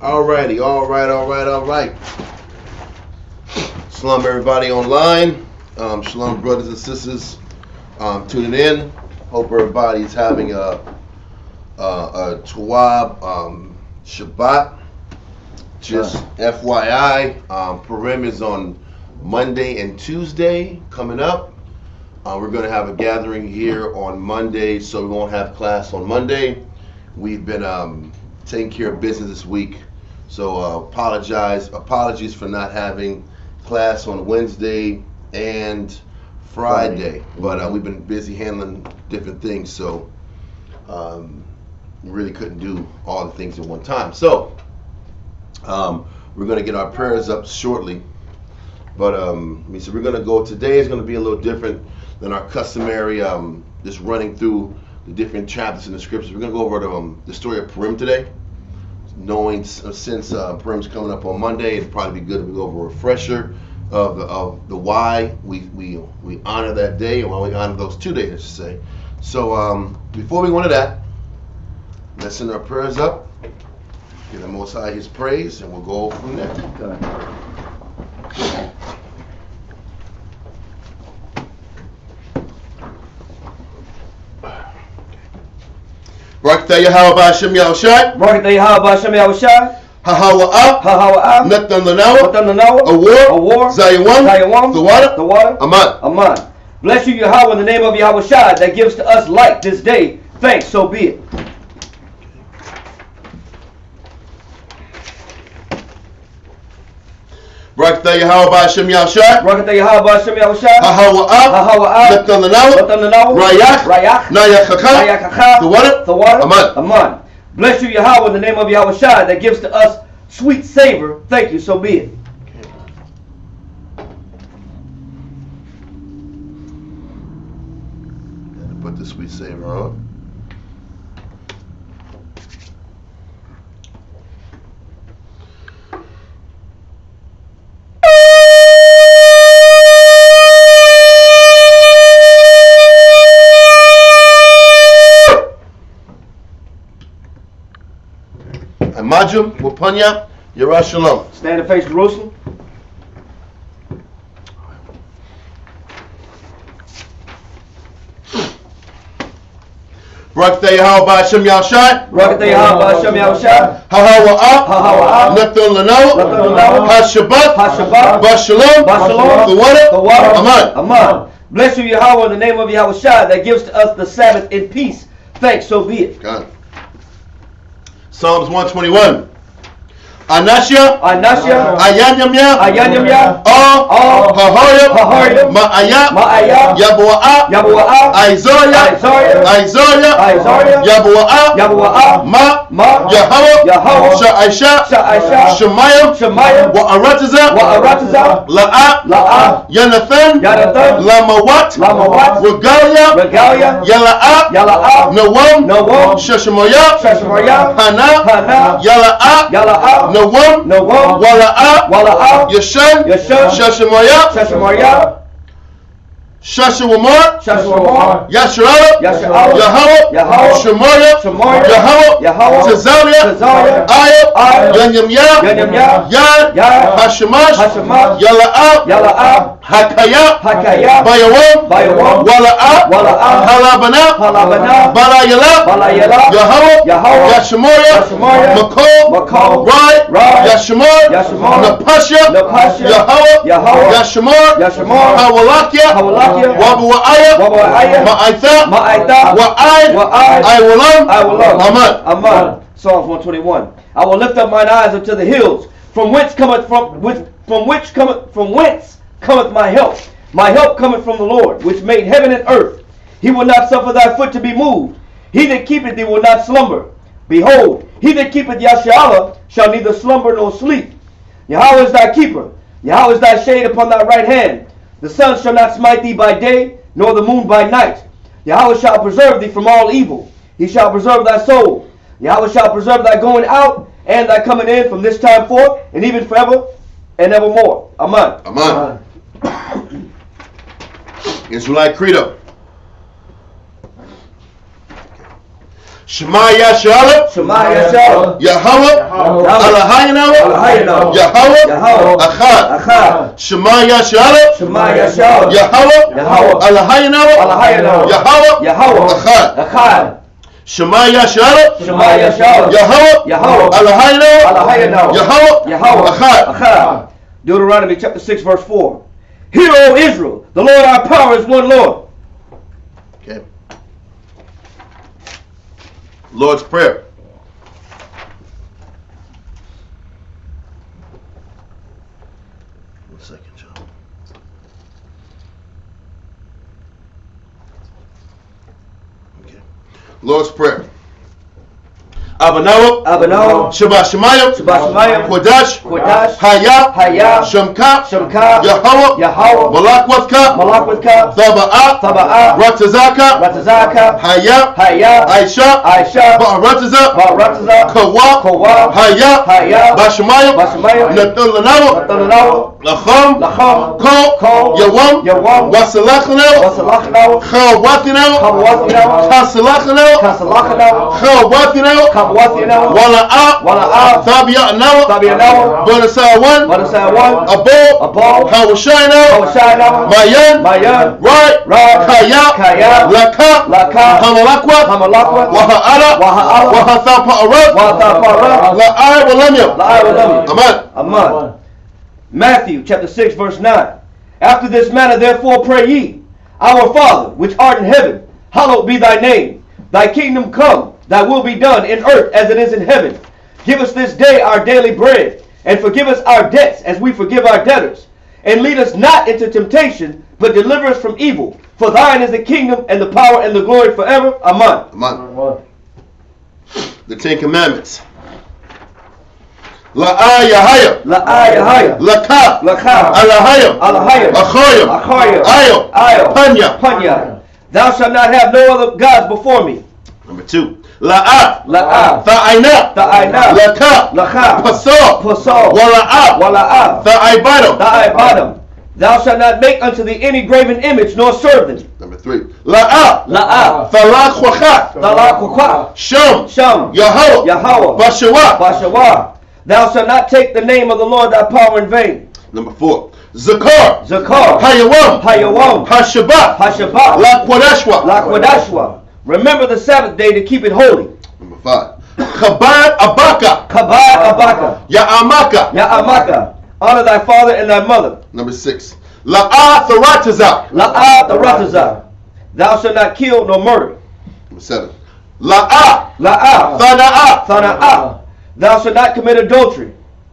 Alrighty, all right. Shalom, everybody online. Shalom, brothers and sisters tuning in. Hope everybody's having a Tawab Shabbat. Just FYI, Purim is on Monday and Tuesday coming up. We're going to have a gathering here on Monday, so we won't have class on Monday. We've been taking care of business this week, so apologies for not having class on Wednesday and Friday. But we've been busy handling different things, so we really couldn't do all the things at one time. So we're going to get our prayers up shortly. But so we're going to go, today is going to be a little different than our customary, just running through the different chapters in the scriptures. We're going to go over the story of Purim today. Knowing since Purim's coming up on Monday, it'd probably be good if we go over a refresher of the why we honor that day, and why we honor those 2 days, I should say. So before we go into that, let's send our prayers up, give the Most High His praise, and we'll go from there. Okay. Barakatah Yahweh Hashem Yahushai. Barakatah Yahweh Hashem Yahushai. Hahawa Natan Lanawa. Awar Zayawan. The water. Aman. Bless you, Yahweh, in the name of Yahushai that gives to us light this day. Thanks, so be it. Barakatah Yahweh Hashem Yahushai. Barakatah Yahweh Hashem Yahushai. Hahawa Natan Lanawa. Rayach. Nayachaka. The water. Aman. Bless you, Yahweh, in the name of Yahushai that gives to us sweet savor. Thank you, so be it. Gotta put the sweet savor on. Majum, Wapanya, Yerushalayim. Stand and face Jerusalem. Barakatah Yahweh Hashem Yahushai. Barakatah Yahweh Hashem Yahushai. Hahawa Natan Lanawa. Hashabbat. Bashalom. The water. Aman. Bless you, Yahweh, in the name of Yahushai that gives to us the Sabbath in peace. Thanks, so be it. God. Psalms 121. Anashya, Ayanyamya, Hahoyam, Ma'aya, Yabu'a, Isaiah, Yabu'a, Ma, Yahweh, Sha'aisha, Shemayim, Wa'arataza, La'a, Yanathan, Lamawat, Regalia, Yala'a, Nawam, Sheshamoya, Hana, Yala'a, Nawam, Wala'a, Yashan, Sheshamoya, Shashawamar, Yashara, Yahweh, Shemoya, Yahweh, Tazaria, Ayab, Yanyamya, Yad, Hashemash, Yala'a, Hakaya, Bayawam, Wala'a, Halabana, Balayala, Yahweh, Yashemoya, Makol, Rai, Yashemar, Napasha, Yahweh, Yashemar, Hawalakia, Wabu'aya, Ma'aitha, Iwalam, Aman. Psalms 121. I will lift up mine eyes unto the hills, from whence cometh my help? My help cometh from the Lord, which made heaven and earth. He will not suffer thy foot to be moved. He that keepeth thee will not slumber. Behold, he that keepeth Yashala shall neither slumber nor sleep. Yahweh is thy keeper. Yahweh is thy shade upon thy right hand. The sun shall not smite thee by day, nor the moon by night. Yahweh shall preserve thee from all evil. He shall preserve thy soul. Yahweh shall preserve thy going out and thy coming in from this time forth, and even forever and evermore. Amen. Israelite Credo. Shema Yashala, Shema Yashala, Yahweh, Eloheinu, Eloheinu, Yahweh, Yahweh, Echad. Echad. Shema Yashala, Shema Yashala, Yahweh, Yahweh, Eloheinu, Eloheinu, Yahweh, Yahweh, Echad. Echad. Shema Yashala, Shema Yashala, Yahweh, Yahweh, Eloheinu, Eloheinu, Yahweh, Yahweh, Echad. Echad. Deuteronomy chapter 6 verse 4. Hear, O Israel, the Lord our power is one Lord. Okay. Lord's Prayer. One second, John. Okay. Lord's Prayer. Abanawa, Abanawa, Shabbat Shemayim, Shabbat Shemayim, Kodash, Kodash, Haya, Haya, Shemka, Shemka, Yahweh, Yahweh, Malakwavka, Malakwavka, Thaba'a, Thaba'a, Ratazaka, Ratazaka, Haya, Haya, Aisha, Aisha, Ba'arataza, Ba'arataza, Kawa, Kawa, Haya, Haya, Bashemayim, Bashemayim, Nathanawa, Nathanawa, Lacham, Lacham, Ko, Yawam, Yawam, Wasalachanaw, Wasalachanaw, Chawatinaw, Chawatinaw, Kasalachanaw, Kasalachanaw, Chawatinaw, Kabwathinaw, Wala'a, Wala'a, Thabia'naw, Thabia'naw, Banasawan, Banasawan, Abo, Abo, Hawashinaw, Hawashinaw, Mayan, Mayan, Right, Right, Kaya, Kaya, Laka, Laka, Hamalakwa, Hamalakwa, Waha'ala, Waha'ala, Wahathapa'arat, Wahathapa'arat, La'ai Walamyam. La'ai Walamyam. Amen. Amen. Matthew chapter 6 verse 9. After this manner therefore pray ye, Our Father, which art in heaven, hallowed be thy name. Thy kingdom come, thy will be done in earth as it is in heaven. Give us this day our daily bread, and forgive us our debts as we forgive our debtors. And lead us not into temptation, but deliver us from evil. For thine is the kingdom and the power and the glory forever. Amen. Amen. The Ten Commandments. La'ai Yahaya, La'ai Yahaya, Laka, Laka, Alahaya, Alahaya, Achoyam, Achoyam, Ayo, Ayo, Panya. Panya. Thou shalt not have no other gods before me. Number 2. La'a, La'a, Tha'aina, Tha'aina, Laka, Laka, Pasal, Pasal, Wala'a, Wala'a, Tha'aibadam. Tha'aibadam. Thou shalt not make unto thee any graven image, nor serve them. Number 3. La'a, La'a, Thalaqwakha, Thalaqwakha, Sham, Sham, Yahweh, Yahweh, Bashawa. Bashawah. Thou shalt not take the name of the Lord thy power in vain. Number 4. Zakar, Zakar, Hayawam, Hayawam, Hashabat, Hashabat, Laqwadashwa. Laqwadashwa. Remember the Sabbath day to keep it holy. Number 5. Chabad Abaka, Kabad Abaka, Ya'amaka. Ya'amaka. Honor thy father and thy mother. Number 6. La'a Tharataza. La'ah Tharatazah. Thou shalt not kill nor murder. Number 7. La'a La'ah Thana'a. Thana'ah. Thou shalt not commit adultery.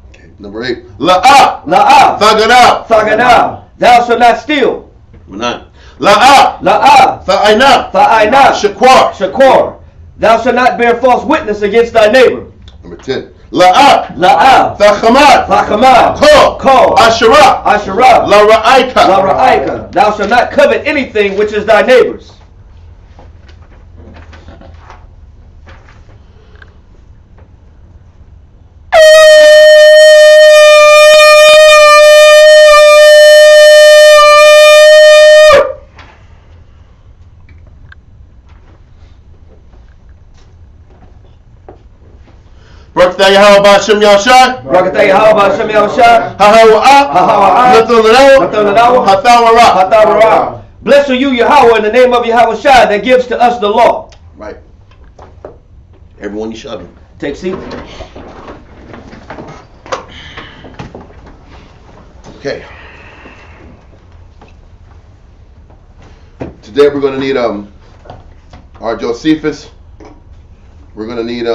Okay. Number 8. La'a La'ah Thagana. Thaganah. Thou shalt not steal. Number 9. La'a La'ah Tha'aina. Tha'ainah. Shakwar. Shakor. Thou shalt not bear false witness against thy neighbor. Number 10. La'a La'ah Thachamad. Thachamad. Ko. Asherah. Asherah. Lara'aika. Lara'aika. Thou shalt not covet anything which is thy neighbor's. Barakatah Yahweh Hashem Yahshai. Barakatah Yahweh Hashem Yahushua. Hahawa'a. Hahawa'a. Nathanawa. Nathanawa. Hathawara. Hathawara. Blessed are you, Yahweh, in the name of Yahushua that gives to us the law. Right. Everyone you shove. Take seat. Okay. Today we're going to need our Josephus. We're going to need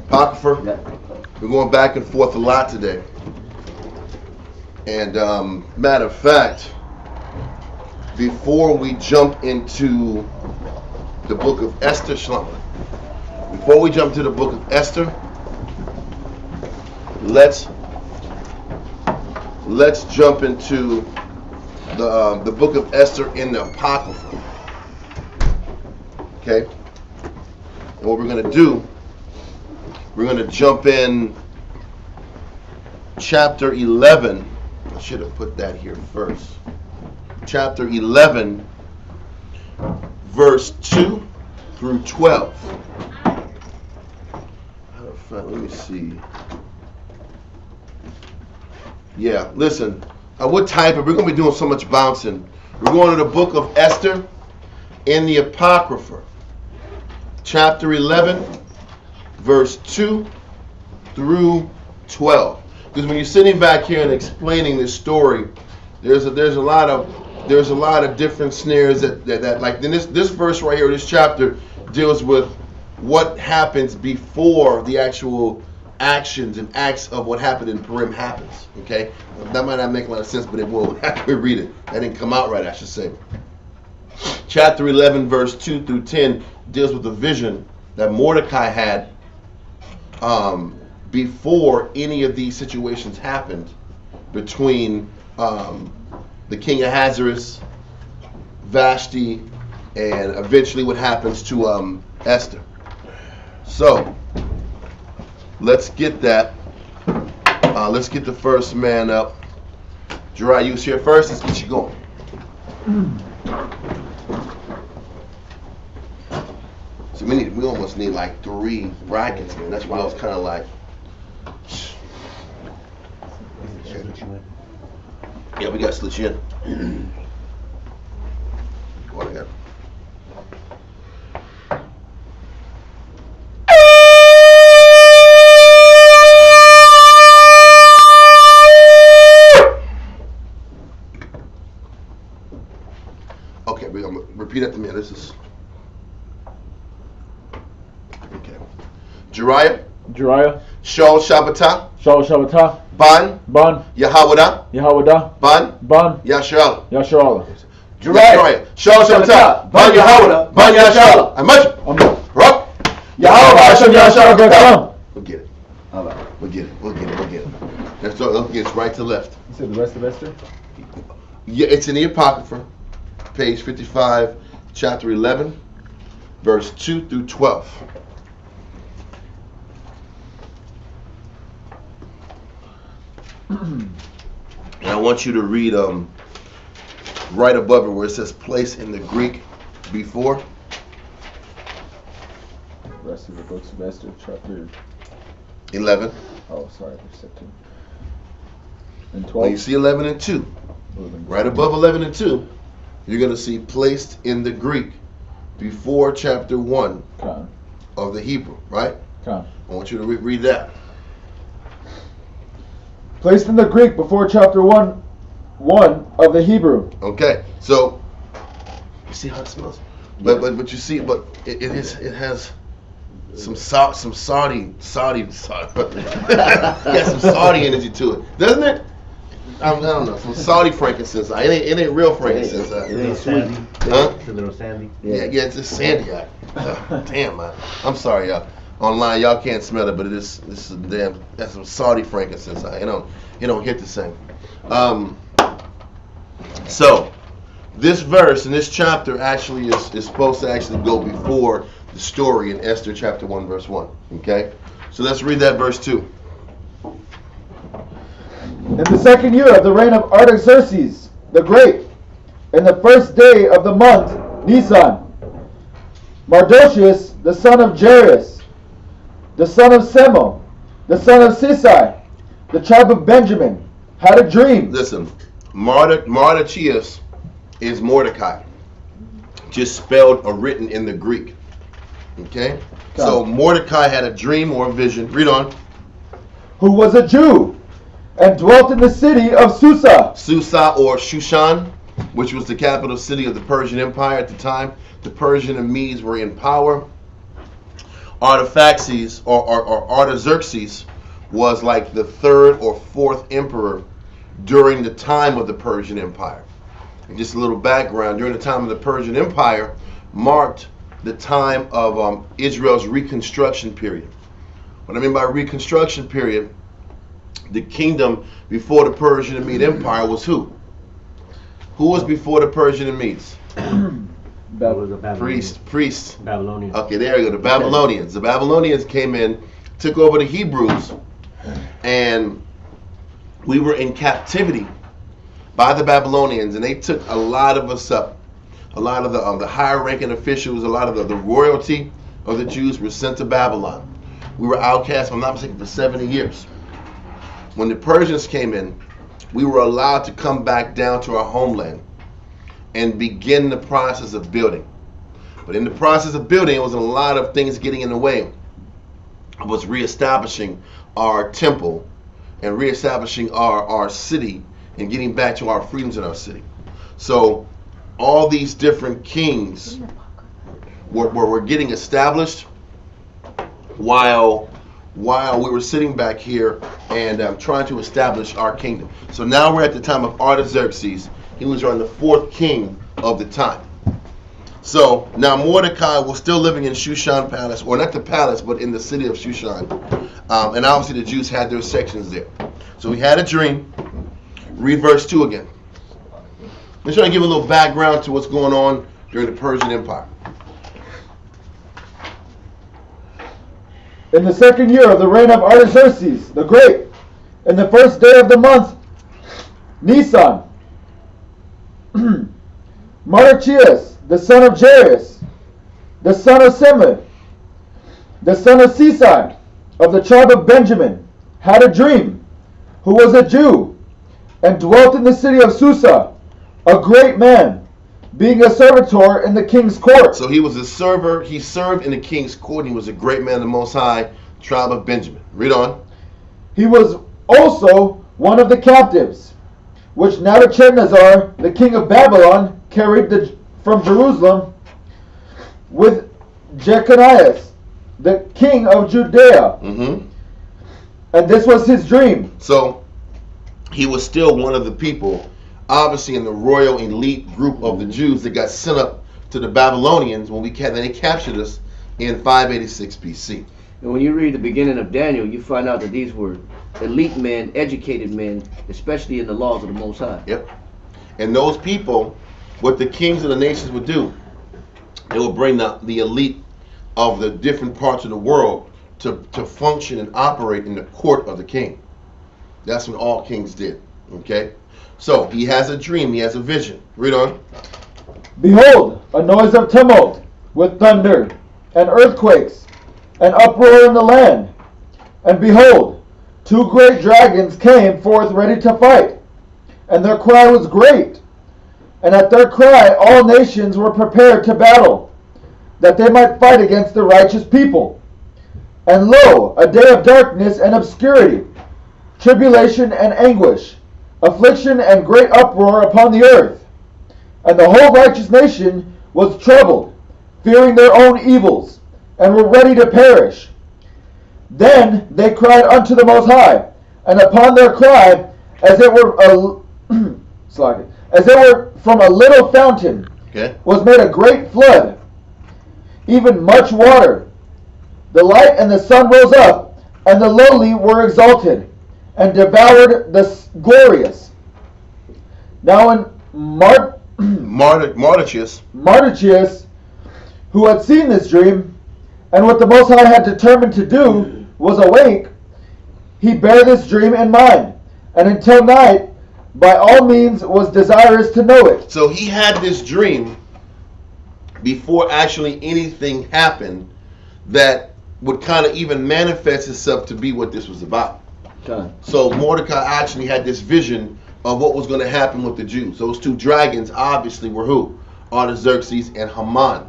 Apocrypha. We're going back and forth a lot today. And matter of fact, before we jump into the book of Esther, before we jump to the book of Esther, let's jump into the book of Esther in the Apocrypha. Okay? And what we're going to do, we're going to jump in chapter 11. I should have put that here first. Chapter 11, verse 2 through 12. Let me see. Yeah, listen. I would type it. We're going to be doing so much bouncing. We're going to the book of Esther in the Apocrypha. Chapter 11, verse 2 through 12. Because when you're sitting back here and explaining this story, there's a lot of different snares that like in this verse right here, this chapter deals with what happens before the actual actions and acts of what happened in Purim happens. Okay, that might not make a lot of sense, but it will after we read it. That didn't come out right, I should say. Chapter 11, verse 2 through 10 deals with the vision that Mordecai had before any of these situations happened between the king of Ahasuerus, Vashti, and eventually what happens to Esther. So, let's get that. Let's get the first man up. Jariah, you was here first. Let's get you going. So we almost need like 3 brackets, man. That's why I was kind of like. Yeah, we got to split you in. What I got? Okay, we're gonna repeat after me. This is okay. Jariah. Shal Shabbatah. Ban. Yahawada. Ban. Yashal. Jariah. Shal Shabbatah. Ban Yahawada. Ban Yashal. I'm much. Rock. Yahawah Hashem Yashal. We'll get it. We'll get it. Let's get it right to left. You said the rest of Esther? Yeah, it's in the Apocrypha. Page 55, chapter 11, verse 2 through 12. And I want you to read right above it where it says place in the Greek before. The rest of the books of Esther, chapter 11. Oh, sorry, there's 17. And 12. When you see 11 and 2, right above 11 and 2, you're going to see placed in the Greek before chapter 1 of the Hebrew, right? I want you to read that. Placed in the Greek before chapter 1 of the Hebrew. Okay, so you see how it smells, but you see, but it has some Saudi, yeah, some Saudi energy to it, doesn't it? I don't know, some Saudi frankincense. It ain't real frankincense. It ain't sweet. Huh? It's a little sandy. Yeah, it's just sandy. Damn, man. I'm sorry, y'all. Online, y'all can't smell it, but this is that's some Saudi frankincense. It don't hit the same. So this verse in this chapter actually is supposed to actually go before the story in Esther chapter 1 verse 1. Okay, so let's read that verse 2. In the second year of the reign of Artaxerxes the Great, in the first day of the month Nisan, Mardochus, the son of Jairus, the son of Semo, the son of Sisai, the tribe of Benjamin, had a dream. Listen, Mardochus is Mordecai, just spelled or written in the Greek. Okay? So Mordecai had a dream or a vision. Read on. Who was a Jew and dwelt in the city of Susa. Susa or Shushan, which was the capital city of the Persian Empire at the time. The Persian and Medes were in power. Artaxerxes or Artaxerxes was like the 3rd or 4th emperor during the time of the Persian Empire. And just a little background, during the time of the Persian Empire marked the time of Israel's Reconstruction Period. What I mean by Reconstruction Period, the kingdom before the Persian and Mede Empire was who? Who was before the Persian and Medes? Priests. Babylonians. Okay, there you go. The Babylonians. The Babylonians came in, took over the Hebrews, and we were in captivity by the Babylonians, and they took a lot of us up. a lot of the higher ranking officials, a lot of the royalty of the Jews were sent to Babylon. We were outcast, if I'm not mistaken, for 70 years. When the Persians came in, we were allowed to come back down to our homeland and begin the process of building. But in the process of building, it was a lot of things getting in the way of us reestablishing our temple and reestablishing our city and getting back to our freedoms in our city. So all these different kings were getting established while we were sitting back here and trying to establish our kingdom. So now we're at the time of Artaxerxes. He was around the 4th king of the time. So now Mordecai was still living in Shushan Palace, or not the palace, but in the city of Shushan. And obviously the Jews had their sections there. So he had a dream. Read verse 2 again. I'm trying to give a little background to what's going on during the Persian Empire. In the 2nd year of the reign of Artaxerxes the Great, in the 1st day of the month, Nisan, Mardochæus, the son of Jairus, the son of Simon, the son of Sisai, of the tribe of Benjamin, had a dream, who was a Jew, and dwelt in the city of Susa, a great man, being a servitor in the king's court. So he was a server. He served in the king's court. He was a great man, the Most High, tribe of Benjamin. Read on. He was also one of the captives, which Nebuchadnezzar, the king of Babylon, carried from Jerusalem with Jeconiah, the king of Judea. And this was his dream. So he was still one of the people, obviously in the royal elite group of the Jews that got sent up to the Babylonians when they captured us in 586 BC. And when you read the beginning of Daniel, you find out that these were elite men, educated men, especially in the laws of the Most High. Yep. And those people, what the kings of the nations would do, they would bring the elite of the different parts of the world to function and operate in the court of the king. That's what all kings did. Okay? So he has a dream, he has a vision. Read on. Behold, a noise of tumult, with thunder, and earthquakes, and uproar in the land. And behold, 2 great dragons came forth ready to fight, and their cry was great. And at their cry all nations were prepared to battle, that they might fight against the righteous people. And lo, a day of darkness and obscurity, tribulation and anguish, affliction and great uproar upon the earth. And the whole righteous nation was troubled, fearing their own evils, and were ready to perish. Then they cried unto the Most High, and upon their cry, as it were from a little fountain, was made a great flood, even much water. The light and the sun rose up, and the lowly were exalted, and devoured the glorious. Now when Mardochæus, who had seen this dream, and what the Most High had determined to do, was awake, he bare this dream in mind, and until night, by all means, was desirous to know it. So he had this dream before actually anything happened that would kind of even manifest itself to be what this was about. Okay. So Mordecai actually had this vision of what was going to happen with the Jews. Those 2 dragons obviously were who? Artaxerxes and Haman.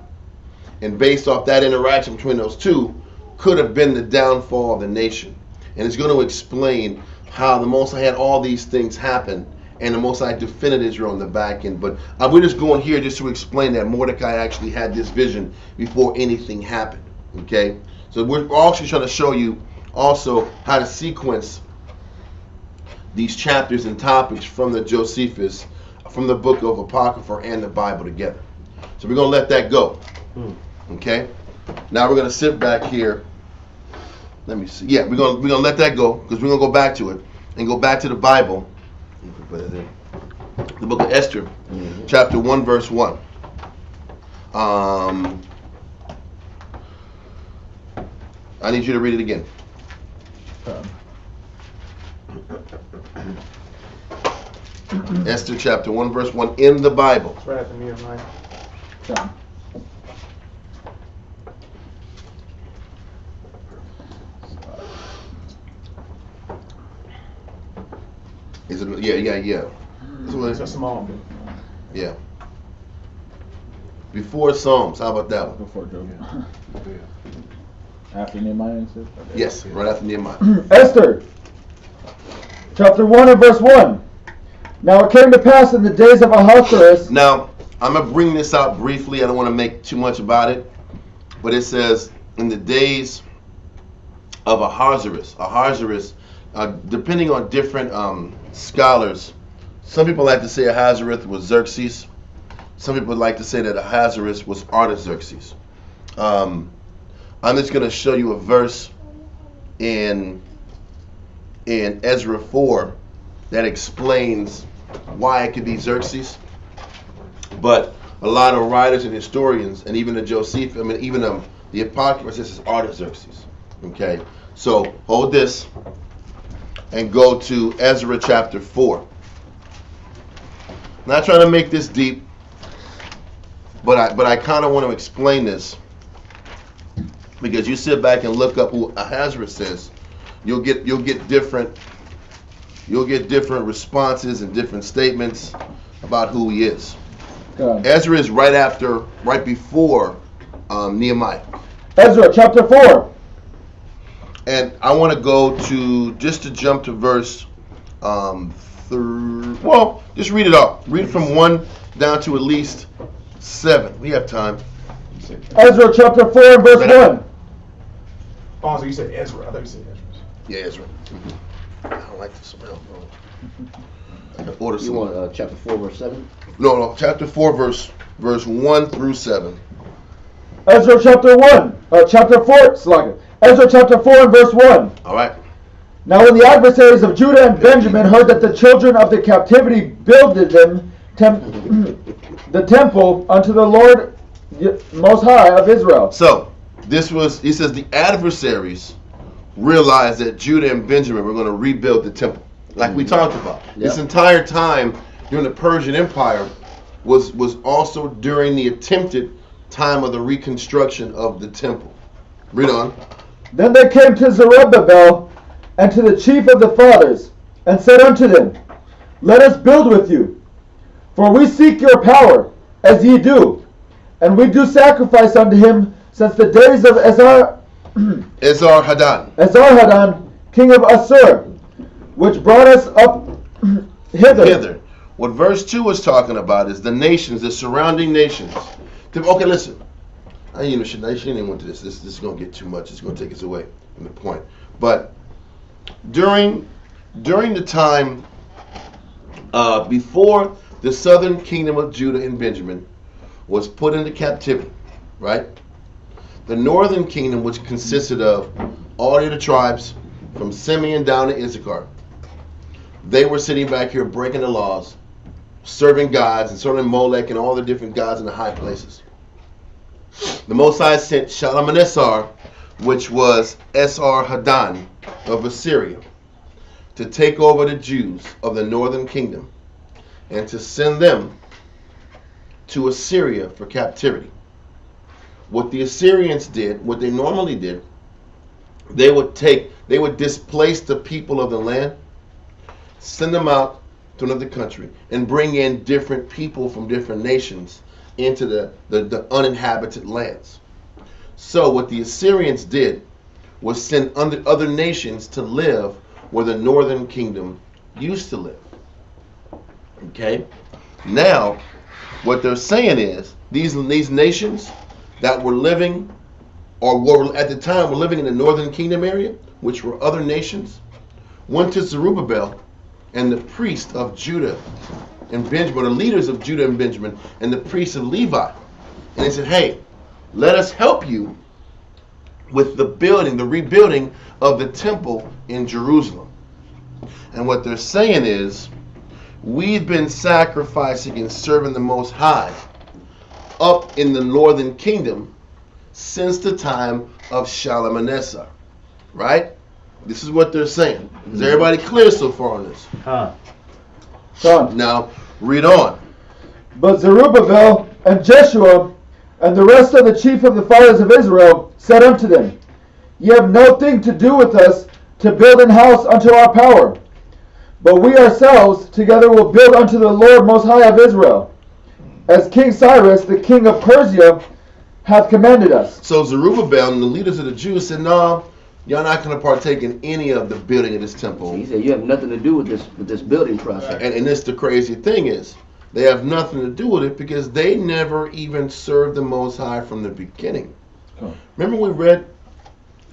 And based off that interaction between those 2, could have been the downfall of the nation. And it's going to explain how the Most High had all these things happen, and the Most High defended Israel on the back end. But we're just going here just to explain that Mordecai actually had this vision before anything happened. Okay? So we're also trying to show you also how to sequence these chapters and topics from the Josephus, from the book of Apocrypha and the Bible together. So we're going to let that go. Okay? Now we're going to sit back here. Let me see. Yeah, we're going to let that go because we're going to go back to it and go back to the Bible. The book of Esther, chapter 1, verse 1. I need you to read it again. Esther chapter 1 verse 1 in the Bible. It's right at the mirror, Mike. John. Is it? Yeah. That's what It's a small bit. yeah. Before Psalms. How about that one? Before Job. After Nehemiah and stuff? Okay. Yes, right after Nehemiah. Esther, chapter 1 and verse 1. Now it came to pass in the days of Ahasuerus. Now, I'm going to bring this out briefly. I don't want to make too much about it. But it says, in the days of Ahasuerus, depending on different scholars, some people like to say Ahasuerus was Xerxes. Some people like to say that Ahasuerus was Artaxerxes. I'm just going to show you a verse in Ezra 4 that explains why it could be Xerxes. But a lot of writers and historians, and even the the Apocrypha says it's Artaxerxes. Okay, so hold this and go to Ezra chapter 4. Not trying to make this deep, but I kind of want to explain this, because you sit back and look up who Ahasuerus is, you'll get different responses and different statements about who he is. God. Ezra is right before Nehemiah. Ezra chapter 4. And I want to go to, just to jump to verse, just read it all. Read it from 1 down to at least 7. We have time. Ezra chapter 4 and verse 1. Oh, so you said Ezra. I thought you said Ezra. Yeah, Ezra. I don't like the smell, bro. I can order You some. want chapter 4, verse 7? No, chapter 4, verse 1 through 7. Ezra chapter 4, Slugger. Ezra chapter 4 and verse 1. All right. Now when the adversaries of Judah and Benjamin heard that the children of the captivity builded them the temple unto the Lord Most High of Israel. So, he says the adversaries realized that Judah and Benjamin were going to rebuild the temple, like we talked about. Yep. This entire time during the Persian Empire was also during the attempted time of the reconstruction of the temple. Read on. Then they came to Zerubbabel and to the chief of the fathers, and said unto them, Let us build with you, for we seek your power, as ye do, and we do sacrifice unto him since the days of Esarhaddon, king of Assur, which brought us up hither. What verse 2 is talking about is the nations, the surrounding nations. Okay, listen. I shouldn't even went to this. This is going to get too much. It's going to take us away from the point. But during the time before the southern kingdom of Judah and Benjamin was put into captivity, right? The northern kingdom, which consisted of all the other tribes from Simeon down to Issachar, they were sitting back here breaking the laws, serving gods and serving Molech and all the different gods in the high places. The Most High sent Shalmaneser, which was Esarhaddon of Assyria, to take over the Jews of the northern kingdom and to send them to Assyria for captivity. What the Assyrians did, what they normally did, they would displace the people of the land, send them out to another country, and bring in different people from different nations into the uninhabited lands. So what the Assyrians did was send other nations to live where the northern kingdom used to live. Okay? Now, what they're saying is, these nations that were living, or were at the time were living in the northern kingdom area, which were other nations, went to Zerubbabel and the priest of Judah and Benjamin, the leaders of Judah and Benjamin, and the priests of Levi. And they said, hey, let us help you with the rebuilding of the temple in Jerusalem. And what they're saying is, we've been sacrificing and serving the Most High up in the northern kingdom since the time of Shalmaneser. Right? This is what they're saying. Is everybody clear so far on this? Son. Now, read on. But Zerubbabel and Jeshua And the rest of the chief of the fathers of Israel said unto them, Ye have no thing to do with us to build an house unto our power. But we ourselves together will build unto the Lord most high of Israel, as King Cyrus, the king of Persia, hath commanded us. So Zerubbabel and the leaders of the Jews said, no, y'all not going to partake in any of the building of this temple. He said, you have nothing to do with this building process. And this the crazy thing is, they have nothing to do with it because they never even served the Most High from the beginning. Oh. Remember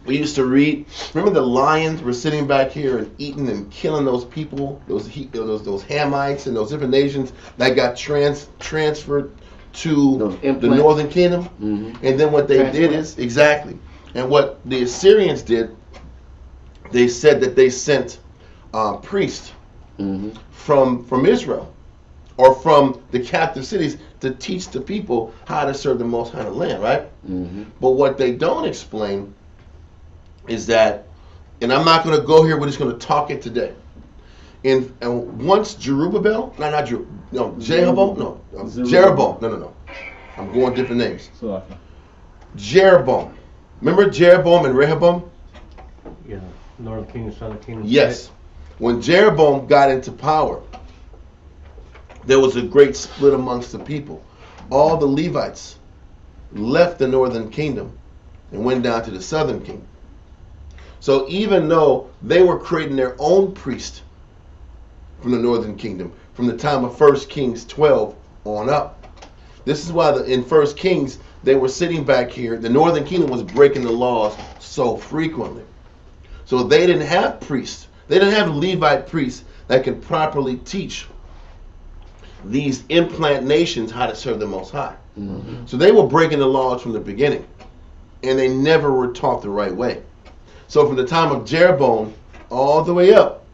we used to read, remember the lions were sitting back here and eating and killing those people, those Hamites and those different nations that got transferred to the northern kingdom. Mm-hmm. And then what they did is, exactly, and what the Assyrians did, they said that they sent priests from Israel or from the captive cities to teach the people how to serve the Most High in the land, right? Mm-hmm. But what they don't explain is that, and I'm not going to go here, we're just going to talk it today. And once Jeroboam, I'm going different names. Jeroboam. Remember Jeroboam and Rehoboam? Yeah, northern kingdom, southern kingdom. Yes. When Jeroboam got into power, there was a great split amongst the people. All the Levites left the northern kingdom and went down to the southern kingdom. So even though they were creating their own priest from the northern kingdom, from the time of 1 Kings 12 on up. This is why in 1 Kings, they were sitting back here. The northern kingdom was breaking the laws so frequently. So they didn't have priests. They didn't have Levite priests that could properly teach these implant nations how to serve the Most High. Mm-hmm. So they were breaking the laws from the beginning. And they never were taught the right way. So from the time of Jeroboam all the way up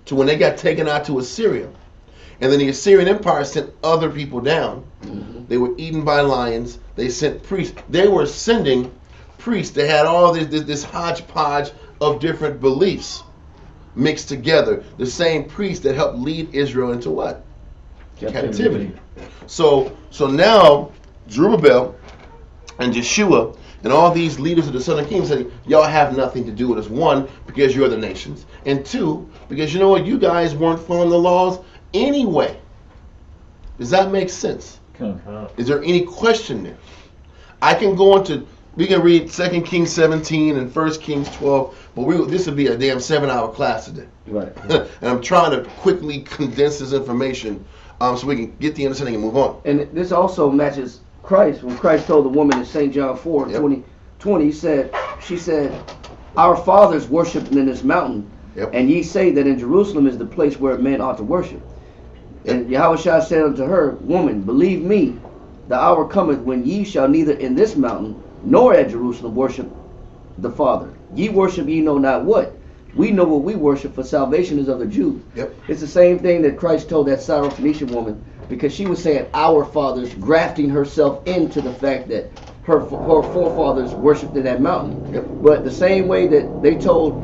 to when they got taken out to Assyria. And then the Assyrian Empire sent other people down. Mm-hmm. They were eaten by lions. They sent priests. They were sending priests. They had all this hodgepodge of different beliefs mixed together. The same priests that helped lead Israel into what? Captivity. So now Zerubbabel and Yeshua and all these leaders of the southern kingdom said, y'all have nothing to do with us. One, because you're the nations. And two, because you know what? You guys weren't following the laws anyway. Does that make sense? Is there any question there? I can go into, we can read 2 Kings 17 and 1 Kings 12, but this would be a damn 7-hour class today. Right. And I'm trying to quickly condense this information so we can get the understanding and move on. And this also matches Christ. When Christ told the woman in St. John 4, Yep. 20, she said, our fathers worshipped in this mountain, Yep. and ye say that in Jerusalem is the place where men ought to worship. And Yahushua said unto her, Woman, believe me, the hour cometh when ye shall neither in this mountain nor at Jerusalem worship the Father. Ye worship ye know not what. We know what we worship, for salvation is of the Jews. Yep. It's the same thing that Christ told that Syrophoenician woman, because she was saying our fathers, grafting herself into the fact that her forefathers worshipped in that mountain. Yep. But the same way that they told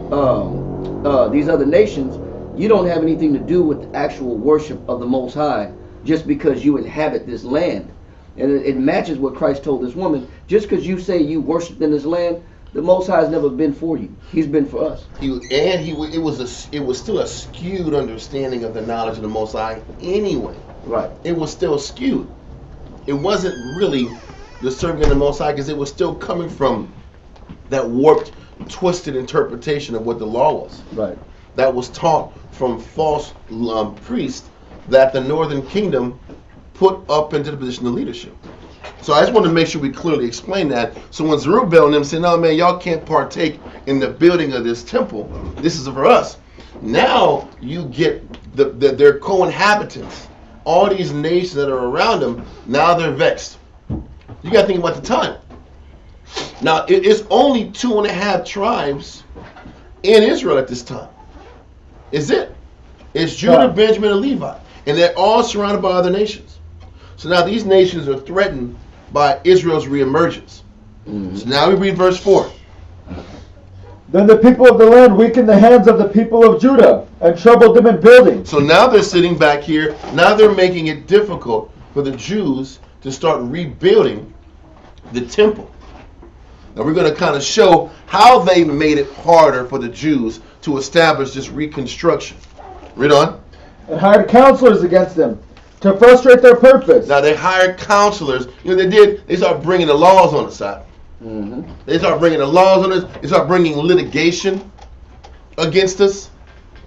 these other nations, you don't have anything to do with the actual worship of the Most High just because you inhabit this land. And it matches what Christ told this woman. Just because you say you worshiped in this land, the Most High has never been for you. He's been for us. It was still a skewed understanding of the knowledge of the Most High anyway. Right. It was still skewed. It wasn't really the serving of the Most High because it was still coming from that warped, twisted interpretation of what the law was. Right. That was taught from false priests that the northern kingdom put up into the position of leadership. So I just want to make sure we clearly explain that. So when Zerubbabel and them say, no man, y'all can't partake in the building of this temple. This is for us. Now you get their co-inhabitants. All these nations that are around them, now they're vexed. You got to think about the time. Now it's only 2.5 tribes in Israel at this time. Is it? It's Judah, Benjamin, and Levi. And they're all surrounded by other nations. So now these nations are threatened by Israel's reemergence. Mm-hmm. So now we read verse 4. Then the people of the land weakened the hands of the people of Judah and troubled them in building. So now they're sitting back here. Now they're making it difficult for the Jews to start rebuilding the temple. Now we're going to kind of show how they made it harder for the Jews to establish this reconstruction. Read on. And hired counselors against them to frustrate their purpose. Now they hired counselors. You know they started bringing the laws on the side. Mm-hmm. They start bringing the laws on us. They start bringing litigation against us.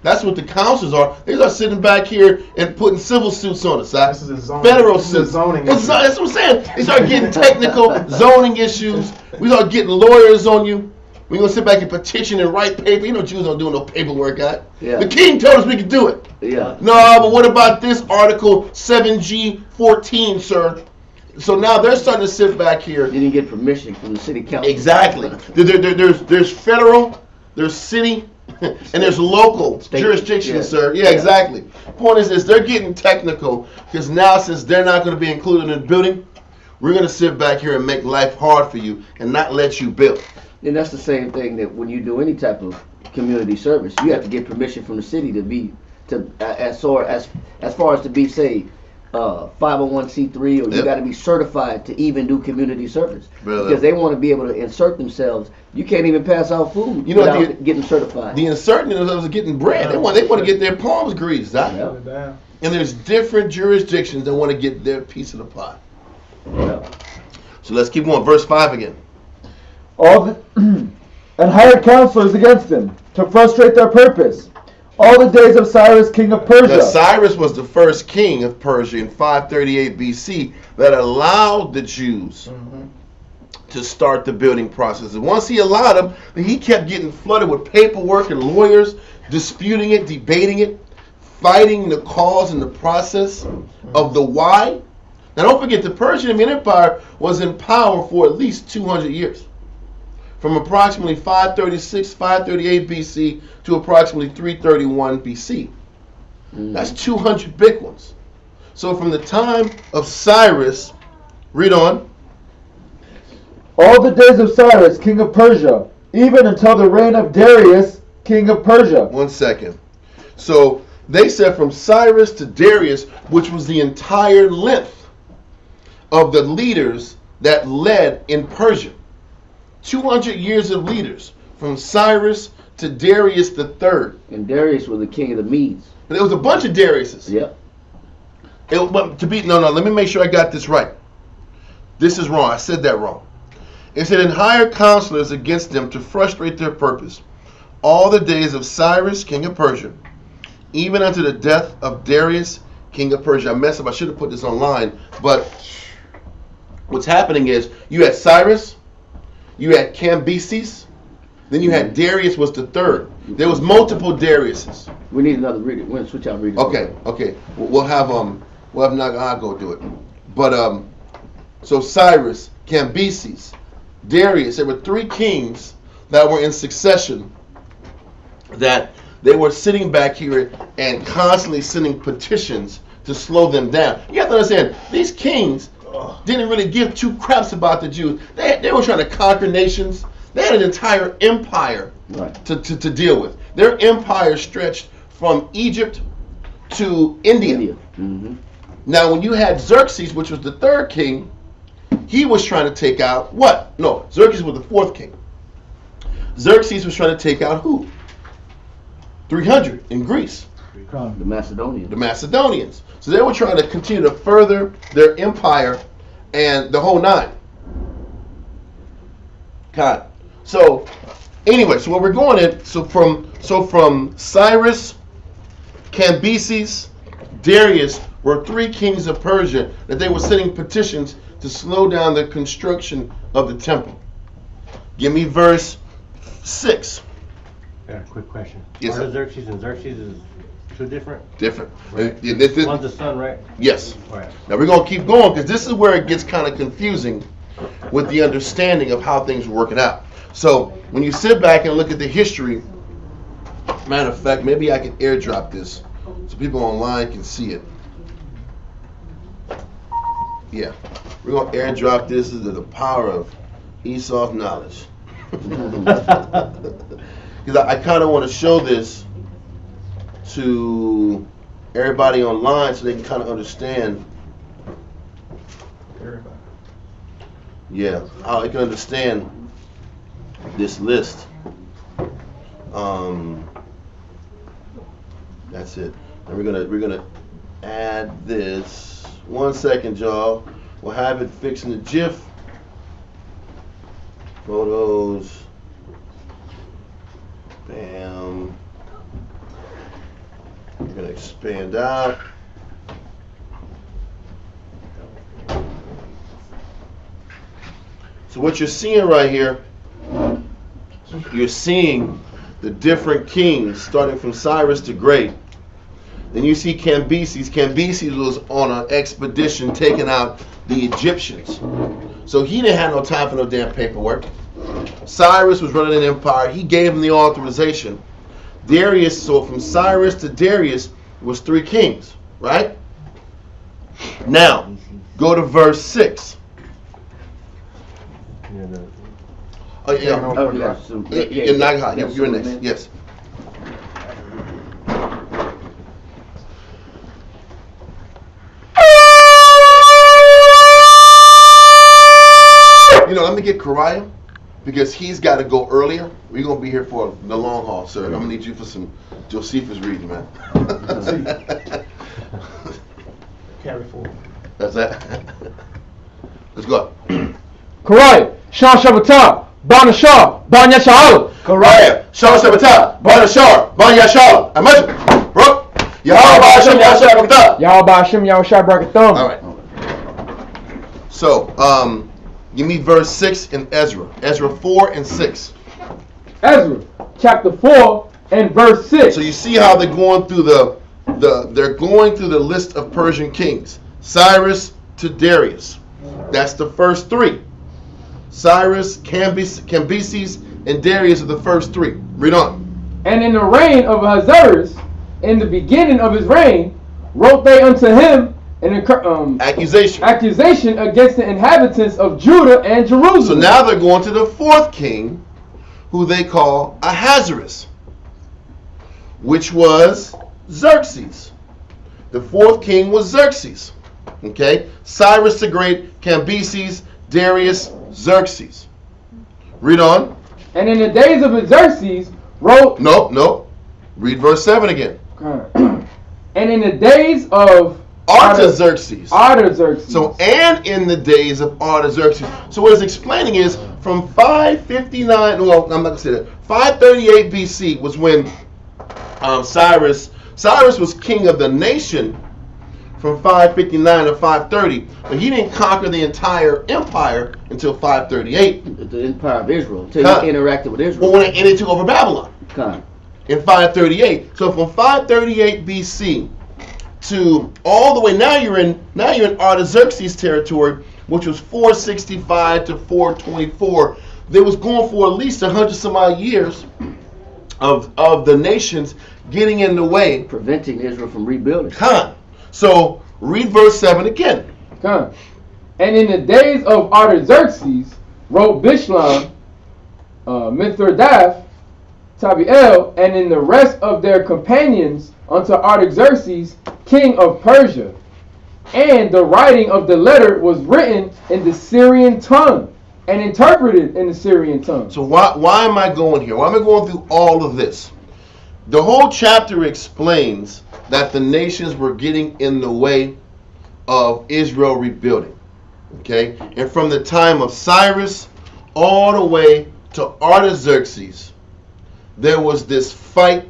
That's what the counselors are. They start sitting back here and putting civil suits on the side. This is a zoning. Federal This is a suits. zoning That's issue. what I'm saying. They start getting technical zoning issues. We start getting lawyers on you. We're going to sit back and petition and write paper. You know Jews don't do no paperwork, guy. Yeah. The king told us we could do it. Yeah. No, but what about this Article 7G14, sir? So now they're starting to sit back here. You didn't get permission from the city council. Exactly. There's federal, there's city, and there's local State. jurisdiction, Yeah. sir. Yeah, exactly. Point is this, they're getting technical because now since they're not going to be included in the building, we're going to sit back here and make life hard for you and not let you build. And that's the same thing that when you do any type of community service, you have to get permission from the city to be as far as to be, say, 501c3, or you Yep. got to be certified to even do community service. Brother. Because they want to be able to insert themselves. You can't even pass out food You know what without getting certified. The inserting themselves is getting bread. They want to get their palms greased, Doc. Yeah. Put it down. And there's different jurisdictions that want to get their piece of the pie. Yeah. So let's keep going. Verse 5 again. And hired counselors against them to frustrate their purpose. All the days of Cyrus, king of Persia. Now, Cyrus was the first king of Persia in 538 BC that allowed the Jews to start the building process. And once he allowed them, he kept getting flooded with paperwork and lawyers disputing it, debating it, fighting the cause and the process of the why. Now don't forget, the Persian Empire was in power for at least 200 years. From approximately 536, 538 BC to approximately 331 BC. That's 200 big ones. So from the time of Cyrus, read on. All the days of Cyrus, king of Persia, even until the reign of Darius, king of Persia. 1 second. So they said from Cyrus to Darius, which was the entire length of the leaders that led in Persia. 200 years of leaders from Cyrus to Darius the third. And Darius was the king of the Medes. But there was a bunch of Dariuses. Yep. Let me make sure I got this right. This is wrong. I said that wrong. It said, and hired counselors against them to frustrate their purpose all the days of Cyrus, king of Persia, even unto the death of Darius, king of Persia. I messed up. I should have put this online. But what's happening is you had Cyrus, you had Cambyses, then you had Darius was the third. There was multiple Dariuses. We need another reader. We're gonna switch out readers. Okay. We'll have Nago do it. But so Cyrus, Cambyses, Darius, there were three kings that were in succession that they were sitting back here and constantly sending petitions to slow them down. You have to understand, these kings didn't really give two craps about the Jews. They were trying to conquer nations. They had an entire empire to deal with. Their empire stretched from Egypt to India. Mm-hmm. Now, when you had Xerxes, which was the third king, he was trying to take out what? No, Xerxes was the fourth king. Xerxes was trying to take out who? 300 in Greece. The Macedonians. The Macedonians. So they were trying to continue to further their empire and the whole nine. God. So anyway, so what we're going at, so from Cyrus, Cambyses, Darius were three kings of Persia that they were sending petitions to slow down the construction of the temple. Give me verse 6. Got a quick question. Yes, sir. Artaxerxes and Xerxes is two different? Different. Right. One's the son, right? Yes. Right. Now we're going to keep going because this is where it gets kind of confusing with the understanding of how things were working out. So when you sit back and look at the history, matter of fact, maybe I can airdrop this so people online can see it. Yeah, we're going to airdrop this into the power of Esau's knowledge. Because I kind of want to show this to everybody online so they can kind of understand. Everybody. Yeah, I can understand this list. That's it. And we're gonna add this. 1 second, y'all. We'll have it fixed in the GIF. Photos. Bam. We're gonna expand out. So what you're seeing right here, you're seeing the different kings starting from Cyrus the Great. Then you see Cambyses. Cambyses was on an expedition taking out the Egyptians. So he didn't have no time for no damn paperwork. Cyrus was running an empire. He gave him the authorization. Darius, so from Cyrus to Darius was 3 kings, right? Now, go to verse 6. Oh, yeah. You're not hot. You're next. Yes. Let me get Kariah because he's got to go earlier. We're going to be here for the long haul, sir. I'm going to need you for some Josephus reading, man. Carry forward. That's that. Let's go. Kariah, Shamshawan, Banashar, Banyashal. Kariah, Shamshawan, Banashar, Banyashal. I'm with you. Bro. Yahweh Hashem Yahshua. Yahweh Hashem Yahshua Brakathum. All right. So, give me verse 6 in Ezra. Ezra 4 and 6. Ezra, chapter 4 and verse 6. So you see how they're going through they're going through the list of Persian kings. Cyrus to Darius. That's the first 3. Cyrus, Cambyses, and Darius are the first 3. Read on. And in the reign of Ahasuerus, in the beginning of his reign, wrote they unto him an accusation against the inhabitants of Judah and Jerusalem. So now they're going to the 4th king, who they call Ahasuerus, which was Xerxes. The 4th king was Xerxes. Okay? Cyrus the Great, Cambyses, Darius, Xerxes. Read on. And in the days of Xerxes wrote... No. Read verse 7 again. And in the days of... Artaxerxes. So, and in the days of Artaxerxes. So what it's explaining is from 559, well, I'm not going to say that. 538 BC was when Cyrus was king of the nation from 559 to 530. But he didn't conquer the entire empire until 538. The empire of Israel. Until he interacted with Israel. Well, and he took over Babylon. In 538. So from 538 BC to all the way now you're in Artaxerxes territory, which was 465 to 424. They was going for at least 100 some odd years of the nations getting in the way, preventing Israel from rebuilding. So read verse 7 again. And in the days of Artaxerxes wrote Bishlam, Mithridath, Tabiel, and in the rest of their companions unto Artaxerxes, king of Persia. And the writing of the letter was written in the Syrian tongue and interpreted in the Syrian tongue. So why am I going here? Why am I going through all of this? The whole chapter explains that the nations were getting in the way of Israel rebuilding. Okay? And from the time of Cyrus all the way to Artaxerxes, there was this fight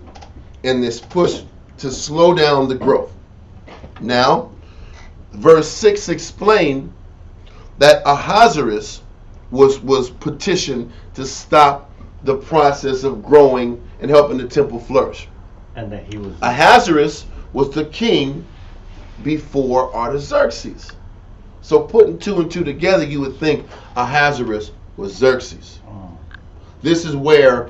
and this push to slow down the growth. Now, verse 6 explained that Ahasuerus was petitioned to stop the process of growing and helping the temple flourish. And that he was Ahasuerus was the king before Artaxerxes. So putting 2 and 2 together, you would think Ahasuerus was Xerxes. This is where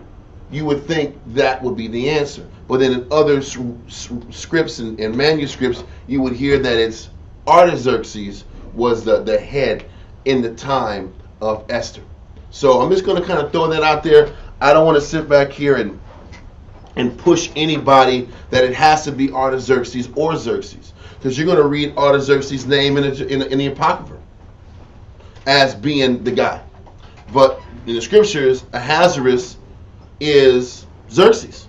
you would think that would be the answer. But then in other scripts and manuscripts, you would hear that it's Artaxerxes was the head in the time of Esther. So I'm just going to kind of throw that out there. I don't want to sit back here and push anybody that it has to be Artaxerxes or Xerxes, because you're going to read Artaxerxes' name in the Apocrypha. as being the guy. But in the scriptures, Ahasuerus is Xerxes.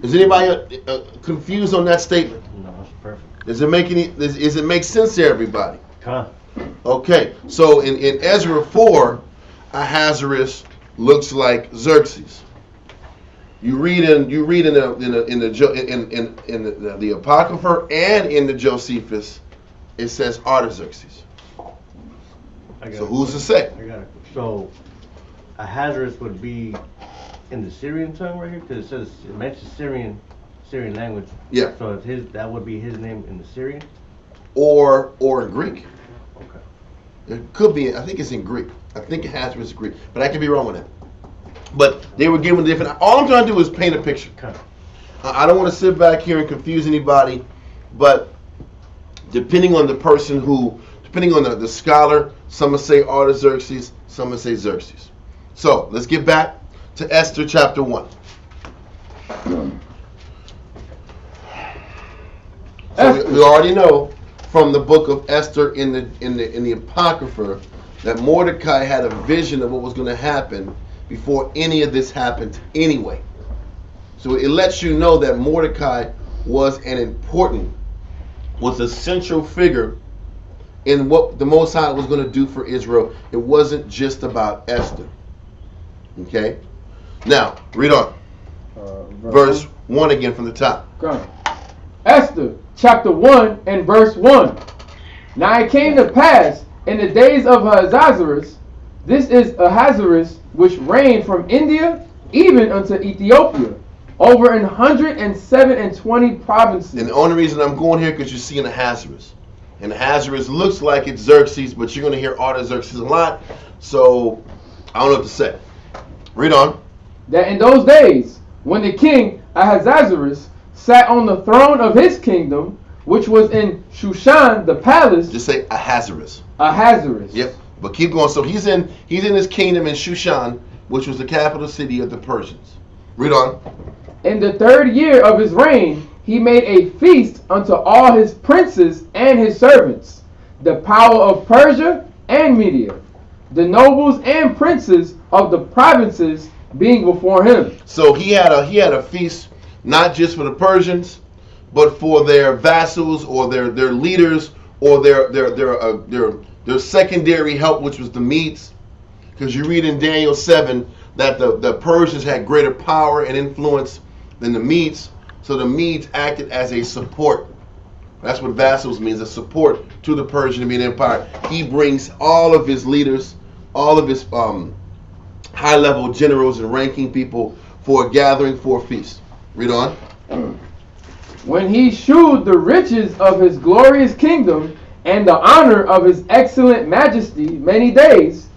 Is anybody confused on that statement? No, that's perfect. Does it make sense to everybody? Huh. Okay, so in Ezra 4, Ahasuerus looks like Xerxes. You read in the Apocrypha and in the Josephus, it says Artaxerxes. So who's to say? I got it. So Ahasuerus would be in the Syrian tongue right here, because it mentions Syrian language. Yeah. So that would be his name in the Syrian. Or in Greek. Okay. It could be. I think it's in Greek. I think Ahasuerus is Greek, but I could be wrong with that. But they were given different. All I'm trying to do is paint a picture. Okay. I don't want to sit back here and confuse anybody, but depending on the scholar, some will say Artaxerxes, some will say Xerxes. So let's get back to Esther chapter 1. So we already know from the book of Esther in the Apocrypha that Mordecai had a vision of what was going to happen before any of this happened anyway. So it lets you know that Mordecai was a central figure in what the Most High was going to do for Israel. It wasn't just about Esther. Okay? Now, read on. Verse 1 again from the top. Go. Esther chapter 1 and verse 1. Now it came to pass in the days of Ahasuerus, this is Ahasuerus, which reigned from India even unto Ethiopia, over 127 provinces. And the only reason I'm going here because you're seeing Ahasuerus. And Ahasuerus looks like it's Xerxes, but you're going to hear Artaxerxes a lot. So I don't know what to say. Read on. That in those days, when the king Ahasuerus sat on the throne of his kingdom, which was in Shushan the palace. Just say Ahasuerus. Ahasuerus. Yep. But keep going. So he's in his kingdom in Shushan, which was the capital city of the Persians. Read on. In the 3rd year of his reign, he made a feast unto all his princes and his servants, the power of Persia and Media, the nobles and princes of the provinces being before him. So he had a feast not just for the Persians, but for their vassals or their leaders or their secondary help, which was the Medes. Because you read in Daniel 7 that the Persians had greater power and influence than the Medes. So the Medes acted as a support. That's what vassals means, a support to the Persian Median Empire. He brings all of his leaders, all of his high-level generals and ranking people for a gathering for a feast. Read on. When he shewed the riches of his glorious kingdom and the honor of his excellent majesty many days,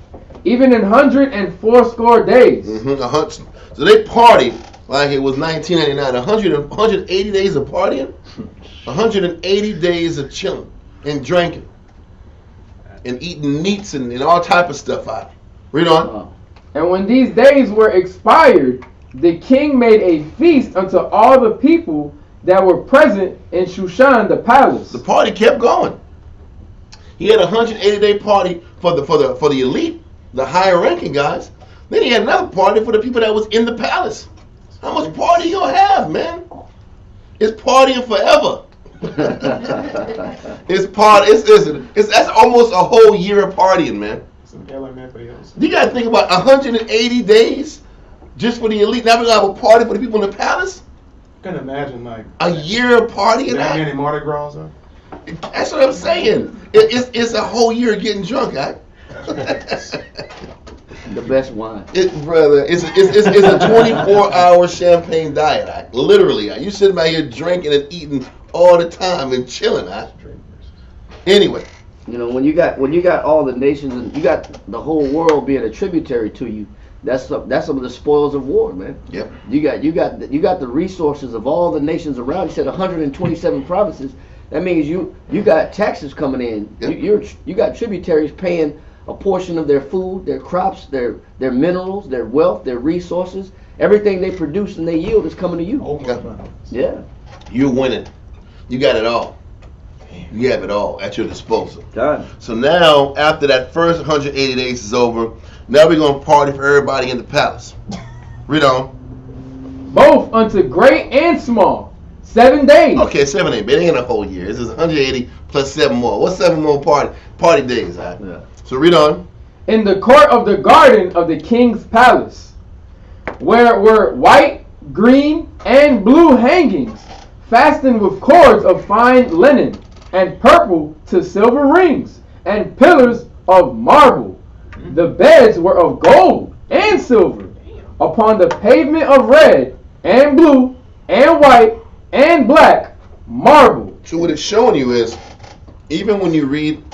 even in 180 days. So they partied like it was 1999. 180 days of partying, 180 days of chilling and drinking and eating meats and all type of stuff out. Read on. And when these days were expired, the king made a feast unto all the people that were present in Shushan the palace. The party kept going. He had a 180-day party for the elite, the higher ranking guys. Then he had another party for the people that was in the palace. How much party you gonna have, man? It's partying forever. It's that's almost a whole year of partying, man. You gotta think about 180 days just for the elite. Now we're gonna have a party for the people in the palace. I can imagine like a year of partying. That many Mardi Gras are? That's what I'm saying. It's a whole year of getting drunk, right? The best wine. It's a 24-hour champagne diet. Right? Literally, right? You sitting out here drinking and eating all the time and chilling. Right? Anyway. You know, when you got all the nations and you got the whole world being a tributary to you, that's some of the spoils of war, man. Yep. You got the resources of all the nations around. You said 127 provinces. That means you got taxes coming in. Yep. You got tributaries paying a portion of their food, their crops, their minerals, their wealth, their resources. Everything they produce and they yield is coming to you. Okay. Yeah. You're winning. You got it all. You have it all at your disposal. Done. So now, after that first 180 days is over, now we're going to party for everybody in the palace. Read on. Both unto great and small. 7 days. Okay, 7 days. But it ain't a whole year. This is 180 plus 7 more. What's 7 more party days? Right? Yeah. So read on. In the court of the garden of the king's palace, where were white, green, and blue hangings, fastened with cords of fine linen, and purple to silver rings, and pillars of marble. The beds were of gold and silver, upon the pavement of red, and blue, and white, and black marble. So what it's showing you is, even when you read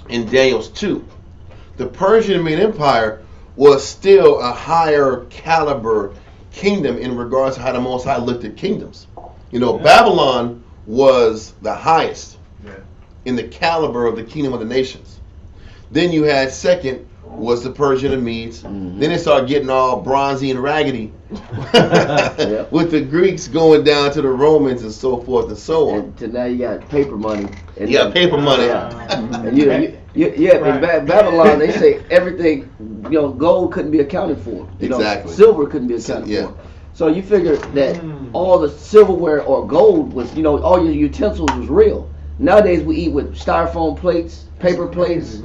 in Daniel's 2, the Persian and Median Empire was still a higher caliber kingdom in regards to how the Most High looked at kingdoms. You know, Babylon was the highest in the caliber of the kingdom of the nations. Then you had second was the Persian and Medes. Then it started getting all bronzy and raggedy with the Greeks going down to the Romans and so forth and so on. And to now you got paper money. And You got paper money. And in Babylon they say everything, gold couldn't be accounted for. Exactly. Silver couldn't be accounted for. So you figure that all the silverware or gold was, all your utensils was real. Nowadays we eat with styrofoam plates, paper plates,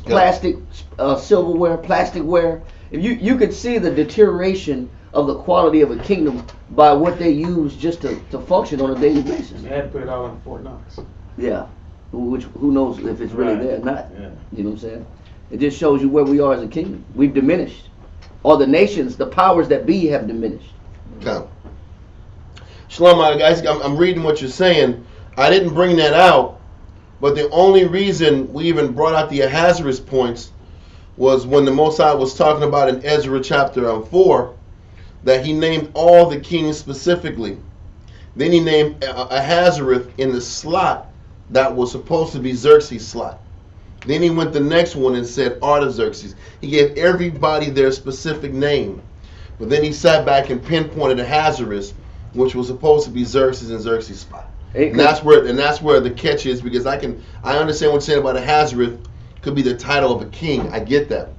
plastic silverware, plasticware. If you could see the deterioration of the quality of a kingdom by what they use just to function on a daily basis. They had to put it all in Fort Knox. Yeah, which who knows if it's really there or not. Yeah. You know what I'm saying? It just shows you where we are as a kingdom. We've diminished. All the nations, the powers that be have diminished. Okay. Shalom, guys. I'm reading what you're saying. I didn't bring that out, but the only reason we even brought out the Ahasuerus points was when the Most High was talking about in Ezra chapter 4 that he named all the kings specifically. Then he named Ahasuerus in the slot that was supposed to be Xerxes' slot. Then he went the next one and said Artaxerxes. He gave everybody their specific name. But then he sat back and pinpointed Ahasuerus, which was supposed to be Xerxes and Xerxes' spot. And that's where the catch is, because I understand what you're saying about Ahasuerus could be the title of a king. I get that.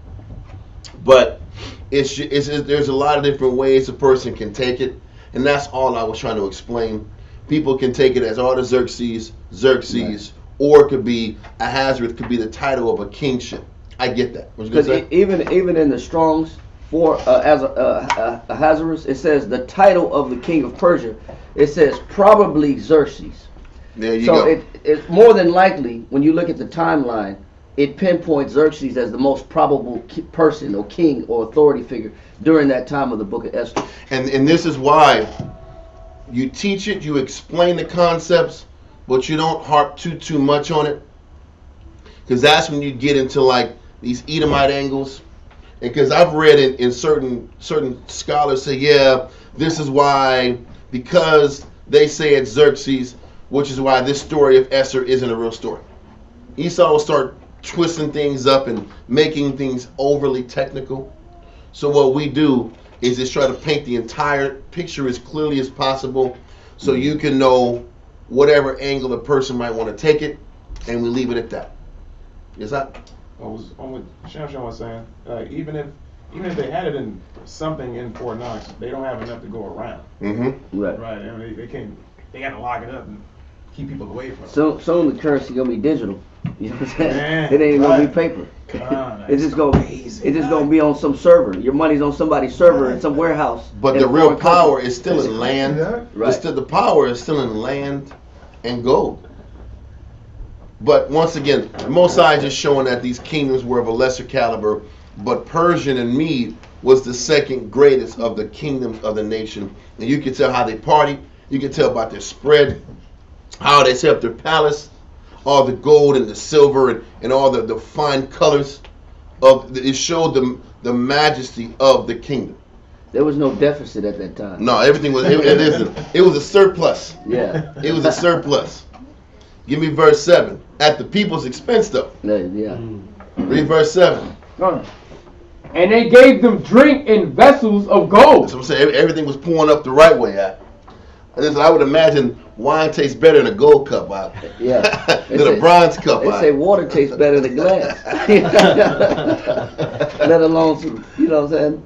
But there's a lot of different ways a person can take it, and that's all I was trying to explain. People can take it as Artaxerxes, Xerxes, or it could be Ahasuerus could be the title of a kingship. I get that. Because even in the Strong's for Ahasuerus, it says the title of the king of Persia. It says probably Xerxes. There you go. So it's more than likely, when you look at the timeline, it pinpoints Xerxes as the most probable person or king or authority figure during that time of the book of Esther. And this is why you teach it, you explain the concepts, but you don't harp too much on it, because that's when you get into like these Edomite angles. And because I've read in certain scholars say, yeah, this is why, because they say it's Xerxes, which is why this story of Esther isn't a real story. Esau will start twisting things up and making things overly technical. So what we do is just try to paint the entire picture as clearly as possible, so you can know whatever angle a person might want to take it, and we leave it at that. Yes, I. On what Shamshawan was saying, even if they had it in something in Fort Knox, they don't have enough to go around. Mm-hmm. Right. Right. I mean, they got to lock it up and keep people away from it. Soon the currency gonna be digital. You know what I'm saying? Man, it ain't even gonna be right. paper. It's just gonna be on some server. Your money's on somebody's server in some warehouse. But the real power is still in land. Right. The power is still in land and gold. But once again, the Most High is just showing that these kingdoms were of a lesser caliber, but Persian and Mede was the second greatest of the kingdoms of the nation. And you can tell how they party. You can tell about their spread, how they set up their palace, all the gold and the silver and all the fine colors. It showed the majesty of the kingdom. There was no deficit at that time. No, everything was, it was a surplus. Yeah. It was a surplus. Give me verse 7. At the people's expense, though. Yeah. Read verse 7. And they gave them drink in vessels of gold. So I'm saying everything was pouring up the right way. Listen, I would imagine wine tastes better in a gold cup Yeah. than a bronze cup. They say water tastes better than glass. Let alone some, you know what I'm saying?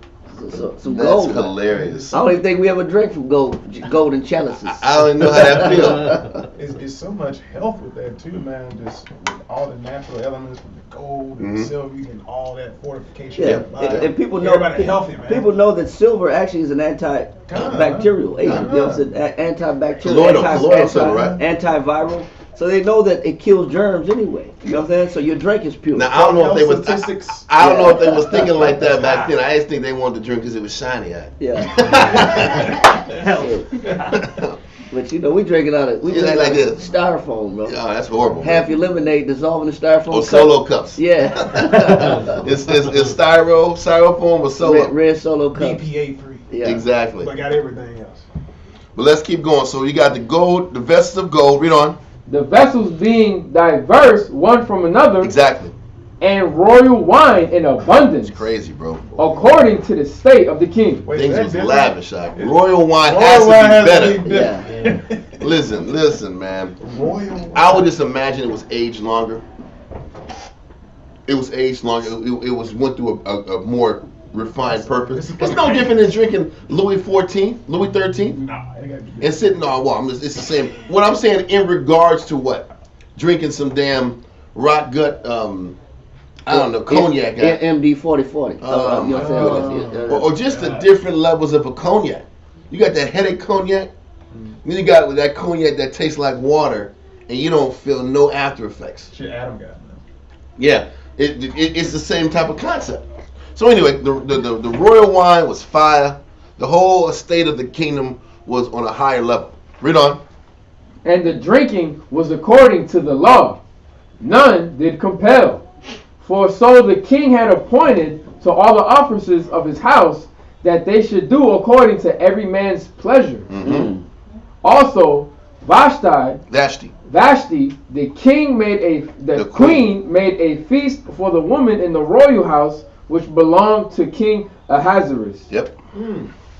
Some That's gold. hilarious. I don't even think we ever drank from golden chalices. I don't even know how that feels. It's so much health with that too, man. Just with all the natural elements, with the gold and the silver, you get all that fortification. Yeah, of the body. and people know Everybody healthy, man. people know that silver actually is an antibacterial agent. You know what I'm saying? Antibacterial, Colloidal silver, right? antiviral. So they know that it kills germs anyway. You know what I'm saying? So your drink is pure. Now I don't know if they was. Statistics. I don't know if they was thinking like that back then. I just think they wanted to drink because it was shiny eyed. Yeah. But you know, we drinking out of It look like this. styrofoam, bro. Oh, that's horrible. Half your lemonade dissolving in styrofoam. Oh, cup. solo cups. Yeah. It's styrofoam or solo. Red solo cup. BPA free. Yeah. Exactly. But got everything else. But let's keep going. So you got the gold, the vessels of gold. Read on. The vessels being diverse one from another, Exactly. and royal wine in abundance, It's crazy, bro. according to the state of the king. Wait, Things is that was different? lavish. Royal wine Royal has wine to has be to better. be different. Listen, man. Royal wine. I would just imagine it was aged longer. It was aged longer. It was went through a more refined purpose. It's no different than drinking Louis XIV, Louis XIII, Nah, it gotta be and sitting on. Well, it's the same. What I'm saying in regards to what drinking some damn rock gut. I don't know, cognac. MD 4040. You know what I'm saying? Or just the different levels of a cognac. You got that headache cognac. Then you got that cognac that tastes like water, and you don't feel no after effects. Shit, Adam got man. Yeah, it's the same type of concept. So anyway, the royal wine was fire. The whole estate of the kingdom was on a higher level. Read on. And the drinking was according to the law. None did compel. For so the king had appointed to all the officers of his house that they should do according to every man's pleasure. Mm-hmm. Also, Vashti, the queen made a feast for the woman in the royal house, which belonged to King Ahasuerus. Yep.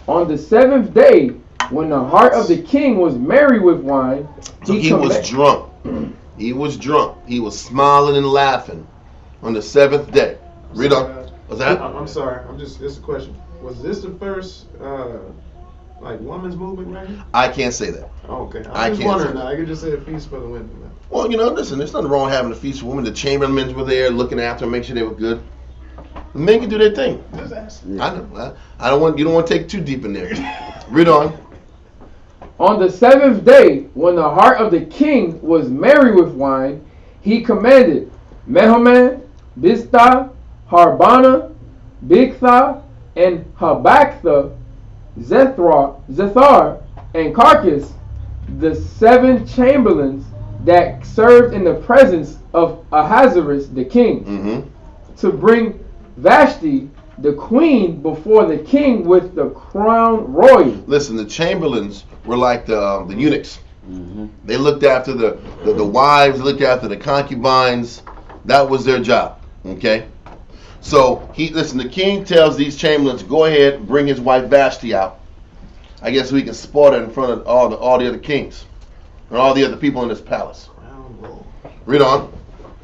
On the 7th day, when the heart of the king was merry with wine, So he was drunk. He was drunk. He was smiling and laughing on the 7th day. Read on. What's that? I'm sorry. It's a question. Was this the first like women's movement right here? I can't say that. Oh, okay. I I'm just can't wondering say now. I could just say a feast for the women. Man. Well, listen, there's nothing wrong with having a feast for women. The chamberlains were there looking after them, make sure they were good. The men can do their thing. Just ask. I know. You don't want to take too deep in there. Read on. On the 7th day, when the heart of the king was merry with wine, he commanded Mehuman, Biztha, Harbana, Bigtha, and Habaktha, Zethar, and Carcass, the 7 chamberlains that served in the presence of Ahasuerus the king, Mm-hmm. to bring Vashti the queen before the king with the crown royal. Listen, the chamberlains were like the eunuchs. Mm-hmm. They looked after the wives, looked after the concubines. That was their job. Okay. So the king tells these chamberlains, go ahead and bring his wife Vashti out. I guess we can spot her in front of all the other kings and all the other people in this palace. Read on.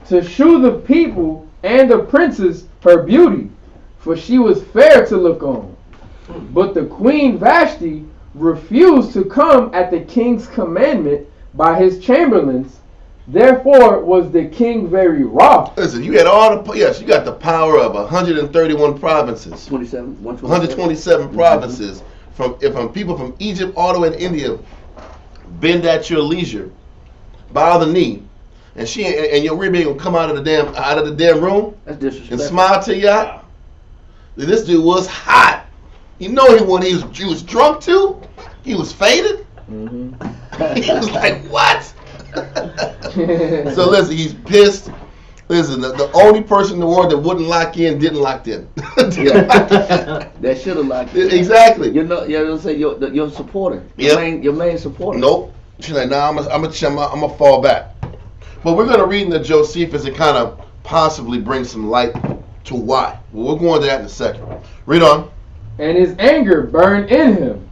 To shew the people and the princes her beauty, for she was fair to look on. But the queen Vashti refused to come at the king's commandment by his chamberlains. Therefore was the king very wroth. Listen, you had you got the power of 131 provinces. 127 provinces from people from Egypt all the way to India. Bend at your leisure, bow the knee, and your rib ain't gonna come out of the damn room. That's disrespectful. And smile to you. This dude was hot. You know when he was drunk too. He was faded. Mm-hmm. He was like, what? So listen, he's pissed. Listen, the only person in the world that wouldn't lock in didn't lock in. That should have locked in. Exactly. You're say your supporter. Your main supporter. Nope. She's like, nah, I'm gonna fall back. But we're gonna read in the Josephus and kind of possibly bring some light to why. Well, we're going to that in a second. Read on. And his anger burned in him.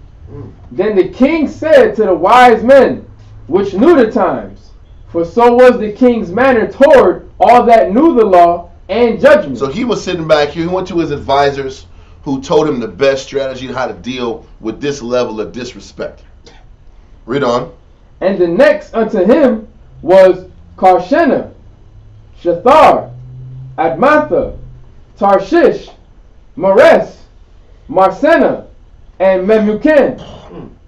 Then the king said to the wise men, which knew the times, for so was the king's manner toward all that knew the law and judgment. So he was sitting back here. He went to his advisors who told him the best strategy on how to deal with this level of disrespect. Read on. And the next unto him was Karshena, Shathar, Admatha, Tarshish, Mares, Marsena, and Memucan,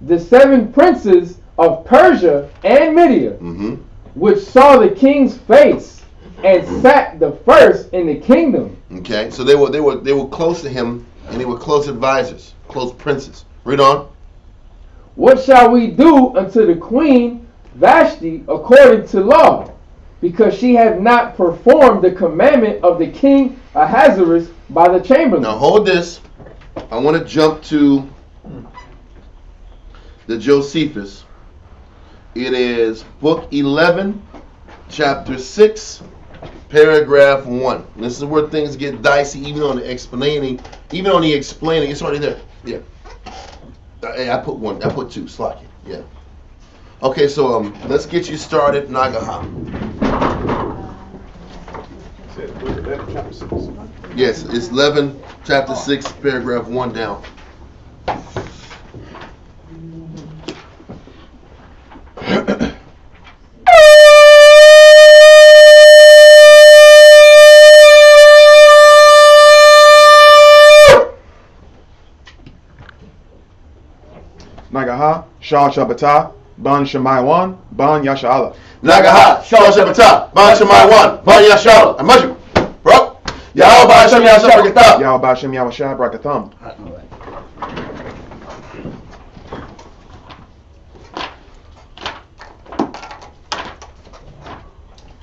the 7 princes of Persia and Media, which saw the king's face and sat the first in the kingdom. Okay, so they were close to him, and they were close advisors, close princes. Read on. What shall we do unto the queen Vashti according to law? Because she had not performed the commandment of the king Ahasuerus by the chamberlain. Now hold this. I want to jump to the Josephus. It is book 11, chapter 6, paragraph 1. This is where things get dicey, even on the explaining. It's already there. Yeah. I put 1. I put 2. Slack it. Yeah. Okay, so let's get you started, Nagaha. Yes, it's 11, chapter 6, paragraph 1 down. Nagaha, Shah Shabbatah, Ban Shemaiwan, Ban Yasha'ala. Nagaha, Shah Shabbatah, Ban Shemaiwan, Ban Yasha'ala. Amaju, bro. Yahweh Hashem Yahweh Brakatah. Yahweh Hashem Yahweh Brakatham.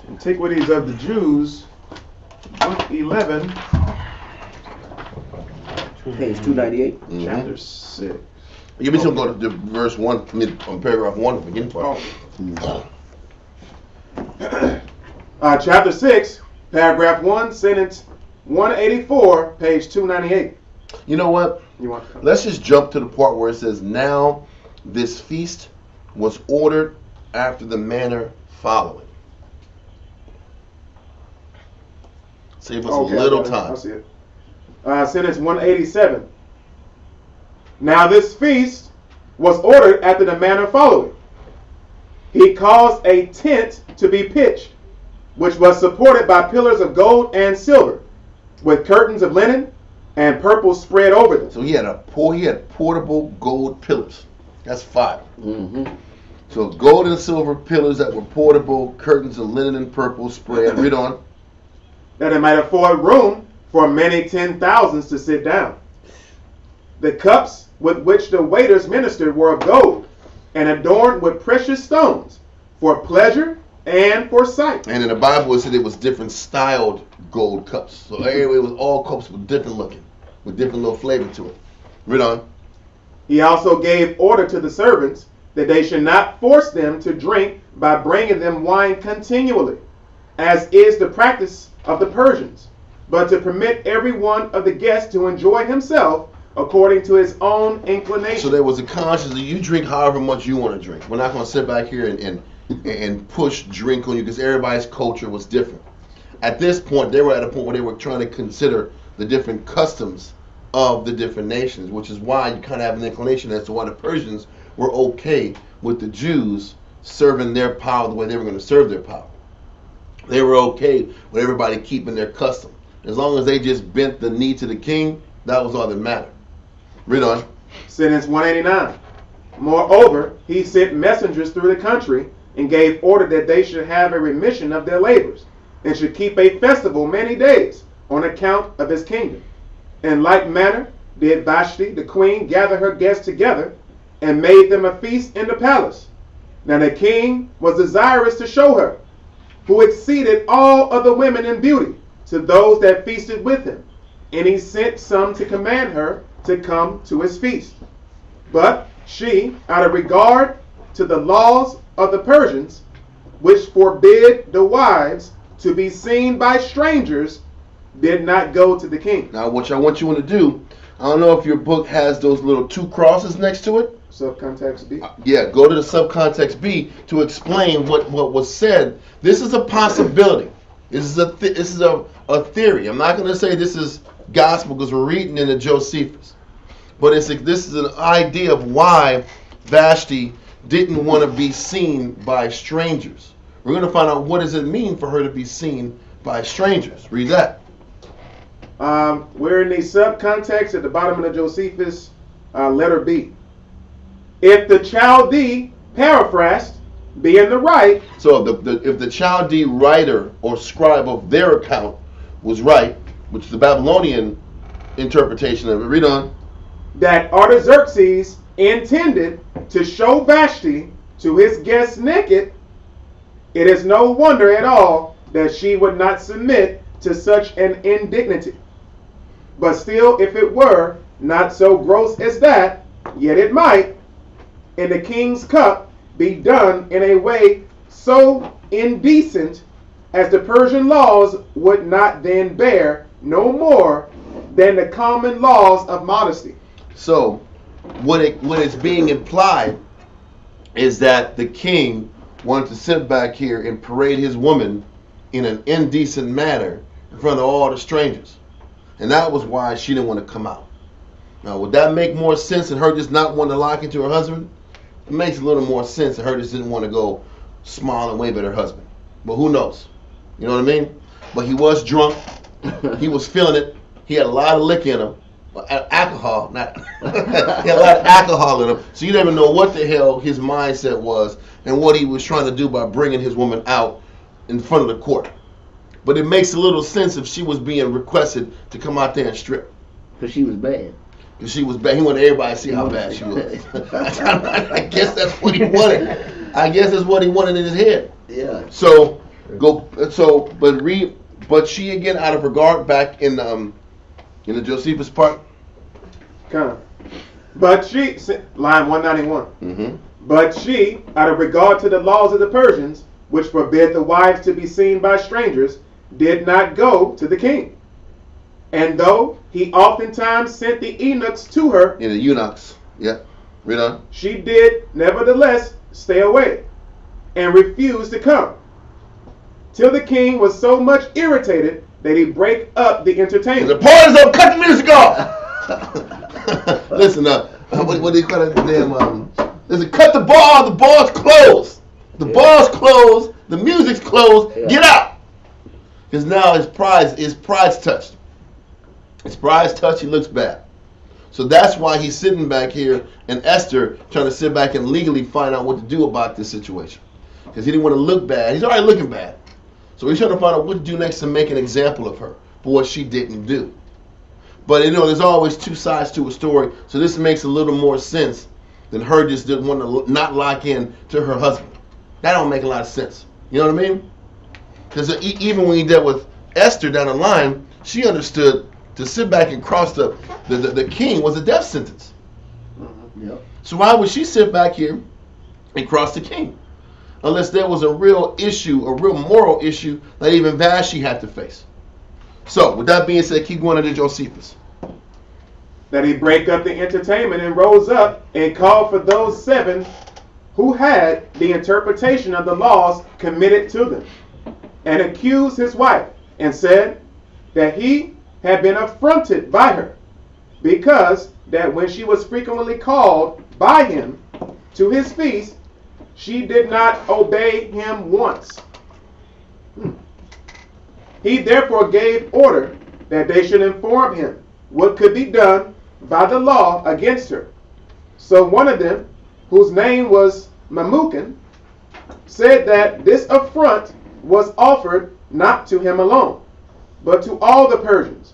Antiquities of the Jews, book 11, Page 298. chapter 6. You be still go to verse 1, on paragraph 1, the beginning part. Chapter 6, paragraph 1, sentence 184, page 298. You know what? Let's just jump to the part where it says, now this feast was ordered after the manner following. Save us a little time. I see it. Sentence 187. Now this feast was ordered after the manner following. He caused a tent to be pitched, which was supported by pillars of gold and silver, with curtains of linen and purple spread over them. So he had portable gold pillars. That's fire. So gold and silver pillars that were portable, curtains of linen and purple spread. Read on. That it might afford room for many 10,000s to sit down. The cups with which the waiters ministered were of gold and adorned with precious stones for pleasure and for sight. And in the Bible it said it was different styled gold cups. So anyway, it was all cups with different looking, with different little flavor to it. Read on. He also gave order to the servants that they should not force them to drink by bringing them wine continually, as is the practice of the Persians, but to permit every one of the guests to enjoy himself according to his own inclination. So there was a conscience that you drink however much you want to drink. We're not going to sit back here and push drink on you, because everybody's culture was different. At this point, they were at a point where they were trying to consider the different customs of the different nations, which is why you kind of have an inclination as to why the Persians were okay with the Jews serving their power the way they were going to serve their power. They were okay with everybody keeping their custom. As long as they just bent the knee to the king, that was all that mattered. Read on. Sentence 189. Moreover, he sent messengers through the country and gave order that they should have a remission of their labors and should keep a festival many days on account of his kingdom. In like manner did Vashti, the queen, gather her guests together and made them a feast in the palace. Now the king was desirous to show her, who exceeded all other women in beauty, to those that feasted with him. And he sent some to command her to come to his feast. But she, out of regard to the laws of the Persians, which forbid the wives to be seen by strangers, did not go to the king. Now what I want you to do, I don't know if your book has those little 2 crosses next to it. Subcontext B. Yeah, go to the subcontext B to explain what was said. This is a possibility. This is a theory. I'm not going to say this is gospel because we're reading in the Josephus, but this is an idea of why Vashti didn't want to be seen by strangers. We're going to find out what does it mean for her to be seen by strangers. Read that. We're in the subcontext at the bottom of the Josephus, letter B. If the Chaldee paraphrased be in the right. So if the Chaldee writer or scribe of their account was right, which is the Babylonian interpretation of it, read on. That Artaxerxes intended to show Vashti to his guests naked, it is no wonder at all that she would not submit to such an indignity. But still, if it were not so gross as that, yet it might, in the king's cup, be done in a way so indecent as the Persian laws would not then bear no more than the common laws of modesty. So, what it's being implied is that the king wanted to sit back here and parade his woman in an indecent manner in front of all the strangers. And that was why she didn't want to come out. Now, would that make more sense than her just not wanting to lock into her husband? It makes a little more sense that her just didn't want to go smile and wave at her husband. But who knows? You know what I mean? But he was drunk. He was feeling it. He had a lot of liquor in him. Alcohol, not. He had a lot of alcohol in him. So you never know what the hell his mindset was and what he was trying to do by bringing his woman out in front of the court. But it makes a little sense if she was being requested to come out there and strip. Because she was bad. Because she was bad. He wanted everybody to see how bad she was. I guess that's what he wanted. I guess that's what he wanted in his head. Yeah. So but she again out of regard back in the Josephus part. Come. But she, line 191. Mm-hmm. But she, out of regard to the laws of the Persians, which forbid the wives to be seen by strangers, did not go to the king. And though he oftentimes sent the eunuchs to her, In the eunuchs. Yeah. Read on. she did nevertheless stay away and refused to come, till the king was so much irritated that he break up the The entertainment. party's up. Cut the music off. Listen up. What do you call it? Damn. Listen. Cut the bar. The bar's closed. The bar's closed. The music's closed. Yeah. Get out. Because now his pride's touched. His pride's touched. He looks bad. So that's why he's sitting back here and Esther trying to sit back and legally find out what to do about this situation. Because he didn't want to look bad. He's already looking bad. So he's trying to find out what to do next to make an example of her for what she didn't do. But there's always two sides to a story. So this makes a little more sense than her just didn't want to not lock in to her husband. That don't make a lot of sense. You know what I mean? Because even when he dealt with Esther down the line, she understood to sit back and cross the king was a death sentence. Yep. So why would she sit back here and cross the king? Unless there was a real issue, a real moral issue that even Vashti had to face. So, with that being said, keep going to Josephus. That he break up the entertainment and rose up and called for those 7 who had the interpretation of the laws committed to them, and accused his wife, and said that he had been affronted by her, because that when she was frequently called by him to his feast, she did not obey him once. He therefore gave order that they should inform him what could be done by the law against her. So one of them, whose name was Memucan, said that this affront was offered not to him alone, but to all the Persians,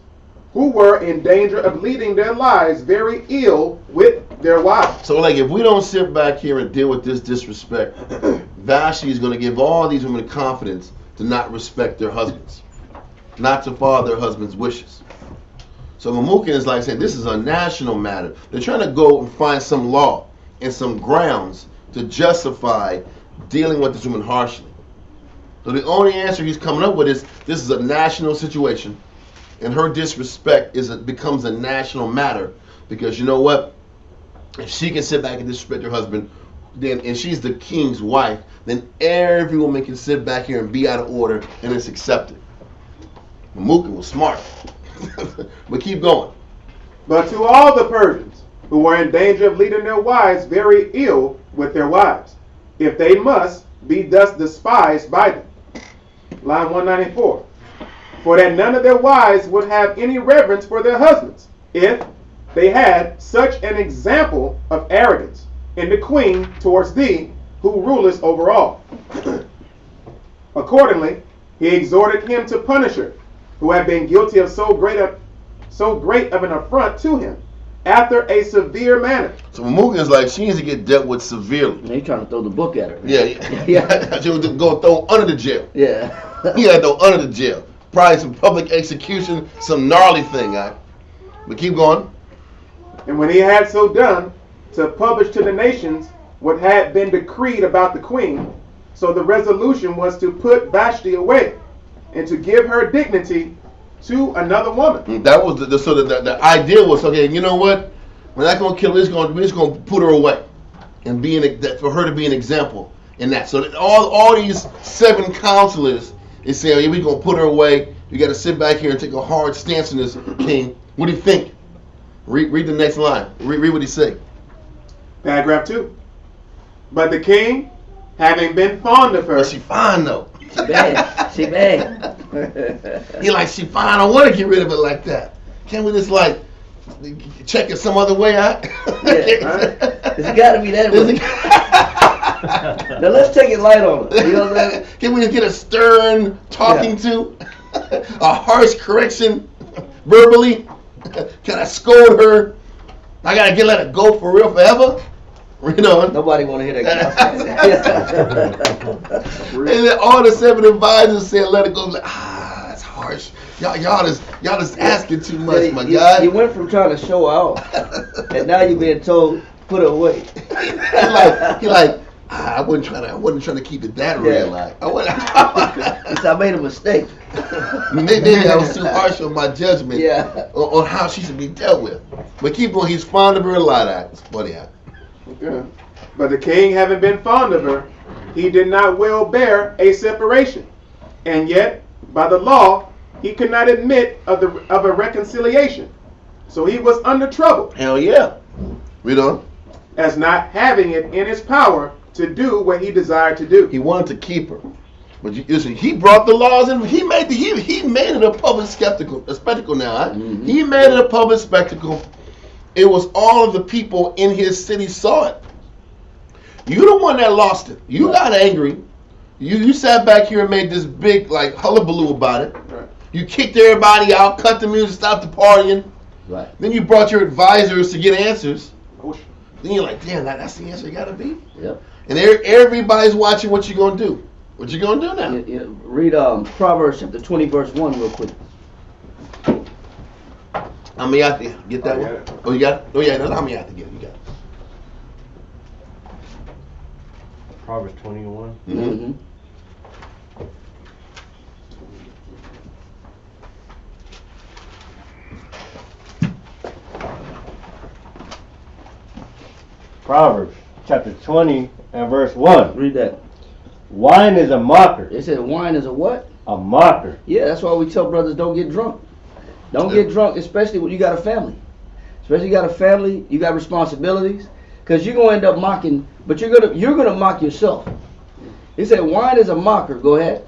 who were in danger of leading their lives very ill with their wives. So, like, if we don't sit back here and deal with this disrespect, Vashti is going to give all these women confidence to not respect their husbands, not to follow their husbands' wishes. So Memucan is like saying this is a national matter. They're trying to go and find some law and some grounds to justify dealing with this woman harshly. So the only answer he's coming up with is this is a national situation, and her disrespect becomes a national matter because you know what? if she can sit back and disrespect her husband, then and she's the king's wife, then every woman can sit back here and be out of order, and it's accepted. Mamuka was smart. But keep going. But to all the Persians who were in danger of leading their wives very ill with their wives, if they must be thus despised by them. Line 194. For that none of their wives would have any reverence for their husbands, if they had such an example of arrogance in the queen towards thee, who rulest over all. Accordingly, he exhorted him to punish her, who had been guilty of so great of an affront to him, after a severe manner. So Mamuka is like, she needs to get dealt with severely. He's trying to throw the book at her. Yeah. She was going to throw under the jail. Yeah. He got to throw under the jail. Probably some public execution, some gnarly thing. But keep going. And when he had so done, to publish to the nations what had been decreed about the queen, so the resolution was to put Vashti away, and to give her dignity to another woman. That was the idea was, okay, you know what? We're not going to kill her. We're just going to put her away, and for her to be an example in that. So that all these 7 counselors is saying, yeah, we're going to put her away. You got to sit back here and take a hard stance on this, king. What do you think? Read the next line. Read what he say. Paragraph 2. But the king, having been fond of her. But she fine though. She bad. She bad. He like, she fine. I don't want to get rid of it like that. Can't we just like check it some other way out? Yeah. It's got to be that way. Now let's take it light on her. You know what I'm saying? Can we just get a stern talking to? A harsh correction verbally? Can I scold her? I gotta let her go for real forever? You know? Nobody want to hear that gospel. And then all the 7 advisors said, let it go. Like, that's harsh. Y'all just asking too much, my guy. You went from trying to show out, and now you're being told put it away. he like, I wasn't trying to keep it that real. Like, I made a mistake. Maybe I was too harsh on my judgment on how she should be dealt with. But keep going. He's fond of her a lot. It's funny. Okay. But the king, having been fond of her, he did not well bear a separation, and yet by the law he could not admit of a reconciliation. So he was under trouble. Hell yeah. Read on. As not having it in his power to do what he desired to do. He wanted to keep her. But listen, he brought the laws in. He made it a public spectacle now. Huh? Mm-hmm. He made it a public spectacle. It was all of the people in his city saw it. You the one that lost it. You got angry. You sat back here and made this big like hullabaloo about it. Right. You kicked everybody out, cut the music, stopped the partying. Right. Then you brought your advisors to get answers. Then you're like, damn, that's the answer it gotta be. Yep. And everybody's watching what you gonna do. What you gonna do now? Read Proverbs Chapter 20, verse 1 real quick. How many out there? Get that one? Oh, you got it? Oh, yeah, that's how many out to get it. You got it. Proverbs 21. Mm-hmm. Proverbs chapter 20 and verse 1. Read that. Wine is a mocker. It said wine is a what? A mocker. Yeah, that's why we tell brothers don't get drunk. Don't get drunk, especially when you got a family. Especially you got a family, you got responsibilities, because you're gonna end up mocking, but you're gonna mock yourself. It said wine is a mocker. Go ahead.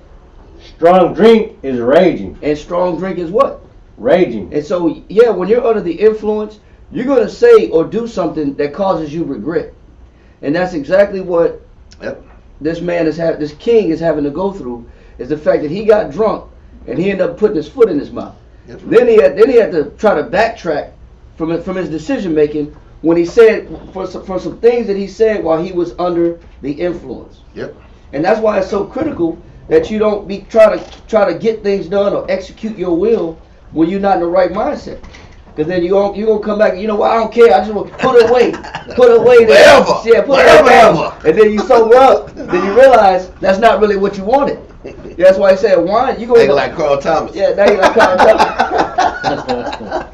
Strong drink is raging. And strong drink is what? Raging. And so yeah, when you're under the influence, you're gonna say or do something that causes you regret. And that's exactly what this king is having to go through, is the fact that he got drunk and he ended up putting his foot in his mouth. Right. Then he had to try to backtrack from his decision making when he said for some things that he said while he was under the influence. Yep. And that's why it's so critical that you don't be try to get things done or execute your will when you're not in the right mindset. Because then you're gonna come back and, you know what, I don't care, I just want to put it away. Put it away there. Whatever. Yeah, put it away. And then you sober up, then you realize that's not really what you wanted. That's why I said wine, you gonna like Carl Thomas. Yeah, now you're like Carl Thomas.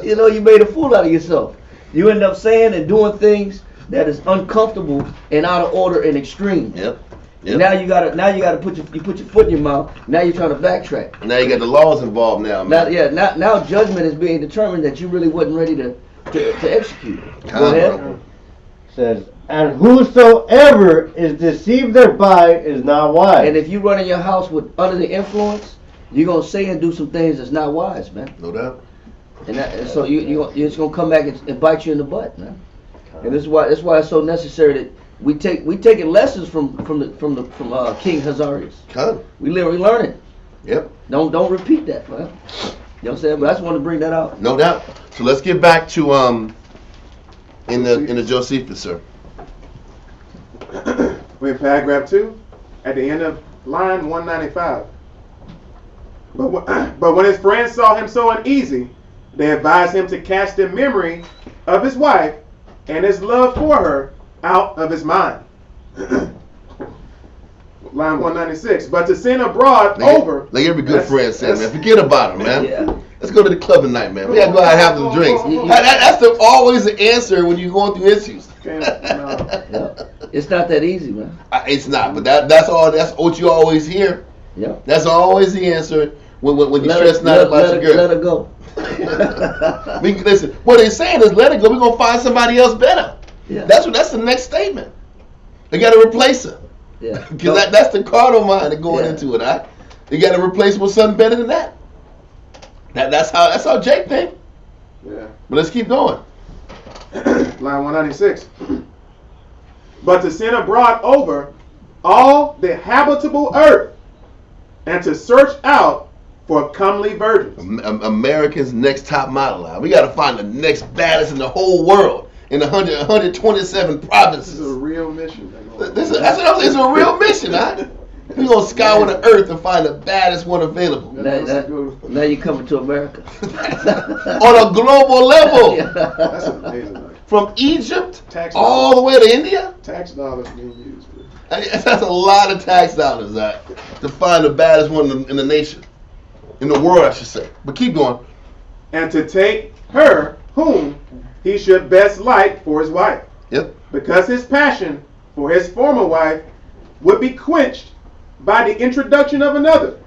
You know, you made a fool out of yourself. You end up saying and doing things that is uncomfortable and out of order and extreme. Yep. Now you gotta put your foot in your mouth. Now you're trying to backtrack. Now you got the laws involved now, man. Now judgment is being determined that you really wasn't ready to execute. Go ahead. Says, and whosoever is deceived thereby is not wise. And if you run in your house under the influence, you're gonna say and do some things that's not wise, man. No doubt. And so it's gonna come back and bite you in the butt, man. And that's why it's so necessary that we taking lessons from King Hazarius. We learn it. Yep. Don't repeat that, man. You know what I'm saying? But I just want to bring that out. No doubt. So let's get back to in the Josephus, sir. We're in paragraph 2, at the end of line 195. But when his friends saw him so uneasy, they advised him to cast the memory of his wife and his love for her out of his mind. Line 196. But to send abroad like every good friend said, man, forget about him, man. Yeah. Let's go to the club tonight, man. We gotta go out and have some drinks. That's always the answer when you're going through issues. It's not that easy, man. It's not, but that's what you always hear. Yeah. That's always the answer when you're stressed out about your girl. Let her go. Listen, what they're saying is let her go. We're gonna find somebody else better. Yeah. That's the next statement. They gotta replace her. Yeah. Because that's the carnal mind going into it. Right? You gotta replace with something better than that. That's how Jake think. Yeah. But let's keep going. Line 196. But to send abroad over all the habitable earth, and to search out for comely virgins. America's next top model. We got to find the next baddest in the whole world in 127 provinces. This is a real mission. That's what I'm saying. It's a real mission, huh? We're going to scour the earth and find the baddest one available. Now you're coming to America. On a global level. That's amazing. From Egypt all the way to India. Tax dollars being used. That's a lot of tax dollars, to find the baddest one in the nation. In the world, I should say. But keep going. And to take her whom he should best like for his wife. Yep. Because his passion for his former wife would be quenched by the introduction of another,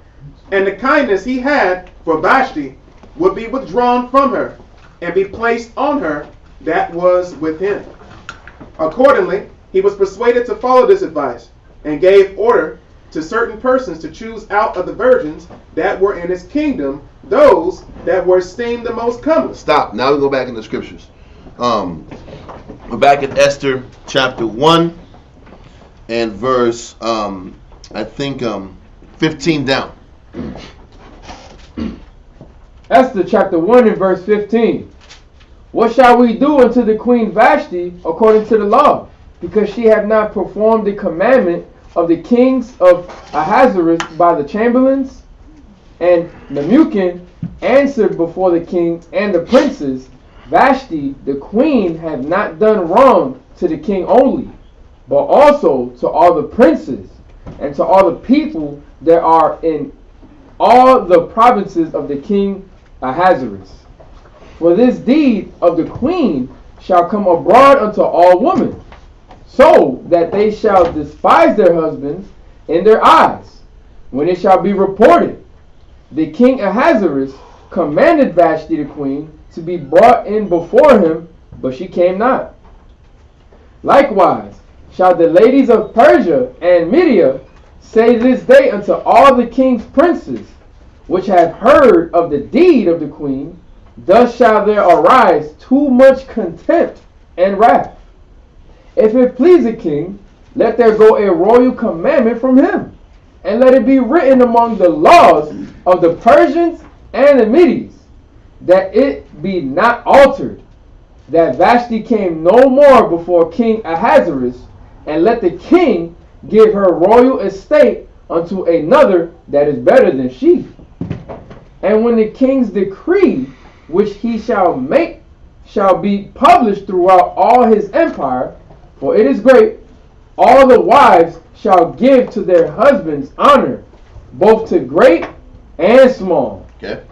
and the kindness he had for Vashti would be withdrawn from her and be placed on her that was with him. Accordingly, he was persuaded to follow this advice and gave order to certain persons to choose out of the virgins that were in his kingdom those that were esteemed the most comely. Stop. Now we go back in the scriptures. We're back at Esther chapter 1 and verse, I think 15 down. Esther chapter 1 and verse 15. What shall we do unto the queen Vashti according to the law? Because she have not performed the commandment of the kings of Ahasuerus by the chamberlains. And Nemuchadnezzar answered before the king and the princes, Vashti the queen have not done wrong to the king only, but also to all the princes and to all the people that are in all the provinces of the king Ahasuerus. For this deed of the queen shall come abroad unto all women, so that they shall despise their husbands in their eyes. When it shall be reported, the king Ahasuerus commanded Vashti the queen to be brought in before him, but she came not. Likewise shall the ladies of Persia and Media say this day unto all the king's princes, which have heard of the deed of the queen, thus shall there arise too much contempt and wrath. If it please the king, let there go a royal commandment from him, and let it be written among the laws of the Persians and the Medes, that it be not altered, that Vashti came no more before King Ahasuerus, and let the king give her royal estate unto another that is better than she. And when the king's decree, which he shall make, shall be published throughout all his empire, for it is great, all the wives shall give to their husbands honor, both to great and small. Okay.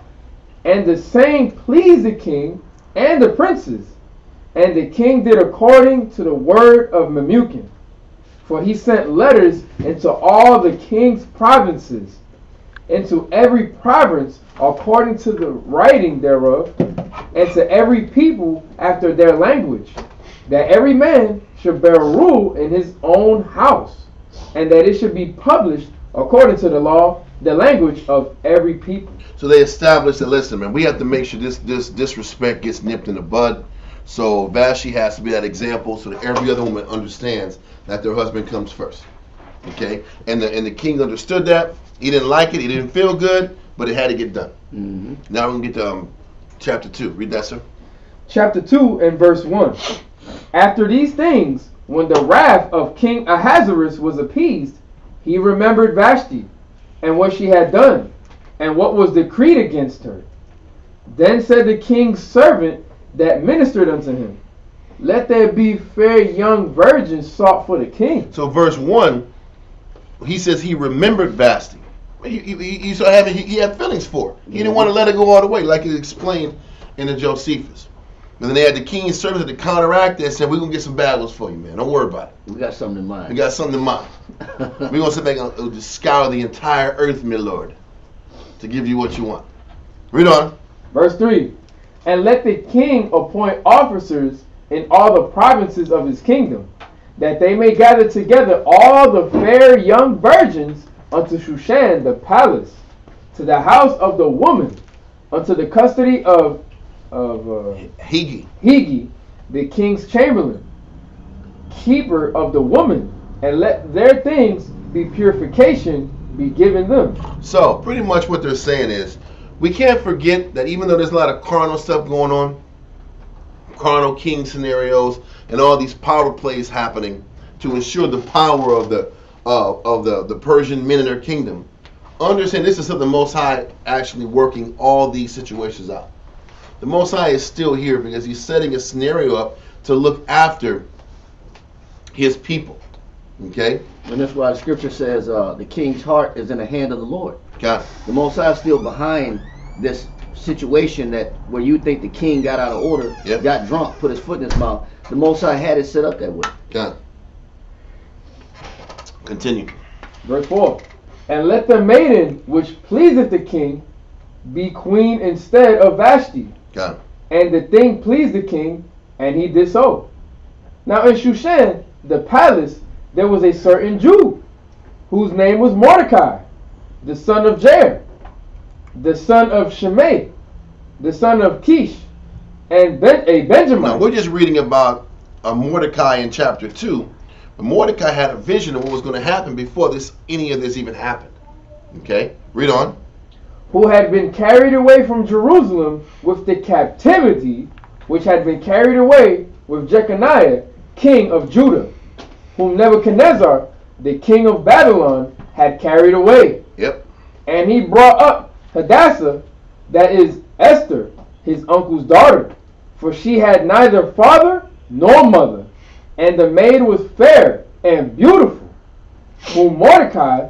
And the same pleased the king and the princes. And the king did according to the word of Memucan. For he sent letters into all the king's provinces, into every province according to the writing thereof, and to every people after their language, that every man should bear rule in his own house, and that it should be published according to the law, the language of every people. So they established that, listen, man, we have to make sure this disrespect gets nipped in the bud. So Vashti has to be that example so that every other woman understands that their husband comes first. Okay? And the king understood that. He didn't like it. He didn't feel good, but it had to get done. Mm-hmm. Now we're going to get to chapter 2. Read that, sir. Chapter 2 and verse 1. After these things, when the wrath of King Ahasuerus was appeased, he remembered Vashti, and what she had done, and what was decreed against her. Then said the king's servant that ministered unto him, let there be fair young virgins sought for the king. So verse 1, he says he remembered Vashti. He had feelings for her. He didn't want to let her go all the way, like he explained in the Josephus. And then they had the king's servants to counteract that and said, we're going to get some bad ones for you, man. Don't worry about it. We got something in mind. We got something in mind. We're going to sit back and just scour the entire earth, my lord, to give you what you want. Read on. Verse 3. And let the king appoint officers in all the provinces of his kingdom, that they may gather together all the fair young virgins unto Shushan the palace, to the house of the woman, unto the custody of Hegi, the king's chamberlain, keeper of the woman, and let their things be purification be given them. So pretty much what they're saying is, we can't forget that even though there's a lot of carnal stuff going on, carnal king scenarios, and all these power plays happening to ensure the power of the Persian men in their kingdom, understand this is something the Most High actually working all these situations out. The Most High is still here because he's setting a scenario up to look after his people. Okay? And that's why the scripture says the king's heart is in the hand of the Lord. Got it. The Most High is still behind this situation that where you think the king got out of order, Yep. got drunk, put his foot in his mouth. The Most High had it set up that way. Got it. Continue. Verse 4. And let the maiden which pleaseth the king be queen instead of Vashti. Got it. And the thing pleased the king, and he did so. Now in Shushan, the palace, there was a certain Jew, whose name was Mordecai, the son of Jair, the son of Shimei, the son of Kish, and a Benjamin. Now we're just reading about Mordecai in chapter 2. But Mordecai had a vision of what was going to happen before any of this even happened. Okay? Read on. Who had been carried away from Jerusalem with the captivity, which had been carried away with Jeconiah, king of Judah, whom Nebuchadnezzar, the king of Babylon, had carried away. Yep. And he brought up Hadassah, that is Esther, his uncle's daughter, for she had neither father nor mother, and the maid was fair and beautiful, whom Mordecai,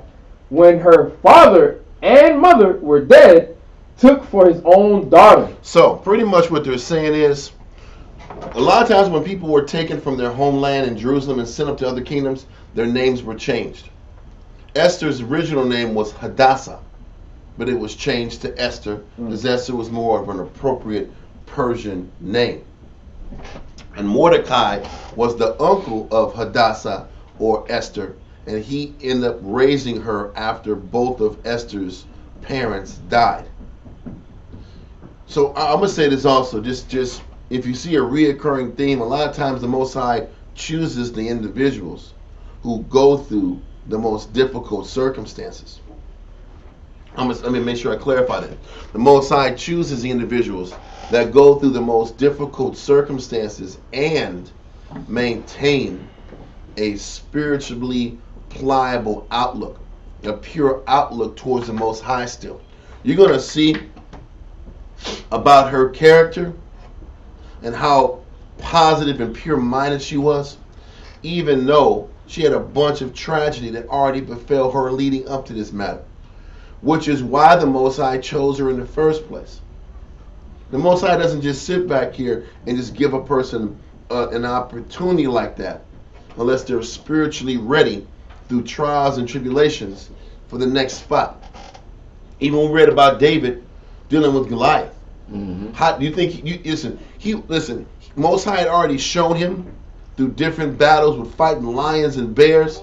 when her father and mother were dead, took for his own daughter. So pretty much what they're saying is, a lot of times when people were taken from their homeland in Jerusalem and sent up to other kingdoms, their names were changed. Esther's original name was Hadassah, but it was changed to Esther because Esther was more of an appropriate Persian name. And Mordecai was the uncle of Hadassah or Esther, and he ended up raising her after both of Esther's parents died. So I'm going to say this also, just if you see a reoccurring theme, a lot of times the Most High chooses the individuals who go through the most difficult circumstances. Let me make sure I clarify that. The Most High chooses the individuals that go through the most difficult circumstances and maintain a spiritually pliable outlook, a pure outlook towards the Most High still. You're going to see about her character and how positive and pure-minded she was, even though she had a bunch of tragedy that already befell her leading up to this matter, which is why the Most High chose her in the first place. The Most High doesn't just sit back here and just give a person an opportunity like that unless they're spiritually ready through trials and tribulations for the next spot. Even when we read about David dealing with Goliath, how do you think listen? Most High had already shown him through different battles with fighting lions and bears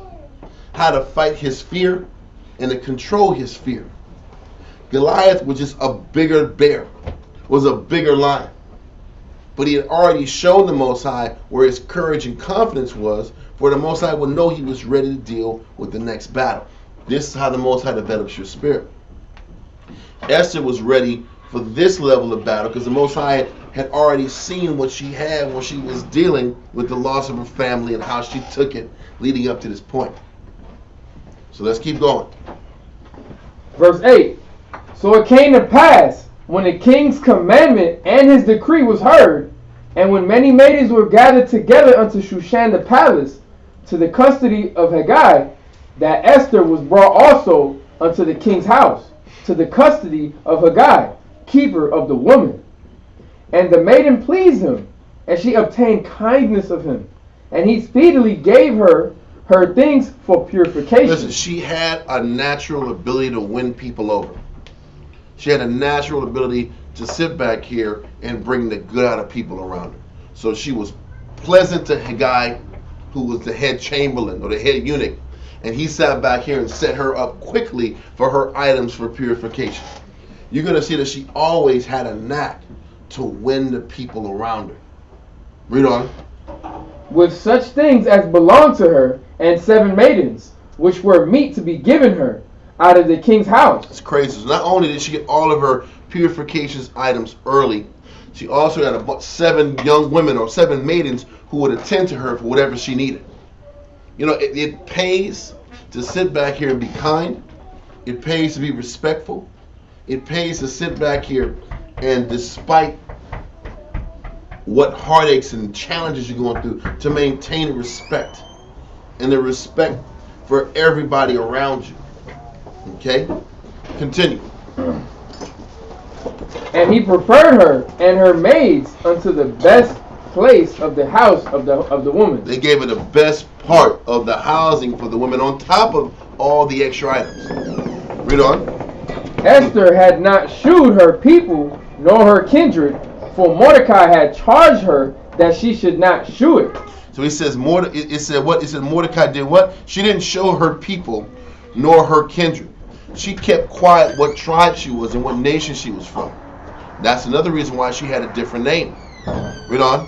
how to fight his fear and to control his fear. Goliath was just a bigger bear, was a bigger lion. But he had already shown the Most High where his courage and confidence was, for the Most High would know he was ready to deal with the next battle. This is how the Most High develops your spirit. Esther was ready for this level of battle because the Most High had already seen what she had when she was dealing with the loss of her family and how she took it leading up to this point. So let's keep going. Verse 8. So it came to pass, when the king's commandment and his decree was heard, and when many maidens were gathered together unto Shushan the palace, to the custody of Haggai, that Esther was brought also unto the king's house, to the custody of Haggai, keeper of the woman. And the maiden pleased him, and she obtained kindness of him, and he speedily gave her things for purification. Listen, she had a natural ability to win people over. She had a natural ability to sit back here and bring the good out of people around her. So she was pleasant to Haggai, who was the head chamberlain or the head eunuch, and he sat back here and set her up quickly for her items for purification. You're going to see that she always had a knack to win the people around her. Read on. With such things as belonged to her, and 7 maidens, which were meet to be given her out of the king's house. It's crazy. So not only did she get all of her purifications items early, she also had about 7 young women or 7 maidens who would attend to her for whatever she needed. You know, it pays to sit back here and be kind. It pays to be respectful. It pays to sit back here and, despite what heartaches and challenges you're going through, to maintain respect and the respect for everybody around you. Okay? Continue. And he preferred her and her maids unto the best place of the house of the woman. They gave her the best part of the housing for the women on top of all the extra items. Read on. Esther had not shewed her people nor her kindred, for Mordecai had charged her that she should not shew it. So he says, it said what? It said Mordecai did what? She didn't show her people nor her kindred. She kept quiet what tribe she was and what nation she was from. That's another reason why she had a different name. Read on.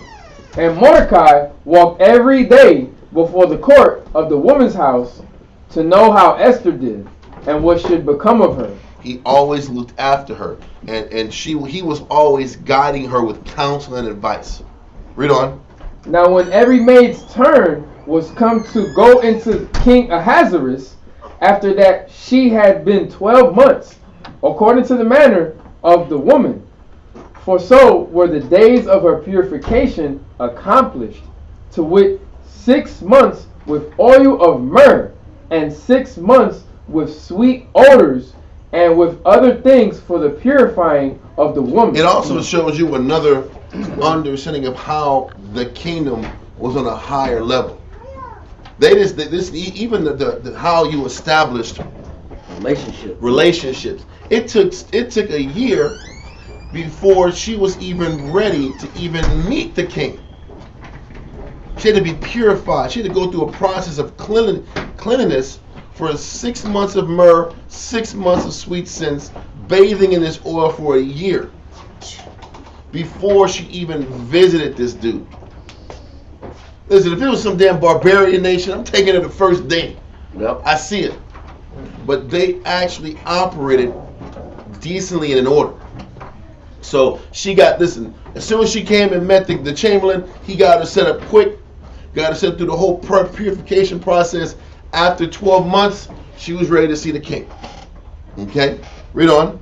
And Mordecai walked every day before the court of the woman's house to know how Esther did and what should become of her. He always looked after her, and he was always guiding her with counsel and advice. Read on. Now when every maid's turn was come to go into King Ahasuerus, after that she had been 12 months, according to the manner of the woman. For so were the days of her purification accomplished, to wit 6 months with oil of myrrh, and 6 months with sweet odors, and with other things for the purifying of the woman. It also shows you another understanding of how the kingdom was on a higher level. Even how you established relationships. It took a year before she was even ready to even meet the king. She had to be purified. She had to go through a process of cleanliness for 6 months of myrrh, 6 months of sweet scents, bathing in this oil for a year before she even visited this dude. Listen, if it was some damn barbarian nation, I'm taking it the first day. Yep. I see it. But they actually operated decently and in order. So she got, listen, as soon as she came and met the chamberlain, he got her set up quick, got her set through the whole purification process. After 12 months, she was ready to see the king. Okay? Read on.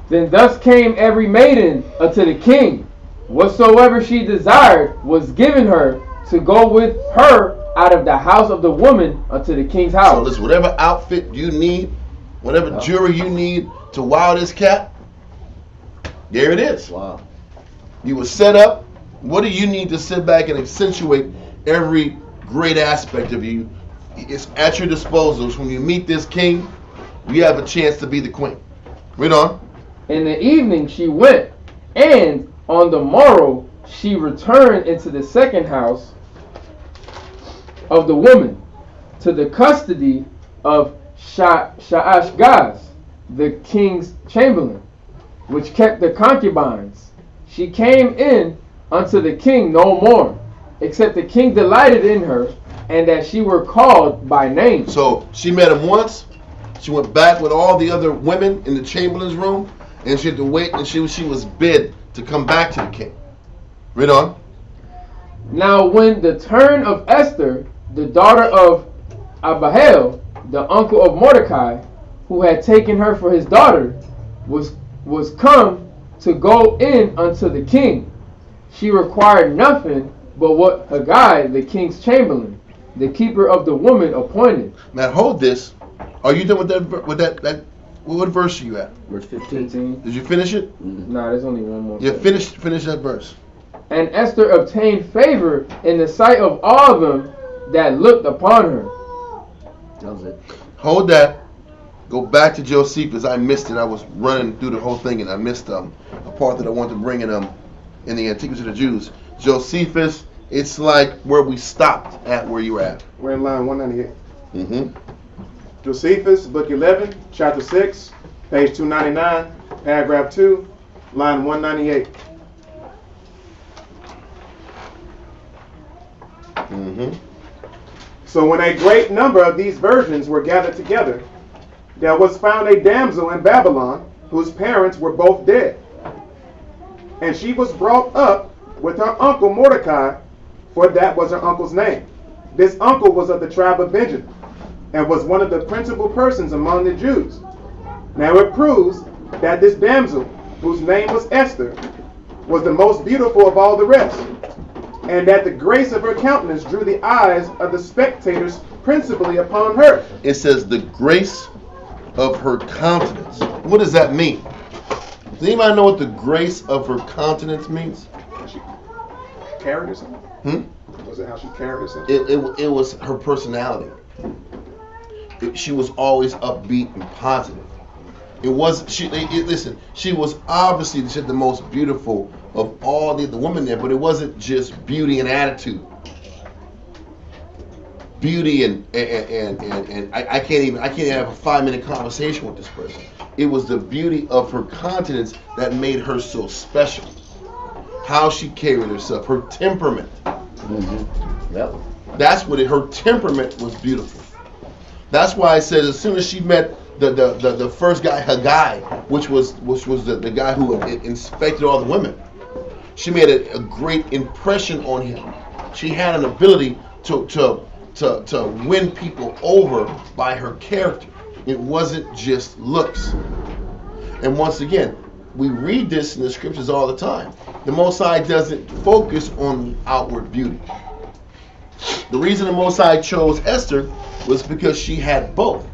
Then thus came every maiden unto the king. Whatsoever she desired was given her to go with her out of the house of the woman unto the king's house. So listen, whatever outfit you need, whatever jewelry you need to wow this cat, there it is. Wow. You were set up What do you need to sit back and accentuate every great aspect of you? It's at your disposal. When you meet this king, you have a chance to be the queen. Read on. In the evening she went, and on the morrow she returned into the second house of the woman, to the custody of Shaashgaz, the king's chamberlain, which kept the concubines. She came in unto the king no more, except the king delighted in her, and that she were called by name. So she met him once. She went back with all the other women in the chamberlain's room, and she had to wait, and she was bid to come back to the king. Read on. Now when the turn of Esther, the daughter of Abihail, the uncle of Mordecai, who had taken her for his daughter, was come to go in unto the king, she required nothing but what Haggai, the king's chamberlain, the keeper of the woman, appointed. Now hold this. Are you done with that? What verse are you at? Verse 15. Did you finish it? Nah, there's only one more. Yeah, finish that verse. And Esther obtained favor in the sight of all them that looked upon her. That was it. Hold that. Go back to Josephus. I missed it. I was running through the whole thing and I missed a part that I wanted to bring in the Antiquities of the Jews. Josephus, it's like where we stopped at where you were at. We're in line 198. Mm-hmm. Josephus, book 11, chapter 6, page 299, paragraph 2, line 198. Mm-hmm. So when a great number of these virgins were gathered together, there was found a damsel in Babylon whose parents were both dead. And she was brought up with her uncle Mordecai, for that was her uncle's name. This uncle was of the tribe of Benjamin, and was one of the principal persons among the Jews. Now it proves that this damsel, whose name was Esther, was the most beautiful of all the rest, and that the grace of her countenance drew the eyes of the spectators principally upon her. It says the grace of her countenance. What does that mean? Does anybody know what the grace of her countenance means? She carried herself? Was it how she carried herself? It was her personality. She was always upbeat and positive. It was listen. She was obviously the most beautiful of all the women there, but it wasn't just beauty and attitude. Beauty and I can't even have a 5-minute conversation with this person. It was the beauty of her countenance that made her so special. How she carried herself, her temperament. Mm-hmm. Yep. That's what her temperament was beautiful. That's why I said as soon as she met the first guy, Haggai, which was the guy who inspected all the women, she made a great impression on him. She had an ability to win people over by her character. It wasn't just looks. And once again, we read this in the scriptures all the time. The Most High doesn't focus on outward beauty. The reason the Most High chose Esther was because she had both.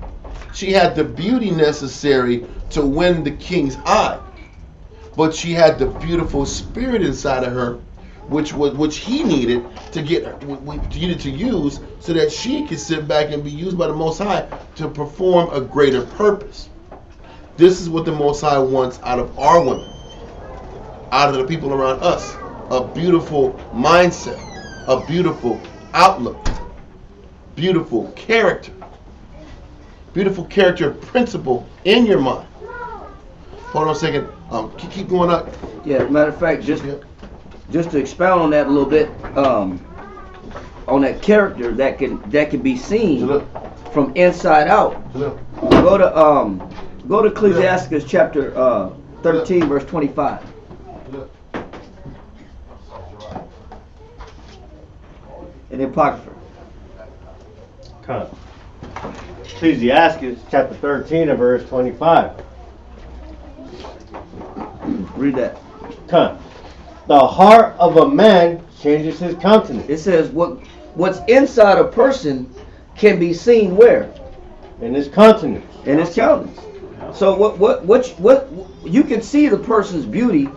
She had the beauty necessary to win the king's eye, but she had the beautiful spirit inside of her, which he needed to use so that she could sit back and be used by the Most High to perform a greater purpose. This is what the Most High wants out of our women, out of the people around us. A beautiful mindset, a beautiful outlook, beautiful character principle in your mind. Hold on a second. Keep going up. Yeah, matter of fact, just to expound on that a little bit, on that character that can be seen from inside out. Go to Ecclesiastes chapter 13, verse 25. In the Apocrypha. Come. Ecclesiastes chapter 13 and verse 25. Read that. Come. The heart of a man changes his countenance. It says what's inside a person can be seen where? In his countenance. In his countenance. So what you can see the person's beauty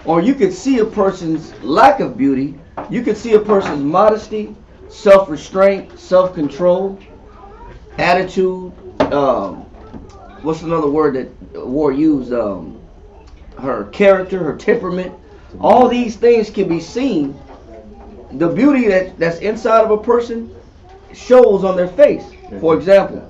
Or you could see a person's lack of beauty. You could see a person's modesty, self-restraint, self-control, attitude. What's another word that War used? Her character, her temperament. All these things can be seen. The beauty that's inside of a person shows on their face. For example,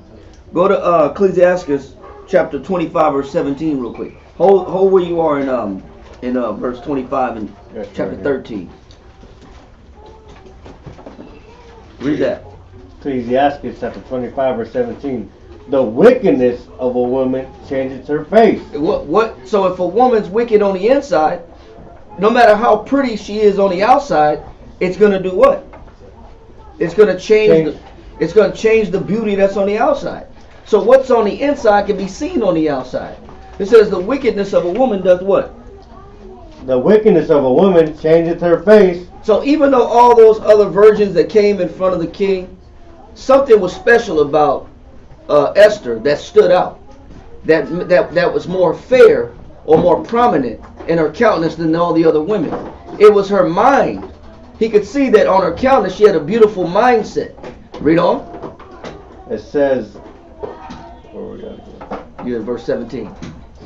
go to Ecclesiastes chapter 25 verse 17 real quick. Hold where you are in verse 25 and chapter 13. Read that. Ecclesiastes chapter 25 verse 17. The wickedness of a woman changes her face. What? So if a woman's wicked on the inside, no matter how pretty she is on the outside, it's gonna do what? It's gonna change. It's gonna change the beauty that's on the outside. So what's on the inside can be seen on the outside. It says the wickedness of a woman does what? The wickedness of a woman changes her face. So even though all those other virgins that came in front of the king, something was special about Esther that stood out, that was more fair or more prominent in her countenance than all the other women. It was her mind. He could see that on her countenance she had a beautiful mindset. Read on. It says, where we got it? You're in verse 17.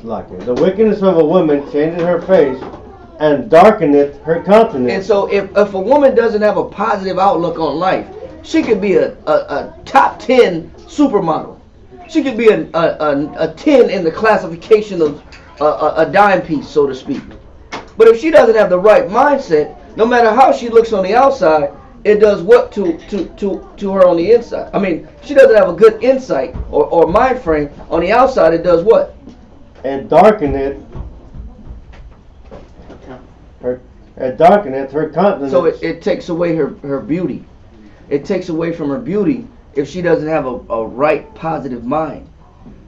The wickedness of a woman changes her face and darkeneth her countenance. And so if a woman doesn't have a positive outlook on life, she could be a top 10 supermodel. She could be a 10 in the classification of a dime piece, so to speak. But if she doesn't have the right mindset, no matter how she looks on the outside, it does what to her on the inside. I mean, she doesn't have a good insight or mind frame on the outside. It does what? It darkeneth her countenance. So it takes away her beauty. It takes away from her beauty if she doesn't have a right positive mind.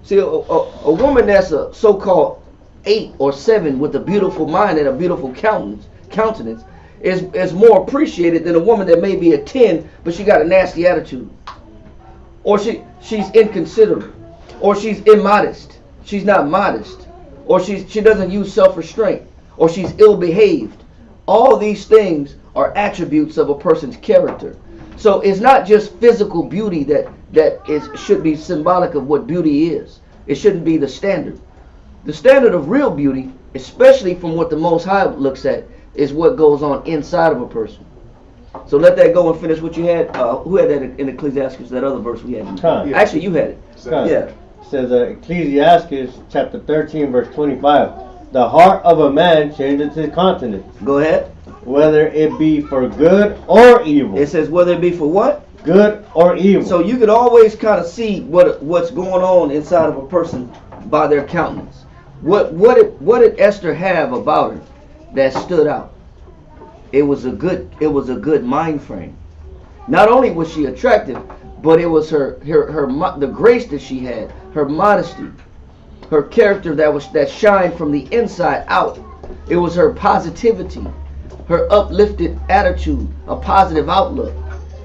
See, a woman that's a so-called 8 or 7 with a beautiful mind and a beautiful countenance is more appreciated than a woman that may be a 10 but she got a nasty attitude, or she's inconsiderate, or she's immodest, she's not modest, or she doesn't use self-restraint, or she's ill-behaved. All these things are attributes of a person's character. So it's not just physical beauty that should be symbolic of what beauty is. It shouldn't be the standard. The standard of real beauty, especially from what the Most High looks at, is what goes on inside of a person. So let that go and finish what you had. Who had that in Ecclesiastes, that other verse we had? Actually, you had it. Yeah. Yeah. It says Ecclesiastes chapter 13 verse 25. The heart of a man changes his countenance. Go ahead. Whether it be for good or evil. It says whether it be for what? Good or evil. So you could always kind of see what's going on inside of a person by their countenance. What did Esther have about her that stood out? It was a good mind frame. Not only was she attractive, but it was the grace that she had, her modesty, her character that shined from the inside out. It was her positivity, her uplifted attitude, a positive outlook.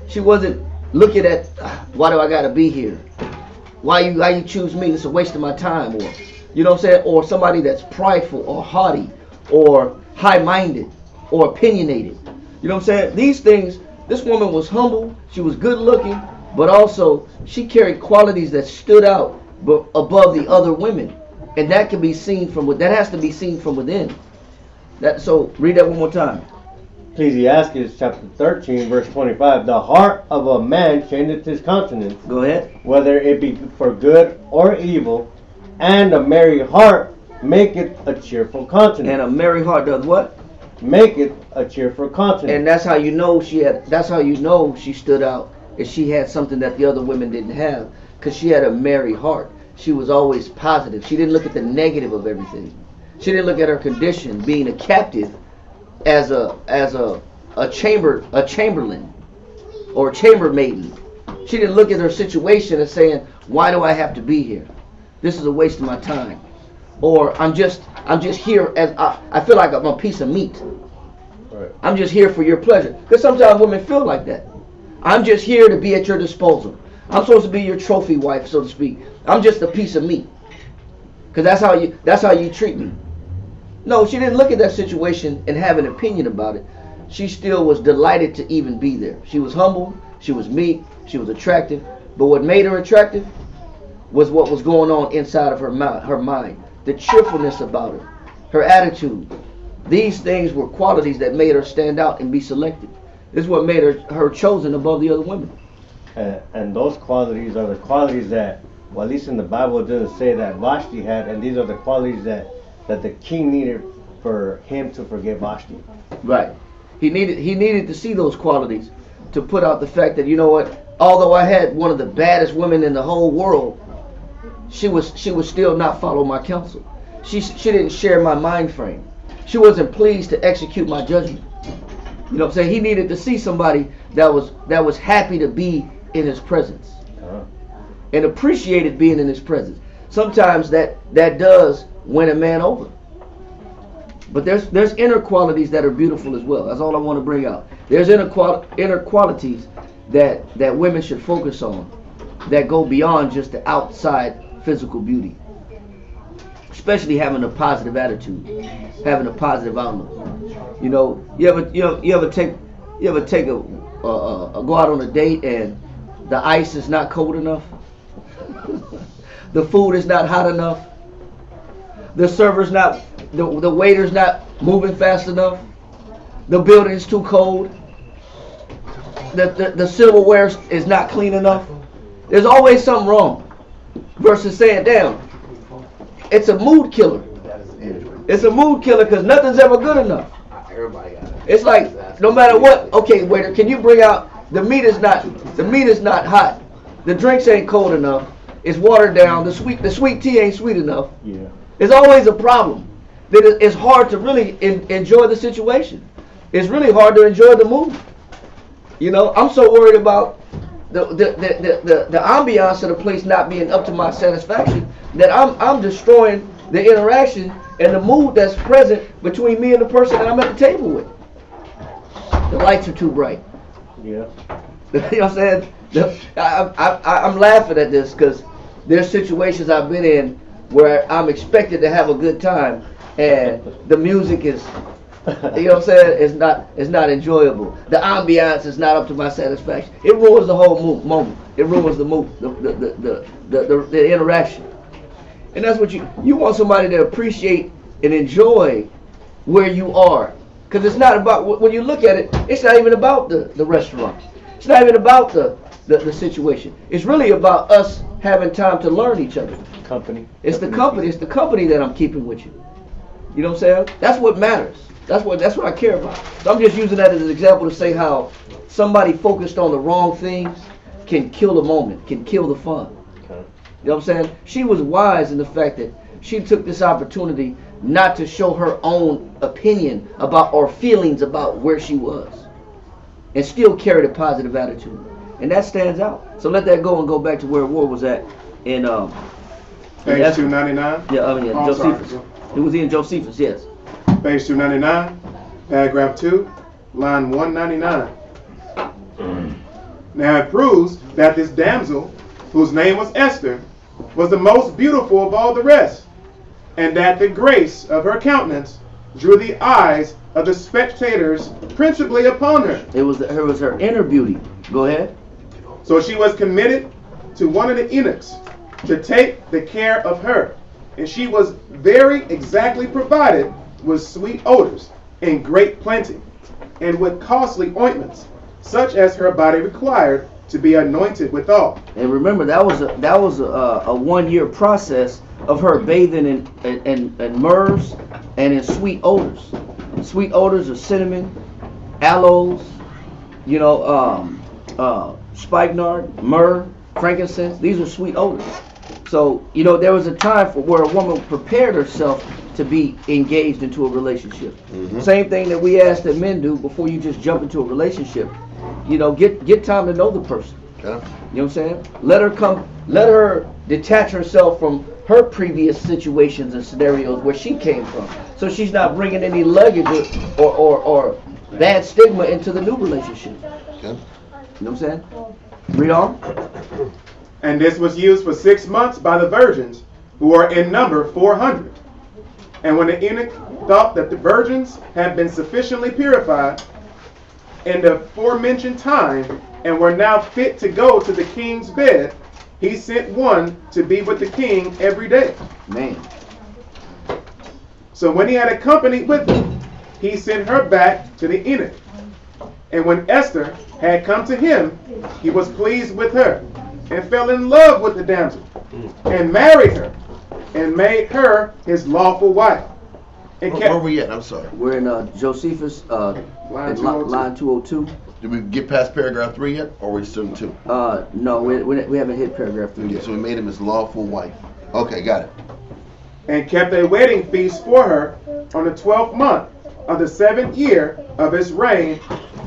She wasn't looking at, why do I gotta be here? Why you choose me? It's a waste of my time. Or, you know what I'm saying? Or somebody that's prideful or haughty or high-minded or opinionated. You know what I'm saying? These things, this woman was humble, she was good looking, but also she carried qualities that stood out above the other women. And that can be seen that has to be seen from within. So read that one more time. Ecclesiastes chapter 13 verse 25. The heart of a man changeth his countenance. Go ahead. Whether it be for good or evil, and a merry heart maketh a cheerful countenance. And a merry heart does what? Maketh a cheerful countenance. And that's how you know she stood out, is she had something that the other women didn't have, because she had a merry heart. She was always positive. She didn't look at the negative of everything. She didn't look at her condition being a captive as a chamberlain or a chambermaiden. She didn't look at her situation as saying, why do I have to be here? This is a waste of my time. Or I'm just here as I feel like I'm a piece of meat. Right. I'm just here for your pleasure. Because sometimes women feel like that. I'm just here to be at your disposal. I'm supposed to be your trophy wife, so to speak. I'm just a piece of meat. Because that's how you treat me. No, she didn't look at that situation and have an opinion about it. She still was delighted to even be there. She was humble, she was meek, she was attractive. But what made her attractive was what was going on inside of her mind. The cheerfulness about her, her attitude. These things were qualities that made her stand out and be selected. This is what made her chosen above the other women. And those qualities are the qualities that, well, at least in the Bible, it doesn't say that Vashti had, and these are the qualities that the king needed for him to forgive Vashti. Right. He needed to see those qualities to put out the fact that, you know what, although I had one of the baddest women in the whole world, she would still not follow my counsel. She didn't share my mind frame. She wasn't pleased to execute my judgment. You know what I'm saying? He needed to see somebody that was happy to be in his presence and appreciated being in his presence. Sometimes that does win a man over. But there's inner qualities that are beautiful as well. That's all I want to bring out. There's inner qualities that women should focus on that go beyond just the outside physical beauty. Especially having a positive attitude, having a positive outlook. You know, you ever take a go out on a date and the ice is not cold enough, the food is not hot enough, the server's not, the waiter's not moving fast enough, the building is too cold, the silverware is not clean enough. There's always something wrong. Versus saying, damn, it's a mood killer. It's a mood killer because nothing's ever good enough. It's like no matter what. Okay, waiter, can you bring out the meat is not hot. The drinks ain't cold enough. It's watered down. The sweet tea ain't sweet enough. Yeah. There's always a problem. That it's hard to really enjoy the situation. It's really hard to enjoy the mood. You know, I'm so worried about the ambiance of the place not being up to my satisfaction that I'm destroying the interaction and the mood that's present between me and the person that I'm at the table with. The lights are too bright. Yeah. You know what I'm saying? I'm laughing at this because there's situations I've been in where I'm expected to have a good time and the music is, you know what I'm saying, it's not enjoyable. The ambiance is not up to my satisfaction. It ruins the whole moment. It ruins the mood, the interaction. And that's what you want somebody to appreciate and enjoy where you are. Because it's not about, when you look at it, it's not even about the restaurant. It's not even about the situation. It's really about us having time to learn each other. Company. It's the company that I'm keeping with you. You know what I'm saying? That's what matters. That's what I care about. So I'm just using that as an example to say how somebody focused on the wrong things can kill the moment, can kill the fun. Okay. You know what I'm saying? She was wise in the fact that she took this opportunity not to show her own opinion about or feelings about where she was, and still carried a positive attitude, and that stands out. So let that go and go back to where War was at in page 299. Yeah, Josephus. It was in Josephus, yes. Page 299, paragraph 2, line 199. Now it proves that this damsel, whose name was Esther, was the most beautiful of all the rest, and that the grace of her countenance drew the eyes of the spectators principally upon her. It was her inner beauty. Go ahead. So she was committed to one of the eunuchs to take the care of her, and she was very exactly provided with sweet odors in great plenty, and with costly ointments, such as her body required to be anointed withal. And remember, that was a 1 year process of her bathing in myrrhs and in sweet odors. Sweet odors of cinnamon, aloes, spikenard, myrrh, frankincense. These are sweet odors. So, there was a time where a woman prepared herself to be engaged into a relationship. Mm-hmm. Same thing that we ask that men do before you just jump into a relationship. Get time to know the person. Yeah. You know what I'm saying? Let her detach herself from her previous situations and scenarios where she came from, so she's not bringing any luggage or bad stigma into the new relationship. Okay. You know what I'm saying? Read on. And this was used for 6 months by the virgins, who were in number 400. And when the eunuch thought that the virgins had been sufficiently purified in the aforementioned time, and were now fit to go to the king's bed, he sent one to be with the king every day. Man. So when he had a company with him, he sent her back to the eunuch. And when Esther had come to him, he was pleased with her, and fell in love with the damsel, and married her, and made her his lawful wife. And Where are we at? I'm sorry. We're in Josephus, Line line 202. Did we get past paragraph 3 yet, or are we still in 2? No, we haven't hit paragraph 3 Okay, yet. so we made him his lawful wife. Okay, got it. and kept a wedding feast for her on the 12th month of the 7th year of his reign,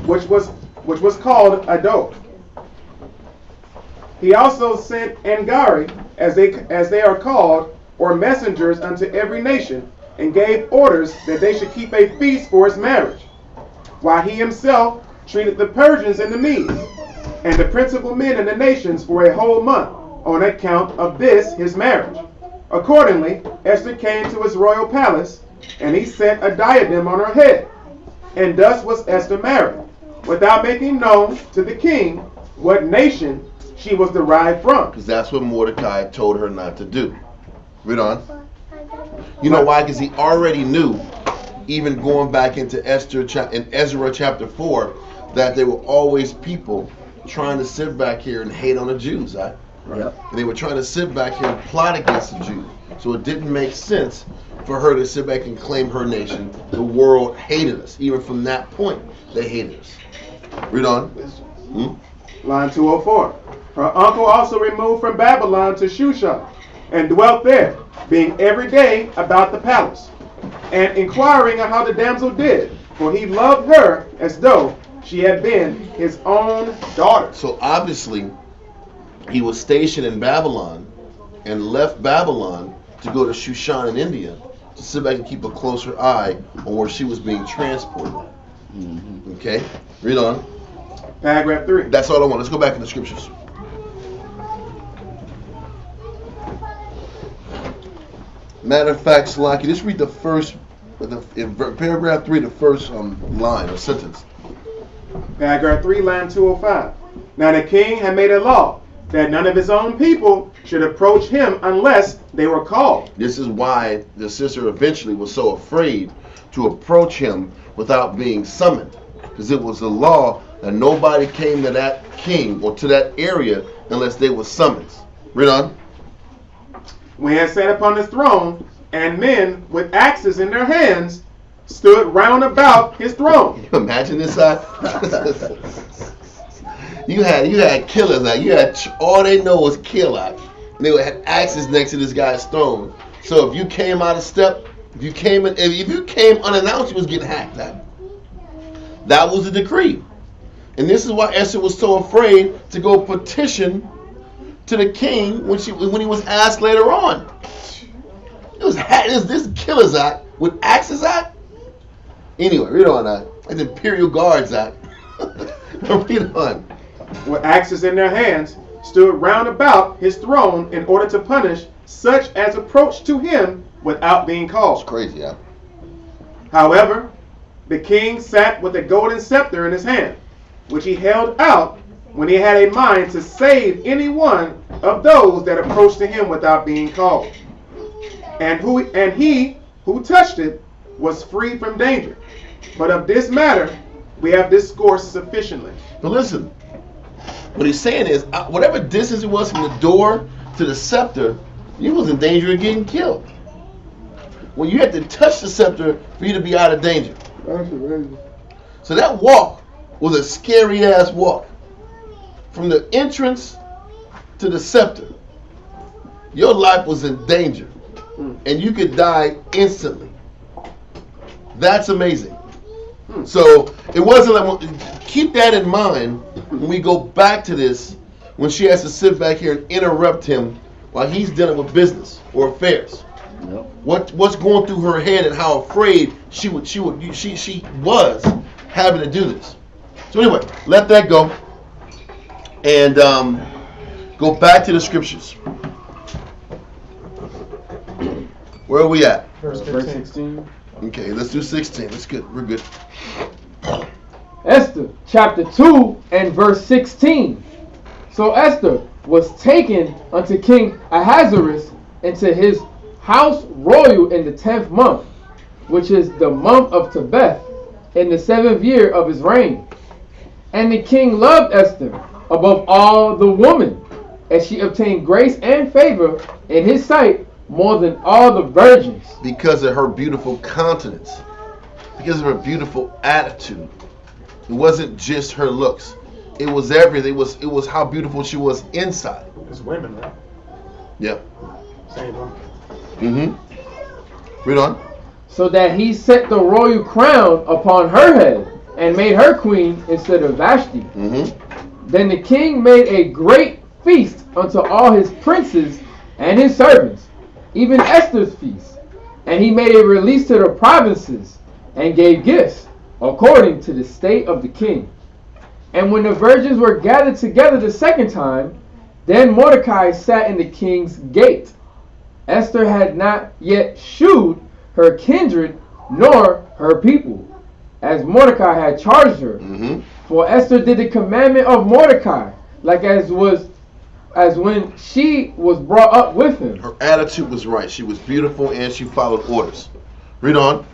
which was called Adar. He also sent Angari, as they are called, or messengers unto every nation, and gave orders that they should keep a feast for his marriage, while he himself treated the Persians and the Medes, and the principal men in the nations for a whole month, on account of this his marriage. Accordingly, Esther came to his royal palace, and he set a diadem on her head. And thus was Esther married, without making known to the king what nation she was derived from. Because that's what Mordecai told her not to do. Read on. You know why? Because he already knew, even going back into in Ezra chapter 4, that there were always people trying to sit back here and hate on the Jews. Right? Yep. And they were trying to sit back here and plot against the Jews. So it didn't make sense for her to sit back and claim her nation. The world hated us. Even from that point, they hated us. Read on. Line 204. Her uncle also removed from Babylon to Shushan, and dwelt there, being every day about the palace, and inquiring of how the damsel did, for he loved her as though she had been his own daughter. So obviously, he was stationed in Babylon and left Babylon to go to Shushan in India to sit back and keep a closer eye on where she was being transported. Okay? Read on. Paragraph 3. That's all I want. Let's go back in the scriptures. Matter of fact, Slaki, just read the first, in paragraph 3, the first line or sentence. Paragraph 3, line 205. Now the king had made a law that none of his own people should approach him unless they were called. This is why the sister eventually was so afraid to approach him without being summoned. Because it was the law that nobody came to that king or to that area unless they were summoned. Read on. When he had sat upon his throne, and men with axes in their hands stood round about his throne. Can you imagine this side? you had killers out. You had all they know was kill out. And they would have axes next to this guy's throne. So if you came out of step, if you came unannounced, you was getting hacked at. That was the decree. And this is why Esther was so afraid to go petition to the king when he was asked later on. It was this killer's act with axes act. Anyway, read on that. Like the Imperial Guards act. Read on. With axes in their hands stood round about his throne in order to punish such as approached to him without being called. It's crazy, yeah. However, the king sat with a golden scepter in his hand, which he held out when he had a mind to save any one of those that approached to him without being called. And he who touched it was free from danger. But of this matter we have discoursed sufficiently. But listen, what he's saying is, whatever distance it was from the door to the scepter, you was in danger of getting killed. When you had to touch the scepter for you to be out of danger. So that walk was a scary ass walk. From the entrance to the scepter, your life was in danger, and you could die instantly. That's amazing. So it wasn't like, keep that in mind when we go back to this, when she has to sit back here and interrupt him while he's dealing with business or affairs. Yep. What's going through her head and how afraid she was having to do this. So anyway, let that go. And go back to the scriptures. Where are we at? Verse Verse 15. 16. Okay, let's do 16. That's good. We're good. Esther chapter 2 and verse 16. So Esther was taken unto King Ahasuerus into his house royal in the 10th month, which is the month of Tebeth, in the 7th year of his reign. And the king loved Esther above all the women, and she obtained grace and favor in his sight more than all the virgins. Because of her beautiful countenance, because of her beautiful attitude. It wasn't just her looks. It was everything. It was how beautiful she was inside. It's women, right? Yeah. Same one. Mm-hmm. Read on. So that he set the royal crown upon her head and made her queen instead of Vashti. Mm-hmm. Then the king made a great feast unto all his princes and his servants, even Esther's feast. And he made a release to the provinces and gave gifts according to the state of the king. And when the virgins were gathered together the second time, then Mordecai sat in the king's gate. Esther had not yet shewed her kindred nor her people, as Mordecai had charged her. Mm-hmm. For Esther did the commandment of Mordecai, like as when she was brought up with him. Her attitude was right. She was beautiful and she followed orders. Read on.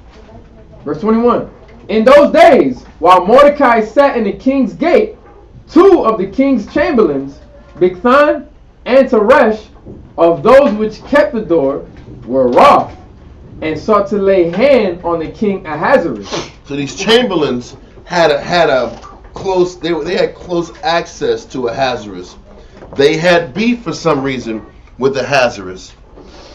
Verse 21. In those days, while Mordecai sat in the king's gate, two of the king's chamberlains, Bigthan and Teresh, of those which kept the door, were wroth, and sought to lay hand on the king Ahasuerus. So these chamberlains had a close. They had close access to Ahasuerus. They had beef for some reason with Ahasuerus,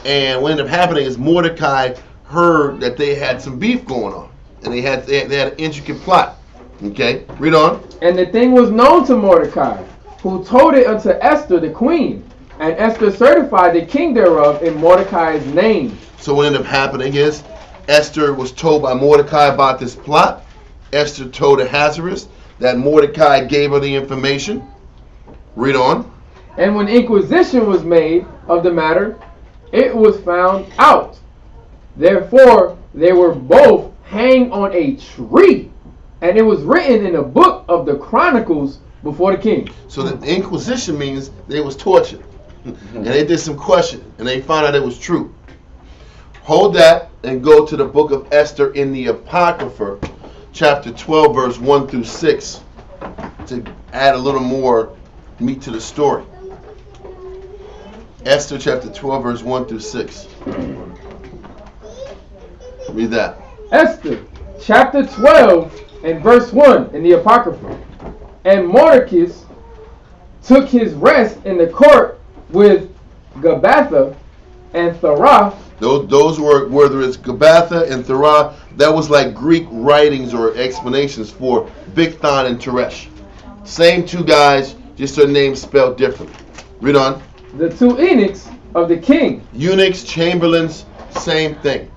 and what ended up happening is Mordecai heard that they had some beef going on, and they had an intricate plot. Okay, read on. And the thing was known to Mordecai, who told it unto Esther the queen, and Esther certified the king thereof in Mordecai's name. So what ended up happening is Esther was told by Mordecai about this plot. Esther told Ahasuerus that Mordecai gave her the information. Read on. And when inquisition was made of the matter, it was found out. Therefore they were both hanged on a tree, and it was written in a book of the Chronicles before the king. So the Inquisition means they was tortured. And they did some questioning, and they found out it was true. Hold that and go to the book of Esther in the Apocrypha, chapter 12, verse 1 through 6, to add a little more meat to the story. Esther chapter 12, verse 1 through 6. Read that. Esther chapter 12 and verse 1 in the Apocrypha. And Mordecai took his rest in the court with Gabbatha and Thera. Those were, whether it's Gabbatha and Thera, that was like Greek writings or explanations for Bigthan and Teresh. Same two guys, just their names spelled differently. Read on. The two eunuchs of the king. Eunuchs, chamberlains, same thing.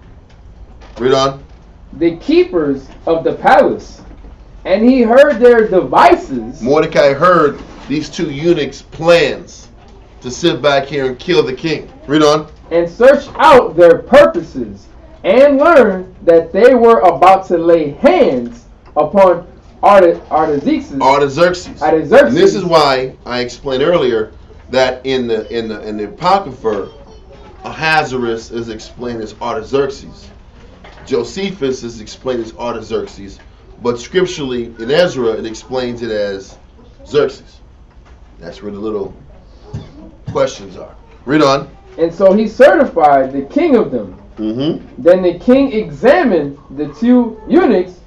Read on. The keepers of the palace. And he heard their devices. Mordecai heard these two eunuchs' plans to sit back here and kill the king. Read on. And searched out their purposes, and learned that they were about to lay hands upon Artaxerxes. And this is why I explained earlier that in the Apocrypha, Ahasuerus is explained as Artaxerxes. Josephus is explained as Artaxerxes, but scripturally in Ezra it explains it as Xerxes. That's where the little questions are. Read on. And so he certified the king of them. Mm-hmm. Then the king examined the two eunuchs,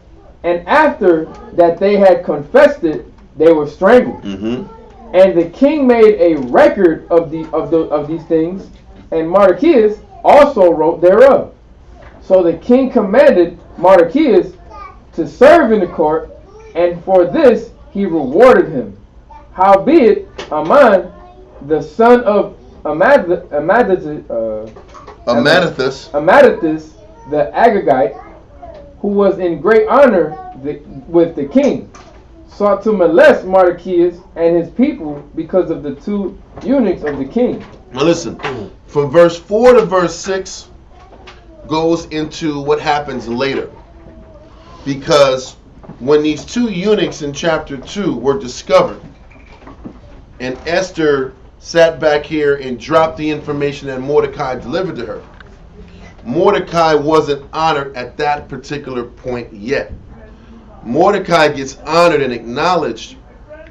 and after that they had confessed it, they were strangled. Mm-hmm. And the king made a record of these things, and Mordecai also wrote thereof. So the king commanded Mordecai to serve in the court, and for this he rewarded him. Howbeit, Aman, the son of Amathus, the Agagite, who was in great honor with the king, sought to molest Mordecai and his people because of the two eunuchs of the king. Now listen, from verse 4 to verse 6, goes into what happens later. Because when these two eunuchs in chapter 2 were discovered, and Esther sat back here and dropped the information that Mordecai delivered to her, Mordecai wasn't honored at that particular point yet. Mordecai gets honored and acknowledged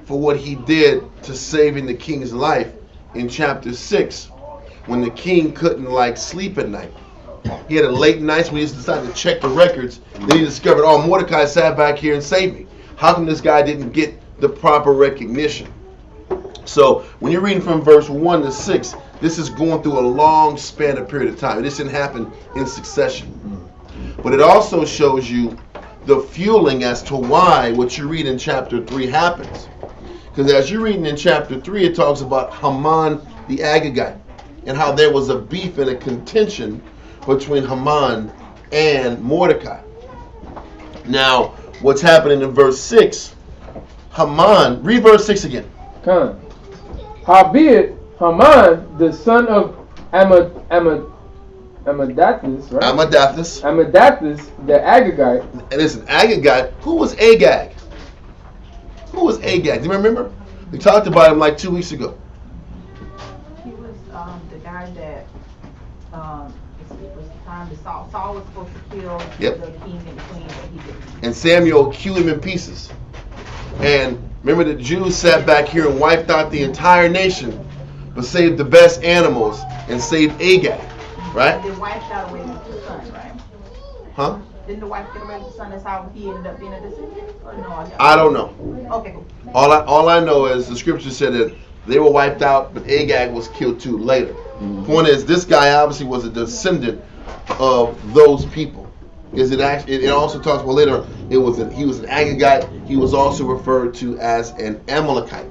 for what he did to saving the king's life in chapter 6, when the king couldn't sleep at night. He had a late night when he decided to check the records. Then he discovered, oh, Mordecai sat back here and saved me. How come this guy didn't get the proper recognition? So when you're reading from verse 1 to 6, this is going through a long span of period of time. This didn't happen in succession. But it also shows you the fueling as to why what you read in chapter 3 happens. Because as you're reading in chapter 3, it talks about Haman the Agagite and how there was a beef and a contention between Haman and Mordecai. Now, what's happening in verse 6, Haman, read verse 6 again. Come. Howbeit, Haman, the son of Amadathis, right? Amadathis, the Agagite. And listen, Agagite, who was Agag? Who was Agag? Do you remember? We talked about him 2 weeks ago. He was the guy that it was the time that Saul was supposed to kill the king and the queen, but he didn't. And Samuel killed him in pieces. And remember, the Jews sat back here and wiped out the entire nation, but saved the best animals and saved Agag, right? They wiped out away with the son, right? Huh? Didn't the wife get away with the son? That's how he ended up being a descendant? Or no? I don't know. Okay, cool. All I know is the scripture said that they were wiped out, but Agag was killed too later. Point is, this guy obviously was a descendant of those people. Because it also talks about later, he was an Agagite. He was also referred to as an Amalekite.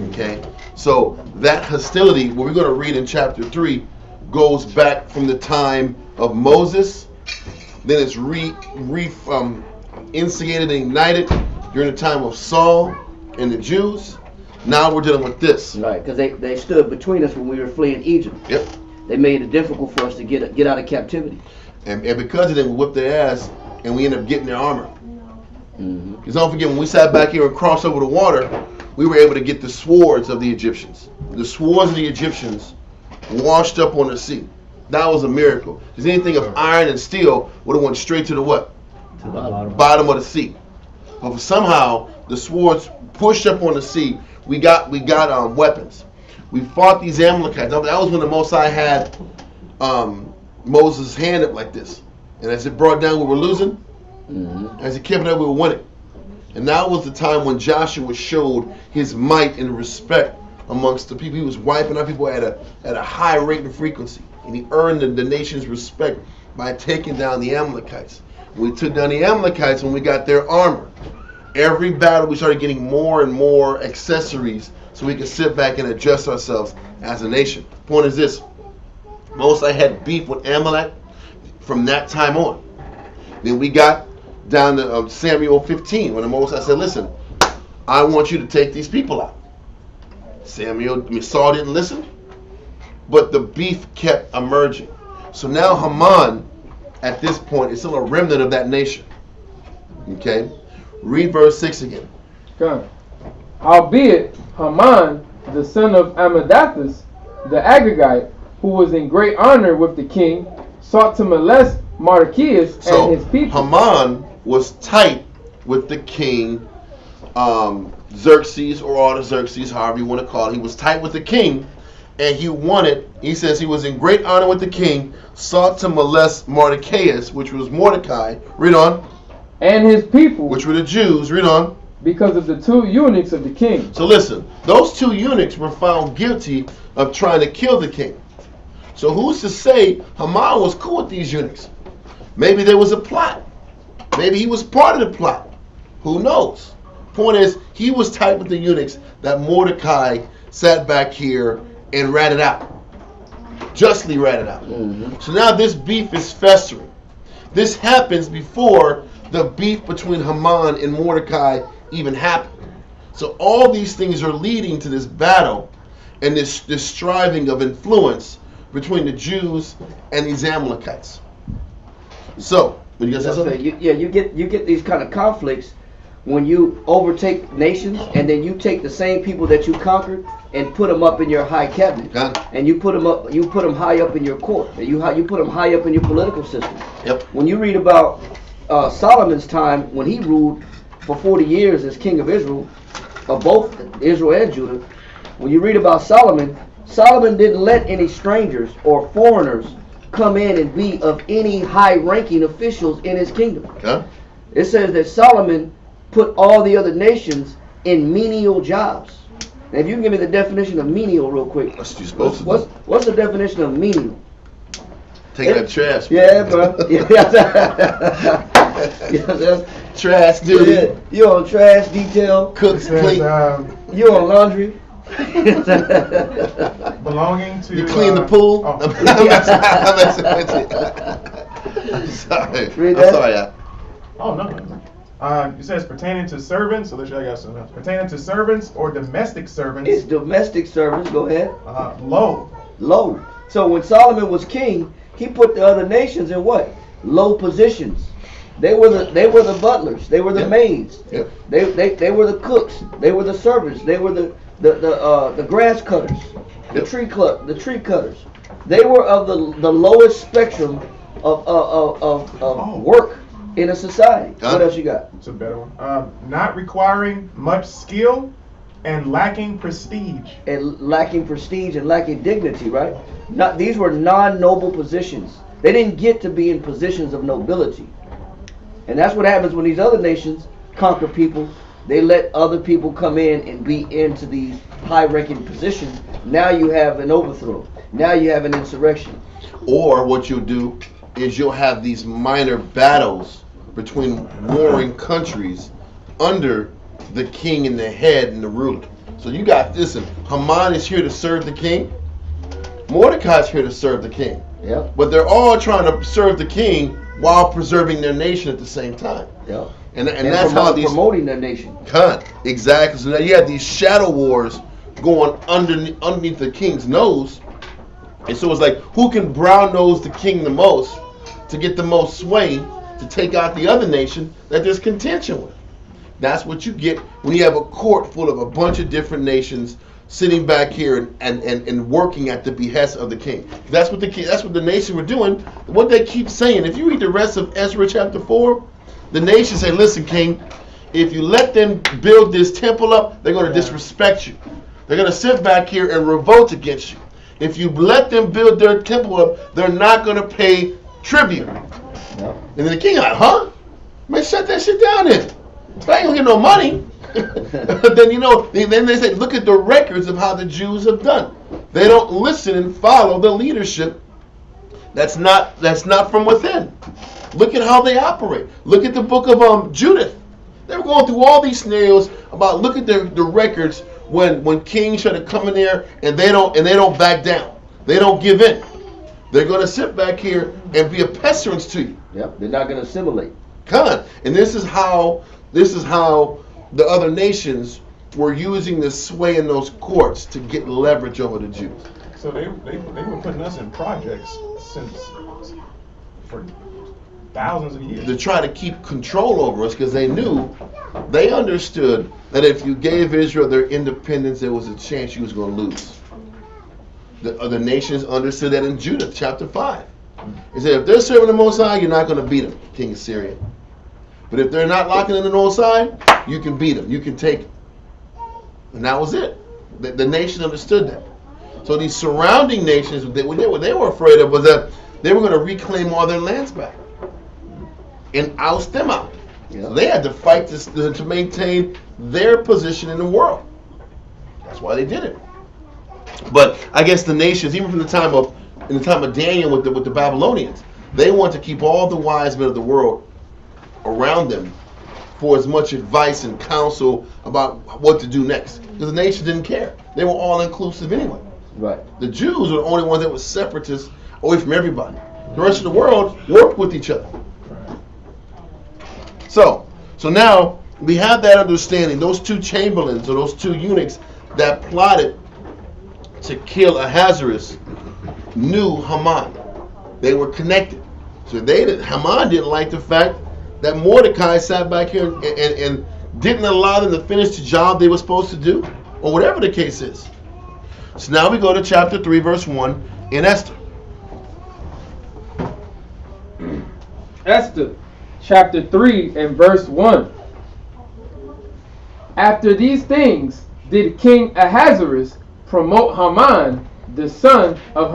Okay, so that hostility, what we're going to read in chapter 3, goes back from the time of Moses. Then it's instigated and ignited during the time of Saul and the Jews. Now we're dealing with this. Right, because they stood between us when we were fleeing Egypt. Yep. They made it difficult for us to get out of captivity. And because of them, we whipped their ass, and we ended up getting their armor. Mm-hmm. Because don't forget, when we sat back here and crossed over the water, we were able to get the swords of the Egyptians. The swords of the Egyptians washed up on the sea. That was a miracle. Because anything of iron and steel would have went straight to the what? To the bottom of the sea. But somehow the swords pushed up on the sea. We got weapons. We fought these Amalekites. That was when the Most High had Moses' hand up like this. And as it brought down, we were losing. Mm-hmm. As it kept up, we were winning. And that was the time when Joshua showed his might and respect amongst the people. He was wiping out people at a high rate and frequency. And he earned the nation's respect by taking down the Amalekites. We took down the Amalekites when we got their armor. Every battle we started getting more and more accessories so we could sit back and adjust ourselves as a nation. Point is this. Moses had beef with Amalek from that time on. Then we got down to Samuel 15 when the Moses said, listen, I want you to take these people out. Saul didn't listen, but the beef kept emerging. So now Haman, at this point, is still a remnant of that nation. Okay? Read verse 6 again. Come. Howbeit, Haman, the son of Amadathis, the Agagite, who was in great honor with the king, sought to molest Mardochæus and his people. Haman was tight with the king, Xerxes or Artaxerxes, however you want to call it. He was tight with the king, and he says he was in great honor with the king, sought to molest Mardochæus, which was Mordecai. Read on. And his people, which were the Jews. Read on. Because of the two eunuchs of the king. So listen, those two eunuchs were found guilty of trying to kill the king. So who's to say Haman was cool with these eunuchs? Maybe there was a plot. Maybe he was part of the plot. Who knows? Point is, he was tight with the eunuchs that Mordecai sat back here and ratted out. Justly ratted out. Mm-hmm. So now this beef is festering. This happens before the beef between Haman and Mordecai even happened. So all these things are leading to this battle and this striving of influence between the Jews and these Amalekites. So, when you guys say That's something? right. You get these kind of conflicts when you overtake nations and then you take the same people that you conquered and put them up in your high cabinet, and you put them high up in your court, and you put them high up in your political system. Yep. When you read about Solomon's time when he ruled for 40 years as king of Israel, of both Israel and Judah, when you read about Solomon didn't let any strangers or foreigners come in and be of any high-ranking officials in his kingdom. Okay. It says that Solomon put all the other nations in menial jobs. Now, if you can give me the definition of menial real quick. That's what you're supposed to do. What's the definition of menial? Take that trash. Yeah, bro. Yeah. Trash duty. Yeah. You on trash detail. Cook, It says, clean. You on laundry. belonging to. You clean the pool. Oh. I'm messing with you. I'm sorry. Read I'm that. sorry. Yeah. Oh, no. It says pertaining to servants. So let's show you guys something else. Pertaining to servants or domestic servants. It's domestic service. Go ahead. Low. Low. So when Solomon was king, he put the other nations in what? Low positions. They were the butlers. They were the maids. Yep. They were the cooks. They were the servants. They were the grass cutters, the tree cutters. They were of the lowest spectrum of work in a society. What else you got? It's a better one. Not requiring much skill and lacking prestige. And lacking prestige and lacking dignity, right? These were non-noble positions. They didn't get to be in positions of nobility. And that's what happens when these other nations conquer people. They let other people come in and be into these high-ranking positions. Now you have an overthrow. Now you have an insurrection. Or what you'll do is you'll have these minor battles between warring countries under the king and the head and the ruler. So you got, listen, Haman is here to serve the king. Mordecai's here to serve the king. Yep. But they're all trying to serve the king while preserving their nation at the same time. Yep. And that's how these promoting their nation. Exactly. So now you have these shadow wars going underneath the king's nose. And so it's like, who can brown nose the king the most to get the most sway to take out the other nation that there's contention with? That's what you get when you have a court full of a bunch of different nations sitting back here and working at the behest of the king. That's what the nation were doing. What they keep saying, if you read the rest of Ezra chapter 4, the nation say, listen, king, if you let them build this temple up, they're going to disrespect you. They're going to sit back here and revolt against you. If you let them build their temple up, they're not going to pay tribute. Yep. And then the king like, huh? Man, shut that shit down then. I ain't going to get no money. Then they say, look at the records of how the Jews have done. They don't listen and follow the leadership that's not from within. Look at how they operate. Look at the book of Judith. They were going through all these scenarios about, look at the records when kings try to come in there and they don't back down. They don't give in. They're going to sit back here and be a pestilence to you. Yep. They're not going to assimilate. And this is how the other nations were using the sway in those courts to get leverage over the Jews. So they were putting us in projects for thousands of years. To try to keep control over us, because they understood that if you gave Israel their independence, there was a chance you was going to lose. The other nations understood that in Judah, chapter 5. It said, if they're serving the Most High, you're not going to beat them, King of Syria. But if they're not locking in the Most High, you can beat them, you can take them. And that was it. The nation understood that. So these surrounding nations, what they were afraid of was that they were going to reclaim all their lands back and oust them out. Yep. So they had to fight to maintain their position in the world. That's why they did it. But I guess the nations, even from in the time of Daniel with the Babylonians, they want to keep all the wise men of the world around them for as much advice and counsel about what to do next. Because the nation didn't care. They were all inclusive anyway. Right. The Jews were the only ones that were separatists away from everybody. The rest of the world worked with each other. So now we have that understanding. Those two chamberlains or those two eunuchs that plotted to kill Ahasuerus knew Haman. They were connected. So Haman didn't like the fact that Mordecai sat back here and didn't allow them to finish the job they were supposed to do, or whatever the case is. So now we go to chapter 3, verse 1 in Esther. Esther, chapter 3 and verse 1. After these things did King Ahasuerus promote Haman, the son of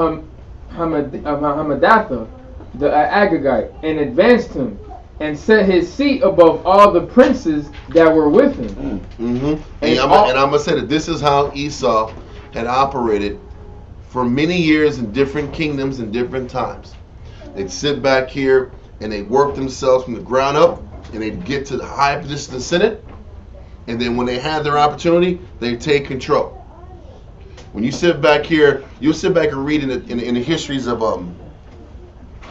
Hammedatha, the Agagite, and advanced him, and set his seat above all the princes that were with him. And I'm going to say that this is how Esau had operated for many years in different kingdoms and different times. They'd sit back here and they'd work themselves from the ground up, and they'd get to the high position in the Senate, and then when they had their opportunity, they'd take control. When you sit back here, you'll sit back and read in the histories of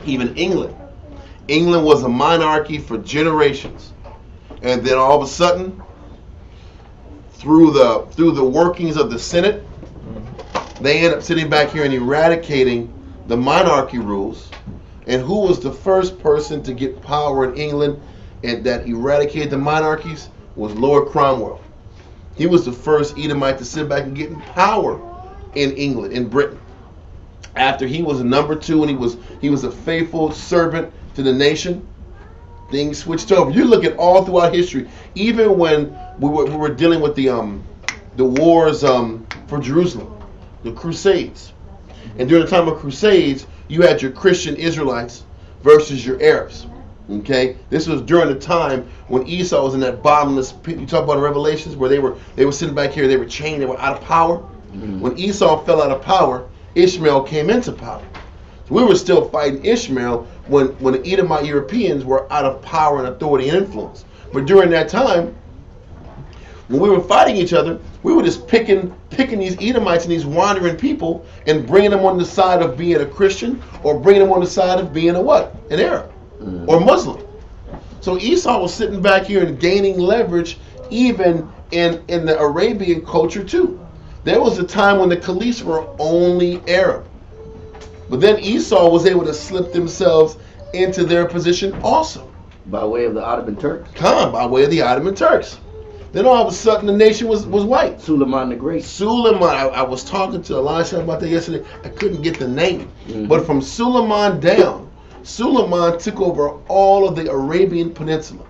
even England. England was a monarchy for generations, and then all of a sudden, through the workings of the Senate, they end up sitting back here and eradicating the monarchy rules. And who was the first person to get power in England and that eradicated the monarchies? Was Lord Cromwell. He was the first Edomite to sit back and get in power in England, in Britain. After he was number 2 and he was a faithful servant to the nation, things switched over. You look at all throughout history, even when we were dealing with the wars for Jerusalem, the Crusades. And during the time of Crusades, you had your Christian Israelites versus your Arabs. Okay, this was during the time when Esau was in that bottomless pit. You talk about in Revelations where they were sitting back here, they were chained, they were out of power. When Esau fell out of power, Ishmael came into power. So we were still fighting Ishmael when the Edomite Europeans were out of power and authority and influence. But during that time, when we were fighting each other, we were just picking these Edomites and these wandering people and bringing them on the side of being a Christian, or bringing them on the side of being an Arab or Muslim. So Esau was sitting back here and gaining leverage even in the Arabian culture too. There was a time when the caliphs were only Arab. But then Esau was able to slip themselves into their position also. By way of the Ottoman Turks? By way of the Ottoman Turks. Then all of a sudden the nation was white. Suleiman the Great. Suleiman, I was talking to Elisha about that yesterday. I couldn't get the name. But from Suleiman down, Suleiman took over all of the Arabian Peninsula.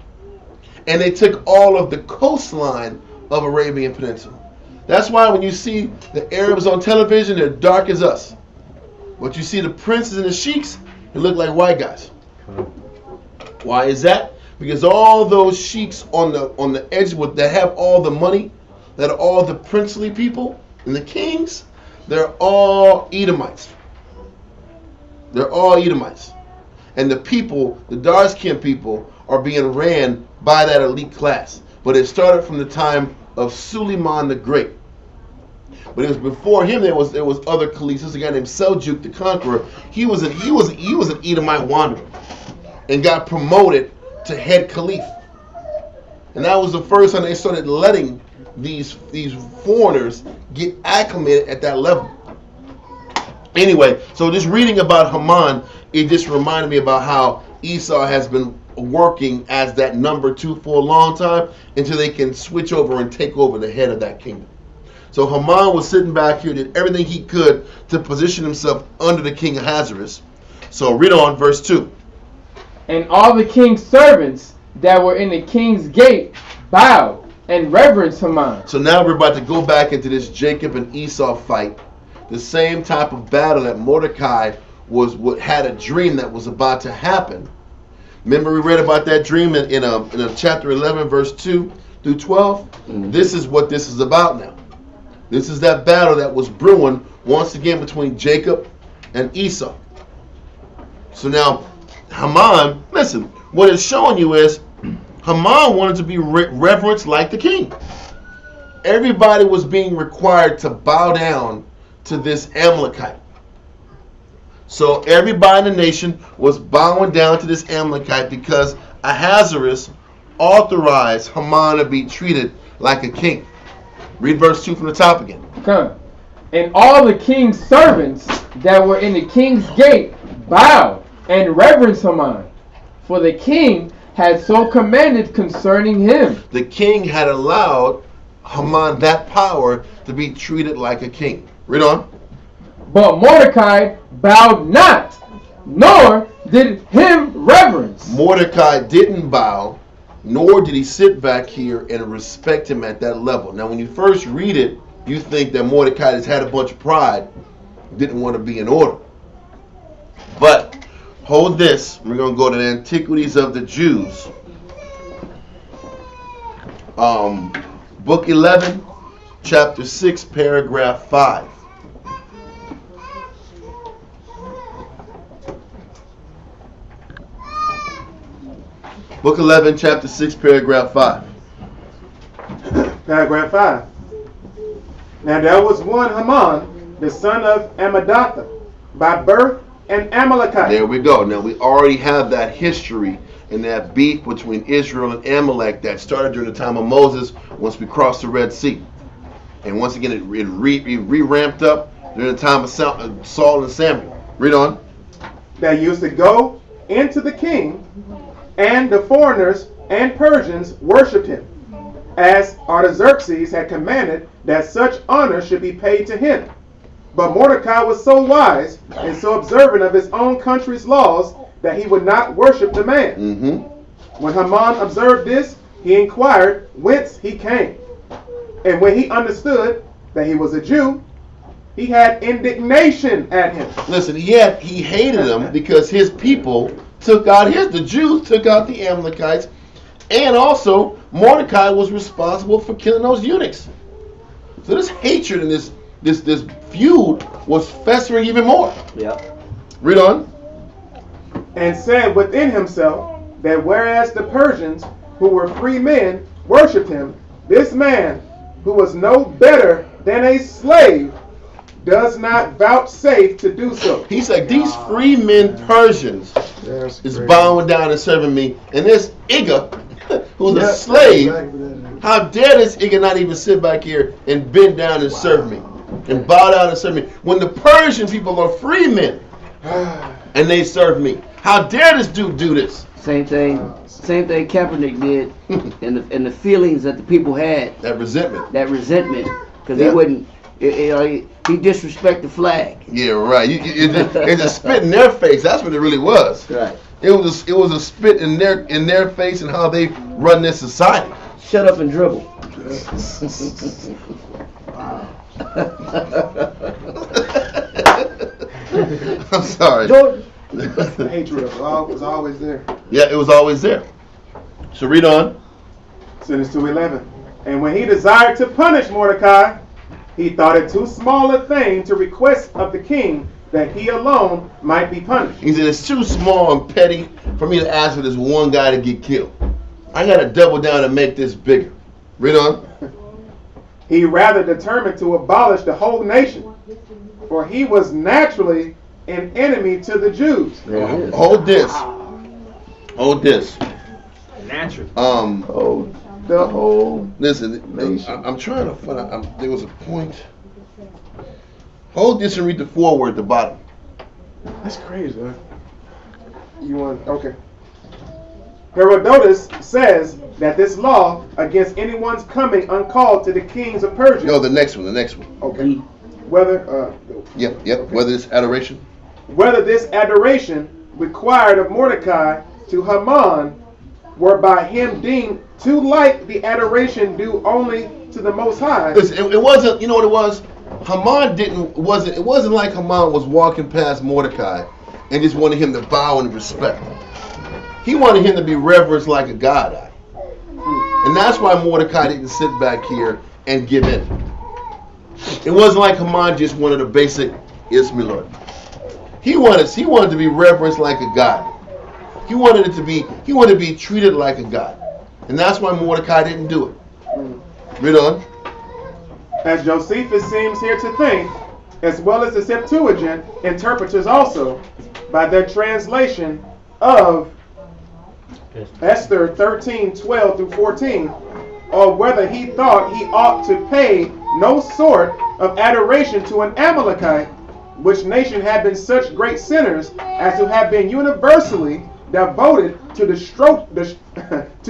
And they took all of the coastline of Arabian Peninsula. That's why when you see the Arabs on television, they're dark as us. But you see the princes and the sheiks, they look like white guys. Why is that? Because all those sheiks on the edge that have all the money, that are all the princely people and the kings, they're all Edomites. They're all Edomites. And the people, the dark-skinned people, are being ran by that elite class. But it started from the time of Suleiman the Great. But it was before him. There was other caliphs. There's a guy named Seljuk the Conqueror. He was an Edomite wanderer, and got promoted to head caliph. And that was the first time they started letting these foreigners get acclimated at that level. Anyway, so just reading about Haman, it just reminded me about how Esau has been working as that number 2 for a long time until they can switch over and take over the head of that kingdom. So Haman was sitting back here, did everything he could to position himself under the king Ahasuerus. So read on, verse 2. And all the king's servants that were in the king's gate bowed and reverenced Haman. So now we're about to go back into this Jacob and Esau fight. The same type of battle that Mordecai had a dream that was about to happen. Remember we read about that dream in chapter 11, verse 2 through 12? This is what this is about now. This is that battle that was brewing once again between Jacob and Esau. So now, Haman, listen, what it's showing you is Haman wanted to be reverenced like the king. Everybody was being required to bow down to this Amalekite. So everybody in the nation was bowing down to this Amalekite because Ahasuerus authorized Haman to be treated like a king. Read verse 2 from the top again. Come. And all the king's servants that were in the king's gate bowed and reverence Haman, for the king had so commanded concerning him. The king had allowed Haman that power to be treated like a king. Read on. But Mordecai bowed not, nor did him reverence. Mordecai didn't bow, nor did he sit back here and respect him at that level. Now, when you first read it, you think that Mordecai has had a bunch of pride, didn't want to be in order. But hold this. We're going to go to the Antiquities of the Jews. Book 11, chapter 6, paragraph 5. Book 11, chapter 6, paragraph 5. Paragraph 5. Now there was one Haman, the son of Ammedatha, by birth an Amalekite. There we go. Now we already have that history and that beef between Israel and Amalek that started during the time of Moses once we crossed the Red Sea. And once again, it re-ramped up during the time of Saul and Samuel. Read on. That used to go into the king, and the foreigners and Persians worshipped him, as Artaxerxes had commanded that such honor should be paid to him. But Mordecai was so wise and so observant of his own country's laws that he would not worship the man. When Haman observed this, he inquired whence he came. And when he understood that he was a Jew, he had indignation at him. Listen, he hated him because his people the Jews took out the Amalekites, and also Mordecai was responsible for killing those eunuchs. So this hatred and this feud was festering even more. Yeah. Read on. And said within himself that whereas the Persians, who were free men, worshipped him, this man, who was no better than a slave, does not vouchsafe to do so. He's like, these free men Persians is bowing down and serving me, and this Igga, who's a slave, how dare this Igga not even sit back here and bend down and serve me, and bow down and serve me, when the Persian people are free men, and they serve me. How dare this dude do this? Same thing Kaepernick did, and the feelings that the people had. That resentment, because he wouldn't. He disrespected the flag. Yeah, right. It's a spit in their face. That's what it really was. Right. It was a spit in their face and how they run their society. Shut up and dribble. I'm sorry. The hatred was always there. Yeah, it was always there. So read on. Sentence 2:11. And when he desired to punish Mordecai, he thought it too small a thing to request of the king that he alone might be punished. He said, it's too small and petty for me to ask for this one guy to get killed. I got to double down and make this bigger. Read on. He rather determined to abolish the whole nation, for he was naturally an enemy to the Jews. Hold this. Natural. The whole Listen, nation. I'm trying to find out. There was a point. Hold this and read the foreword at the bottom. That's crazy. Huh? You want okay? Herodotus says that this law against anyone's coming uncalled to the kings of Persia. No, the next one. Okay. Whether Yep. Whether it's adoration. Whether this adoration required of Mordecai to Haman were by him deemed too like the adoration due only to the Most High. Listen, it wasn't. You know what it was? It wasn't like Haman was walking past Mordecai and just wanted him to bow in respect. He wanted him to be reverenced like a god. And that's why Mordecai didn't sit back here and give in. It wasn't like Haman just wanted a basic Ismailite. He wanted to be reverenced like a god. He wanted to be treated like a god. And that's why Mordecai didn't do it. Read on. As Josephus seems here to think, as well as the Septuagint interpreters also, by their translation of Esther 13:12 through 14, or whether he thought he ought to pay no sort of adoration to an Amalekite, which nation had been such great sinners as to have been universally devoted to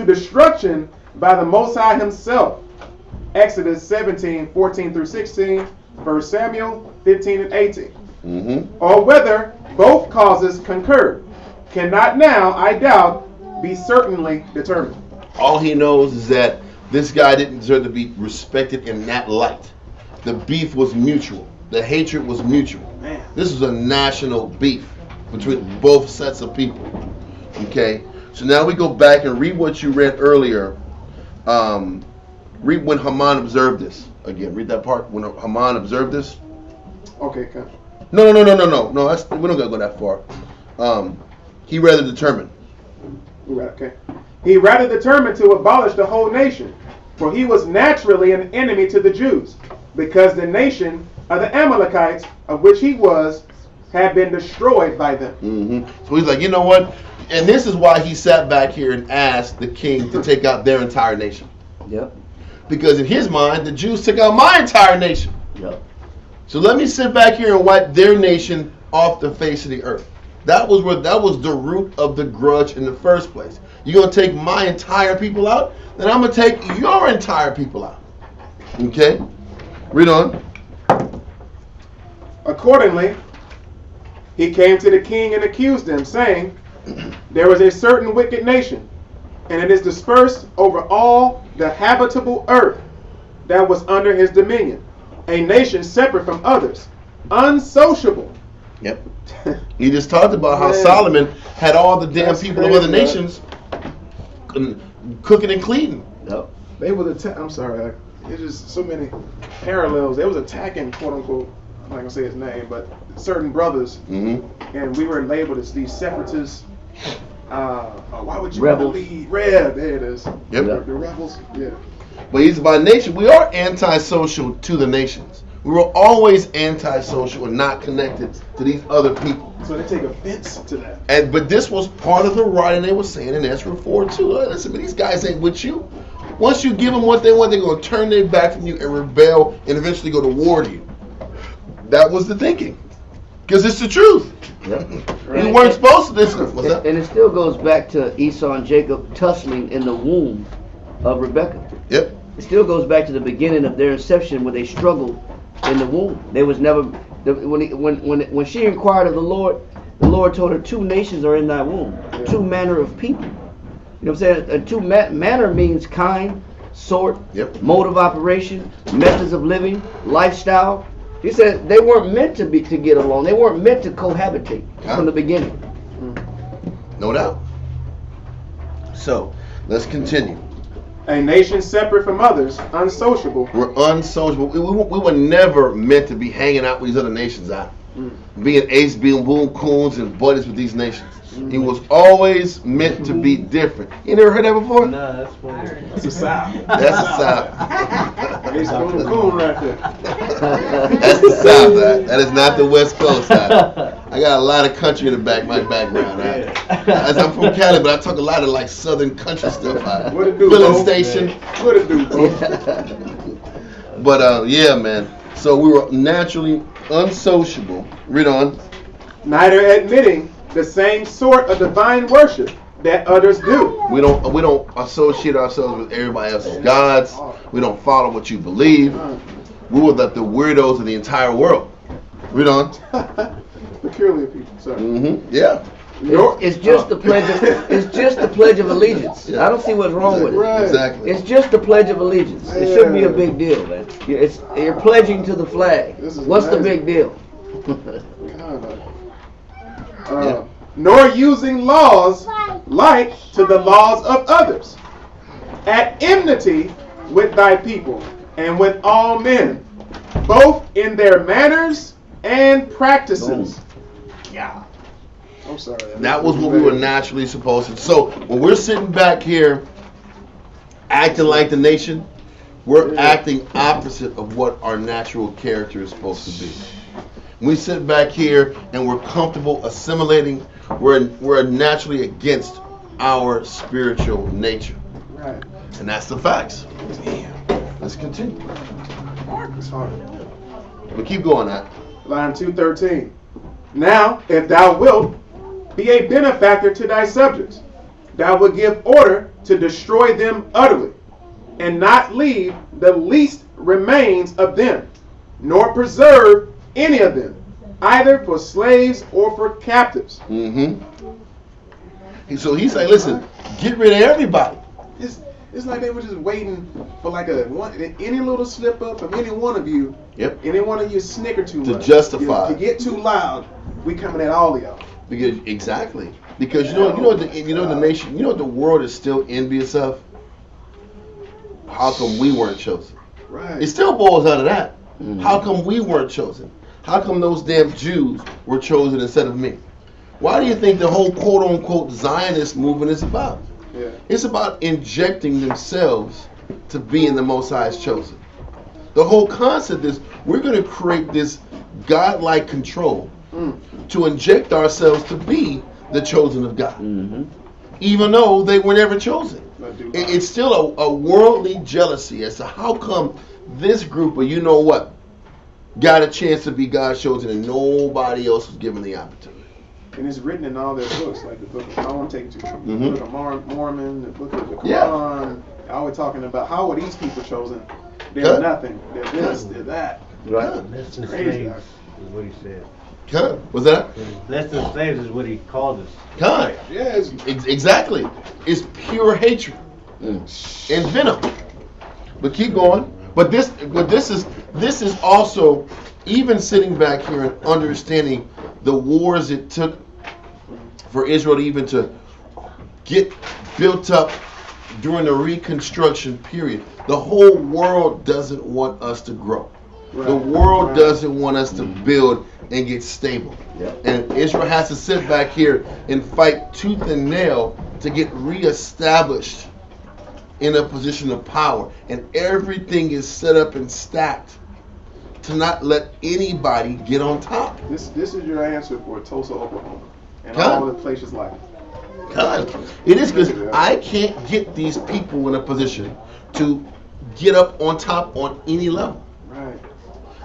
destruction by the Most High himself. Exodus 17:14 through 16, 1 Samuel 15 and 18. Or whether both causes concurred, cannot now, I doubt, be certainly determined. All he knows is that this guy didn't deserve to be respected in that light. The beef was mutual. The hatred was mutual. Man. This was a national beef between both sets of people. Okay? So now we go back and read what you read earlier. Read when Haman observed this. Again, read that part when Haman observed this. Okay, come. No. That's, we don't gotta go that far. He rather determined. Okay. He rather determined to abolish the whole nation, for he was naturally an enemy to the Jews, because the nation of the Amalekites, of which he was, had been destroyed by them. So he's like, you know what? And this is why he sat back here and asked the king to take out their entire nation. Yep. Because in his mind, the Jews took out my entire nation. Yep. So let me sit back here and wipe their nation off the face of the earth. That was the root of the grudge in the first place. You're gonna take my entire people out, then I'm gonna take your entire people out. Okay? Read on. Accordingly, he came to the king and accused him, saying, there is a certain wicked nation, and it is dispersed over all the habitable earth that was under his dominion, a nation separate from others, unsociable. Yep. He just talked about how Man. Solomon had all the damn That's people of crazy, other nations cooking and cleaning. Yep. They was I'm sorry, there's just so many parallels. They was attacking, quote unquote, I'm not gonna say his name, but certain brothers, and we were labeled as these separatists. Why would you Rebels. lead? Red, there it is. Yep. The rebels, yeah. But he's by nature, we are antisocial to the nations. We were always antisocial and not connected to these other people. So they take offense to that. But this was part of the writing they were saying in Esther 4 too. Listen, but these guys ain't with you. Once you give them what they want, they're going to turn their back from you and rebel and eventually go to war to you. That was the thinking. Because it's the truth. Yep. We weren't supposed to this. What's that? And it still goes back to Esau and Jacob tussling in the womb of Rebekah. Yep. It still goes back to the beginning of their inception, where they struggled in the womb. They was never when she inquired of the Lord told her 2 nations are in thy womb, 2 manner of people. You know what I'm saying? 2 manner means kind, sort, mode of operation, methods of living, lifestyle. He said they weren't meant to get along. They weren't meant to cohabitate from the beginning. No doubt. So let's continue. A nation separate from others, unsociable. We're unsociable. We were never meant to be hanging out with these other nations out. Being ace, being boom, coons, and buddies with these nations. It was always meant to be different. You never heard that before? Nah, that's funny. That's a South. That's the South. Ace boom coon right there. That's the South. That is not the West Coast. I got a lot of country in the my background. I'm from Cali, but I talk a lot of like Southern country stuff. What it do, Filling bro? station. What it do, bro? But yeah, man. So we were naturally unsociable. Read on. Neither admitting the same sort of divine worship that others do. We don't associate ourselves with everybody else's gods. We don't follow what you believe. We were the weirdos of the entire world. Read on. Peculiar people. Sorry. Yeah. It's just the pledge of allegiance. I don't see what's wrong with it. Right. Exactly. It's just the pledge of allegiance. It shouldn't be a big deal, man. You're pledging to the flag. What's the big deal? Nor using laws like to the laws of others, at enmity with thy people and with all men, both in their manners and practices. Yeah. I'm sorry. That was what we were naturally supposed to. So when we're sitting back here acting like the nation, we're acting opposite of what our natural character is supposed to be. When we sit back here and we're comfortable assimilating, we're naturally against our spiritual nature. Right. And that's the facts. Damn. Let's continue. It's hard. But keep going, that. Line 213. Now, if thou wilt be a benefactor to thy subjects, thou wilt give order to destroy them utterly, and not leave the least remains of them, nor preserve any of them, either for slaves or for captives. So he's like, listen, get rid of everybody. It's like they were just waiting for like any little slip up of any one of you. Yep. Any one of you snicker too much. To justify. To get too loud, we coming at all of y'all. Because exactly. Because you know the nation, you know what the world is still envious of? How come we weren't chosen? Right. It still boils out of that. How come we weren't chosen? How come those damn Jews were chosen instead of me? Why do you think the whole quote-unquote Zionist movement is about? Yeah. It's about injecting themselves to being the Most High's chosen. The whole concept is we're going to create this godlike control to inject ourselves to be the chosen of God, even though they were never chosen. It's still a worldly jealousy as to how come this group of you know what got a chance to be God's chosen and nobody else was given the opportunity. And it's written in all their books, like the book of, I want to take you to the book of Mormon, the book of the Quran. Always talking about how were these people chosen? They're nothing. They're this, they're that. Right. Less than Crazy. slaves is what he said. What's that? Less than slaves is what he called us. Yeah, Exactly. It's pure hatred and venom. But keep going. But this is also, even sitting back here and understanding the wars it took for Israel to even to get built up during the Reconstruction period. The whole world doesn't want us to grow. The world doesn't want us to build and get stable. And Israel has to sit back here and fight tooth and nail to get reestablished in a position of power. And everything is set up and stacked to not let anybody get on top. This is your answer for Tulsa, Oklahoma, and all the places like it. God, it is because I can't get these people in a position to get up on top on any level. Right.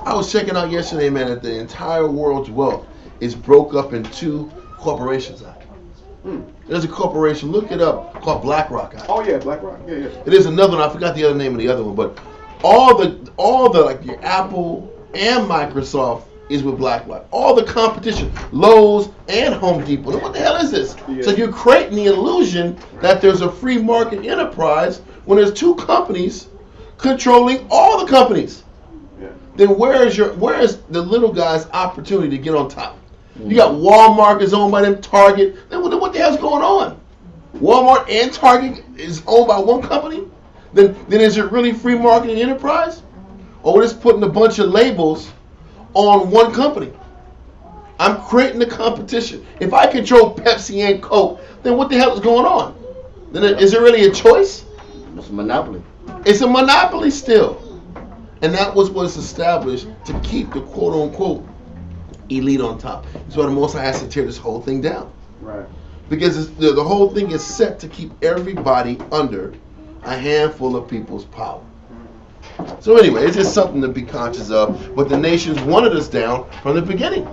I was checking out yesterday, man, that the entire world's wealth is broke up in 2 corporations. There's a corporation, look it up, called BlackRock. Oh yeah, BlackRock. Yeah. It is another one. I forgot the other name of the other one, but all the like your Apple and Microsoft is with BlackRock. All the competition, Lowe's and Home Depot. What the hell is this? Yeah. So you're creating the illusion that there's a free market enterprise when there's 2 companies controlling all the companies. Yeah. Then where is the little guy's opportunity to get on top? You got Walmart is owned by them, Target. Then what the hell's going on? Walmart and Target is owned by one company? Then is it really free market and enterprise? Or we're just putting a bunch of labels on one company? I'm creating the competition. If I control Pepsi and Coke, then what the hell is going on? Then is it really a choice? It's a monopoly. It's a monopoly still. And that was what's established to keep the quote-unquote elite on top. That's why the Most High has to tear this whole thing down. Right. Because the whole thing is set to keep everybody under a handful of people's power. So anyway, it's just something to be conscious of. But the nations wanted us down from the beginning.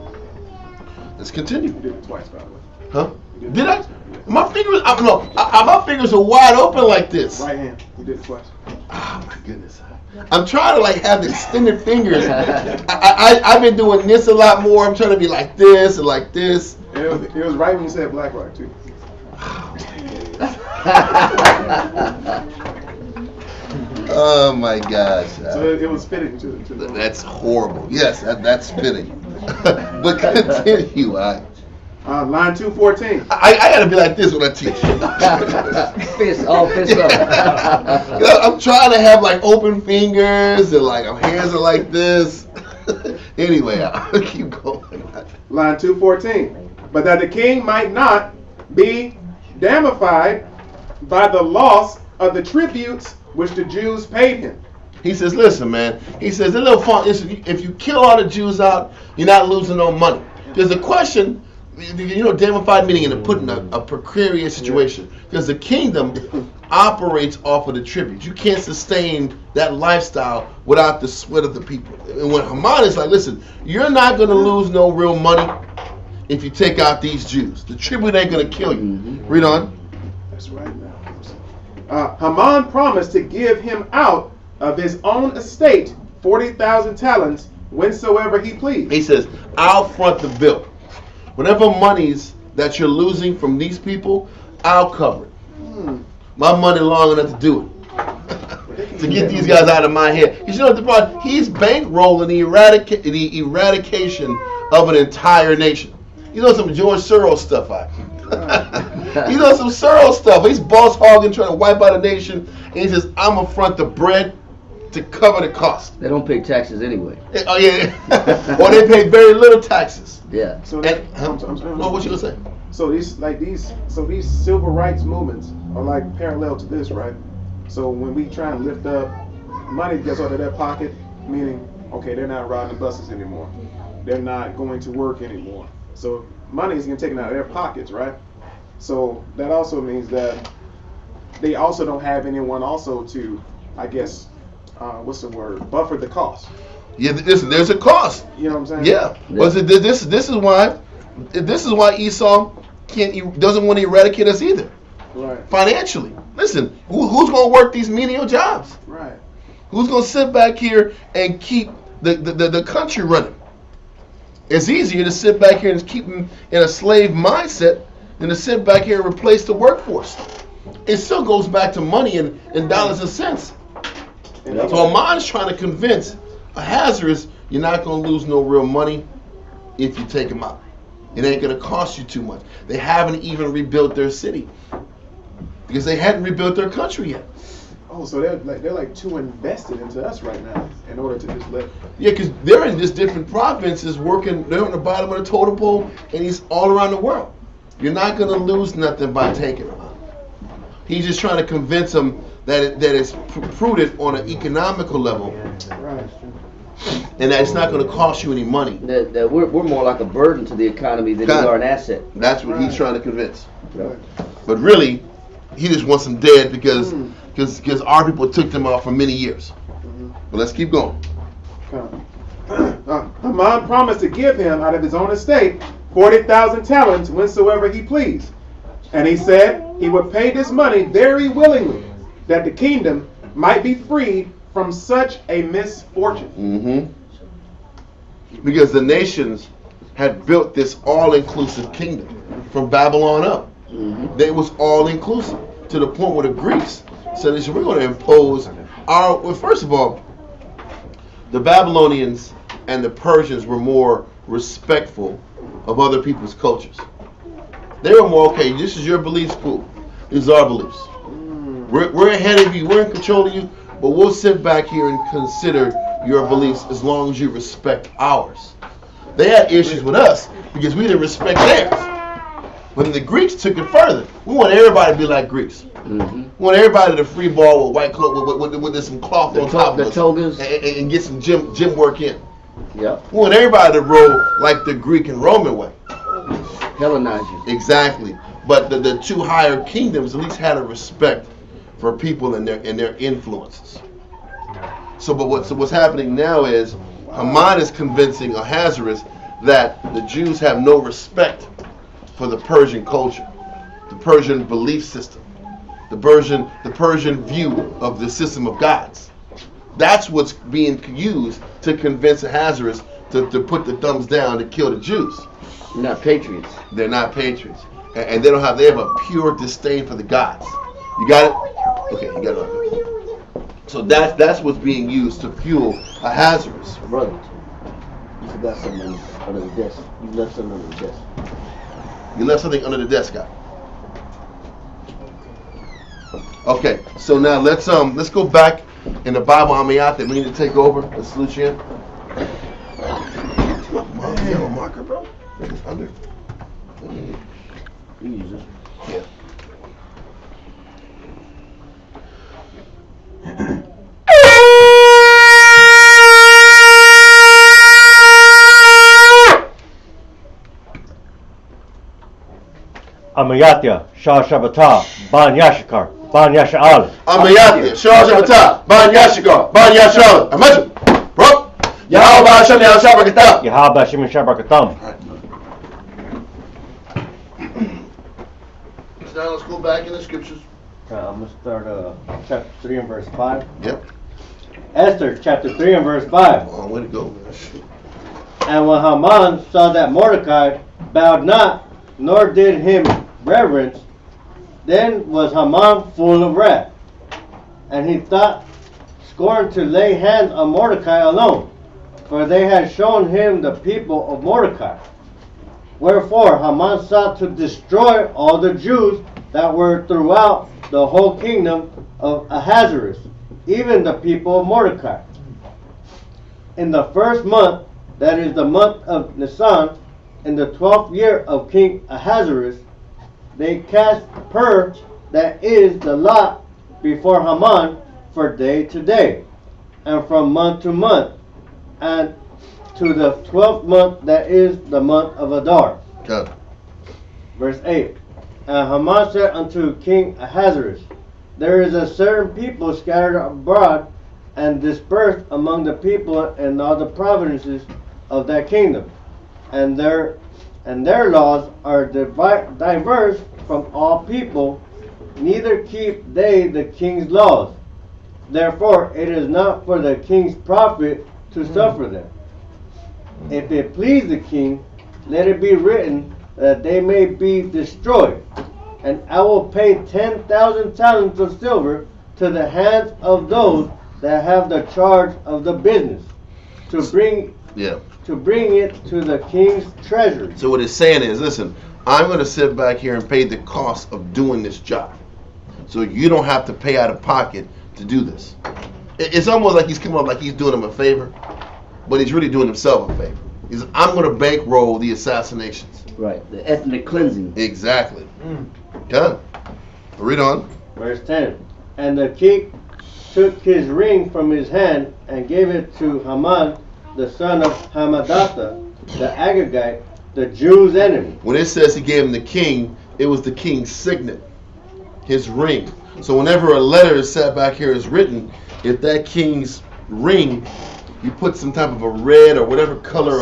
Let's continue. You did it twice, by the way. Huh? Did I? My fingers, my fingers are wide open like this. Right hand. You did it twice. Oh my goodness. I'm trying to like have extended fingers. I've been doing this a lot more. I'm trying to be like this and like this. It was right when you said BlackRock too. Oh my gosh. So it was fitting to the That's horrible. Yes, that's fitting. But continue. line 214. I gotta be like this when I teach. Fist up. I'm trying to have like open fingers and like my hands are like this. Anyway, I'll keep going. Line 214. But that the king might not be damnified by the loss of the tributes which the Jews paid him. He says, listen, man. He says, a little fun. If you kill all the Jews out, you're not losing no money. Because the question damnified meaning in put in a precarious situation, because the kingdom operates off of the tribute. You can't sustain that lifestyle without the sweat of the people. And when Haman is like, listen, you're not going to lose no real money if you take out these Jews. The tribute ain't going to kill you. Read on. That's right now. Haman promised to give him out of his own estate 40,000 talents whensoever he pleased. He says, I'll front the bill. Whatever monies that you're losing from these people, I'll cover it. My money long enough to do it. To get these guys out of my head. Because you know what the problem? He's bankrolling the eradication of an entire nation. You know some George Soros stuff, You know some Soros stuff. He's boss hogging, trying to wipe out a nation. And he says, I'm going to front the bread to cover the cost. They don't pay taxes anyway. Oh, yeah. Or they pay very little taxes. Yeah. So what you going to say? So these civil rights movements are like parallel to this, right? So when we try and lift up, money gets out of their pocket, meaning, okay, they're not riding the buses anymore. They're not going to work anymore. So money is getting taken out of their pockets, right? So that also means that they also don't have anyone also to, I guess, buffer the cost. Yeah, there's a cost. You know what I'm saying? Yeah. But this is why Esau doesn't want to eradicate us either. Right. Financially. Listen, who's going to work these menial jobs? Right. Who's going to sit back here and keep the country running? It's easier to sit back here and keep them in a slave mindset than to sit back here and replace the workforce. It still goes back to money and dollars and cents. So Haman's trying to convince Ahasuerus, you're not going to lose no real money if you take him out. It ain't going to cost you too much. They haven't even rebuilt their city because they hadn't rebuilt their country yet. Oh, so they're like too invested into us right now in order to just let. Yeah, because they're in just different provinces working. They're on the bottom of the totem pole, and he's all around the world. You're not going to lose nothing by taking him out. He's just trying to convince them that it's prudent on an economical level, Right. and that it's not going to cost you any money. That we're more like a burden to the economy than we are an asset. That's what he's trying to convince. Right. But really, he just wants them dead because our people took them out for many years. But let's keep going. Haman promised to give him out of his own estate 40,000 talents whensoever he pleased. And he said he would pay this money very willingly, that the kingdom might be freed from such a misfortune. Because the nations had built this all-inclusive kingdom from Babylon up. They was all-inclusive to the point where the Greeks said, listen, we're going to impose well, first of all, the Babylonians and the Persians were more respectful of other people's cultures. They were more, okay, this is your beliefs, cool. These are our beliefs. We're ahead of you, we're in control of you, but we'll sit back here and consider your beliefs as long as you respect ours. They had issues with us because we didn't respect theirs. But the Greeks took it further. We want everybody to be like Greeks. We want everybody to free ball with white cloth, with some cloth on top of us, togas, and get some gym work in. Yep. We want everybody to roll like the Greek and Roman way. Hellenizing. Exactly. But the two higher kingdoms at least had a respect for people and their influences. So what's happening now is Haman is convincing Ahasuerus that the Jews have no respect for the Persian culture, the Persian belief system, the Persian view of the system of gods. That's what's being used to convince Ahasuerus to put the thumbs down to kill the Jews. They're not patriots. They're not patriots, and they have a pure disdain for the gods. You got it? Okay, you got it. So that's what's being used to fuel Ahasuerus. Brother, you forgot something under the desk. You left something under the desk. You left something under the desk, guy. Okay, so now let's go back in the Bible Amiyat. We need to take over. Let's salute you in. Yellow marker, bro. It's under. You use it. Yeah. Amayatya, Shah Shabbatah, Ban Yashikar, Ban Yasha'al. Amayati, Shah Shabbatah, Ban Yashikar, Ban Yashal, Amaju, Bro, Yahweh Shem Yahshabakatam. Yahaba Shim Shabakatam. Now let's go back in the scriptures. I'm going to start chapter 3 and verse 5. Yep. Esther chapter 3 and verse 5. Oh, way to go. And when Haman saw that Mordecai bowed not, nor did him reverence, then was Haman full of wrath. And he thought scorn to lay hands on Mordecai alone, for they had shown him the people of Mordecai. Wherefore Haman sought to destroy all the Jews that were throughout the whole kingdom of Ahasuerus, even the people of Mordecai. In the first month, that is the month of Nisan, in the 12th year of King Ahasuerus, they cast pur, that is the lot, before Haman for day to day, and from month to month, and to the 12th month, that is the month of Adar. Okay. Verse 8. And Haman said unto King Ahasuerus, there is a certain people scattered abroad and dispersed among the people in all the provinces of that kingdom, and their laws are diverse from all people, neither keep they the king's laws. Therefore it is not for the king's profit to suffer them. If it please the king, let it be written that they may be destroyed, and I will pay 10,000 talents of silver to the hands of those that have the charge of the business, to bring it to the king's treasury. So what it's saying is, listen, I'm going to sit back here and pay the cost of doing this job, so you don't have to pay out of pocket to do this. It's almost like he's coming up like he's doing him a favor, but he's really doing himself a favor. I'm going to bankroll the assassinations. Right, the ethnic cleansing. Exactly. Okay. Read on. Verse 10. And the king took his ring from his hand and gave it to Haman, the son of Hammedatha, the Agagite, the Jews' enemy. When it says he gave him the king, it was the king's signet, his ring. So whenever a letter is set back here is written, if that king's ring, you put some type of a red or whatever color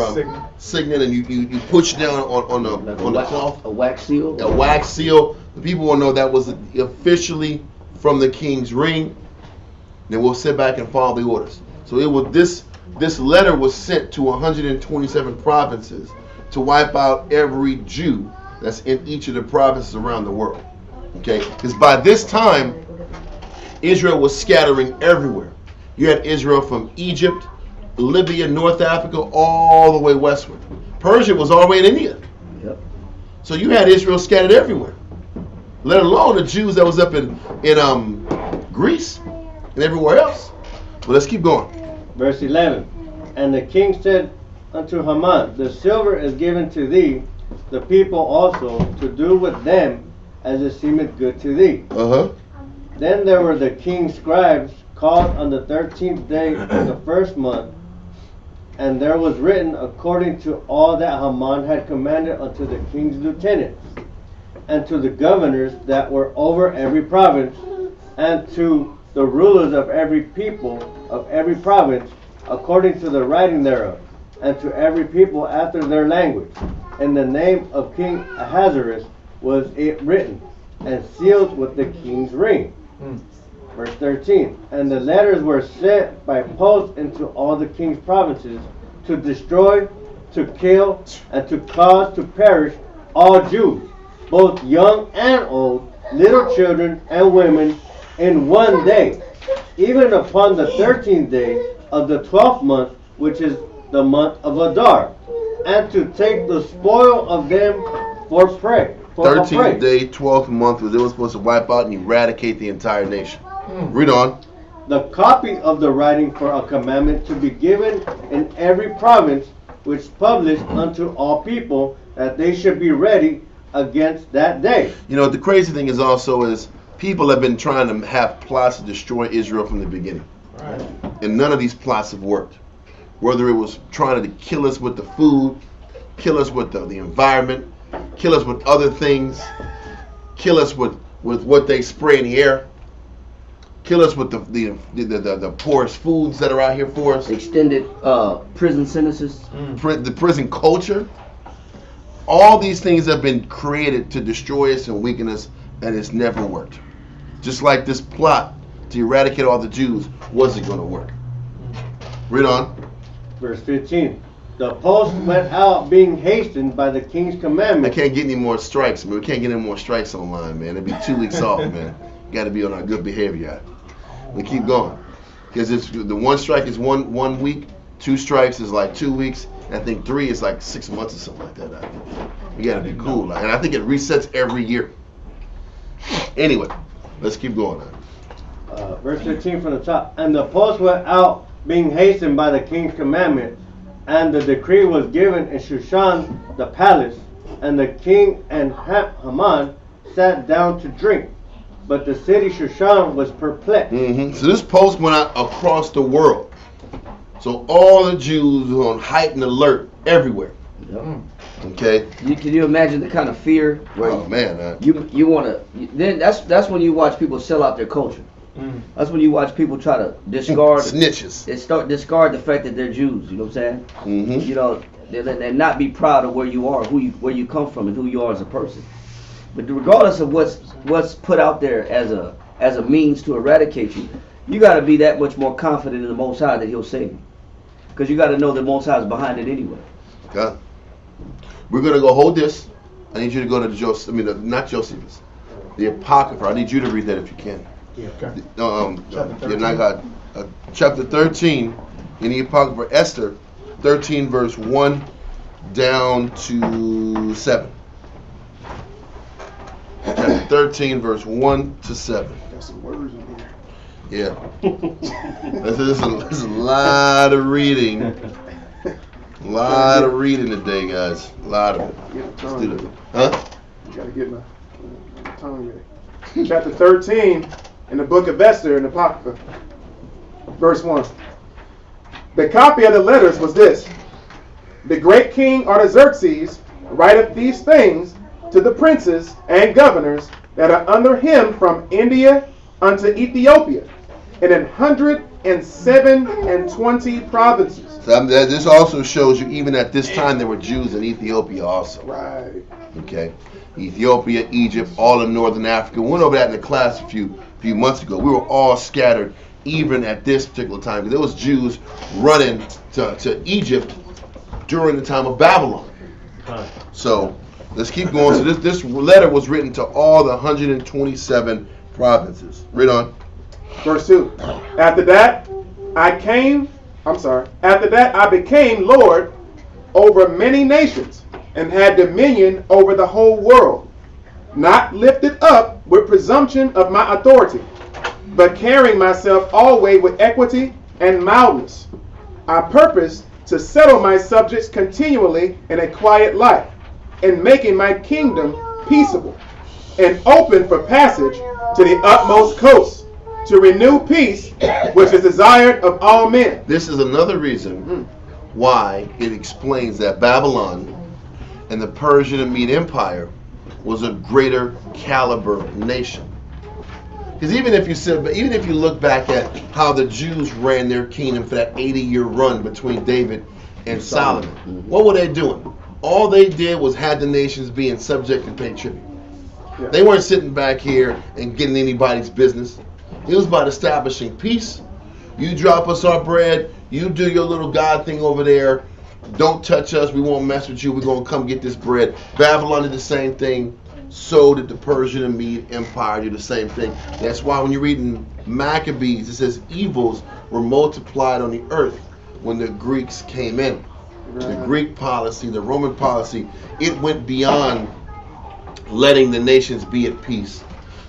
signet, and you push down on the cloth. A wax seal. A wax seal. The people will know that was officially from the king's ring. Then we'll sit back and follow the orders. So it was this letter was sent to 127 provinces to wipe out every Jew that's in each of the provinces around the world. Okay? Because by this time, Israel was scattering everywhere. You had Israel from Egypt, Libya, North Africa, all the way westward. Persia was all the way in India. Yep. So you had Israel scattered everywhere. Let alone the Jews that was up in Greece and everywhere else. But let's keep going. Verse 11. And the king said unto Haman, the silver is given to thee, the people also, to do with them as it seemeth good to thee. Then there were the king's scribes called on the 13th day of the first month, and there was written according to all that Haman had commanded unto the king's lieutenants, and to the governors that were over every province, and to the rulers of every people of every province, according to the writing thereof, and to every people after their language. In the name of King Ahasuerus was it written, and sealed with the king's ring. Verse 13. And the letters were sent by post into all the king's provinces, to destroy, to kill, and to cause to perish all Jews, both young and old, little children and women, in one day, even upon the 13th day of the 12th month, which is the month of Adar, and to take the spoil of them for prey. 13th day, 12th month, was they were supposed to wipe out and eradicate the entire nation. Read on. The copy of the writing for a commandment to be given in every province, which published unto all people, that they should be ready against that day. You know, the crazy thing is also is people have been trying to have plots to destroy Israel from the beginning. Right. And none of these plots have worked. Whether it was trying to kill us with the food, kill us with the environment, kill us with other things. kill us with what they spray in the air, kill us with the poorest foods that are out here for us, Extended prison sentences. the prison culture. All these things have been created to destroy us and weaken us, and it's never worked. Just like this plot to eradicate all the Jews wasn't going to work. Read on. Verse 15. The post went out being hastened by the king's I commandment. can't get any more strikes, man. We can't get any more strikes online, man. It'll be 2 weeks off, man. Got to be on our good behavior. We keep going. Because the one strike is one week, 2 strikes is like 2 weeks, and I think 3 is like 6 months or something like that. We got to be cool. And I think it resets every year. Anyway, let's keep going. Verse 15 from the top. And the post went out being hastened by the king's commandment, and the decree was given in Shushan the palace, and the king and Haman sat down to drink. But the city Shushan was perplexed. So this post went out across the world. So all the Jews were on heightened alert everywhere. Okay. Can you imagine the kind of fear? Where Oh man. You want to. Then that's when you watch people sell out their culture. That's when you watch people try to discard Snitches. They discard the fact that they're Jews. You know what I'm saying? You know, and not be proud of where you are, where you come from, and who you are as a person. But regardless of what's put out there as a means to eradicate you, you got to be that much more confident in the Most High that He'll save you, because you got to know the Most High is behind it anyway. Okay. We're gonna go hold this. I need you to go to Joseph. Not Josephus. The Apocrypha. I need you to read that if you can. Chapter 13 in the Apocrypha, Esther 13 verse 1 down to 7. Chapter 13 verse 1 to 7. Got some words in here. Yeah. There's a lot of reading. A lot of reading today, guys. A lot of it. Let's do it. Huh? You gotta get my tongue ready. Chapter 13 in the book of Esther in the Apocrypha. Verse 1. The copy of the letters was this. The great king Artaxerxes writeth these things to the princes and governors that are under him from India unto Ethiopia, and in 127 provinces. So this also shows you, even at this time, there were Jews in Ethiopia also. Right. Okay. Ethiopia, Egypt, all in northern Africa. We went over that in the class a few months ago. We were all scattered, even at this particular time. There was Jews running to Egypt during the time of Babylon. So let's keep going. So this letter was written to all the 127 provinces. Read on. Verse 2. After that I became Lord over many nations, and had dominion over the whole world, not lifted up with presumption of my authority, but carrying myself always with equity and mildness. I purpose to settle my subjects continually in a quiet life, and making my kingdom peaceable, and open for passage to the utmost coast, to renew peace, which is desired of all men. This is another reason why it explains that Babylon and the Persian and Mede Empire was a greater caliber nation. Because even if you look back at how the Jews ran their kingdom for that 80-year run between David and Solomon, what were they doing? All they did was had the nations being subject and paying tribute. Yeah. They weren't sitting back here and getting anybody's business. It was about establishing peace. You drop us our bread, you do your little God thing over there. Don't touch us, we won't mess with you, we're going to come get this bread. Babylon did the same thing. So did the Persian and Mede Empire do the same thing. That's why when you're reading Maccabees, it says evils were multiplied on the earth when the Greeks came in. The Greek policy, the Roman policy, it went beyond letting the nations be at peace.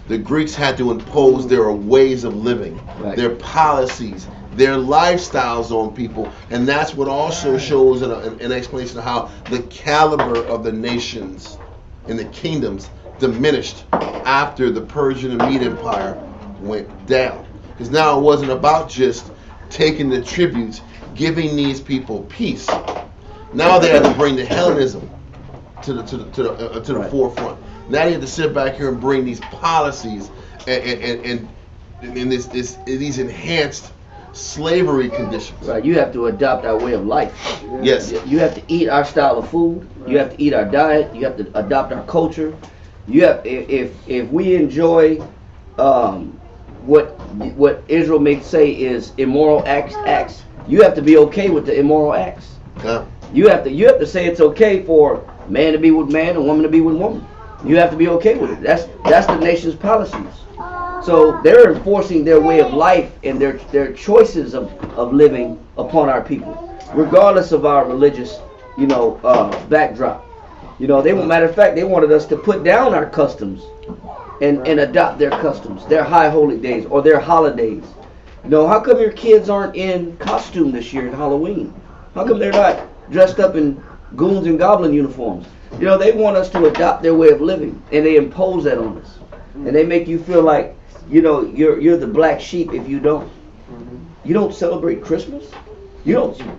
The Greeks had to impose their ways of living, their policies, their lifestyles on people, and that's what also shows an explanation of how the caliber of the nations and the kingdoms diminished after the Persian and Mede Empire went down. Because now it wasn't about just taking the tributes, giving these people peace. Now they had to bring the Hellenism to the forefront. Now you have to sit back here and bring these policies and these enhanced slavery conditions. Right, you have to adopt our way of life. Yes. You have to eat our style of food. You have to eat our diet. You have to adopt our culture. You have, if we enjoy what Israel may say is immoral acts, you have to be okay with the immoral acts. Yeah. You have to say it's okay for man to be with man and woman to be with woman. You have to be okay with it. That's the nation's policies. So they're enforcing their way of life and their choices of living upon our people, regardless of our religious, backdrop. Matter of fact, they wanted us to put down our customs and adopt their customs, their high holy days or their holidays. How come your kids aren't in costume this year in Halloween? How come they're not dressed up in goons and goblin uniforms? They want us to adopt their way of living, and they impose that on us. And they make you feel like, you're the black sheep if you don't. You don't celebrate Christmas?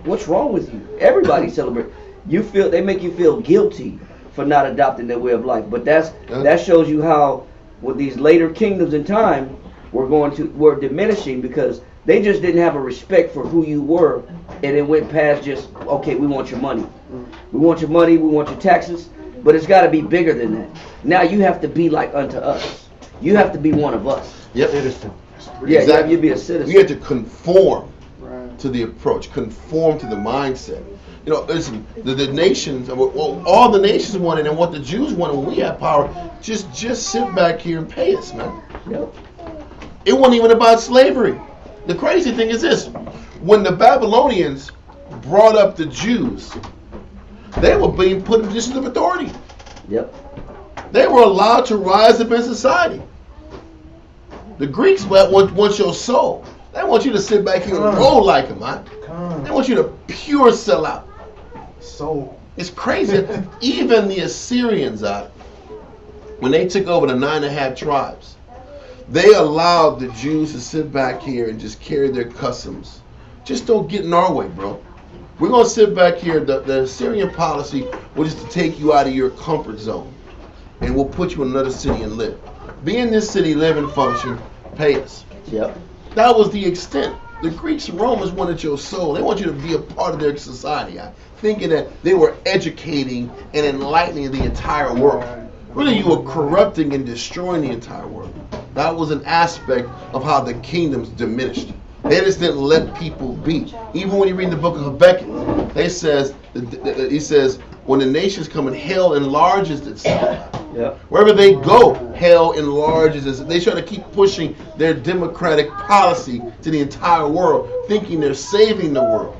What's wrong with you? Everybody celebrates. They make you feel guilty for not adopting their way of life. But that shows you how with these later kingdoms in time we're diminishing, because they just didn't have a respect for who you were, and it went past just, okay, we want your money. We want your money, we want your taxes, but it's got to be bigger than that. Now you have to be like unto us. You have to be one of us. Yep. Citizen. Yeah, exactly. You be a citizen. You have to conform to the approach, conform to the mindset. Listen, the nations, all the nations wanted, and what the Jews wanted when we had power, just sit back here and pay us, man. Yep. It wasn't even about slavery. The crazy thing is this: when the Babylonians brought up the Jews, they were being put in positions of authority. Yep. They were allowed to rise up in society. The Greeks want your soul. They want you to sit back here and roll like them, man. They want you to pure sell out. Soul. It's crazy. Even the Assyrians, when they took over the 9.5 tribes, they allowed the Jews to sit back here and just carry their customs. Just don't get in our way, bro. We're going to sit back here. The Assyrian policy was just to take you out of your comfort zone, and we'll put you in another city and live. Be in this city, live and function, pay us. Yep. That was the extent. The Greeks and Romans wanted your soul. They want you to be a part of their society, thinking that they were educating and enlightening the entire world. Really, you were corrupting and destroying the entire world. That was an aspect of how the kingdoms diminished. They just didn't let people be. Even when you read the book of Habakkuk, he says, when the nations come and hell enlarges itself. Yep. Wherever they go, hell enlarges itself. They try to keep pushing their democratic policy to the entire world, thinking they're saving the world.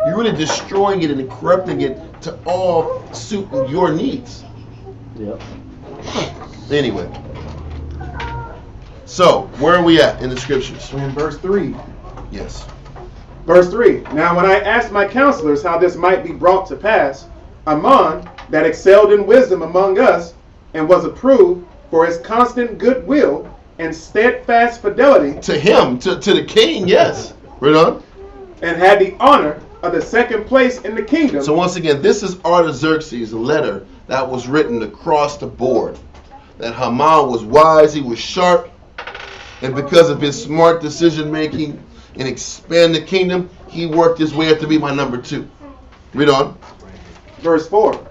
You're really destroying it and corrupting it to all suit your needs. Yep. Anyway. So, where are we at in the scriptures? We're in verse 3. Yes. Verse 3. Now when I asked my counselors how this might be brought to pass, Ammon, that excelled in wisdom among us, and was approved for his constant goodwill and steadfast fidelity to him, to the king, yes. Right on. And had the honor of the second place in the kingdom. So once again, this is Artaxerxes' letter that was written across the board. That Haman was wise, he was sharp, and because of his smart decision making and expand the kingdom, he worked his way up to be my number 2. Read on. Verse 4.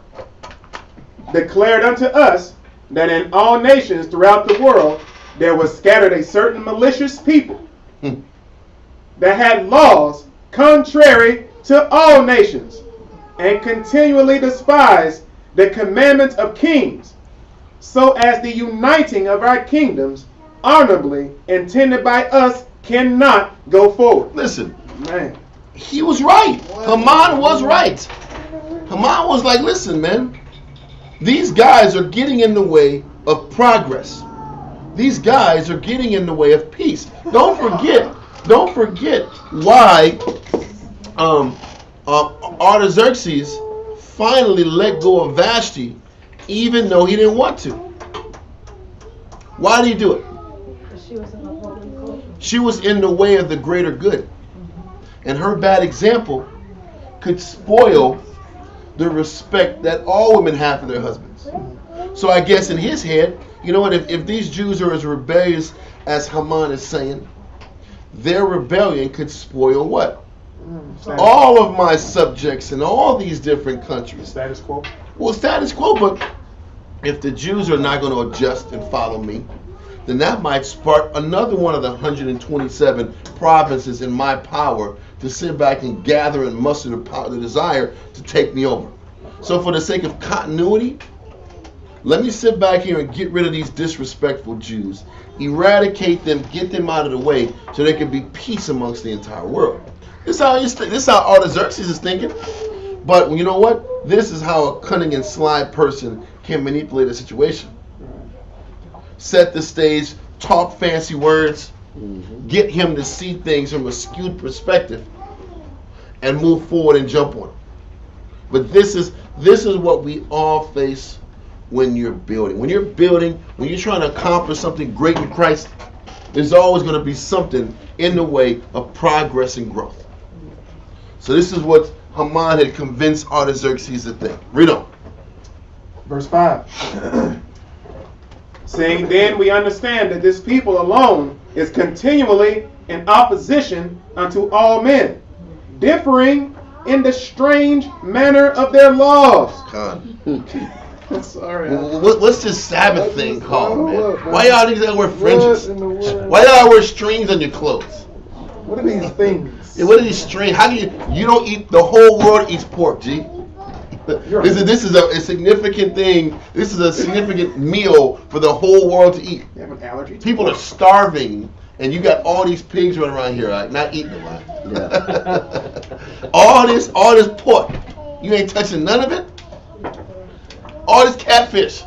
Declared unto us that in all nations throughout the world there was scattered a certain malicious people that had laws contrary to all nations, and continually despised the commandments of kings, so as the uniting of our kingdoms honorably intended by us cannot go forward. Listen, man, he was right. Haman was right. Haman was like, listen, man, these guys are getting in the way of progress. These guys are getting in the way of peace. Don't forget why Artaxerxes finally let go of Vashti, even though he didn't want to. Why did he do it? She was in the way of the greater good. And her bad example could spoil the respect that all women have for their husbands. So I guess in his head, you know what, if these Jews are as rebellious as Haman is saying, their rebellion could spoil what? All of my subjects in all these different countries. Status quo. Well, status quo, but if the Jews are not going to adjust and follow me, then that might spark another one of the 127 provinces in my power to sit back and gather and muster the desire to take me over. So for the sake of continuity, let me sit back here and get rid of these disrespectful Jews, eradicate them, get them out of the way so there can be peace amongst the entire world. This is how Artaxerxes is thinking. But you know what? This is how a cunning and sly person can manipulate a situation. Set the stage, talk fancy words, get him to see things from a skewed perspective, and move forward and jump on it. But this is what we all face when you're building. When you're trying to accomplish something great in Christ, there's always going to be something in the way of progress and growth. So this is what Haman had convinced Artaxerxes to think. Read on. Verse 5. Saying, then we understand that this people alone is continually in opposition unto all men, differing in the strange manner of their laws. Sorry. What's this Sabbath thing called, man? Why y'all niggas gotta wear fringes? Why y'all wear strings on your clothes? What are these things? Yeah, what are these strings? How do you don't eat, the whole world eats pork, G. This is a significant thing. This is a significant meal for the whole world to eat. You have an allergy? People are starving, and you got all these pigs running around here, right? Not eating a lot. Yeah. all this pork. You ain't touching none of it? All this catfish.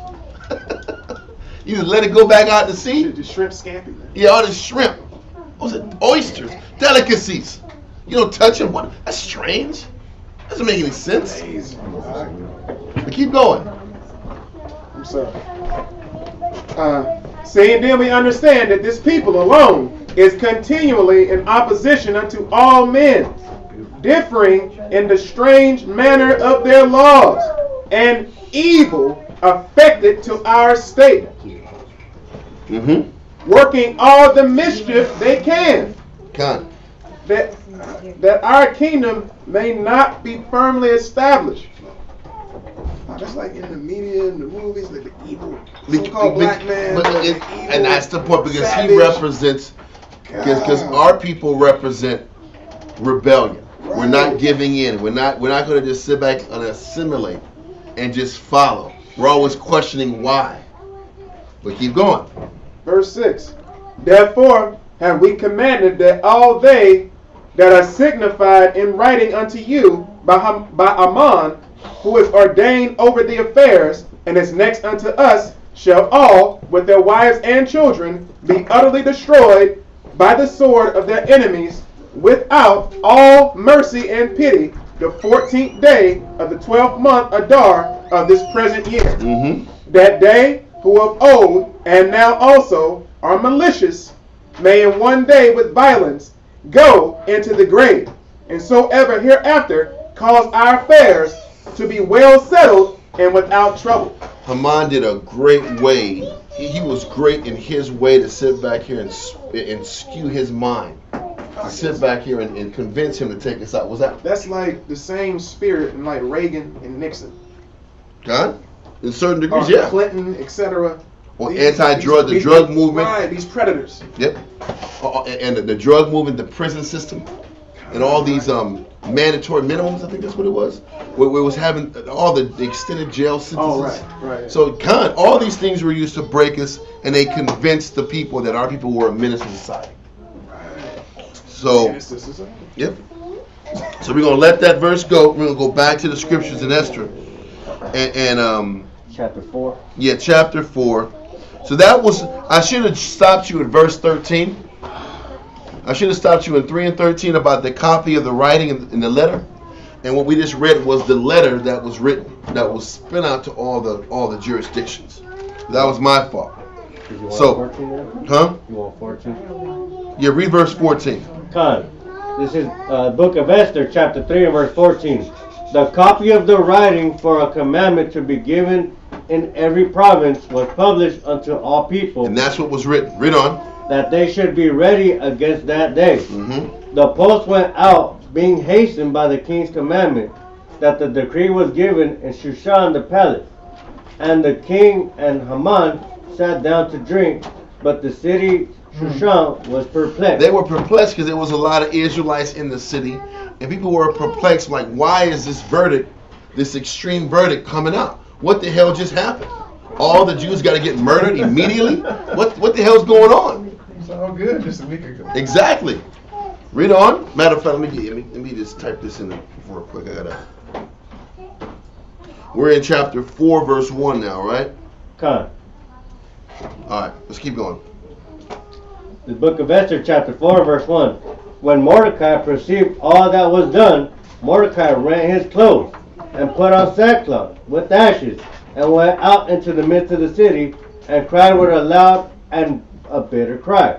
You just let it go back out to sea? The shrimp scampi. Yeah, all this shrimp. What was it? Oysters. Delicacies. You don't touch them? What? That's strange. Doesn't make any sense. But keep going. I'm sorry. Saying then we understand that this people alone is continually in opposition unto all men, differing in the strange manner of their laws, and evil affected to our state, working all the mischief they can, that our kingdom may not be firmly established. Just like in the media and the movies, like the evil so-called black man. And that's the point, because savage. He represents, because our people represent rebellion. Right. We're not giving in. We're not going to just sit back and assimilate and just follow. We're always questioning why. But keep going. Verse 6. Therefore have we commanded that all they that are signified in writing unto you by Ammon, who is ordained over the affairs, and is next unto us, shall all, with their wives and children, be utterly destroyed by the sword of their enemies, without all mercy and pity, the 14th day of the 12th month Adar of this present year. That they who of old and now also are malicious may in one day with violence go into the grave, and so ever hereafter cause our affairs to be well settled and without trouble. Haman did a great way. He was great in his way to sit back here and skew his mind. To sit back here and convince him to take us out. Was that? That's like the same spirit in like Reagan and Nixon. God? In certain degrees, yeah. Clinton, etc. Or anti-drug, the drug movement. Right, these predators. Yep. And the drug movement, the prison system, and all these mandatory minimums, I think that's what it was. Where it was having all the extended jail sentences. Oh, right. So, all these things were used to break us, and they convinced the people that our people were a menace to society. So, yep. So we're going to let that verse go. We're going to go back to the scriptures in Esther. And chapter 4. Yeah, chapter 4. So that was, I should have stopped you at verse 13. I should have stopped you in 3 and 13 about the copy of the writing in the letter. And what we just read was the letter that was written, that was sent out to all the jurisdictions. That was my fault. You want 14 there? Huh? You want 14? Yeah, read verse 14. This is book of Esther, chapter 3 and verse 14. The copy of the writing for a commandment to be given in every province was published unto all people. And that's what was written. Read on. That they should be ready against that day. Mm-hmm. The post went out, being hastened by the king's commandment, that the decree was given in Shushan the palace. And the king and Haman sat down to drink, but the city Shushan was perplexed. They were perplexed because there was a lot of Israelites in the city, and people were perplexed, like, why is this verdict, this extreme verdict coming out? What the hell just happened? All the Jews got to get murdered immediately? What the hell's going on? It's all good just a week ago. Exactly. Read on. Matter of fact, let me just type this in real quick. We're in chapter 4, verse 1 now, right? Come. All right, let's keep going. The book of Esther, chapter 4, verse 1. When Mordecai perceived all that was done, Mordecai rent his clothes and put on sackcloth with ashes, and went out into the midst of the city, and cried with a loud and a bitter cry,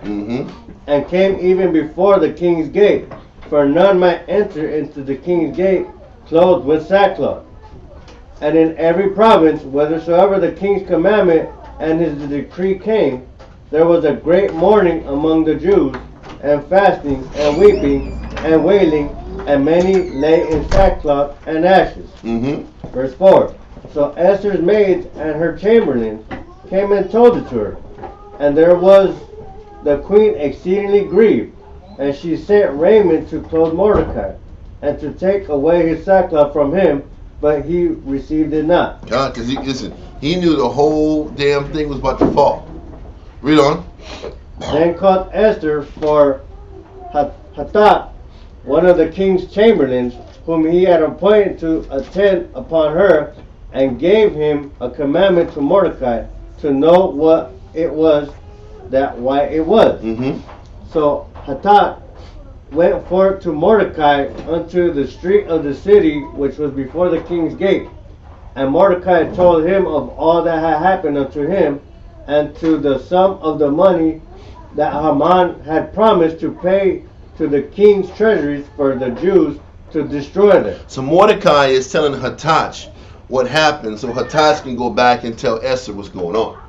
and came even before the king's gate, for none might enter into the king's gate clothed with sackcloth. And in every province, whithersoever the king's commandment and his decree came, there was a great mourning among the Jews, and fasting, and weeping, and wailing, and many lay in sackcloth and ashes. Verse 4. So Esther's maids and her chamberlains came and told it to her. And there was the queen exceedingly grieved, and she sent raiment to clothe Mordecai, and to take away his sackcloth from him, but he received it not. God, because he knew the whole damn thing was about to fall. Read on. Then called Esther for Hattat, one of the king's chamberlains, whom he had appointed to attend upon her, and gave him a commandment to Mordecai to know what it was, why it was. So Hattat went forth to Mordecai unto the street of the city which was before the king's gate. And Mordecai told him of all that had happened unto him, and to the sum of the money that Haman had promised to pay to the king's treasuries for the Jews to destroy them. So Mordecai is telling Hatach what happened, so Hatach can go back and tell Esther what's going on.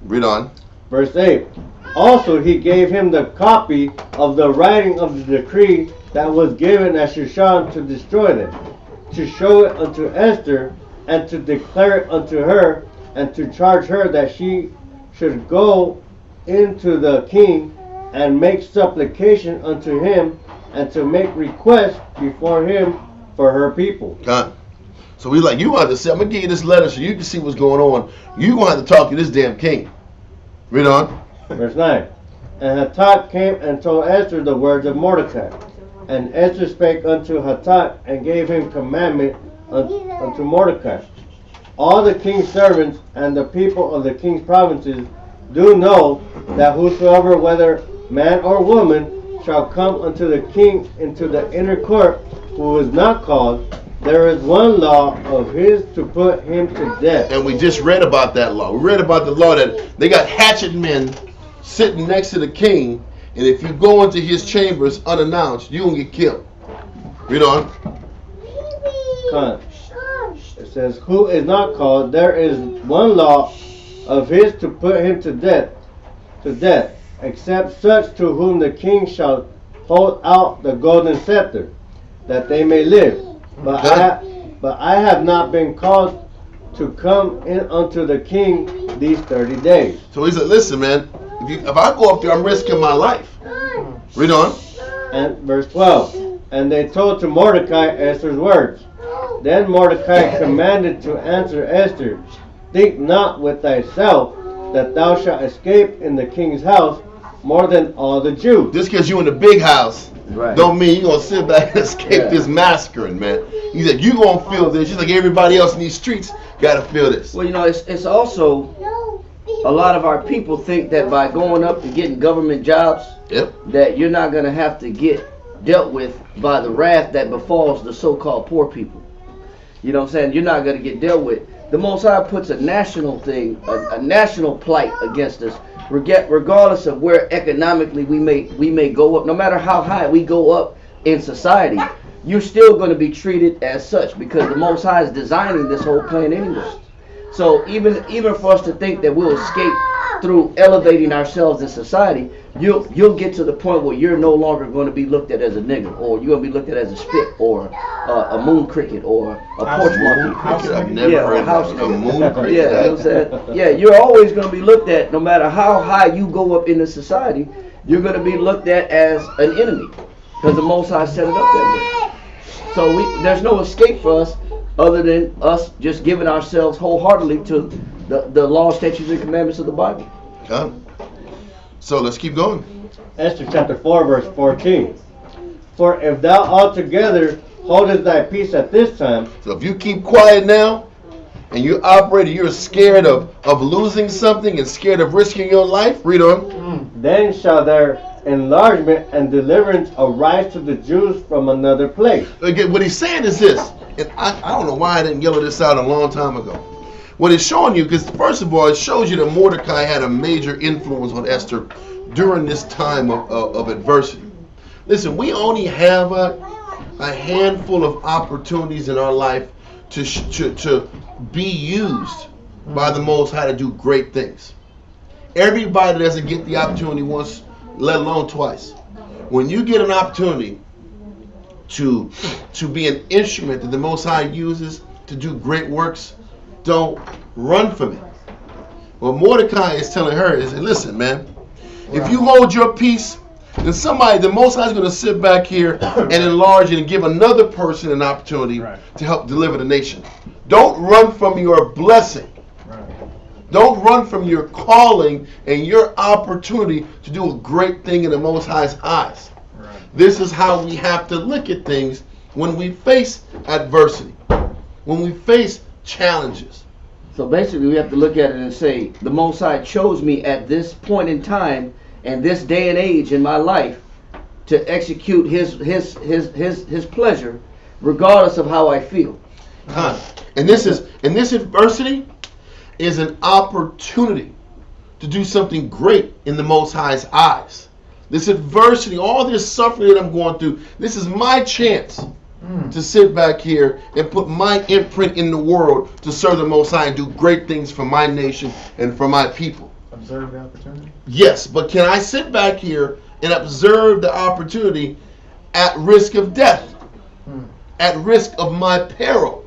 Read on. Verse 8. Also he gave him the copy of the writing of the decree that was given at Shushan to destroy them, to show it unto Esther, and to declare it unto her, and to charge her that she should go into the king and make supplication unto him, and to make request before him for her people. God. So we like, you have to say, I'm going to give you this letter so you can see what's going on. You're going to have to talk to this damn king. Read on. Verse 9. And Hattat came and told Esther the words of Mordecai. And Esther spake unto Hattat, and gave him commandment unto Mordecai. All the king's servants and the people of the king's provinces do know that whosoever, whether man or woman, shall come unto the king into the inner court, who is not called, there is one law of his to put him to death. And we just read about that law. We read about the law that they got hatchet men sitting next to the king, and if you go into his chambers unannounced, you're going to get killed. Read on. It says, who is not called, there is one law of his to put him to death, except such to whom the king shall hold out the golden scepter, that they may live. But I have not been called to come in unto the king these 30 days. So he said, listen, man, if I go up there, I'm risking my life. Read on. And verse 12. And they told to Mordecai Esther's words. Then Mordecai commanded to answer Esther, think not with thyself that thou shalt escape in the king's house more than all the Jews. Just because you're in the big house, Right. don't mean you're going to sit back and escape this massacring, man. He said, you're going to feel this just like everybody else in these streets got to feel this. Well, you know, it's also a lot of our people think that by going up and getting government jobs, that you're not going to have to get dealt with by the wrath that befalls the so-called poor people. You know what I'm saying? You're not going to get dealt with. The Most High puts a national thing, a national plight against us, regardless of where economically we may go up. No matter how high we go up in society, you're still going to be treated as such, because the Most High is designing this whole plan anyway. So even for us to think that we'll escape through elevating ourselves in society, you'll get to the point where you're no longer going to be looked at as a nigger, or you're going to be looked at as a spit, or a moon cricket, or a porch monkey. I've never heard of a moon cricket. Yeah, you know what I'm saying? Yeah, you're always going to be looked at, no matter how high you go up in the society, you're going to be looked at as an enemy, because the Most High set it up that way. So there's no escape for us other than us just giving ourselves wholeheartedly to the law, statutes, and commandments of the Bible. So let's keep going. Esther chapter 4, verse 14. For if thou altogether holdest thy peace at this time. So if you keep quiet now, and you operate, you're scared of losing something and scared of risking your life, read on. Then shall their enlargement and deliverance arise to the Jews from another place. Again, what he's saying is this, and I don't know why I didn't yell this out a long time ago. What it's showing you, because first of all, it shows you that Mordecai had a major influence on Esther during this time of adversity. Listen, we only have a handful of opportunities in our life to be used by the Most High to do great things. Everybody doesn't get the opportunity once, let alone twice. When you get an opportunity to be an instrument that the Most High uses to do great works, don't run from it. What Mordecai is telling her is, listen, man, if you hold your peace, then the Most High is going to sit back here and enlarge it and give another person an opportunity to help deliver the nation. Don't run from your blessing. Don't run from your calling and your opportunity to do a great thing in the Most High's eyes. This is how we have to look at things when we face adversity, when we face challenges. So basically we have to look at it and say, the Most High chose me at this point in time and this day and age in my life to execute his pleasure regardless of how I feel. And this adversity is an opportunity to do something great in the Most High's eyes. This adversity, all this suffering that I'm going through, this is my chance to sit back here and put my imprint in the world to serve the Most High and do great things for my nation and for my people. Observe the opportunity? Yes, but can I sit back here and observe the opportunity at risk of death, at risk of my peril?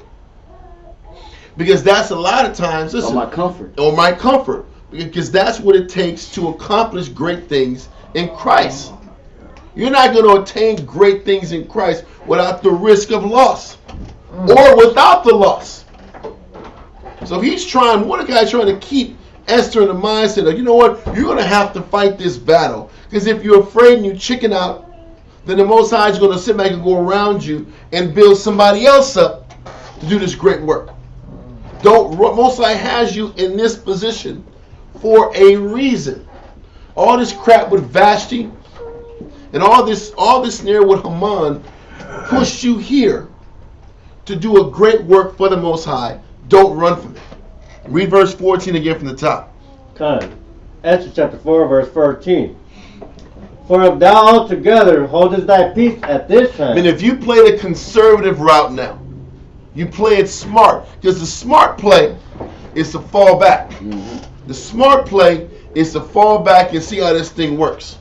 Because that's a lot of times, listen, or my comfort, because that's what it takes to accomplish great things in Christ. You're not going to attain great things in Christ without the risk of loss or without the loss. So Mordecai's trying to keep Esther in the mindset of, you know what, you're going to have to fight this battle. Because if you're afraid and you chicken out, then the Most High is going to sit back and go around you and build somebody else up to do this great work. Most High has you in this position for a reason. All this crap with Vashti and all this snare with Haman pushed you here to do a great work for the Most High. Don't run from it. Read verse 14 again from the top. Esther chapter 4, verse 14. For if thou altogether holdest thy peace at this time. And if you play the conservative route now, you play it smart. Because the smart play is to fall back. The smart play is to fall back and see how this thing works.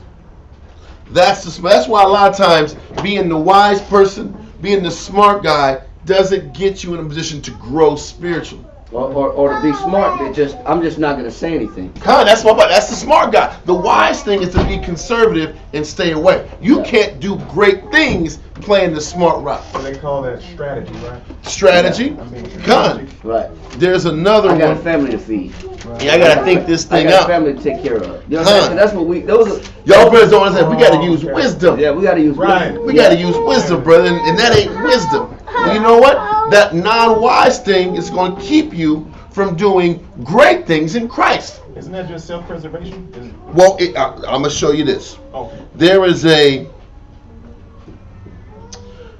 That's why a lot of times being the wise person, being the smart guy, doesn't get you in a position to grow spiritually. Or to be smart, I'm just not going to say anything. That's the smart guy. The wise thing is to be conservative and stay away. You can't do great things playing the smart route. So they call that strategy, right? Strategy. Right. There's another one. I got a family to feed. Yeah, I got to think this thing I got out. a family to take care of. You know what I'm saying? That's what y'all brothers don't understand. We got to use wisdom. Yeah, we got to use wisdom. We got to use wisdom, brother, and that ain't wisdom. You know what? That non-wise thing is going to keep you from doing great things in Christ. Isn't that just self-preservation? Well, I'm going to show you this. Okay. There is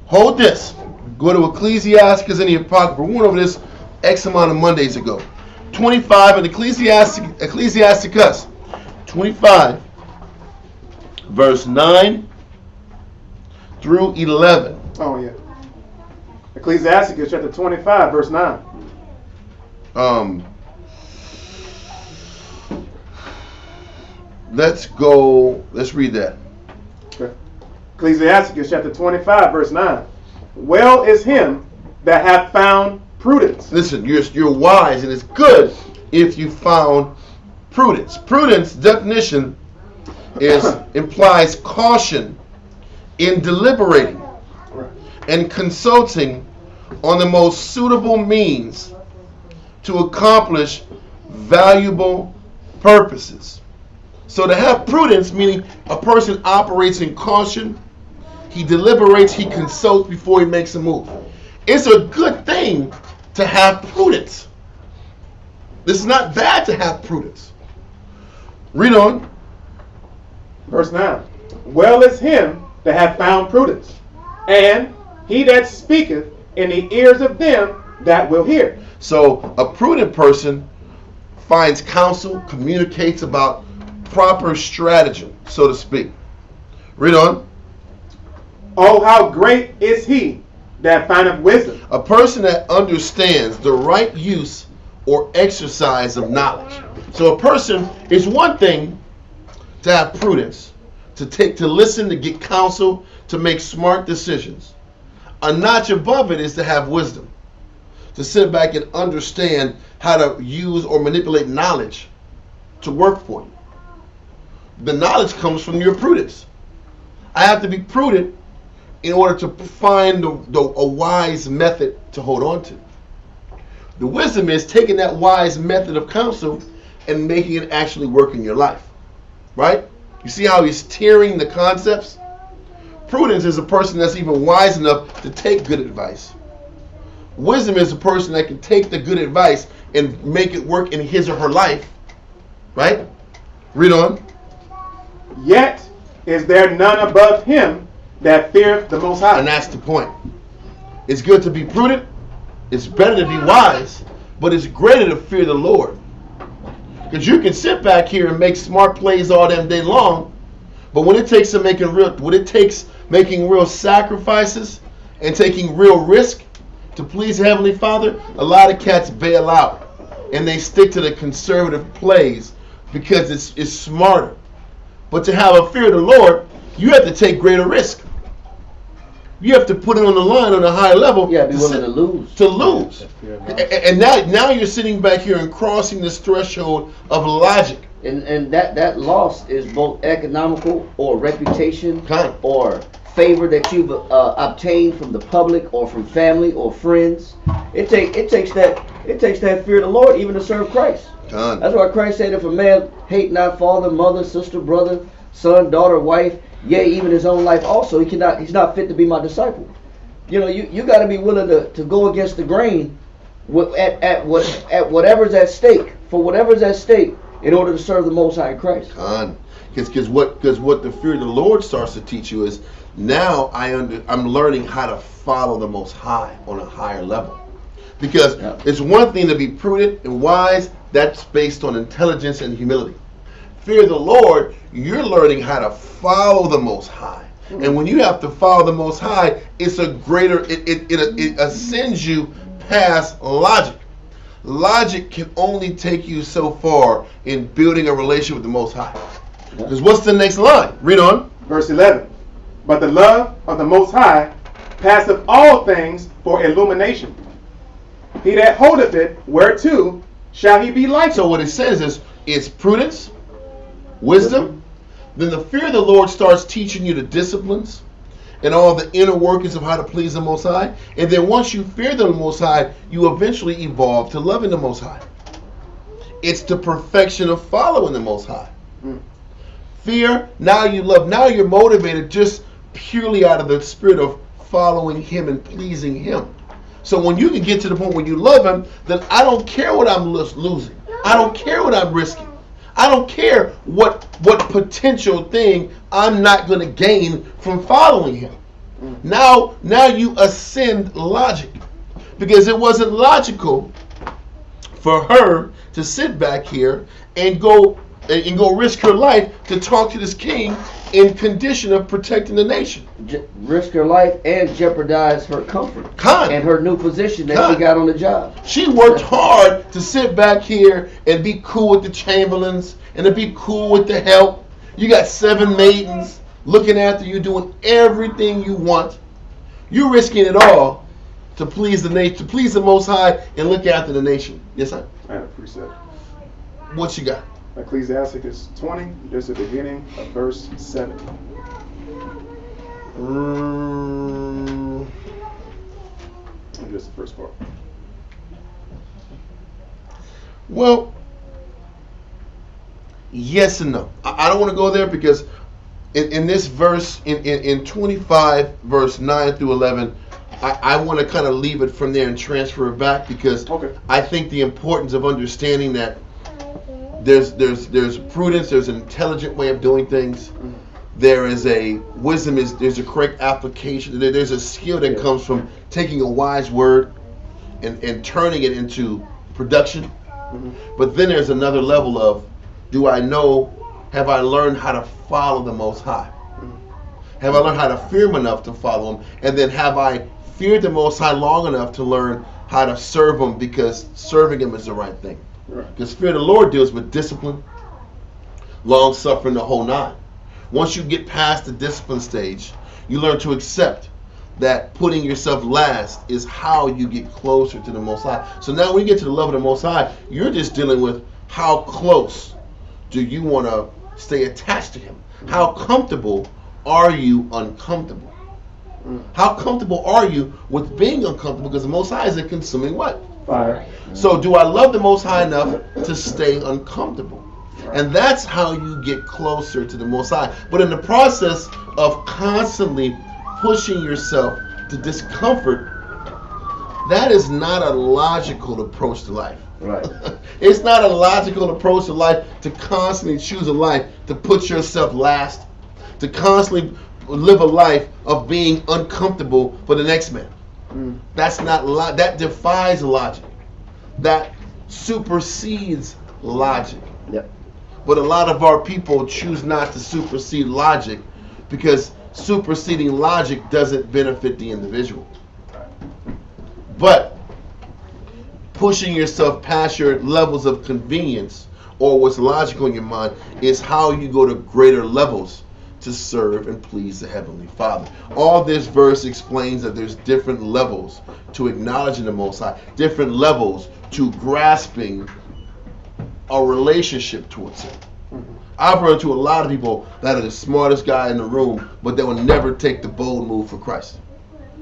hold this. Go to Ecclesiasticus in the Apocrypha. We went over this X amount of Mondays ago. 25 in Ecclesiasticus 25, verse 9 through 11. Oh, yeah. Ecclesiasticus chapter 25, verse 9. let's go. Let's read that. Ecclesiasticus chapter 25, verse 9. Well is him that hath found prudence. Listen, you're wise, and it's good if you found prudence. Prudence definition implies caution in deliberating and consulting on the most suitable means to accomplish valuable purposes. So to have prudence, meaning a person operates in caution, he deliberates, he consults before he makes a move. It's a good thing to have prudence. This is not bad to have prudence. Read on. Verse 9. Well is him that hath found prudence, and he that speaketh in the ears of them that will hear. So a prudent person finds counsel, communicates about proper stratagem, so to speak. Read on. Oh, how great is he that findeth wisdom. A person that understands the right use or exercise of knowledge. So a person, is one thing to have prudence, to listen, to get counsel, to make smart decisions. A notch above it is to have wisdom, to sit back and understand how to use or manipulate knowledge to work for you. The knowledge comes from your prudence. I have to be prudent in order to find a wise method to hold on to. The wisdom is taking that wise method of counsel and making it actually work in your life. Right? You see how he's tiering the concepts? Prudence is a person that's even wise enough to take good advice. Wisdom is a person that can take the good advice and make it work in his or her life. Right? Read on. Yet is there none above him that feareth the Most High. And that's the point. It's good to be prudent. It's better to be wise. But it's greater to fear the Lord. Because you can sit back here and make smart plays all damn day long. But when it takes making real sacrifices and taking real risk to please Heavenly Father, a lot of cats bail out. And they stick to the conservative plays because it's smarter. But to have a fear of the Lord, you have to take greater risk. You have to put it on the line on a higher level. Yeah, be willing to lose. To lose. And now you're sitting back here and crossing this threshold of logic. And that loss is both economical or reputation Kind. or favor that you've obtained from the public or from family or friends. It takes that fear of the Lord even to serve Christ. Kind. That's why Christ said, if a man hate not father, mother, sister, brother, son, daughter, wife, yea, even his own life also, he's not fit to be my disciple. You know, you got to be willing to go against the grain at whatever's at stake, for whatever's at stake, in order to serve the Most High in Christ. Because what the fear of the Lord starts to teach you is, now I'm learning how to follow the Most High on a higher level. Because it's one thing to be prudent and wise, that's based on intelligence and humility. Fear of the Lord, you're learning how to follow the Most High. And when you have to follow the Most High, it's a greater, it ascends you past logic. Logic can only take you so far in building a relationship with the Most High. Because what's the next line? Read on. Verse 11. But the love of the Most High passeth all things for illumination. He that holdeth it, whereto shall he be like? So what it says is, it's prudence, wisdom. Then the fear of the Lord starts teaching you the disciplines and all the inner workings of how to please the Most High. And then once you fear the Most High, you eventually evolve to loving the Most High. It's the perfection of following the Most High. Fear, now you love, now you're motivated just purely out of the spirit of following Him and pleasing Him. So when you can get to the point where you love Him, then I don't care what I'm losing. I don't care what I'm risking. I don't care what potential thing I'm not going to gain from following Him. Now you ascend logic. Because it wasn't logical for her to sit back here and go and go risk her life to talk to this king in condition of protecting the nation. Risk her life and jeopardize her comfort and her new position that she got on the job. She worked hard to sit back here and be cool with the chamberlains and to be cool with the help. You got 7 maidens looking after you, doing everything you want. You're risking it all to please the nation, to please the Most High, and look after the nation. Yes, sir? I have a precept. What you got? Ecclesiasticus 20, just the beginning of verse 7. Just the first part. Well, yes and no. I don't want to go there because in this verse, in 25, verse 9 through 11, I want to kind of leave it from there and transfer it back because I think the importance of understanding that there's prudence, there's an intelligent way of doing things. There is a wisdom, there's a correct application. There's a skill that comes from taking a wise word and turning it into production. But then there's another level of, have I learned how to follow the Most High? Have I learned how to fear Him enough to follow Him? And then have I feared the Most High long enough to learn how to serve Him because serving Him is the right thing? Because fear of the Lord deals with discipline, long suffering, the whole 9. Once you get past the discipline stage, you learn to accept that putting yourself last is how you get closer to the Most High. So now when you get to the level of the Most High, you're just dealing with how close do you want to stay attached to Him? How comfortable are you uncomfortable? How comfortable are you with being uncomfortable? Because the Most High is a consuming what? Fire. So do I love the Most High enough to stay uncomfortable? And that's how you get closer to the Most High. But in the process of constantly pushing yourself to discomfort, that is not a logical approach to life. Right. It's not a logical approach to life to constantly choose a life to put yourself last, to constantly live a life of being uncomfortable for the next man. That's not that defies logic. That supersedes logic. Yep. But a lot of our people choose not to supersede logic because superseding logic doesn't benefit the individual. But pushing yourself past your levels of convenience or what's logical in your mind is how you go to greater levels to serve and please the Heavenly Father. All this verse explains that there's different levels to acknowledging the Most High, different levels to grasping a relationship towards Him. I've run into a lot of people that are the smartest guy in the room, but they will never take the bold move for Christ.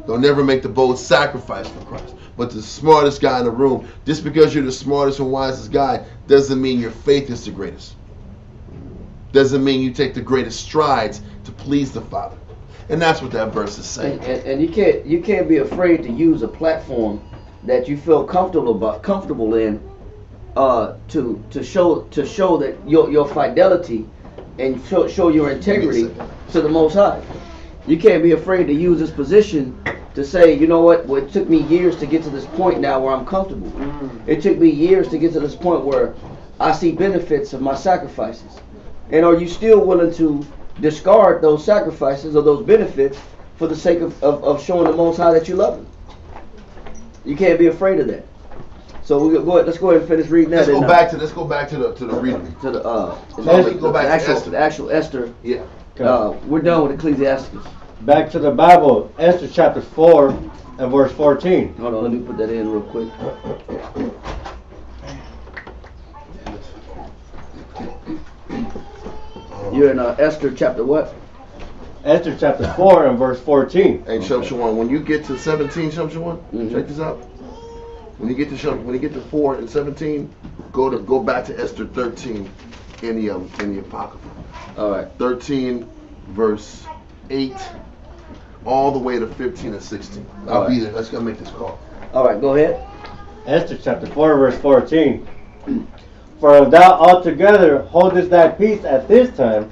They'll never make the bold sacrifice for Christ. But the smartest guy in the room, just because you're the smartest and wisest guy, doesn't mean your faith is the greatest. Doesn't mean you take the greatest strides to please the Father. And that's what that verse is saying. And you can't be afraid to use a platform that you feel comfortable in to show that your fidelity and show your integrity to the Most High. You can't be afraid to use this position to say, you know what, well, it took me years to get to this point now where I'm comfortable. It took me years to get to this point where I see benefits of my sacrifices. And are you still willing to discard those sacrifices or those benefits for the sake of showing the Most High that you love Him? You can't be afraid of that. So let's go ahead and finish reading that. Let's go back to the reading. To the go back to the actual Esther. Yeah. We're done with Ecclesiastes. Back to the Bible, Esther chapter 4 and verse 14. Hold on, let me put that in real quick. You're in Esther chapter what? Esther chapter 4 and verse 14. Hey, Shamshawan, when you get to 17, Shamshawan, check this out. When you get to 4 and 17, go back to Esther 13 in the Apocrypha. All right. 13 verse 8 all the way to 15 and 16. I'll be there. Let's go make this call. All right, go ahead. Esther chapter 4 verse 14. For if thou altogether holdest thy peace at this time,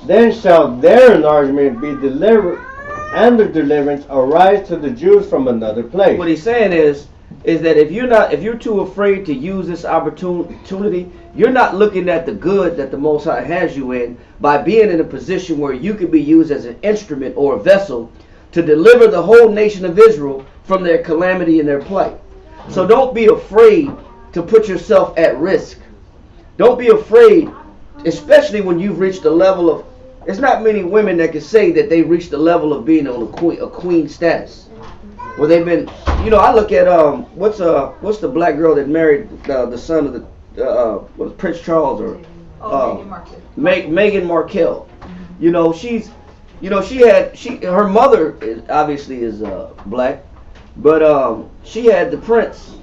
then shall their enlargement be delivered, and the deliverance arise to the Jews from another place. What he's saying is, is that if you're too afraid to use this opportunity, you're not looking at the good that the Most High has you in by being in a position where you could be used as an instrument or a vessel to deliver the whole nation of Israel from their calamity and their plight. So don't be afraid to put yourself at risk. Don't be afraid, especially when you've reached the level of, there's not many women that can say that they reached the level of being on a queen status. Well, they've been, I look at what's the black girl that married the son of the Prince Charles or Meghan Markle. Her mother obviously is black, but she had the prince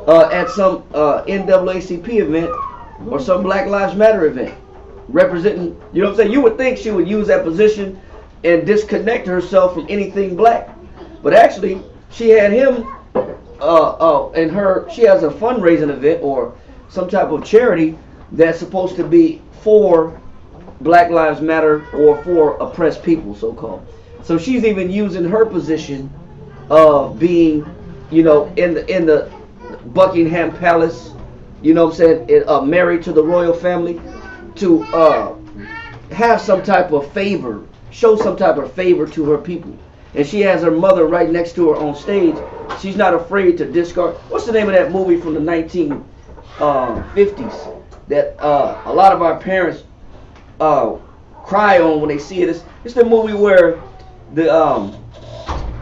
at some NAACP event or some Black Lives Matter event representing. You know what I'm saying? You would think she would use that position and disconnect herself from anything black, but actually. She had him, she has a fundraising event or some type of charity that's supposed to be for Black Lives Matter or for oppressed people, so-called. So she's even using her position of being, in the Buckingham Palace, married to the royal family, to have some type of favor, show some type of favor to her people. And she has her mother right next to her on stage. She's not afraid to discard. What's the name of that movie from the 1950s that a lot of our parents cry on when they see it? It's the movie where the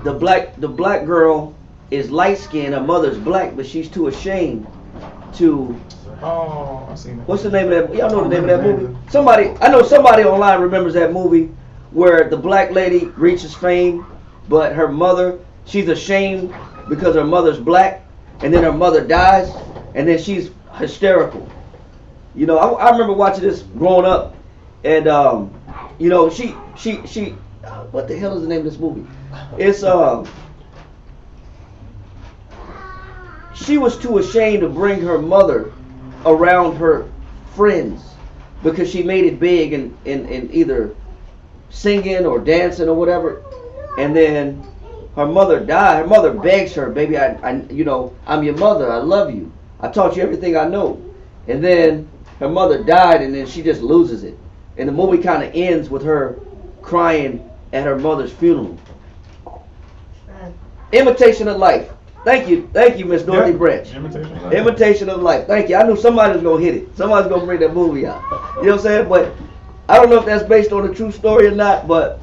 black girl is light skinned, her mother's black, but she's too ashamed to. Oh, I've seen that. What's the name of that? Y'all know the name of that movie? I know somebody online remembers that movie where the black lady reaches fame. But her mother, she's ashamed because her mother's black, and then her mother dies, and then she's hysterical. I remember watching this growing up, and she what the hell is the name of this movie? It's she was too ashamed to bring her mother around her friends because she made it big in either singing or dancing or whatever. And then her mother died. Her mother begs her, baby, I'm your mother. I love you. I taught you everything I know. And then her mother died, and then she just loses it. And the movie kind of ends with her crying at her mother's funeral. Imitation of Life. Thank you, Miss Dorothy Branch. Imitation of Life. Thank you. I knew somebody was gonna hit it. Somebody's gonna bring that movie out. You know what I'm saying? But I don't know if that's based on a true story or not, but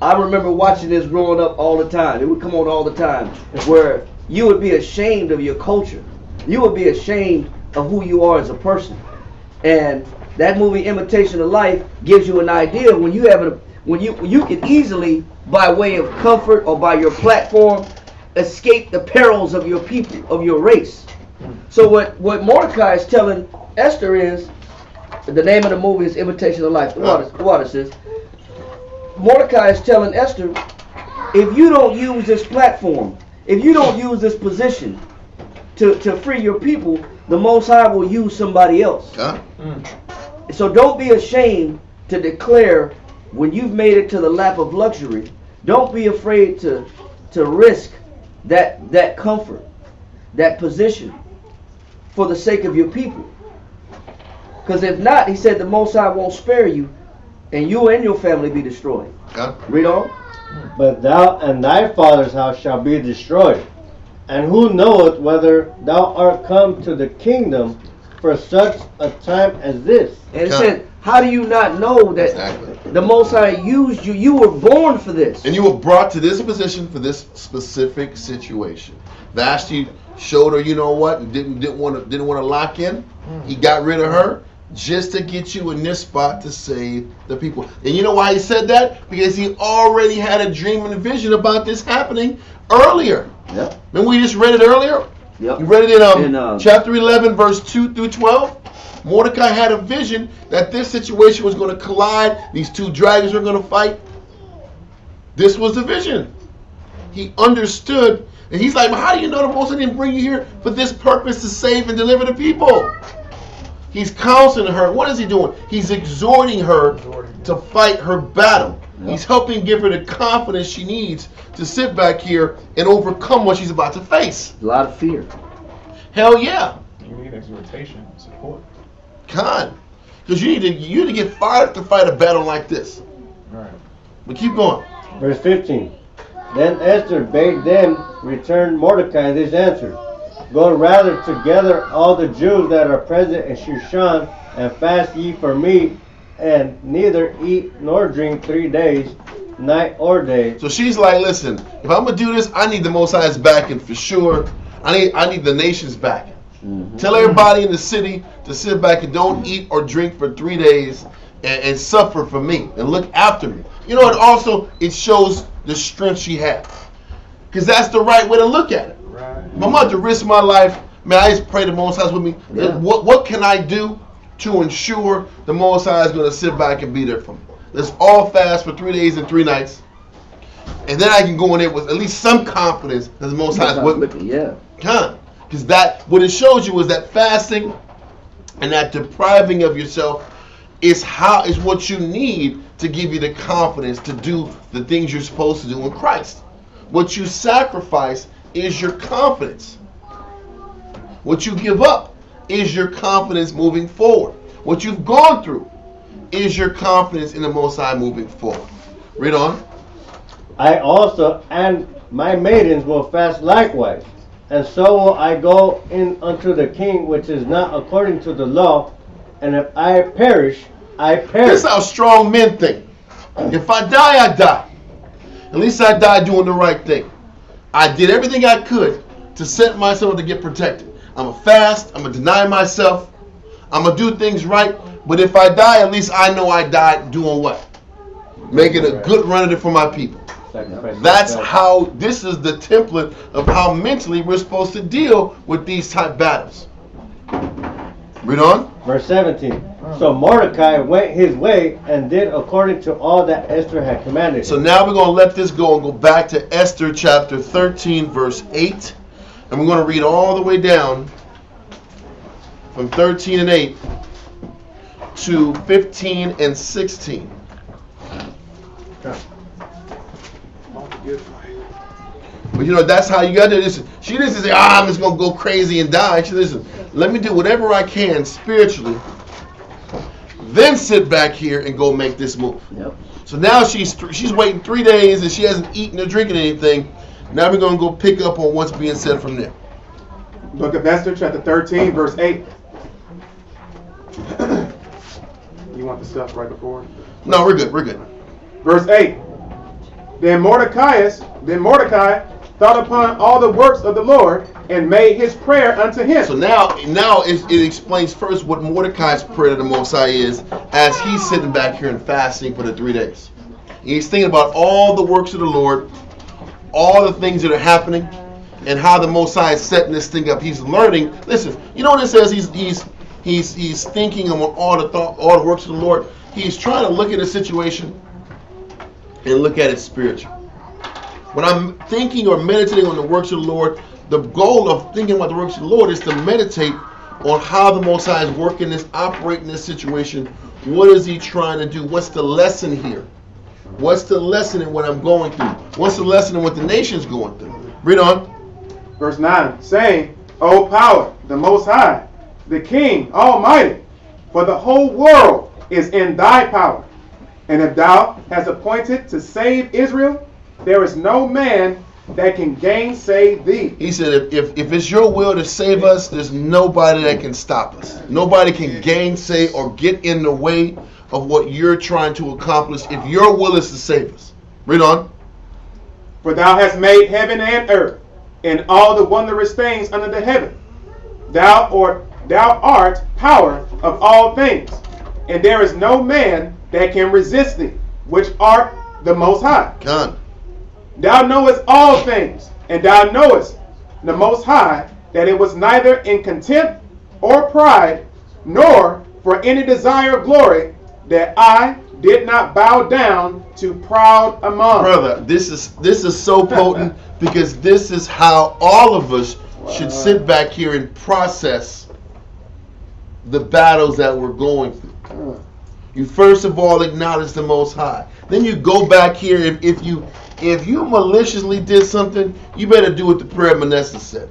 I remember watching this growing up all the time. It would come on all the time, where you would be ashamed of your culture. You would be ashamed of who you are as a person. And that movie, Imitation of Life, gives you an idea when you can easily, by way of comfort or by your platform, escape the perils of your people, of your race. So what Mordecai is telling Esther is, the name of the movie is Imitation of Life. The water says. Mordecai is telling Esther, if you don't use this platform, if you don't use this position to free your people, the Most High will use somebody else. So don't be ashamed to declare when you've made it to the lap of luxury. Don't be afraid to risk that comfort, that position, for the sake of your people. Because if not, he said the Most High won't spare you, and you and your family be destroyed. Read on. But thou and thy father's house shall be destroyed. And who knoweth whether thou art come to the kingdom for such a time as this? And it said, how do you not know that the Most High used you? You were born for this. And you were brought to this position for this specific situation. Vashti showed her, you know what, and didn't want to lock in. He got rid of her just to get you in this spot to save the people. And you know why he said that? Because he already had a dream and a vision about this happening earlier. Yep. Remember we just read it earlier? Yep. You read it in chapter 11, verse 2 through 12. Mordecai had a vision that this situation was going to collide. These two dragons were going to fight. This was the vision. He understood. And he's like, well, how do you know the Most High didn't bring you here for this purpose to save and deliver the people? He's counseling her. What is he doing? He's exhorting her to fight her battle. Yep. He's helping give her the confidence she needs to sit back here and overcome what she's about to face. A lot of fear. Hell yeah. You need exhortation, support. Con. Because you need to get fired up to fight a battle like this. Right. But keep going. Verse 15. Then Esther bade them return Mordecai this answer. Go rather together all the Jews that are present in Shushan, and fast ye for me, and neither eat nor drink 3 days, night or day. So she's like, listen, if I'm gonna do this, I need the Most High's backing for sure. I need the nation's backing. Mm-hmm. Tell everybody in the city to sit back and don't eat or drink for 3 days and suffer for me and look after me. You know, and also it shows the strength she has, because that's the right way to look at it. Right. If I'm about to risk my life, man, I just pray the Most High with me. Yeah. What can I do to ensure the Most High is going to sit back and be there for me? Let's all fast for 3 days and 3 nights, and then I can go in there with at least some confidence that the Most High is with me. Yeah. Because that what it shows you is that fasting and that depriving of yourself is what you need to give you the confidence to do the things you're supposed to do in Christ. What you sacrifice is your confidence. What you give up is your confidence moving forward. What you've gone through is your confidence in the Most High moving forward. Read on. I also and my maidens will fast likewise, and so will I go in unto the king, which is not according to the law, and if I perish, I perish. This is how strong men think. If I die, I die. At least I died doing the right thing. I did everything I could to set myself to get protected. I'm going to fast. I'm going to deny myself. I'm going to do things right. But if I die, at least I know I died doing what? Making a good run of it for my people. That's how, this is the template of how mentally we're supposed to deal with these type battles. Read on. Verse 17. So Mordecai went his way and did according to all that Esther had commanded. So now we're going to let this go and go back to Esther chapter 13 verse 8. And we're going to read all the way down from 13 and 8 to 15 and 16. But you know, that's how you got to listen. She doesn't say, I'm just going to go crazy and die. She listen, let me do whatever I can spiritually, then sit back here and go make this move. Yep. So now she's waiting 3 days and she hasn't eaten or drinking anything. Now we're going to go pick up on what's being said from there. Book of Esther chapter 13 verse 8. You want the stuff right before? No, we're good. We're good. Verse 8. Then Mordecai thought upon all the works of the Lord and made his prayer unto him. So now it explains first what Mordecai's prayer to the Most High is as he's sitting back here and fasting for the 3 days. He's thinking about all the works of the Lord, all the things that are happening, and how the Most High is setting this thing up. He's learning. Listen, you know what it says? He's thinking about all the works of the Lord. He's trying to look at a situation and look at it spiritual. When I'm thinking or meditating on the works of the Lord, the goal of thinking about the works of the Lord is to meditate on how the Most High is working this, operating this situation. What is he trying to do? What's the lesson here? What's the lesson in what I'm going through? What's the lesson in what the nation's going through? Read on. Verse 9, saying, O power, the Most High, the King Almighty, for the whole world is in thy power. And if thou hast appointed to save Israel, there is no man that can gainsay thee. He said, if it's your will to save us, there's nobody that can stop us. Nobody can gainsay or get in the way of what you're trying to accomplish if your will is to save us. Read on. For thou hast made heaven and earth, and all the wondrous things under the heaven. Thou art power of all things, and there is no man that can resist thee, which art the Most High. God. Thou knowest all things, and thou knowest the Most High, that it was neither in contempt or pride, nor for any desire of glory, that I did not bow down to proud among. Brother, this is so potent because this is how all of us should sit back here and process the battles that we're going through. You first of all acknowledge the Most High. Then you go back here. If you maliciously did something, you better do what the prayer of Manasseh said.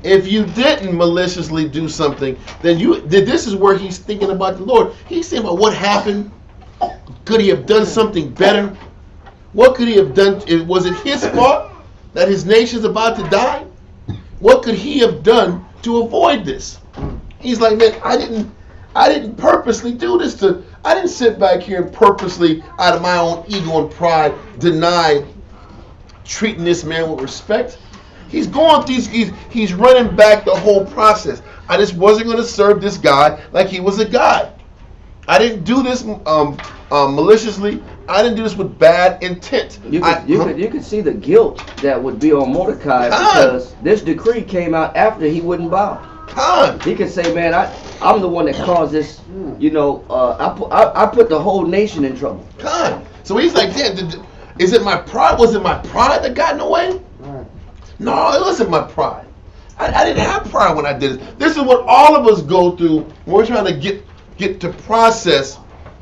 If you didn't maliciously do something, then this is where he's thinking about the Lord. He's thinking about what happened. Could he have done something better? What could he have done? Was it his fault that his nation's about to die? What could he have done to avoid this? He's like, man, I didn't purposely do this I didn't sit back here and purposely, out of my own ego and pride, deny treating this man with respect. He's going through, he's running back the whole process. I just wasn't going to serve this guy like he was a god. I didn't do this maliciously. I didn't do this with bad intent. You could see the guilt that would be on Mordecai because this decree came out after he wouldn't bow. He could say, man, I'm the one that caused this. I put the whole nation in trouble. So he's like, damn, is it my pride? Was it my pride that got in the way? No, it wasn't my pride. I didn't have pride when I did it. This is what all of us go through when we're trying to get to process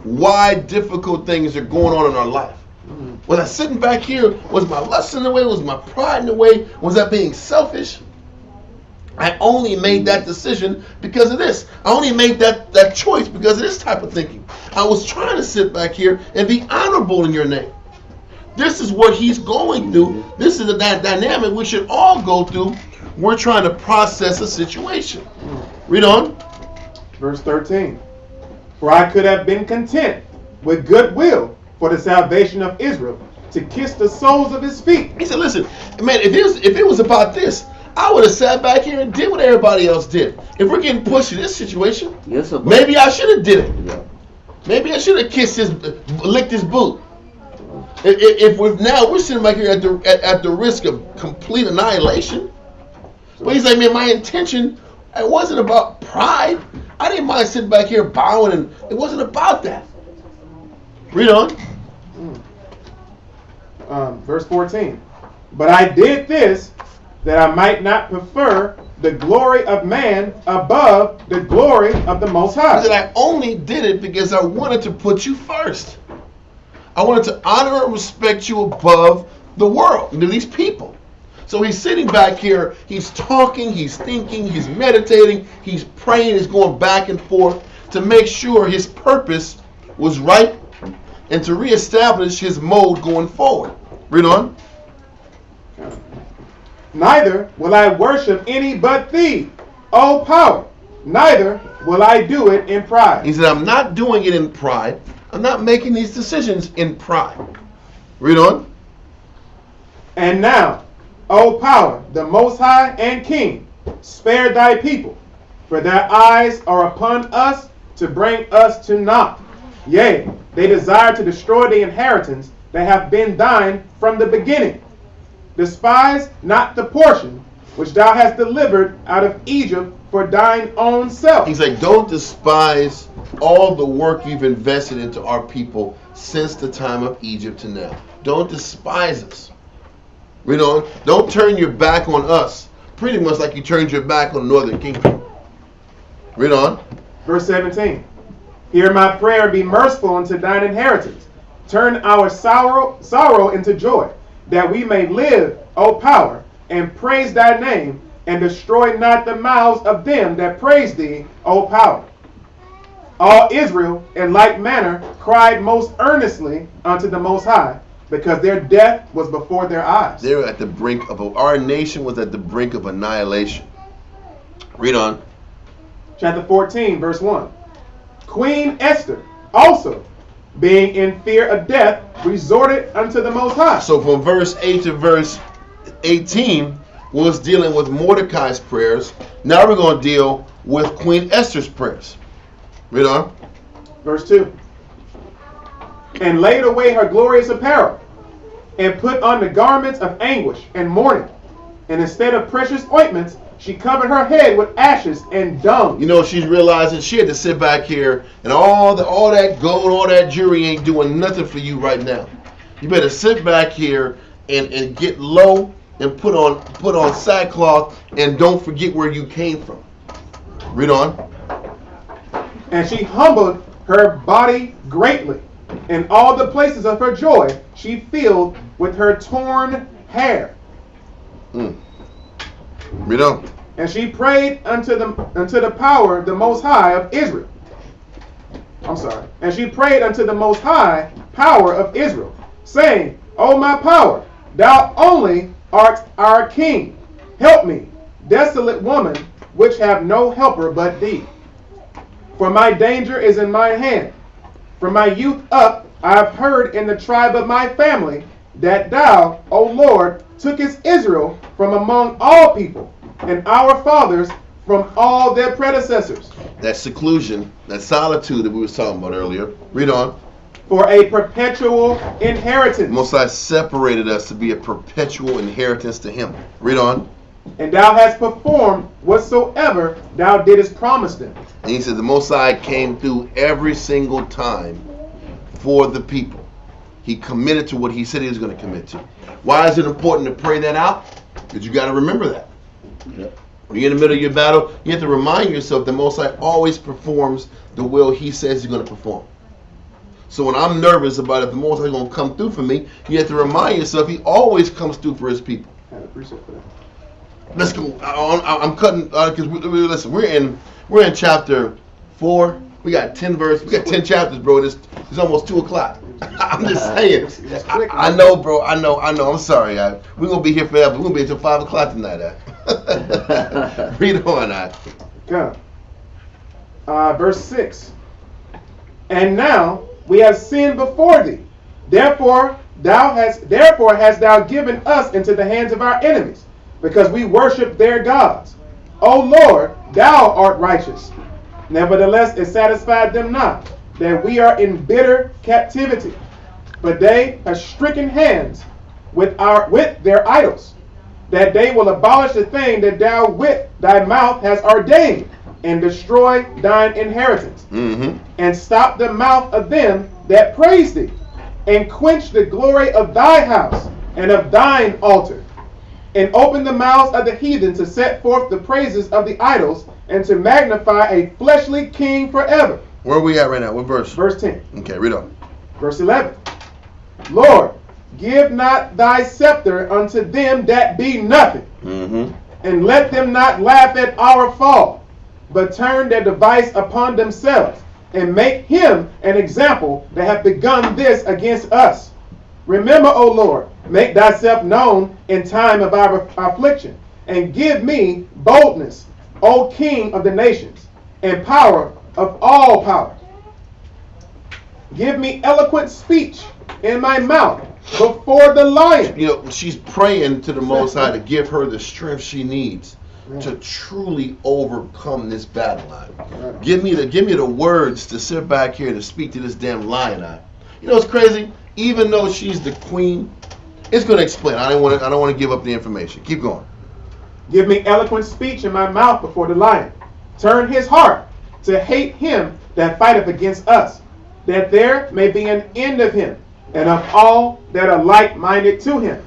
why difficult things are going on in our life. Was I sitting back here? Was my lust in the way? Was my pride in the way? Was I being selfish? I only made that decision because of this. I only made that choice because of this type of thinking. I was trying to sit back here and be honorable in your name. This is what he's going through. This is that dynamic we should all go through. We're trying to process a situation. Read on. Verse 13. For I could have been content with goodwill for the salvation of Israel, to kiss the soles of his feet. He said, listen, man, if it was about this, I would have sat back here and did what everybody else did. If we're getting pushed in this situation, maybe I should have did it. Yeah. Maybe I should have licked his boot. If we're sitting back here at the risk of complete annihilation. But he's like, man, my intention, it wasn't about pride. I didn't mind sitting back here bowing, and it wasn't about that. Read on. Verse 14. But I did this that I might not prefer the glory of man above the glory of the Most High. He said, I only did it because I wanted to put you first. I wanted to honor and respect you above the world, these people. So he's sitting back here, he's talking, he's thinking, he's meditating, he's praying, he's going back and forth to make sure his purpose was right and to reestablish his mode going forward. Read on. Neither will I worship any but thee, O power. Neither will I do it in pride. He said, I'm not doing it in pride. I'm not making these decisions in pride. Read on. And now, O power, the Most High and King, spare thy people, for their eyes are upon us to bring us to naught. Yea, they desire to destroy the inheritance that have been thine from the beginning. Despise not the portion which thou hast delivered out of Egypt for thine own self. He's like, don't despise all the work you've invested into our people since the time of Egypt to now. Don't despise us. Read on. Don't turn your back on us. Pretty much like you turned your back on the northern kingdom. Read on. Verse 17. Hear my prayer, be merciful unto thine inheritance. Turn our sorrow into joy, that we may live, O power, and praise thy name, and destroy not the mouths of them that praise thee, O power. All Israel in like manner cried most earnestly unto the Most High, because their death was before their eyes. They were at the brink of our nation was at the brink of annihilation. Read on. Chapter 14, verse 1. Queen Esther also, being in fear of death, resorted unto the Most High. So from verse 8 to verse 18 was dealing with Mordecai's prayers. Now we're going to deal with Queen Esther's prayers. Read on. Verse 2. And laid away her glorious apparel, and put on the garments of anguish and mourning. And instead of precious ointments, she covered her head with ashes and dung. You know, she's realizing she had to sit back here, and all that gold, all that jewelry ain't doing nothing for you right now. You better sit back here and get low and put on sackcloth, and don't forget where you came from. Read on. And she humbled her body greatly, and all the places of her joy she filled with her torn hair. Read on. And she prayed unto the power, the Most High of Israel. And she prayed unto the Most High power of Israel, saying, O my power, thou only art our king. Help me, desolate woman, which have no helper but thee. For my danger is in my hand. From my youth up I have heard in the tribe of my family that thou, O Lord, tookest Israel from among all people, and our fathers from all their predecessors. That seclusion, that solitude that we were talking about earlier. Read on. For a perpetual inheritance. Most High separated us to be a perpetual inheritance to Him. Read on. And thou hast performed whatsoever thou didst promise them. And He said the Most High came through every single time for the people. He committed to what He said He was going to commit to. Why is it important to pray that out? Because you got to remember that. Yep. When you're in the middle of your battle, you have to remind yourself that Most High always performs the will He says He's going to perform. So when I'm nervous about if the Most High is going to come through for me, you have to remind yourself He always comes through for His people. Let's go. I'm cutting because listen. We're in chapter 4. We got 10 verses. We got 10 chapters, bro. It's almost 2:00. I'm just saying. I know, bro. I know. I'm sorry. We're gonna be here forever. We're gonna be until 5:00 tonight. Read on. Verse 6. And now we have sinned before thee. Therefore hast thou given us into the hands of our enemies, because we worship their gods. O Lord, thou art righteous. Nevertheless, it satisfied them not, that we are in bitter captivity. But they have stricken hands with their idols, that they will abolish the thing that thou with thy mouth hast ordained, and destroy thine inheritance, and stop the mouth of them that praise thee, and quench the glory of thy house and of thine altar, and open the mouths of the heathen to set forth the praises of the idols, and to magnify a fleshly king forever. Where are we at right now? What verse? Verse 10. Okay, read on. Verse 11. Lord, give not thy scepter unto them that be nothing, and let them not laugh at our fall, but turn their device upon themselves, and make him an example that hath begun this against us. Remember, O Lord, make thyself known in time of our affliction, and give me boldness, O King of the nations, and power of all power. Give me eloquent speech in my mouth before the lion. You know, she's praying to the Most High to give her the strength she needs to truly overcome this battle line. Give me the words to sit back here to speak to this damn lion. You know what's crazy? Even though she's the queen, it's going to explain. I don't want to give up the information. Keep going. Give me eloquent speech in my mouth before the lion. Turn his heart to hate him that fighteth against us, that there may be an end of him, and of all that are like-minded to him.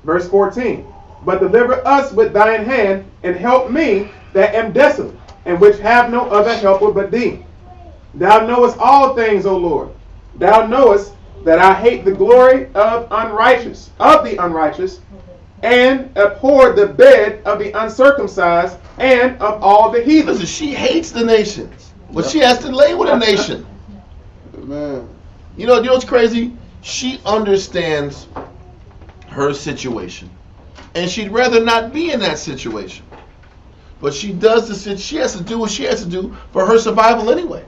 Verse 14. But deliver us with thine hand, and help me that am desolate, and which have no other helper but thee. Thou knowest all things, O Lord. Thou knowest that I hate the glory of the unrighteous, and abhor the bed of the uncircumcised, and of all the heathen. Listen, she hates the nations, but she has to lay with a nation. Man. You know what's crazy? She understands her situation, and she'd rather not be in that situation. But she does she has to do what she has to do for her survival anyway.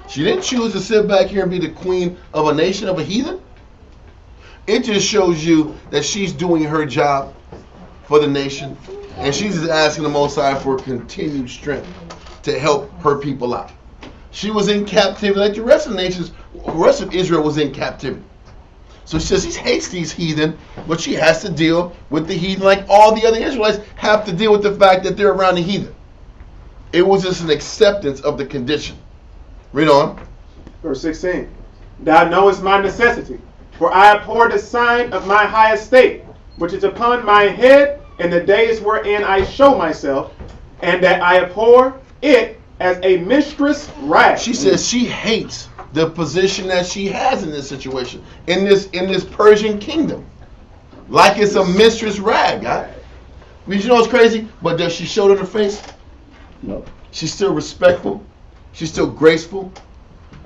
She didn't choose to sit back here and be the queen of a nation, of a heathen. It just shows you that she's doing her job for the nation, and she's just asking the Most High for continued strength to help her people out. She was in captivity like the rest of the nations. The rest of Israel was in captivity. So she says she hates these heathen, but she has to deal with the heathen like all the other Israelites have to deal with the fact that they're around the heathen. It was just an acceptance of the condition. Read on. Verse 16. Thou knowest my necessity, for I abhor the sign of my high estate, which is upon my head in the days wherein I show myself, and that I abhor it as a mistress rag. She says she hates the position that she has in this situation, in this Persian kingdom, like it's a mistress rag. You know what's crazy? But does she show it in her face? No. She's still respectful. She's still graceful.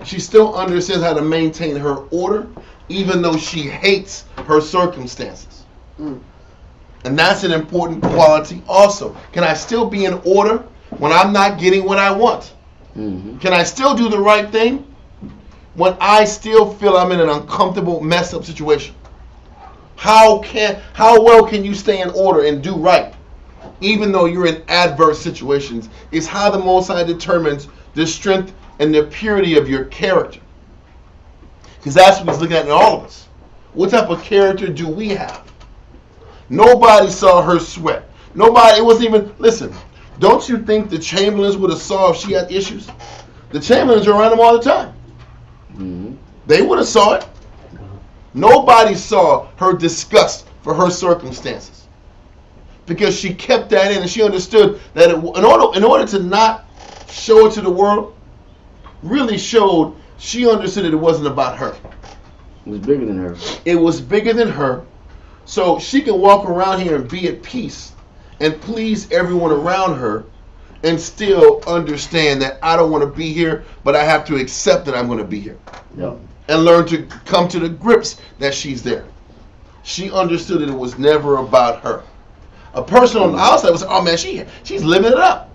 She still understands how to maintain her order, even though she hates her circumstances. And that's an important quality also. Can I still be in order when I'm not getting what I want? Can I still do the right thing when I still feel I'm in an uncomfortable, messed up situation? How well can you stay in order and do right, even though you're in adverse situations? Is how the Most High determines the strength and the purity of your character. Because that's what He's looking at in all of us. What type of character do we have? Nobody saw her sweat. Nobody, it wasn't even, listen, don't you think the Chamberlains would have saw if she had issues? The Chamberlains are around them all the time. They would have saw it. Nobody saw her disgust for her circumstances, because she kept that in, and she understood that in order to not show it to the world, really showed she understood that it wasn't about her. It was bigger than her. It was bigger than her, so she can walk around here and be at peace and please everyone around her, and still understand that I don't want to be here, but I have to accept that I'm going to be here. Yep. And learn to come to the grips that she's there. She understood that it was never about her. A person on the outside would say, oh man, she's living it up.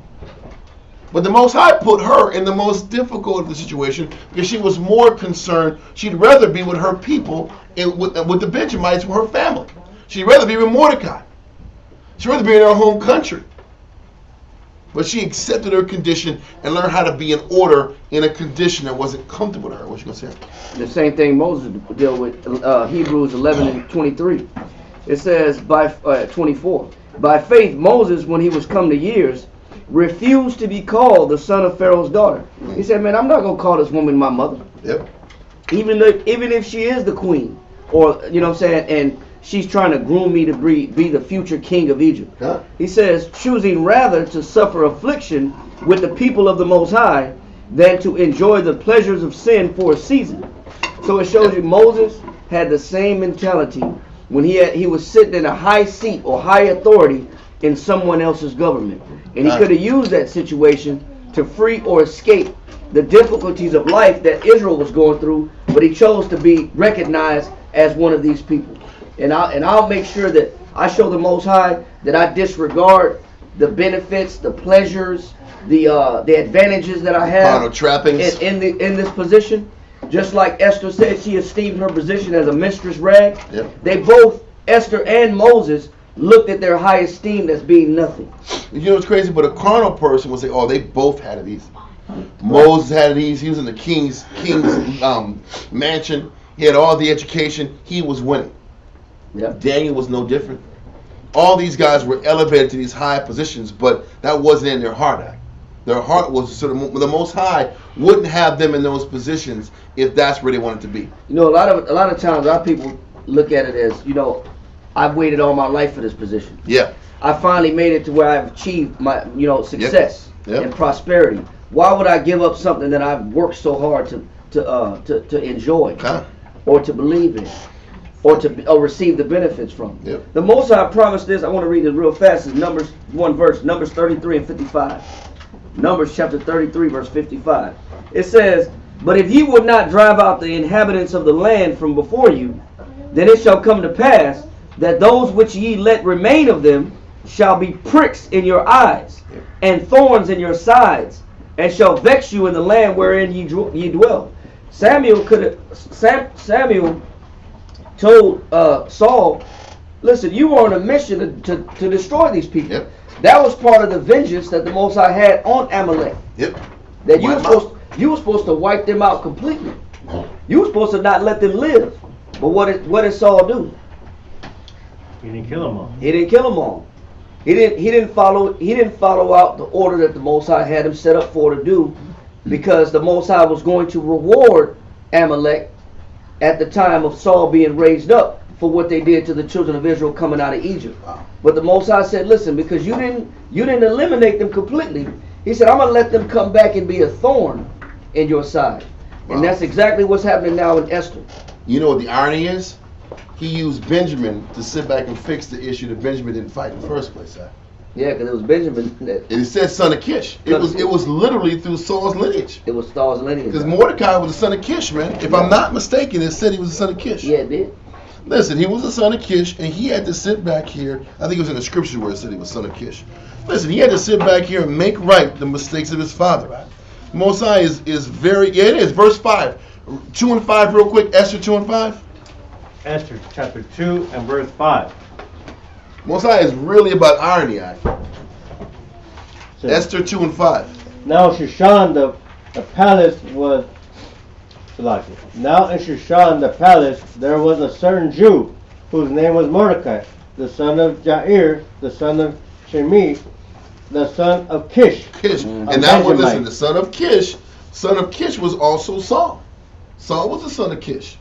But the Most High put her in the most difficult of the situation, because she was more concerned. She'd rather be with her people, with the Benjamites, with her family. She'd rather be with Mordecai. She'd rather be in her home country. But she accepted her condition and learned how to be in order in a condition that wasn't comfortable to her. What you gonna say? The same thing Moses dealt with. Hebrews 11:23. It says, by 24. By faith, Moses, when he was come to years, refused to be called the son of Pharaoh's daughter. He said, man, I'm not gonna call this woman my mother. Yep. Even if she is the queen, or you know what I'm saying, and she's trying to groom me to be the future king of Egypt. Huh? He says, choosing rather to suffer affliction with the people of the Most High than to enjoy the pleasures of sin for a season. So it shows you Moses had the same mentality when he was sitting in a high seat or high authority in someone else's government. And he could have used that situation to free or escape the difficulties of life that Israel was going through, but he chose to be recognized as one of these people. And I'll make sure that I show the Most High that I disregard the benefits, the pleasures, the advantages that I have in this position. Just like Esther said, she esteemed her position as a mistress rag. Yep. They both, Esther and Moses, looked at their high esteem as being nothing. You know what's crazy? But a carnal person would say, oh, they both had it easy. Moses had it easy. He was in the king's mansion. He had all the education. He was winning. Yep. Daniel was no different. All these guys were elevated to these high positions, but that wasn't in their heart. Their heart was sort of, the Most High wouldn't have them in those positions if that's where they wanted to be. You know, a lot of times our people look at it as, you know, I've waited all my life for this position. Yeah. I finally made it to where I've achieved my, success and prosperity. Why would I give up something that I've worked so hard to enjoy, or to believe in, or receive the benefits from? Yep. The Most High promised this. I want to read it real fast. It's Numbers 1 verse, Numbers 33 and 55. Numbers chapter 33 verse 55. It says, but if ye would not drive out the inhabitants of the land from before you, then it shall come to pass that those which ye let remain of them shall be pricks in your eyes, and thorns in your sides, and shall vex you in the land wherein ye dwell. Samuel told Saul, listen, you were on a mission to destroy these people. Yep. That was part of the vengeance that the Most High had on Amalek. Yep. That you were supposed to wipe them out completely. You were supposed to not let them live. But what did Saul do? He didn't kill them all. He didn't kill them all. He didn't follow out the order that the Most High had him set up for to do, because the Most High was going to reward Amalek at the time of Saul being raised up for what they did to the children of Israel coming out of Egypt. Wow. But the Most High said, listen, because you didn't eliminate them completely, he said, I'm going to let them come back and be a thorn in your side. Wow. And that's exactly what's happening now in Esther. You know what the irony is? he used Benjamin to sit back and fix the issue that Benjamin didn't fight in the first place. Huh? Yeah, because it was Benjamin that. And it said son of Kish. It was literally through Saul's lineage. It was Saul's lineage. Because Mordecai was the son of Kish, man. If I'm not mistaken, it said he was the son of Kish. Yeah, it did. Listen, he was the son of Kish, and he had to sit back here. I think it was in the scripture where it said he was son of Kish. Listen, he had to sit back here and make right the mistakes of his father. Right? Most High is very, yeah, it is. Verse 5. 2 and 5 real quick. Esther 2 and 5. Esther chapter 2 and verse 5. Most High is really about irony. Esther 2 and 5. Now Shushan the palace was Now in Shushan the palace there was a certain Jew whose name was Mordecai, the son of Jair, the son of Shemi, the son of Kish. And that was, listen, the son of Kish was also Saul. Saul was the son of Kish.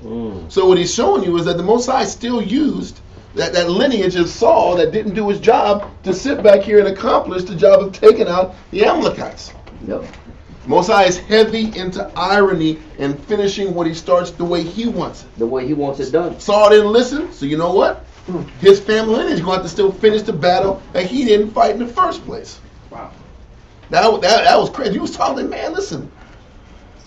So what he's showing you is that the Most High still used that lineage of Saul that didn't do his job to sit back here and accomplish the job of taking out the Amalekites. Yep. Most High is heavy into irony and finishing what he starts the way he wants it. The way he wants it done. Saul didn't listen, so you know what? His family lineage is going to have to still finish the battle that he didn't fight in the first place. Wow. That was crazy. He was talking, man, listen,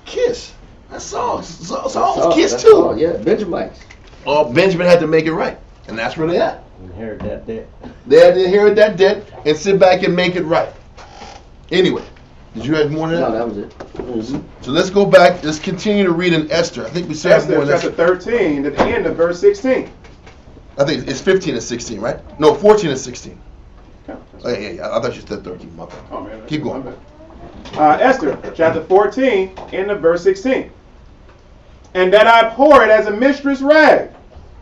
Kish. That's Saul. Saul was Kish too. Saul, yeah, Benjamites. Oh, Benjamin had to make it right. And that's where they at. Inherit that debt. They had to inherit that debt and sit back and make it right. Anyway, did you have more than that? No, that was it. Mm-hmm. So let's go back. Let's continue to read in Esther. I think we said more Esther than chapter 13 at the end of verse 16. I think it's 15 and 16, right? No, 14 and 16. Oh, yeah. I thought you said 13. My bad. Oh, man. Keep going. Esther chapter 14 end of verse 16. And that I abhor it as a mistress rag,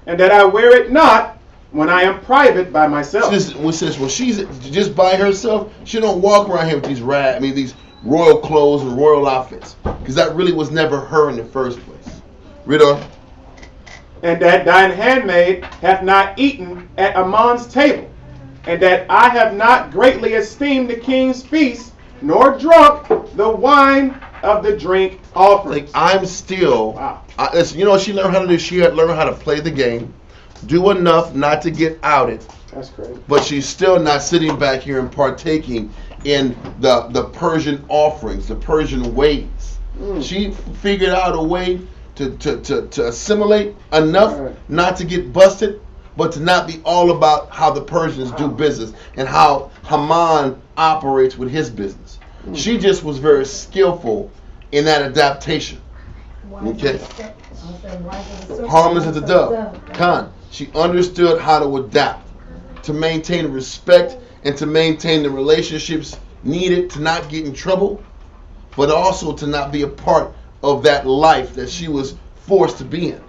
and that I wear it not when I am private by myself. When she's just by herself, she don't walk around here with these royal clothes and royal outfits, because that really was never her in the first place. Read on. And that thine handmaid hath not eaten at Ammon's table, and that I have not greatly esteemed the king's feast, nor drunk the wine of the drink offerings. Like I'm still, wow. Listen, you know what she learned how to do? She had learned how to play the game, do enough not to get outed. That's great. But she's still not sitting back here and partaking in the Persian offerings, the Persian ways. She figured out a way to assimilate enough not to get busted, but to not be all about how the Persians do business and how Haman operates with his business. She just was very skillful in that adaptation. Okay. Harmless as a dove. Khan. She understood how to adapt, to maintain respect and to maintain the relationships needed to not get in trouble, but also to not be a part of that life that she was forced to be in.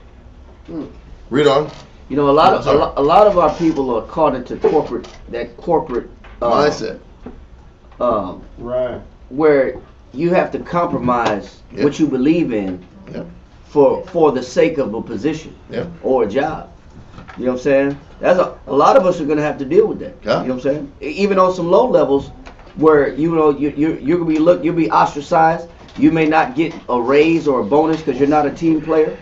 Read on. You know, a lot of our people are caught into corporate mindset. Right. Where you have to compromise what you believe in for the sake of a position or a job. You know what I'm saying? That's a lot of us are going to have to deal with that. Yeah. You know what I'm saying? Even on some low levels, where you're you'll be ostracized. You may not get a raise or a bonus because you're not a team player,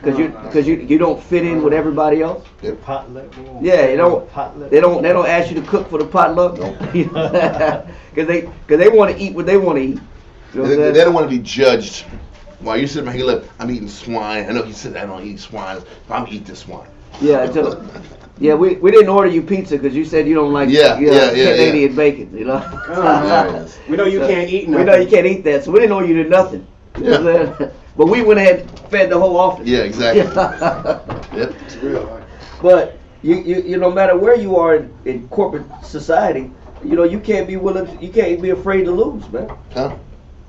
because you don't fit in with everybody else. Potluck. Yeah, they don't ask you to cook for the potluck. Because they want to eat what they want to eat. You know they don't want to be judged. While you're sitting here, look, I'm eating swine. I know he said I don't eat swine. I'm gonna eat this swine. Yeah, we didn't order you pizza because you said you don't like Canadian bacon. You know. We know you can't eat nothing. We know you can't eat that, so we didn't order you to nothing. You know what I'm saying? But we went ahead and fed the whole office. Yeah, exactly. Yep. It's real. But you no matter where you are in corporate society, you know you can't be afraid to lose, man. Huh?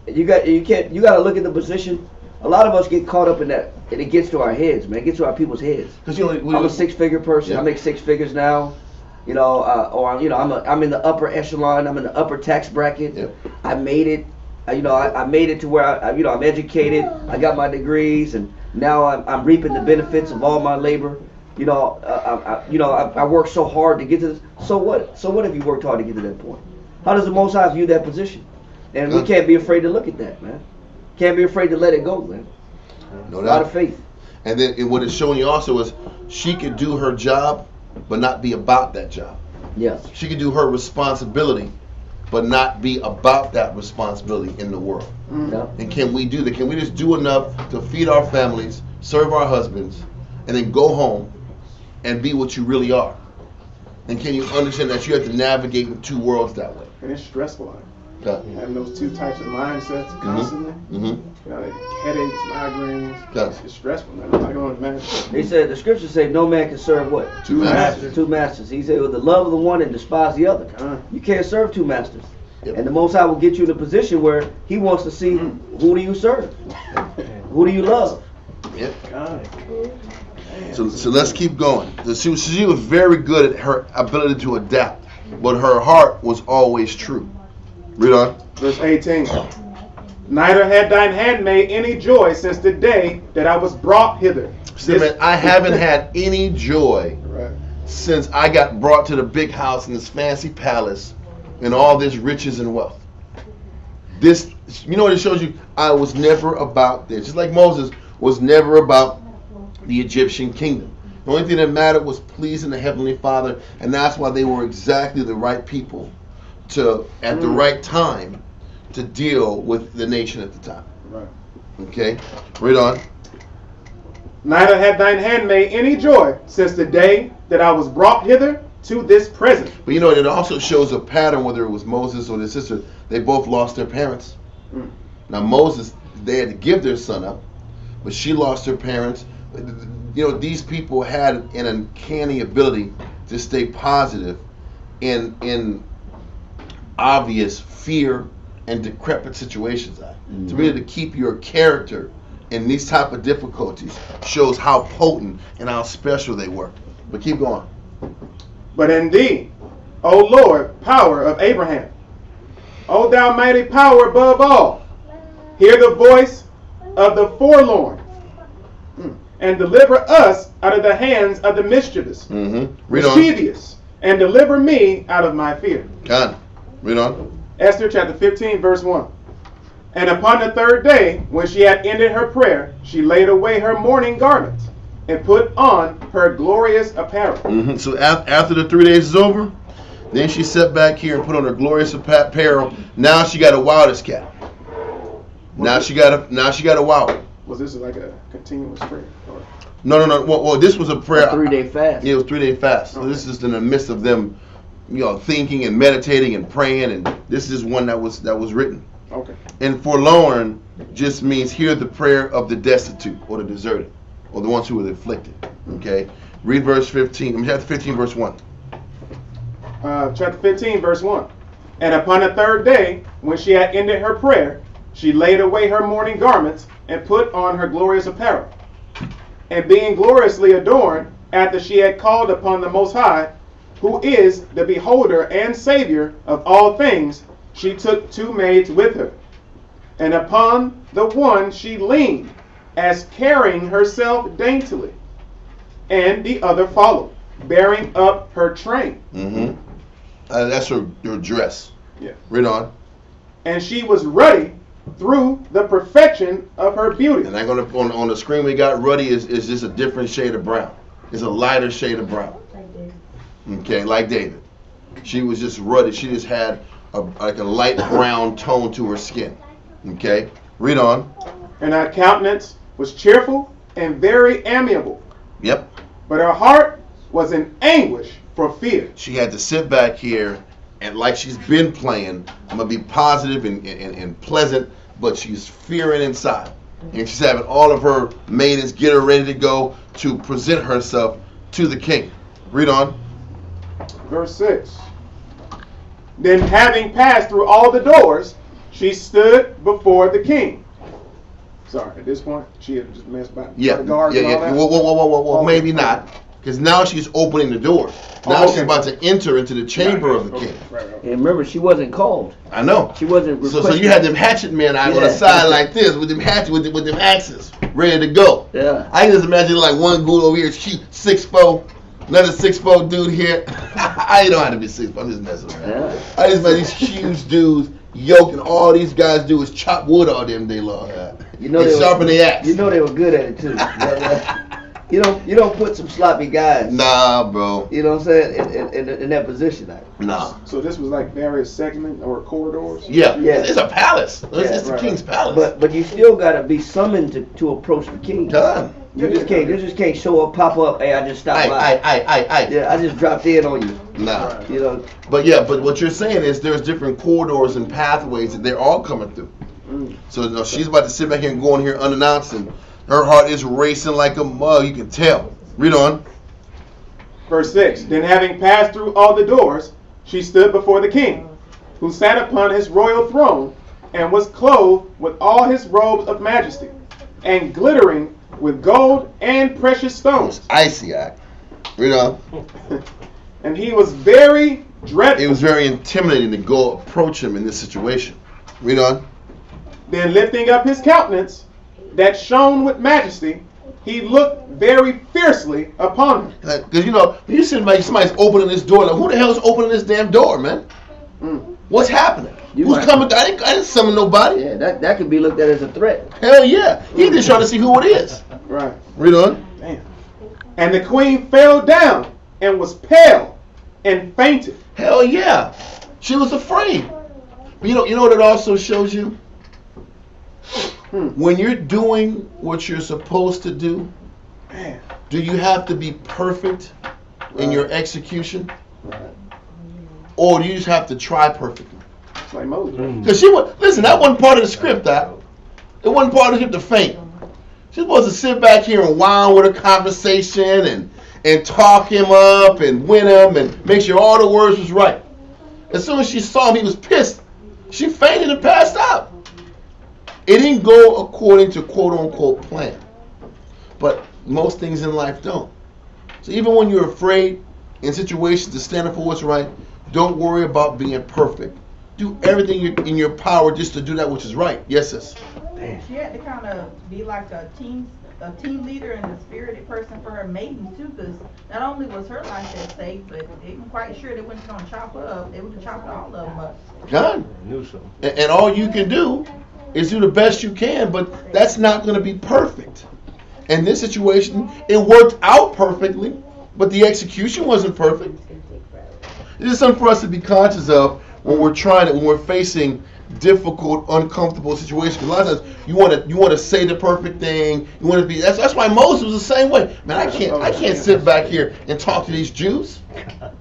You got to look at the position. A lot of us get caught up in that, and it gets to our heads, man. It gets to our people's heads. I'm a six-figure person. I make 6 figures now. You know, I'm in the upper echelon. I'm in the upper tax bracket. Yep. I made it. I made it to where I'm educated. I got my degrees, and now I'm reaping the benefits of all my labor. I worked so hard to get to this. So what? So what if you worked hard to get to that point? How does the Most High view that position? And we can't be afraid to look at that, man. Can't be afraid to let it go, man. No A lot doubt. of faith. And then what it's showing you also is she could do her job, but not be about that job. Yes. She could do her responsibility, but not be about that responsibility in the world. Yeah. And can we do that? Can we just do enough to feed our families, serve our husbands, and then go home and be what you really are? And can you understand that you have to navigate in two worlds that way? And it's stressful. Yeah. Having those two types of mindsets constantly. Mm-hmm. You know, headaches, migraines. Yeah. It's stressful, man. I don't imagine. He said, the scriptures say no man can serve what? Two masters. Two masters. He said, with the love of the one and despise the other. You can't serve two masters. Yep. And the Most High will get you in a position where He wants to see who do you serve? Who do you love? Yep. So let's keep going. She was very good at her ability to adapt, but her heart was always true. Read on. Verse 18. Neither had thine handmaid any joy since the day that I was brought hither. I haven't had any joy since I got brought to the big house in this fancy palace and all this riches and wealth. This, you know what it shows you? I was never about this. Just like Moses was never about the Egyptian kingdom. The only thing that mattered was pleasing the Heavenly Father, and that's why they were exactly the right people at the right time to deal with the nation at the time. Right. Okay? Read on. Neither had thine handmaid any joy since the day that I was brought hither to this present. But you know, it also shows a pattern, whether it was Moses or his sister, they both lost their parents. Now Moses, they had to give their son up, but she lost her parents. You know, these people had an uncanny ability to stay positive in obvious fear and decrepit situations. To be able to keep your character in these type of difficulties shows how potent and how special they were. But keep going. But in thee, O Lord, power of Abraham, O thou mighty power above all, hear the voice of the forlorn, and deliver us out of the hands of the mischievous, mischievous, and deliver me out of my fear. God, read on. Esther chapter 15, verse 1. And upon the third day, when she had ended her prayer, she laid away her mourning garments and put on her glorious apparel. So after the 3 days is over, then she sat back here and put on her glorious apparel. Now she got a wildest cat. Now she got a wild. Was this like a continuous prayer? Or? No. Well, this was a prayer. A 3-day fast. Yeah, it was 3-day fast. So this is in the midst of them, you know, thinking and meditating and praying, and this is one that was written. Okay. And forlorn just means hear the prayer of the destitute or the deserted or the ones who were afflicted. Okay. Read verse 15. Chapter 15, verse 1. Chapter 15, verse 1. And upon the third day, when she had ended her prayer, she laid away her mourning garments and put on her glorious apparel. And being gloriously adorned, after she had called upon the Most High, who is the beholder and Savior of all things, she took 2 maids with her. And upon the one she leaned, as carrying herself daintily, and the other followed, bearing up her train. That's her dress. Yeah. Read on. And she was ruddy through the perfection of her beauty. And I'm gonna on the screen we got ruddy is just a different shade of brown. It's a lighter shade of brown. Like David. Okay, like David. She was just ruddy. She just had like a light brown tone to her skin. Okay, read on. And her countenance was cheerful and very amiable. Yep. But her heart was in anguish for fear. She had to sit back here and like she's been playing, I'm going to be positive and pleasant, but she's fearing inside. And she's having all of her maidens get her ready to go to present herself to the king. Read on. Verse 6. Then having passed through all the doors, she stood before the king. Sorry, at this point, she had just messed by the guards and all that? Well, maybe not. Because now she's opening the door. Now she's about to enter into the chamber of the king. And remember, she wasn't called. I know. She wasn't requested. So you had them hatchet men out on the side like this with them hatchet with them axes ready to go. Yeah. I can just imagine like one dude over here, 6'4", another 6'4" dude here. I don't have to be 6'4", I'm just messing around. Yeah. I just imagine these huge dudes yoke, and all these guys do is chop wood all damn day long. You know and sharpen the axe. You know they were good at it too. You don't put some sloppy guys. Nah, bro. You know what I'm saying? In that position. Nah. So this was like various segments or corridors? Yeah. Yeah. It's a palace. It's the right. king's palace. But you still gotta be summoned to approach the king. Done. You just can't show up, pop up. Hey, I just stopped by. Yeah, I just dropped in on you. Nah. You know. But what you're saying is there's different corridors and pathways that they're all coming through. So you know, she's about to sit back here and go in here unannounced, and her heart is racing like a mug. You can tell. Read on. Verse 6. Then having passed through all the doors, she stood before the king, who sat upon his royal throne, and was clothed with all his robes of majesty, and glittering with gold and precious stones. Icy eye. Read on. And he was very dreadful. It was very intimidating to go approach him in this situation. Read on. Then lifting up his countenance, that shone with majesty, he looked very fiercely upon her. Because you know, when you sit back, somebody's opening this door. Like, who the hell is opening this damn door, man? What's happening? Who's coming? I didn't summon nobody. Yeah, that could be looked at as a threat. Hell yeah. He's just trying to see who it is. Right. Read on. Damn. And the queen fell down and was pale and fainted. Hell yeah. She was afraid. But you know what it also shows you? When you're doing what you're supposed to do, do you have to be perfect in your execution? Or do you just have to try perfectly? It's like Moses. Because listen, that wasn't part of the script, it wasn't part of the script to faint. She's supposed to sit back here and whine with a conversation and talk him up and win him and make sure all the words was right. As soon as she saw him, he was pissed. She fainted and passed out. It didn't go according to quote-unquote plan. But most things in life don't. So even when you're afraid in situations to stand up for what's right, don't worry about being perfect. Do everything in your power just to do that which is right. Yes, sis? She had to kind of be like a team leader and a spirited person for her maidens too, because not only was her life at stake, but they weren't quite sure they weren't going to chop her up. They would have chopped all of them up. God. And all you can do is do the best you can, but that's not going to be perfect. In this situation, it worked out perfectly, but the execution wasn't perfect. This is something for us to be conscious of when we're facing difficult, uncomfortable situations. Because a lot of times you want to say the perfect thing. You want to be. That's why Moses was the same way. Man, I can't sit back here and talk to these Jews.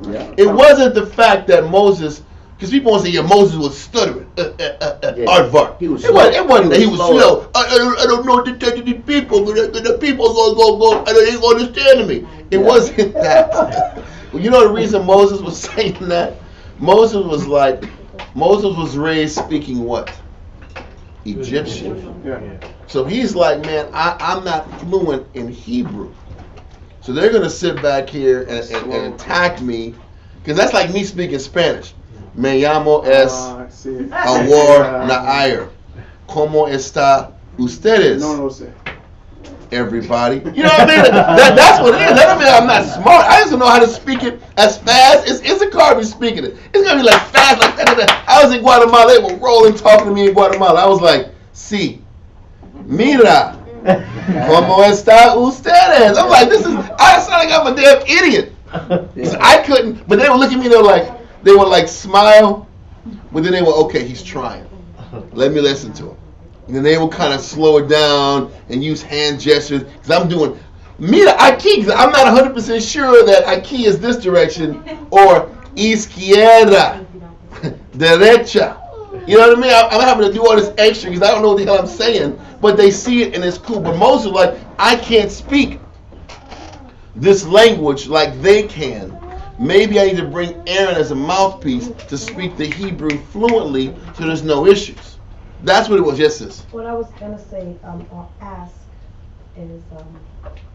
It wasn't the fact that Moses. Because people want to say, yeah, Moses was stuttering. Aardvark. It wasn't that he was slow. I don't know the people, but the people go, they ain't going to understand me. It wasn't that. You know the reason Moses was saying that? Moses was raised speaking what? Egyptian. Yeah. So he's like, man, I'm not fluent in Hebrew. So they're going to sit back here and attack me. Because that's like me speaking Spanish. Me llamo es Ahwar Shamshawan. ¿Cómo está ustedes? No sé. Everybody. You know what I mean? That's what it is. That doesn't mean I'm not smart. I just don't know how to speak it as fast. It's a car be speaking it. It's going to be like fast like that. I was in Guatemala. They were rolling talking to me in Guatemala. I was like, sí. Mira. ¿Cómo está ustedes? I'm like, I sound like I'm a damn idiot. So I couldn't, but they would look at me, they would like smile, but then they were, okay, he's trying. Let me listen to him. And then they will kind of slow it down and use hand gestures. Because I'm doing, mira aquí, because I'm not 100% sure that aquí is this direction, or izquierda, derecha. You know what I mean? I'm having to do all this extra because I don't know what the hell I'm saying. But they see it and it's cool. But most are like, I can't speak this language like they can. Maybe I need to bring Aaron as a mouthpiece to speak the Hebrew fluently so there's no issues. That's what it was. Yes, sis. What I was going to say or ask is,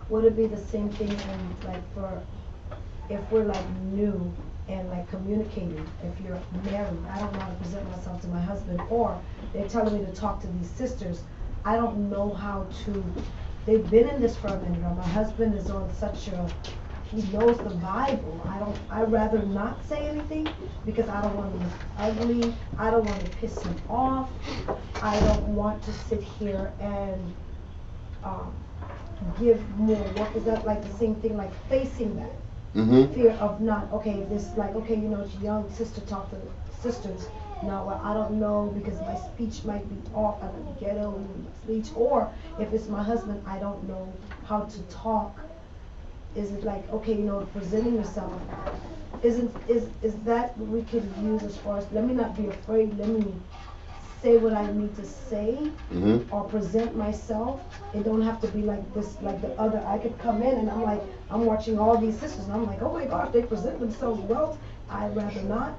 would it be the same thing in, like, if we're like new and like communicating, if you're married, I don't know how to present myself to my husband, or they're telling me to talk to these sisters, I don't know how to, they've been in this for a minute, or my husband is on such a, he knows the Bible. I'd rather not say anything because I don't want to look ugly. I don't want to piss him off. I don't want to sit here and give more work. Is that like the same thing, like facing that? Fear of not, okay, this like, okay, you know, it's young sister talk to sisters. No, well, I don't know because my speech might be off. I might be ghetto in my speech. Or if it's my husband, I don't know how to talk. Is it like, okay, you know, presenting yourself? Is that what we could use as far as, let me not be afraid, let me say what I need to say, or present myself. It don't have to be like this, like the other. I could come in and I'm like, I'm watching all these sisters and I'm like, oh my gosh, they present themselves well. I'd rather not.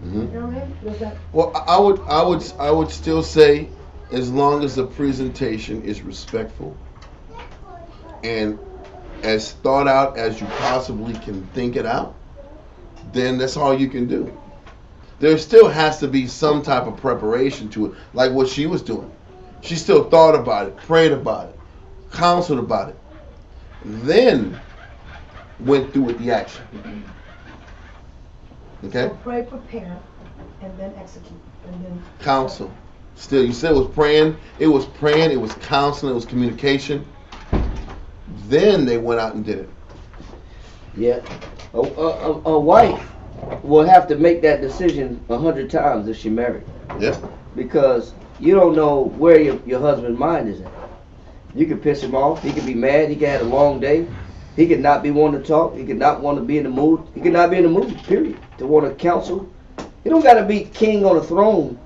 You know what I mean? Is that? Well, I would still say, as long as the presentation is respectful and as thought out as you possibly can think it out, then that's all you can do. There still has to be some type of preparation to it, like what she was doing. She still thought about it, prayed about it, counseled about it, then went through with the action. Okay? So pray, prepare, and then execute, and then counsel. Still, you said it was praying, it was counseling, it was communication. Then they went out and did it. Yeah. A wife will have to make that decision 100 times if she married. Yeah. Because you don't know where your husband's mind is at. You could piss him off. He could be mad. He could have a long day. He could not be wanting to talk. He could not want to be in the mood. He could not be in the mood, period, to want to counsel. You don't got to be king on a throne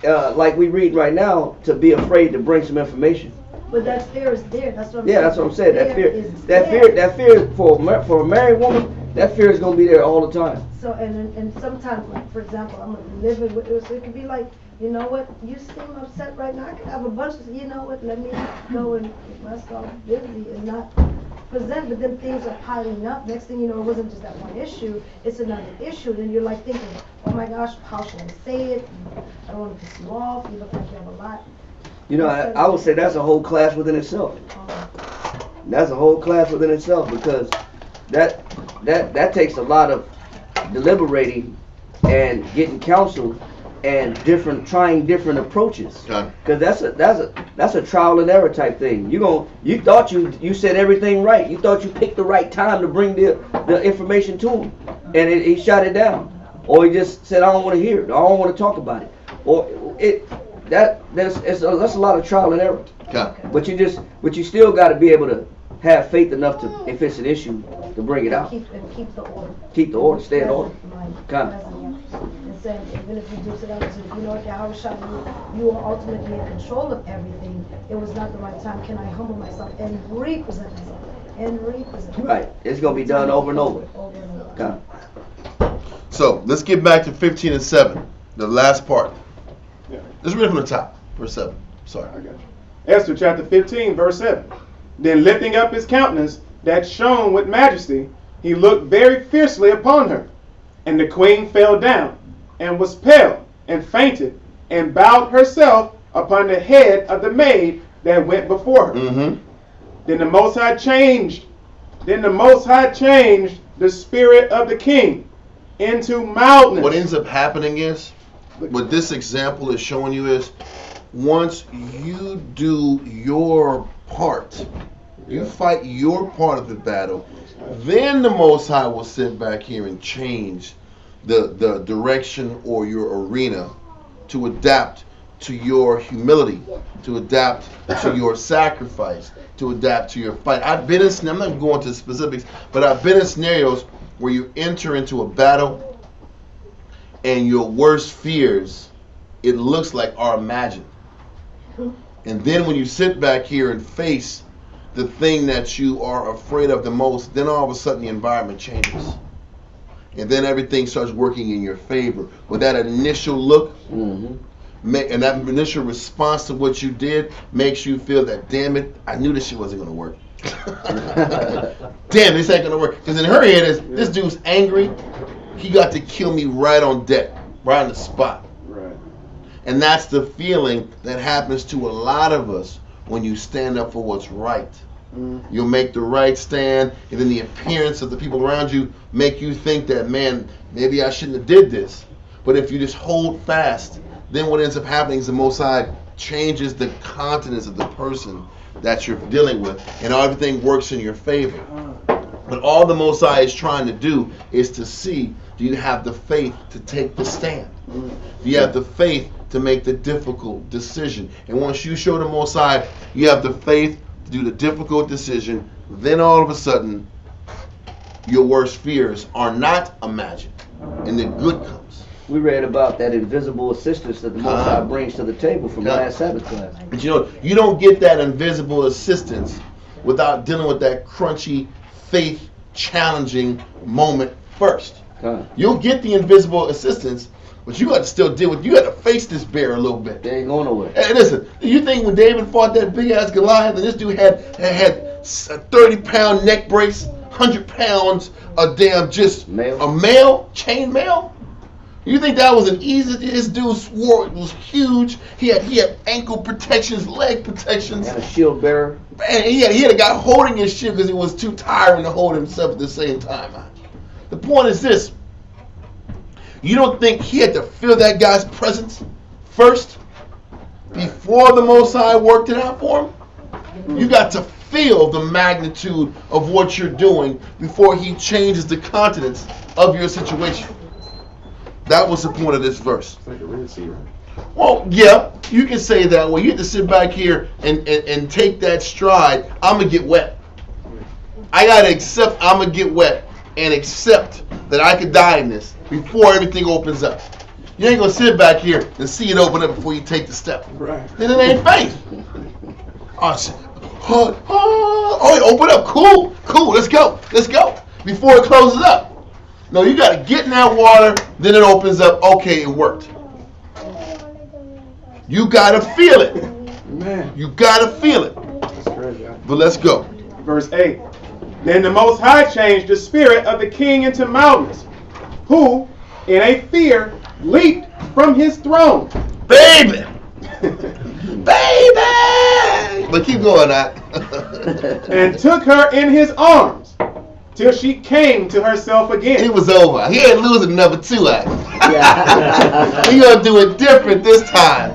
like we read right now to be afraid to bring some information. But that fear is there. That's what I'm saying. Yeah, that's what I'm saying. That fear for a married woman, that fear is gonna be there all the time. So and sometimes, like for example, I'm living with it. So it could be like, you know what, you seem upset right now. I could have a bunch of, you know what, let me go and get myself busy and not present. But then things are piling up. Next thing you know, it wasn't just that one issue. It's another issue. Then you're like thinking, oh my gosh, how should I say it? I don't want to piss you off. You look like you have a lot. You know, I would say that's a whole class within itself. That's a whole class within itself because that takes a lot of deliberating and getting counsel and trying different approaches. Because that's a trial and error type thing. You thought you said everything right. You thought you picked the right time to bring the information to him, and he shot it down, or he just said I don't want to hear it. I don't want to talk about it, or it. That's a lot of trial and error. Okay. But you still got to be able to have faith enough to, if it's an issue, to bring it out. Keep the order. Keep the order. Stay in order. And saying, even if you do sit down and say, you know what, Ahwar Shamshawan, you are ultimately in control of everything. It was not the right time. Can I humble myself and represent myself? Right. It's gonna be done over and over. Okay. So let's get back to 15 and 7, the last part. Yeah. Let's read from the top, verse 7. Sorry. I got you. Esther chapter 15, verse 7. Then lifting up his countenance that shone with majesty, he looked very fiercely upon her. And the queen fell down, and was pale, and fainted, and bowed herself upon the head of the maid that went before her. Then the Most High changed the spirit of the king into mildness. What ends up happening is, what this example is showing you is, once you do your part, you fight your part of the battle, then the Most High will sit back here and change the direction or your arena to adapt to your humility, to adapt to your sacrifice, to adapt to your fight. I'm not going to specifics, but I've been in scenarios where you enter into a battle and your worst fears, it looks like, are imagined. And then when you sit back here and face the thing that you are afraid of the most, then all of a sudden the environment changes. And then everything starts working in your favor. With that initial look, and that initial response to what you did makes you feel that, damn it, I knew this shit wasn't going to work. Damn, this ain't going to work. Because in her head, is this dude's angry. He got to kill me right on deck, right on the spot. Right. And that's the feeling that happens to a lot of us when you stand up for what's right. You'll make the right stand, and then the appearance of the people around you make you think that, man, maybe I shouldn't have did this. But if you just hold fast, then what ends up happening is the Most High changes the countenance of the person that you're dealing with, and everything works in your favor. But all the Most High is trying to do is to see, do you have the faith to take the stand? Do you have the faith to make the difficult decision? And once you show the Most High you have the faith to do the difficult decision, then all of a sudden your worst fears are not imagined, and the good comes. We read about that invisible assistance that the Most High brings to the table from last Sabbath class. But you don't get that invisible assistance without dealing with that crunchy, faith challenging moment first. You'll get the invisible assistance, but you got to still deal with. You got to face this bear a little bit. They ain't going nowhere. Hey, listen, you think when David fought that big ass Goliath, and this dude had a 30-pound neck brace, 100 pounds of damn just chain mail? You think that was an easy? This dude's sword was huge. He had ankle protections, leg protections, and a shield bearer. And he had a guy holding his shield because he was too tiring to hold himself at the same time. The point is this: you don't think he had to feel that guy's presence first before the Most High worked it out for him? You got to feel the magnitude of what you're doing before he changes the countenance of your situation. That was the point of this verse. It's like a Red Sea, right? Well, yeah, you can say that. Well, you have to sit back here and take that stride. I'm going to get wet. I got to accept I'm going to get wet and accept that I could die in this before everything opens up. You ain't going to sit back here and see it open up before you take the step. Right. Then it ain't faith. Open up. Cool. Let's go. Before it closes up. No, you got to get in that water, then it opens up. Okay, it worked. You got to feel it. Man. You got to feel it. But let's go. Verse 8. Then the Most High changed the spirit of the king into Malchus, who, in a fear, leaped from his throne. Baby! But keep going, and took her in his arms till she came to herself again. It was over. He ain't losing another two. We gonna do it different this time.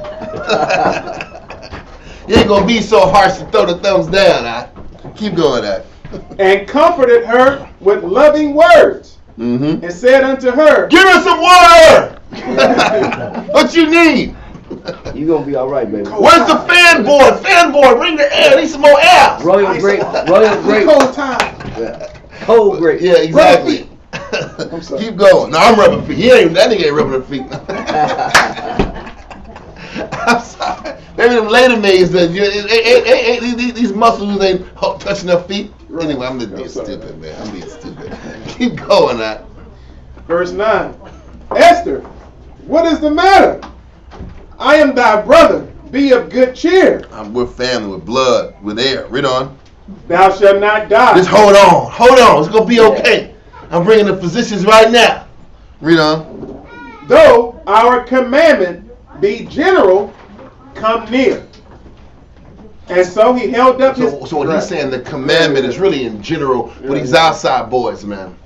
You ain't gonna be so harsh to throw the thumbs down. Keep going, and comforted her with loving words, and said unto her, give her some water. What you need? You gonna be all right, baby. Where's the fan board? Bring the air. Need some more air. Royal grape. Cold time. Cold grape. Yeah, exactly. Keep going. No, I'm rubbing feet. That nigga ain't rubbing her feet. I'm sorry. Maybe them later maids that these muscles ain't touching their feet. Anyway, I'm just being stupid, man. I'm being stupid. Keep going, Verse 9. Esther, what is the matter? I am thy brother. Be of good cheer. We're family, with blood, with air. Read on. Thou shalt not die. Just hold on. It's going to be okay. I'm bringing the physicians right now. Read on. Though our commandment be general, come near. And so he held up his... So what he's saying, the commandment is really in general with these outside boys, man.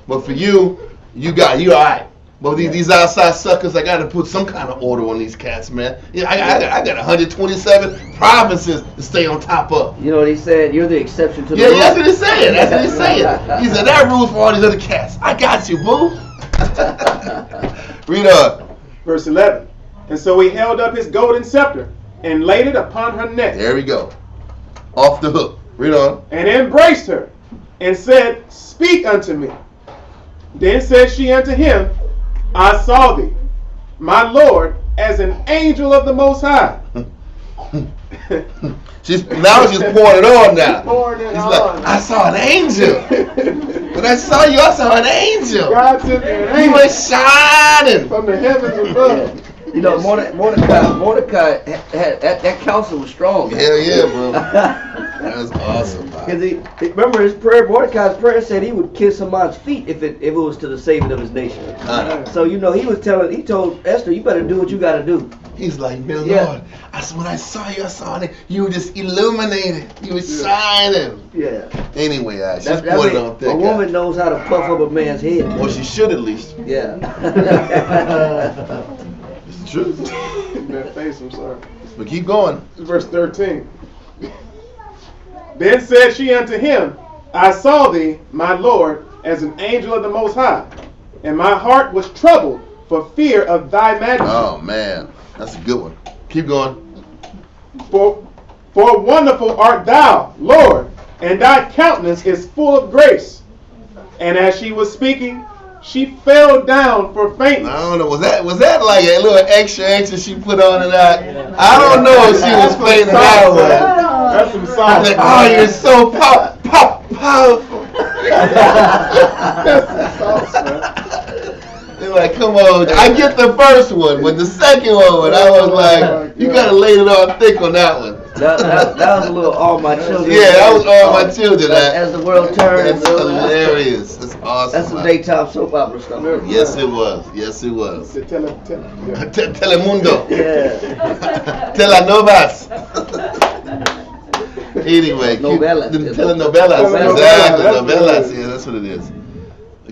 But for you all right. But these outside suckers, I got to put some kind of order on these cats, man. I got 127 provinces to stay on top of. You know what he said? You're the exception to the rule. rule. That's what he's saying. He said, that rules for all these other cats. I got you, boo. Read on. Verse 11. And so he held up his golden scepter and laid it upon her neck. There we go. Off the hook. Read on. And embraced her and said, speak unto me. Then said she unto him, I saw thee, my Lord, as an angel of the Most High. she's pouring it on now. He's like, I saw an angel. When I saw you, I saw an angel. God sent me an angel. You were shining from the heavens above. You know, Mordecai had that counsel was strong. Hell yeah, bro. That's awesome. Because he remember his prayer, Mordecai's prayer said he would kiss Haman's feet if it was to the saving of his nation. So he told Esther, you better do what you got to do. He's like, man, Lord, when I saw it, you were just illuminated. You were shining. Yeah. Anyway, she's pointing on thick. A woman knows how to puff up a man's head. Well, she should at least. Yeah. It's the truth. That face, I'm sorry. But keep going. Verse 13. Then said she unto him, I saw thee, my Lord, as an angel of the Most High, and my heart was troubled for fear of thy majesty. Oh, man. That's a good one. Keep going. For wonderful art thou, Lord, and thy countenance is full of grace. And as she was speaking, she fell down for faintness. I don't know. Was that like a little extra she put on it out? I don't know if she was fainting that way. That's some sauce. Like, oh, you're so powerful. That's some sauce, man. They're like, come on. I get the first one, but the second one, I was like, you gotta lay it on thick on that one. That was a little all my children. Yeah, that was all my children. As the world turns. That's hilarious. That's awesome. That's some daytime soap opera stuff. Yes, it was. Yes, it was. Telemundo. Yeah. Telenovas. Anyway, Novelas. Telenovelas. Exactly. Novelas. Yeah, that's what it is.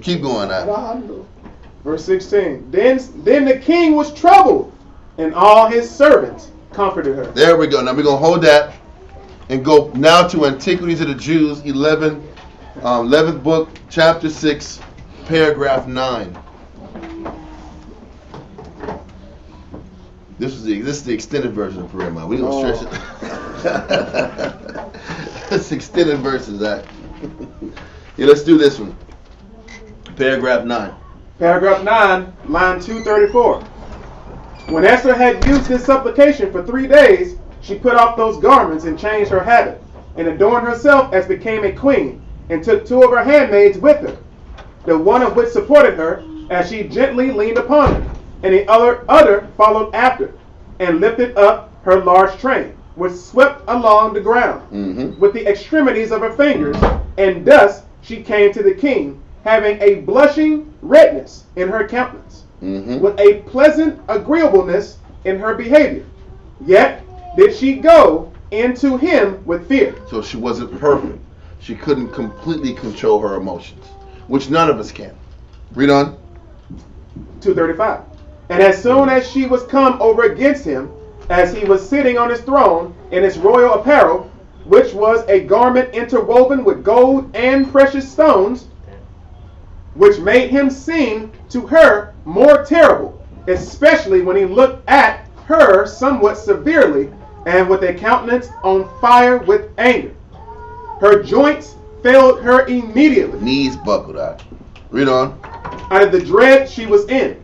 Keep going now. Verse 16. Then the king was troubled, and all his servants comforted her. There we go. Now we're going to hold that and go now to Antiquities of the Jews, 11th book, chapter 6, paragraph 9. This is the extended version of Purim. We're going to stretch it. It's extended verses. Yeah, let's do this one. Paragraph 9. Paragraph 9, line 234. When Esther had used this supplication for 3 days, she put off those garments and changed her habit, and adorned herself as became a queen, and took 2 of her handmaids with her, the one of which supported her, as she gently leaned upon her, and the other followed after, and lifted up her large train, which swept along the ground with the extremities of her fingers, and thus she came to the king, having a blushing redness in her countenance, with a pleasant agreeableness in her behavior. Yet did she go into him with fear. So she wasn't perfect. She couldn't completely control her emotions, which none of us can. Read on. 235. And as soon as she was come over against him, as he was sitting on his throne in his royal apparel, which was a garment interwoven with gold and precious stones, which made him seem to her more terrible, especially when he looked at her somewhat severely and with a countenance on fire with anger. Her joints failed her immediately. Knees buckled out. Read on. Out of the dread she was in,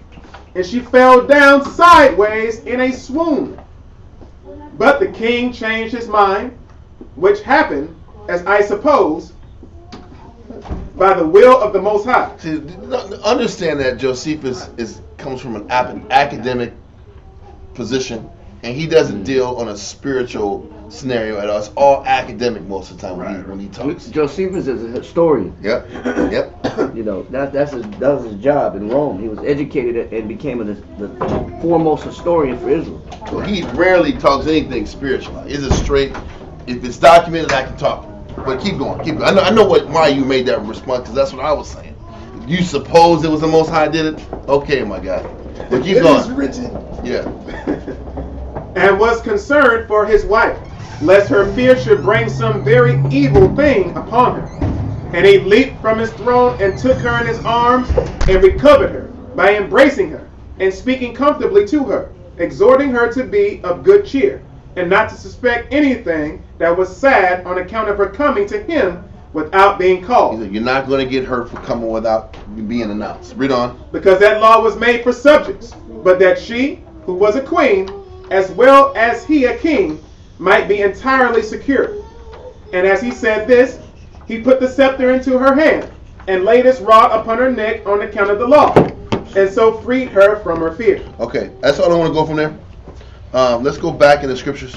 and she fell down sideways in a swoon. But the king changed his mind, which happened, as I suppose, by the will of the Most High. See, understand that Josephus comes from an academic position, and he doesn't deal on a spiritual scenario at all. It's all academic most of the time when he talks. Josephus is a historian. Yep. You know, that was his job in Rome. He was educated and became the foremost historian for Israel. So he rarely talks anything spiritual. It's a straight. If it's documented, I can talk. But keep going. I know why you made that response, because that's what I was saying. You suppose it was the Most High did it? Okay, my guy. But keep going. It is written. Yeah. And was concerned for his wife, lest her fear should bring some very evil thing upon her. And he leaped from his throne and took her in his arms and recovered her by embracing her and speaking comfortably to her, exhorting her to be of good cheer and not to suspect anything that was sad on account of her coming to him without being called. He said, you're not going to get hurt for coming without being announced. Read on. Because that law was made for subjects, but that she, who was a queen, as well as he a king, might be entirely secure. And as he said this, he put the scepter into her hand, and laid his rod upon her neck on account of the law, and so freed her from her fear. Okay, that's all I want to go from there. Let's go back in the scriptures.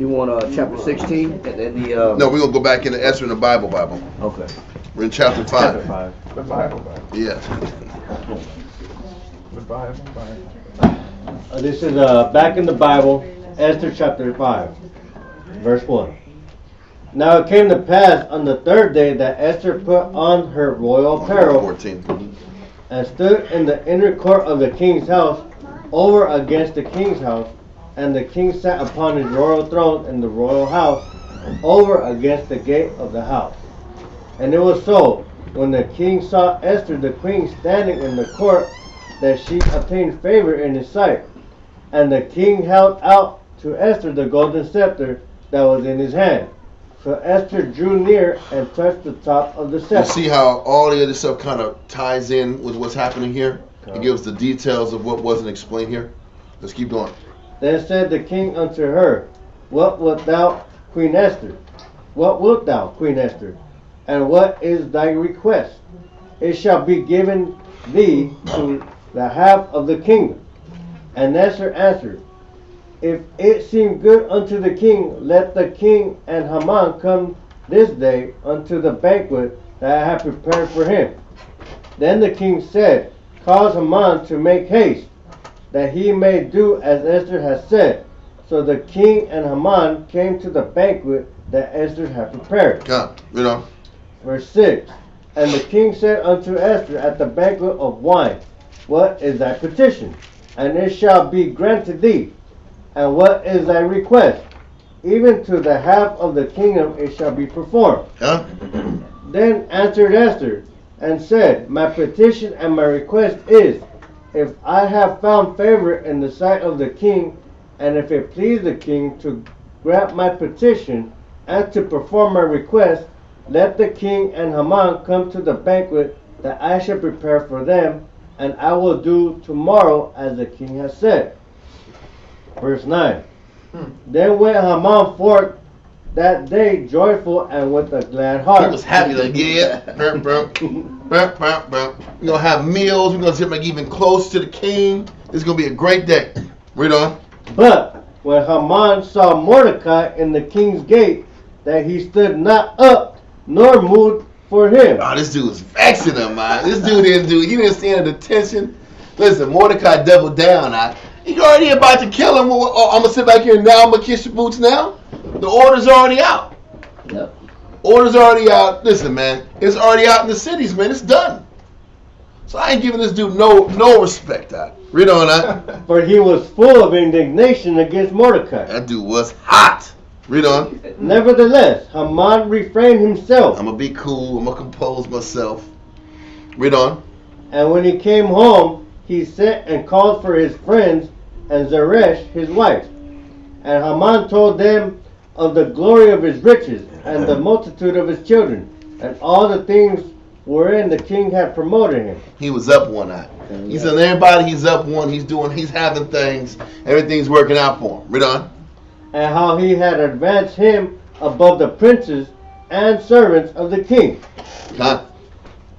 You want chapter 16 and then the No, we're gonna go back into Esther in the Bible. Okay. We're in chapter 5. The Bible. Yeah. The Bible. This is back in the Bible, Esther chapter 5, verse 1. Now it came to pass on the third day that Esther put on her royal apparel 14. and stood in the inner court of the king's house over against the king's house, and the king sat upon his royal throne in the royal house over against the gate of the house. And it was so, when the king saw Esther the queen standing in the court, that she obtained favor in his sight. And the king held out to Esther the golden scepter that was in his hand. So Esther drew near and touched the top of the You scepter. see how all the other stuff kind of ties in with what's happening here? It gives the details of what wasn't explained here. Let's keep going. Then said the king unto her, What wilt thou, Queen Esther? What wilt thou, Queen Esther? And what is thy request? It shall be given thee to the half of the kingdom. And Esther answered, If it seem good unto the king, let the king and Haman come this day unto the banquet that I have prepared for him. Then the king said, Cause Haman to make haste, that he may do as Esther has said. So the king and Haman came to the banquet that Esther had prepared. Come, you know. Verse 6. And the king said unto Esther at the banquet of wine, What is thy petition? And it shall be granted thee. And what is thy request? Even to the half of the kingdom it shall be performed. Huh? Then answered Esther and said, My petition and my request is, if I have found favor in the sight of the king, and if it please the king to grant my petition and to perform my request, let the king and Haman come to the banquet that I shall prepare for them, and I will do tomorrow as the king has said. Verse 9. Then went Haman forth that day joyful and with a glad heart. He was happy to get. We're gonna have meals. We're gonna get even close to the king. It's gonna be a great day. Read on. But when Haman saw Mordecai in the king's gate, that he stood not up nor moved for him. Oh, this dude was vexing him, man. He didn't stand at attention. Listen, Mordecai doubled down. He already about to kill him. I'm gonna sit back here now. I'm gonna kiss your boots now. The order's already out. Yep. Order's already out. Listen, man, it's already out in the cities, man. It's done. So I ain't giving this dude no respect. Read on that. For he was full of indignation against Mordecai. That dude was hot. Read on. Nevertheless, Haman refrained himself. I'm gonna be cool. I'm gonna compose myself. Read on. And when he came home, he sent and called for his friends and Zeresh his wife. And Haman told them of the glory of his riches and the multitude of his children and all the things wherein the king had promoted him. He was up one night. He's telling everybody he's up one. He's having things. Everything's working out for him. Read on. And how he had advanced him above the princes and servants of the king.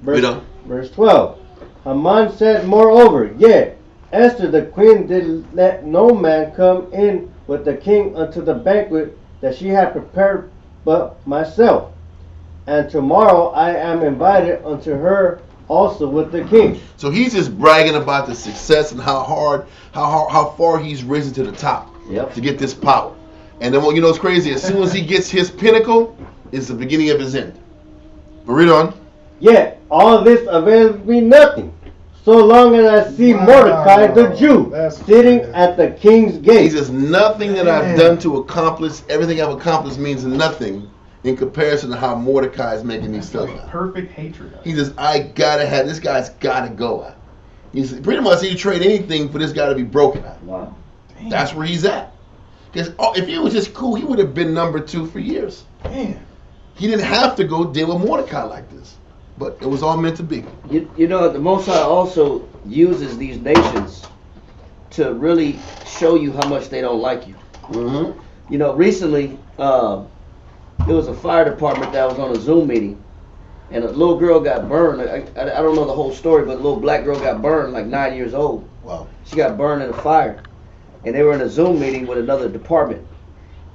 Read on. Verse 12. Haman said moreover, Yet Esther the queen did let no man come in with the king unto the banquet that she had prepared but myself. And tomorrow I am invited unto her also with the king. So he's just bragging about the success and how far he's risen to the top to get this power. And then, well, you know what's crazy? As soon as he gets his pinnacle, it's the beginning of his end. But read on. Yet all this avails me nothing, so long as I see Mordecai the Jew sitting at the king's gate. He says, nothing that I've done to accomplish, everything I've accomplished means nothing in comparison to how Mordecai is making me feel. Perfect hatred. He says, this guy's gotta go. He says, pretty much he'd trade anything for this guy to be broken. Wow. That's where he's at. Because if he was just cool, he would have been number 2 for years. Man. He didn't have to go deal with Mordecai like this. But it was all meant to be. You know, the Most High also uses these nations to really show you how much they don't like you. Mm-hmm. You know, recently, there was a fire department that was on a Zoom meeting, and a little girl got burned. I don't know the whole story, but a little black girl got burned, like 9 years old. Wow. She got burned in a fire, and they were in a Zoom meeting with another department.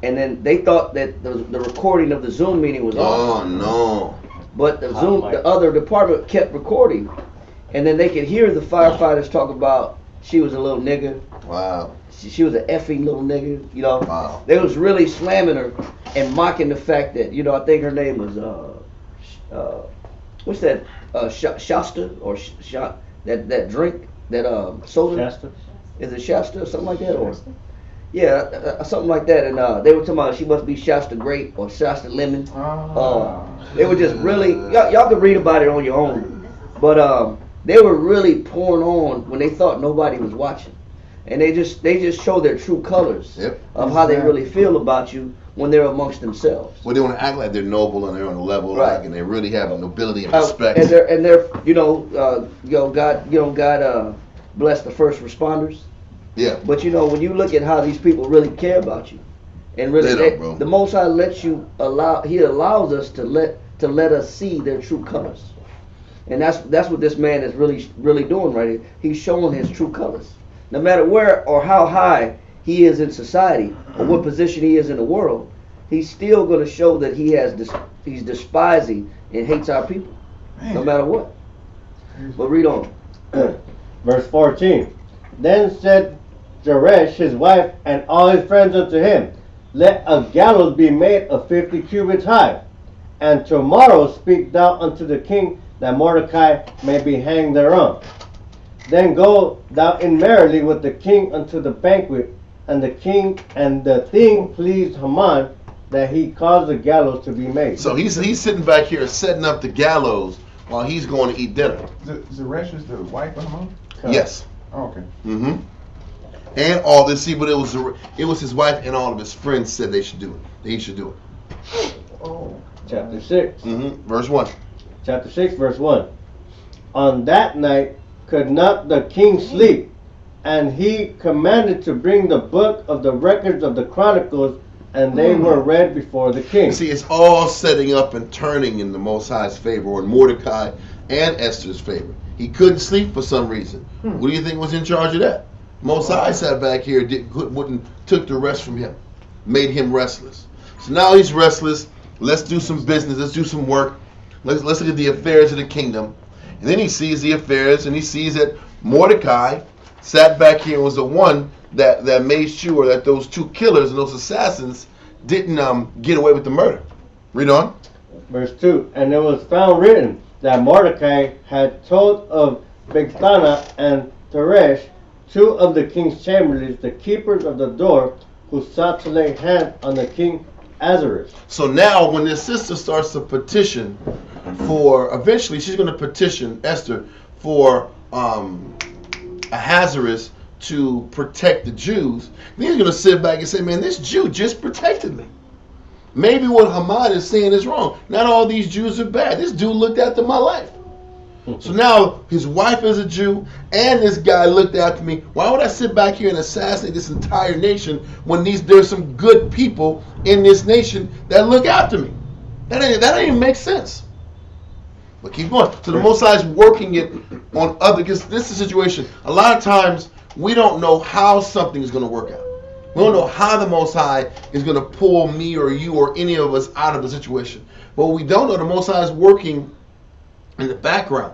and then they thought that the recording of the Zoom meeting was off. Oh no! But the other department kept recording, and then they could hear the firefighters talk about she was a little nigger. Wow. She was an effing little nigger. You know. Wow. They was really slamming her and mocking the fact that, you know, I think her name was what's that? Shasta or that drink that soda. Shasta? Is it Shasta or something like that? Or yeah, something like that. And they were talking about she must be Shasta grape or Shasta lemon. They were just really y'all can read about it on your own, but they were really pouring on when they thought nobody was watching, and they just show their true colors of how they really feel about you when they're amongst themselves. Well, they want to act like they're noble and they're on a level, Right. like, and they really have nobility and respect. And they're God bless the first responders. Yeah. But you know, when you look at how these people really care about you, and really, They don't, bro. the Most High lets you He allows us to let us see their true colors, and that's what this man is really doing right here. He's showing his true colors, no matter where or how high he is in society or what position he is in the world. He's still going to show that he's despising and hates our people, no matter what. But read on. Verse 14. Then said Zeresh his wife and all his friends unto him, Let a gallows be made of 50 cubits high, and tomorrow speak thou unto the king that Mordecai may be hanged thereon. Then go thou in merrily with the king unto the banquet, and the thing pleased Haman that he caused the gallows to be made. So he's sitting back here setting up the gallows while he's going to eat dinner. Zeresh is the wife of Haman? Yes. Oh, okay. Mm-hmm. And all this, see, but it was his wife and all of his friends said they should do it. He should do it. Oh. Chapter 6. Mm-hmm. Verse 1. Chapter 6, verse 1. On that night could not the king sleep, and he commanded to bring the book of the records of the chronicles, and they were read before the king. See, it's all setting up and turning in the Most High's favor, or in Mordecai and Esther's favor. He couldn't sleep for some reason. What do you think was in charge of that? Most High sat back here, took the rest from him, made him restless. So now he's restless. Let's do some business. Let's do some work. Let's look at the affairs of the kingdom. And then he sees the affairs, and he sees that Mordecai sat back here and was the one that made sure that those two killers and those assassins didn't get away with the murder. Read on. Verse 2. And it was found written that Mordecai had told of Bigthana and Teresh, two of the king's chamberlains, the keepers of the door, who sought to lay hands on the king Ahasuerus. So now when this sister starts to petition eventually she's going to petition Esther for Ahasuerus to protect the Jews. Then he's going to sit back and say, man, this Jew just protected me. Maybe what Haman is saying is wrong. Not all these Jews are bad. This dude looked after my life. So now his wife is a Jew and this guy looked after me. Why would I sit back here and assassinate this entire nation when there's some good people in this nation that look after me? That don't even make sense. But keep going. So the Most High is working it on other, because this is a situation. A lot of times we don't know how something is going to work out. We don't know how the Most High is going to pull me or you or any of us out of a situation. But we don't know the Most High is working in the background,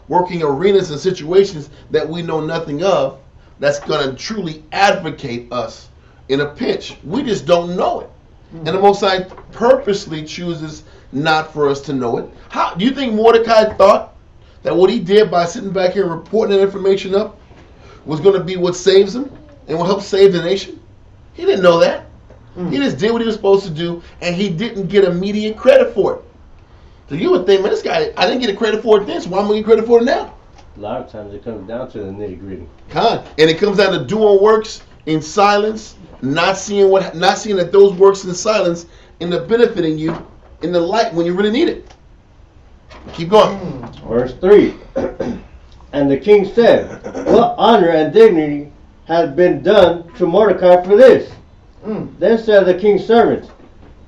working arenas and situations that we know nothing of, that's going to truly advocate us in a pinch. We just don't know it. And the Most High purposely chooses not for us to know it. How do you think Mordecai thought that what he did by sitting back here and reporting that information up was going to be what saves him and will help save the nation? He didn't know that. He just did what he was supposed to do, and he didn't get immediate credit for it. So you would think, man, this guy, I didn't get credit for it then, so why am I going to get credit for it now? A lot of times it comes down to the nitty gritty. And it comes down to doing works in silence, not seeing that those works in silence end up benefiting you in the light when you really need it. Keep going. Verse 3. And the king said, what honor and dignity has been done to Mordecai for this? Then said the king's servants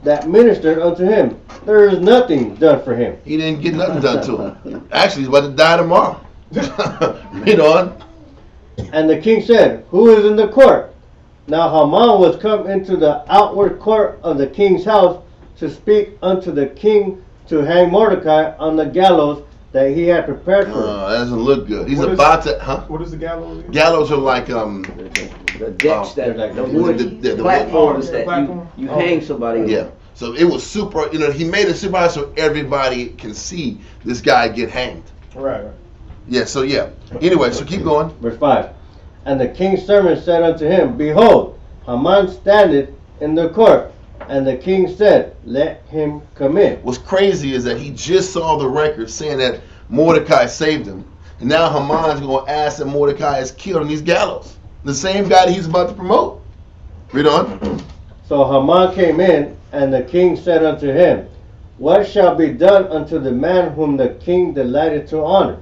that ministered unto him, there is nothing done for him. He didn't get nothing done to him. Actually, he's about to die tomorrow. Read on. And the king said, who is in the court? Now Haman was come into the outward court of the king's house to speak unto the king to hang Mordecai on the gallows that he had prepared for him. That doesn't look good. He's What is- about to, huh? What is the gallows again? Gallows are like The decks that like the the wood the platforms that platform? you hang somebody on. yeah. So it was super. You know, he made it super high so everybody can see this guy get hanged. Right. Yeah. So yeah. Anyway, so keep going. Verse 5. And the king's servant said unto him, Behold, Haman standeth in the court. And the king said, Let him come in. What's crazy is that he just saw the record saying that Mordecai saved him, and now Haman's going to ask that Mordecai is killed on these gallows. The same guy that he's about to promote. Read on. So Haman came in, and the king said unto him, What shall be done unto the man whom the king delighted to honor?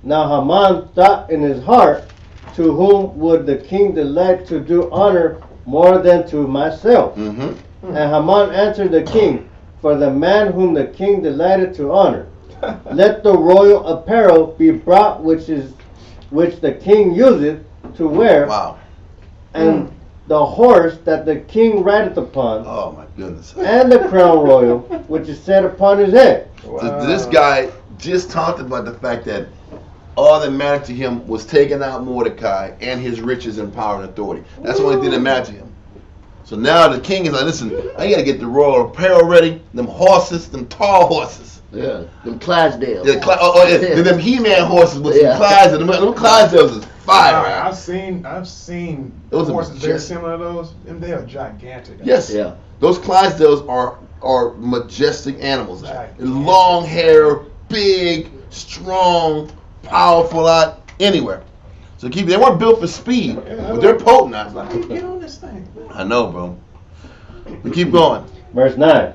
Now Haman thought in his heart, To whom would the king delight to do honor more than to myself? Mm-hmm. And Haman answered the king, For the man whom the king delighted to honor, let the royal apparel be brought which the king useth to wear, Wow. and the horse that the king rideth upon, Oh my goodness. and the crown royal which is set upon his head. So this guy just talked about the fact that all that mattered to him was taking out Mordecai and his riches and power and authority. That's the only thing that mattered to him. So now the king is like, listen, I gotta get the royal apparel ready, them horses, them tall horses. Yeah, them Clydesdales. Yeah, them He-Man horses with some Clydesdales. Them Clydesdales is fire. Wow, Right? I've seen Those are horses very majestic. similar to those, and they are gigantic. Yes. Yeah. Those Clydesdales are majestic animals. Gigantic. Long hair, big, strong, powerful out anywhere. So they weren't built for speed, but they're potent. Get on this thing. I know, bro. But keep going. Verse 9.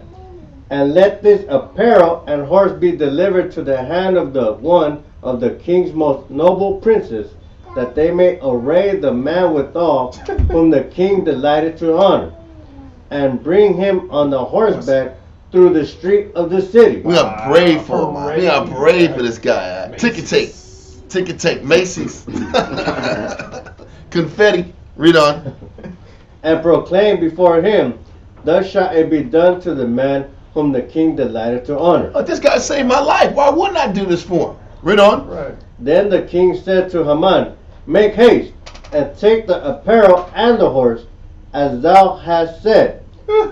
And let this apparel and horse be delivered to the hand of the one of the king's most noble princes, that they may array the man withal whom the king delighted to honor, and bring him on the horseback through the street of the city. We are brave for him, man. We are brave for this guy. Ticket tape, Macy's. Confetti. Read on. And proclaim before him, Thus shall it be done to the man whom the king delighted to honor. Oh, this guy saved my life. Why wouldn't I do this for him? Read on. Right. Then the king said to Haman, Make haste, and take the apparel and the horse, as thou hast said,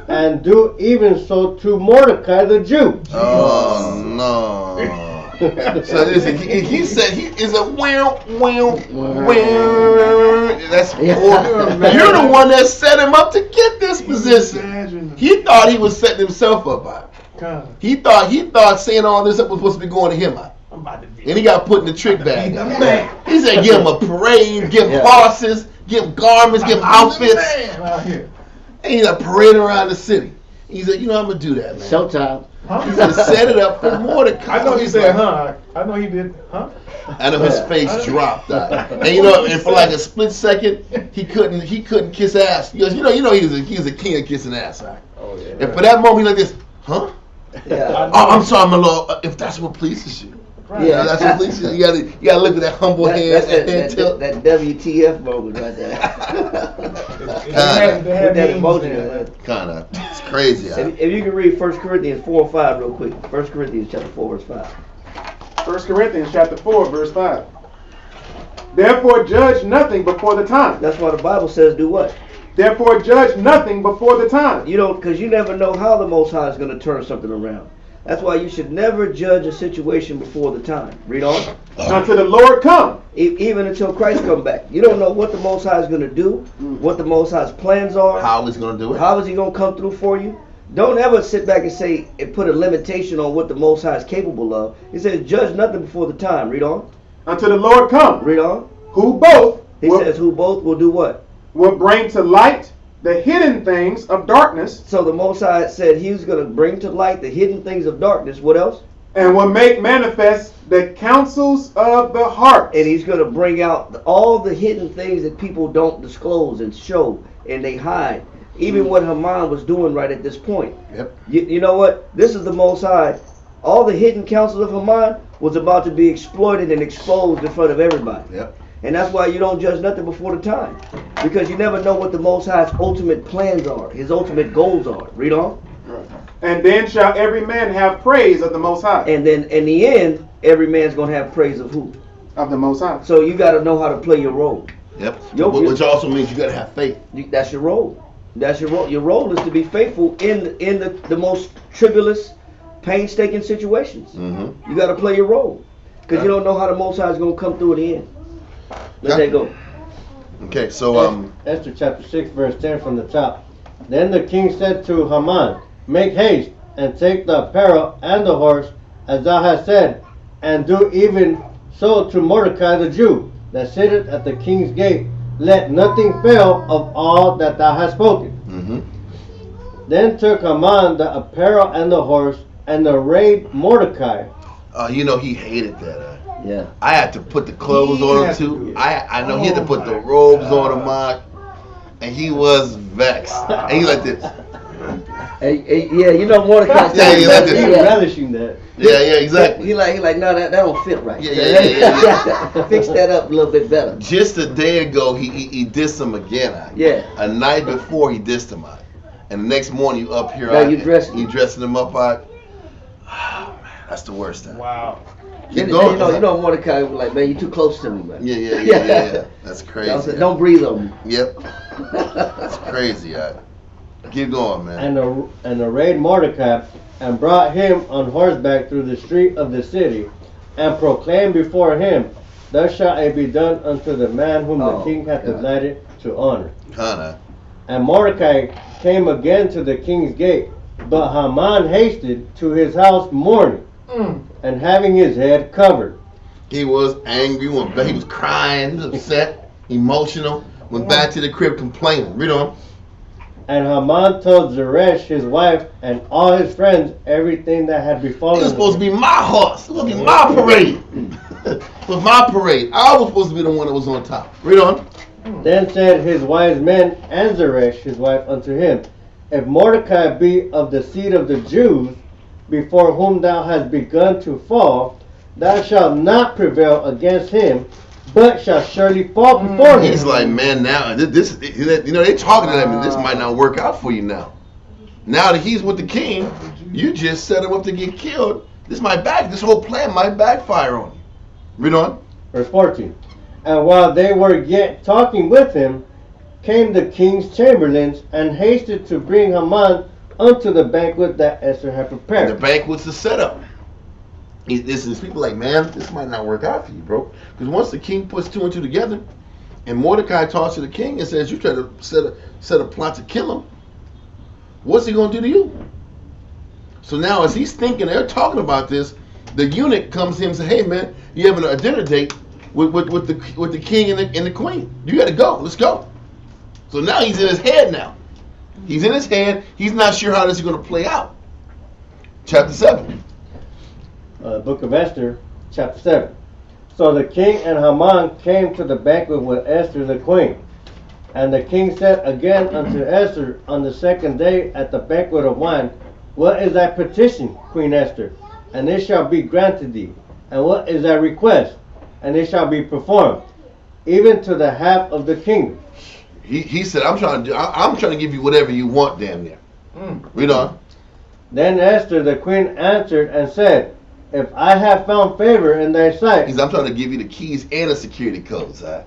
and do even so to Mordecai the Jew. Oh, no. So listen, he said he is a wow. That's you're the one that set him up to get this position. He thought he was setting himself up out. He thought saying all this up was supposed to be going to him out. And he got put in the trick bag. He said give him a parade, give him horses, give him garments, give him outfits. And he's like parading around the city. He said, you know, I'm gonna do that, man. Showtime. He's gonna set it up for Mordecai. I know he said, huh? I know he did, huh? I know his face dropped. And you know, and for like a split second, he couldn't kiss ass. He goes, you know, he was a king of kissing ass. Right? Oh, yeah. And for that moment, he like this, huh? Yeah. Oh, I'm sorry, my lord. If that's what pleases you. Right. Yeah. That's what pleases you. You gotta look at that humble hand and tell. That WTF moment right there. They had Put that names emoji there. in. Kinda. It's crazy. Huh? If you can read 1 Corinthians 4 and 5 real quick. 1 Corinthians chapter 4 verse 5. 1 Corinthians chapter 4, verse 5. Therefore judge nothing before the time. That's why the Bible says do what? Therefore judge nothing before the time. You don't, because you never know how the Most High is going to turn something around. That's why you should never judge a situation before the time. Read on. Until the Lord come. Even until Christ come back. You don't know what the Most High is going to do, what the Most High's plans are. How he's gonna do it? How is he going to come through for you? Don't ever sit back and say and put a limitation on what the Most High is capable of. He says, judge nothing before the time. Read on. Until the Lord come. Read on. Who both He says, who both will do what? will bring to light the hidden things of darkness, So the Most High said he was going to bring to light the hidden things of darkness. What else? and will make manifest the counsels of the heart. And he's going to bring out all the hidden things that people don't disclose and show and they hide. Even what Haman was doing right at this point. Yep. You know what? This is the Most High. All the hidden counsels of Haman was about to be exploited and exposed in front of everybody. Yep. And that's why you don't judge nothing before the time. Because you never know what the Most High's ultimate plans are, his ultimate goals are. Read on. And then shall every man have praise of the Most High. And then in the end, every man's going to have praise of who? Of the Most High. So you got to know how to play your role. Yep. Which also means you got to have faith. That's your role. That's your role. Your role is to be faithful in the most tribulous, painstaking situations. Mm-hmm. You got to play your role. Because you don't know how the Most High is going to come through at the end. Let that go. Okay, so Esther chapter 6 verse 10 from the top. Then the king said to Haman, make haste and take the apparel and the horse as thou hast said, and do even so to Mordecai the Jew that sitteth at the king's gate. Let nothing fail of all that thou hast spoken. Mm-hmm. Then took Haman the apparel and the horse and arrayed Mordecai. You know he hated that. Yeah. I had to put the clothes on him too. I know he had to put the robes on him, and he was vexed. And he like this. Hey, yeah, you know Mordecai. Yeah, he like this. He relishing that. Yeah, exactly. He like, no, that don't fit right. Yeah. Fix that up a little bit better. Just a day ago, he dissed him again. Yeah. A night before, he dissed him. And the next morning, you up here. Now you dressing him up. Oh, man, that's the worst. Wow. You know Mordecai was like, man, you too close to me, man. Yeah. That's crazy. Don't breathe on me. Yep. That's crazy. Keep going, man. And arrayed Mordecai and brought him on horseback through the street of the city and proclaimed before him, thus shall it be done unto the man whom the king hath delighted to honor. And Mordecai came again to the king's gate, but Haman hasted to his house mourning, and having his head covered. He was angry, he was crying, he was upset, emotional, went back to the crib complaining. Read on. And Haman told Zeresh, his wife, and all his friends everything that had befallen him. It was supposed to be my horse. It was supposed to be my parade. It was my parade. I was supposed to be the one that was on top. Read on. Then said his wise men and Zeresh, his wife, unto him, if Mordecai be of the seed of the Jews, before whom thou hast begun to fall, thou shalt not prevail against him, but shalt surely fall before him. He's like, man, now this they're talking to him, and this might not work out for you now. Now that he's with the king, you just set him up to get killed. This whole plan might backfire on you. Read on. Verse 14. And while they were yet talking with him, came the king's chamberlains and hasted to bring Haman unto the banquet that Esther had prepared. And the banquet's the setup. This is people like, man, this might not work out for you, bro. Because once the king puts two and two together, and Mordecai talks to the king and says, you try to set a plot to kill him, what's he going to do to you? So now as he's thinking, they're talking about this, the eunuch comes to him and says, hey, man, you having a dinner date with the king and the queen. You got to go. Let's go. So now he's in his head now. He's in his head. He's not sure how this is going to play out. Chapter 7. Book of Esther, chapter 7. So the king and Haman came to the banquet with Esther the queen. And the king said again unto Esther on the second day at the banquet of wine, what is thy petition, Queen Esther? And it shall be granted thee. And what is thy request? And it shall be performed, even to the half of the kingdom. He said, I'm trying to give you whatever you want, damn near. Read on. Then Esther the queen answered and said, if I have found favor in thy sight. He said, I'm trying to give you the keys and the security codes, But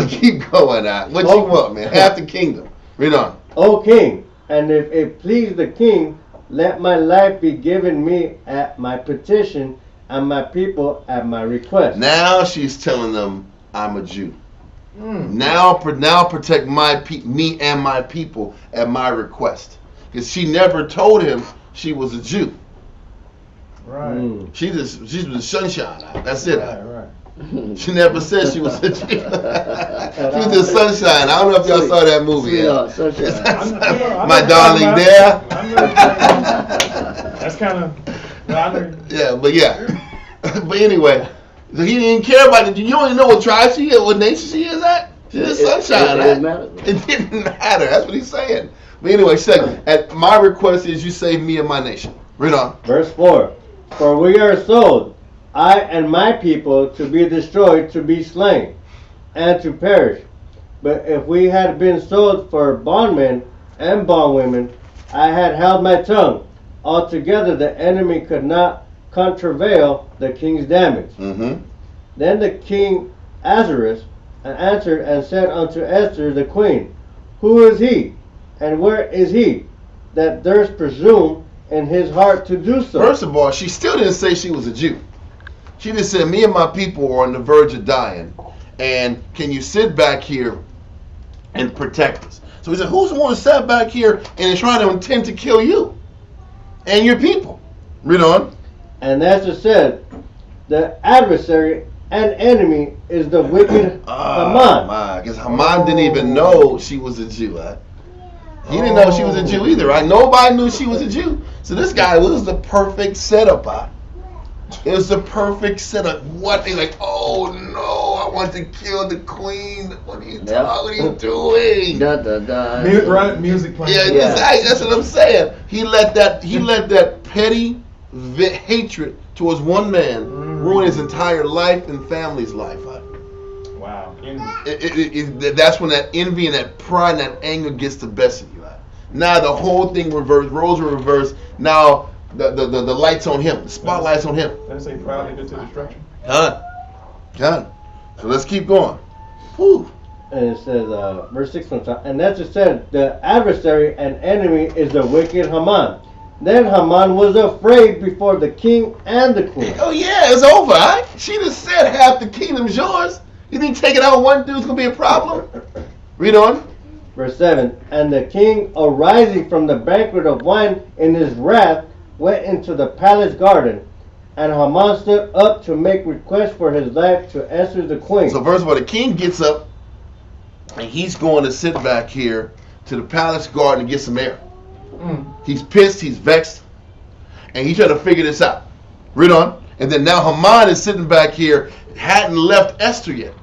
keep going, What you want, man? Half the kingdom. Read on. O king, and if it please the king, let my life be given me at my petition, and my people at my request. Now she's telling them, I'm a Jew. Now protect me and my people at my request. Because she never told him she was a Jew. Right. She was a sunshine. That's it. Right. She never said she was a Jew. She was the sunshine. I don't know if y'all saw that movie. My darling there. That's kind of. Yeah, but anyway, so he didn't care about it. You don't even know what tribe she is, what nation she is at. She's the sunshine. It didn't matter. That's what he's saying. But anyway, second, my request is you save me and my nation. Read on. Verse 4. For we are sold, I and my people to be destroyed, to be slain, and to perish. But if we had been sold for bondmen and bondwomen, I had held my tongue. Altogether the enemy could not contravail the king's damage. Then the king Ahasuerus answered and said unto Esther the queen, Who is he, and where is he, that durst presume in his heart to do so? First of all, she still didn't say she was a Jew. She just said, me and my people are on the verge of dying, and can you sit back here and protect us? So he said, who's the one who sat back here and is trying to intend to kill you and your people? Read on. And Esther said, the adversary and enemy is the wicked Haman. Because Haman didn't even know she was a Jew. Right? He didn't know she was a Jew either, right? Nobody knew she was a Jew. So this guy was the perfect setup, right? It was the perfect setup. What they like, oh no, I want to kill the queen. What are you doing? What are you doing? Music playing. Yeah, that's what I'm saying. He let that petty hatred towards one man ruin his entire life and family's life. Right? Wow. That's when that envy and that pride and that anger gets the best of you. Right? Now the whole thing reversed, roles are reversed. Now the light's on him, the spotlight's on him. Let's say proud leader to destruction. Done. So let's keep going. Whew. And it says, verse 6 on top, and that's it said, the adversary and enemy is the wicked Haman. Then Haman was afraid before the king and the queen. Oh yeah, it's over, right? She just said half the kingdom's yours. You think taking out one dude's gonna be a problem? Read on. Verse 7, and the king, arising from the banquet of wine in his wrath, went into the palace garden, and Haman stood up to make request for his life to Esther the queen. So first of all, the king gets up, and he's going to sit back here to the palace garden and get some air. He's pissed, he's vexed, and he's trying to figure this out. Read on. And then now Haman is sitting back here, hadn't left Esther yet.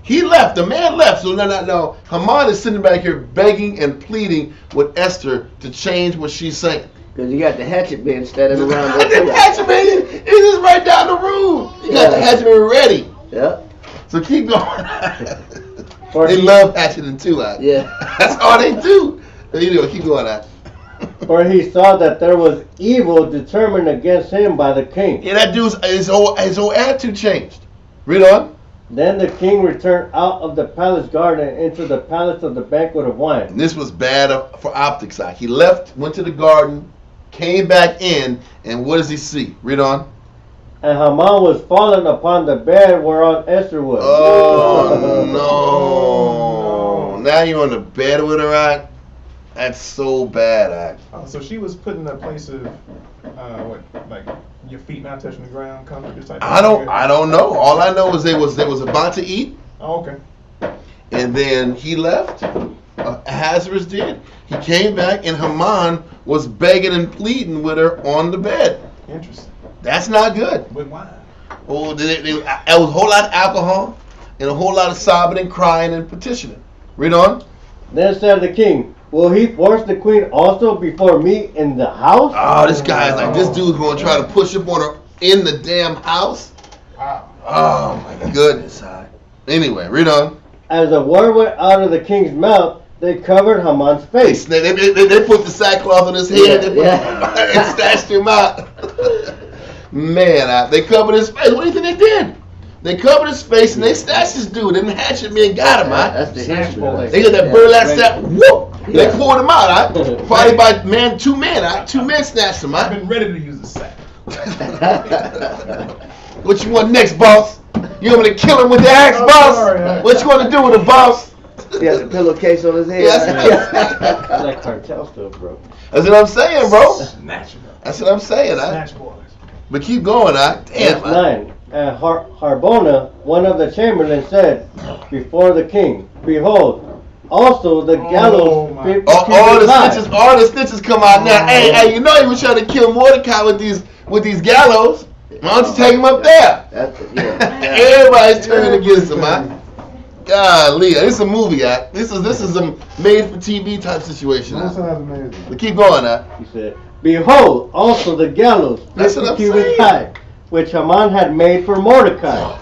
He left, the man left, so no. Haman is sitting back here begging and pleading with Esther to change what she's saying. Because you got the hatchet man standing around there. The hatchet man is just right down the room. You got the hatchet man ready. Yeah. So keep going. They love hatcheting too, like. Yeah. That's all they do. Anyway, keep going, out. For he saw that there was evil determined against him by the king. Yeah, that dude's his whole attitude changed. Read on. Then the king returned out of the palace garden into the palace of the banquet of wine. And this was bad for optics. Like he left, went to the garden, came back in, and what does he see? Read on. And Haman was fallen upon the bed whereon Esther was. Oh no! Now you're on the bed with her, right? That's so bad, So she was put in a place of like your feet not touching the ground, comfort, this type of thing? I don't know. All I know is they was about to eat. Oh, okay. And then he left. Ahasuerus did. He came back, and Haman was begging and pleading with her on the bed. Interesting. That's not good. With wine. Oh, there was a whole lot of alcohol and a whole lot of sobbing and crying and petitioning. Read on. Then said the king, will he force the queen also before me in the house? Oh, this guy's like, this dude's going to try to push up on her in the damn house? Wow. Oh, my goodness. Anyway, read on. As the word went out of the king's mouth, they covered Haman's face. They put the sackcloth on his head and snatched him out. Man, they covered his face. What do you think they did? They covered his face and they snatched this dude and hatchet me and got him, That's the history. They got that burlap sack, whoop! They pulled him out, Probably by two men, Two men snatched him, I've been ready to use a sack. What you want next, boss? You want me to kill him with the axe, boss? Sorry, What you want to do with the boss? He has a pillowcase on his head. That's like cartel stuff, bro. That's what I'm saying, bro. Snatch him. That's what I'm saying, Snatch boys. But keep going, Damn, Verse 9. And Harbona, one of the chamberlains, said before the king, behold, also the gallows. All the snitches come out now. Hey, you know he was trying to kill Mordecai with these gallows. Why don't you take him up there? Everybody's turning against him, man. Golly, this is a movie, This is a made-for-TV type situation. But keep going, He said, behold, also the gallows, That's what I'm 50 cubits saying. high, which Haman had made for Mordecai,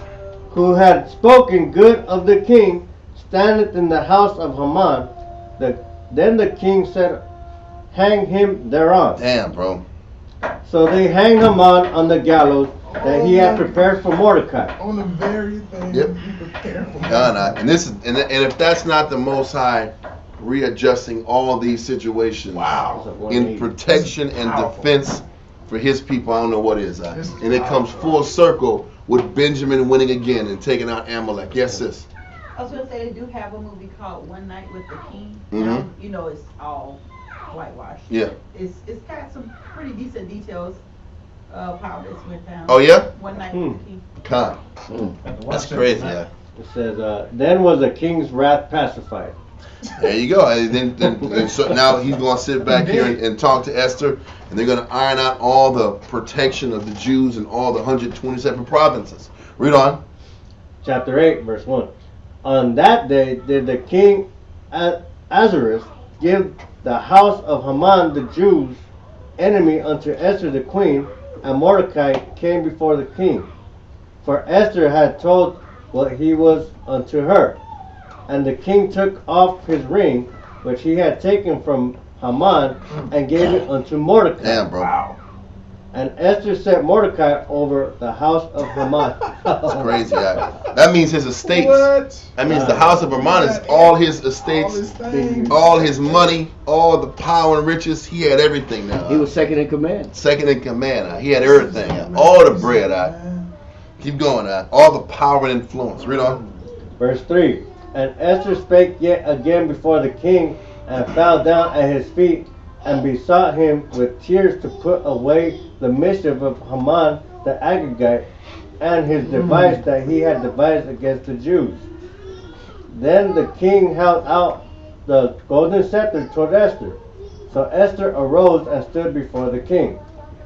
who had spoken good of the king, standeth in the house of Haman. Then the king said, hang him thereon. Damn, bro. So they hanged Haman on the gallows that he had prepared for Mordecai. On the very thing Yep. you prepared for. And this is and if that's not the Most High readjusting all these situations in protection and defense for His people, I don't know what is. And it comes full circle with Benjamin winning again and taking out Amalek. Yes, sis. I was gonna say they do have a movie called One Night with the King. Mhm. You know, it's all whitewashed. Yeah. It's got some pretty decent details of how this went down. Oh, yeah? One Night with the King. Con. That's crazy. Yeah. It says, then was the king's wrath pacified. There you go. And then so now he's going to sit back here and talk to Esther, and they're going to iron out all the protection of the Jews in all the 127 provinces. Read on. Chapter 8, verse 1. On that day did the king Ahasuerus give the house of Haman the Jews' enemy unto Esther the queen, and Mordecai came before the king. For Esther had told what he was unto her. And the king took off his ring, which he had taken from Haman, and gave it unto Mordecai. Damn, bro. Wow. And Esther set Mordecai over the house of Haman. That's crazy. That means his estates. What? That means the house of Haman is all his estates, all his money, all the power and riches. He had everything now. He was second in command. Second in command. He had everything. All the bread. Keep going. All the power and influence. Read on. Verse 3. And Esther spake yet again before the king, and fell down at his feet, and besought him with tears to put away the mischief of Haman the Agagite, and his device that he had devised against the Jews. Then the king held out the golden scepter toward Esther. So Esther arose and stood before the king,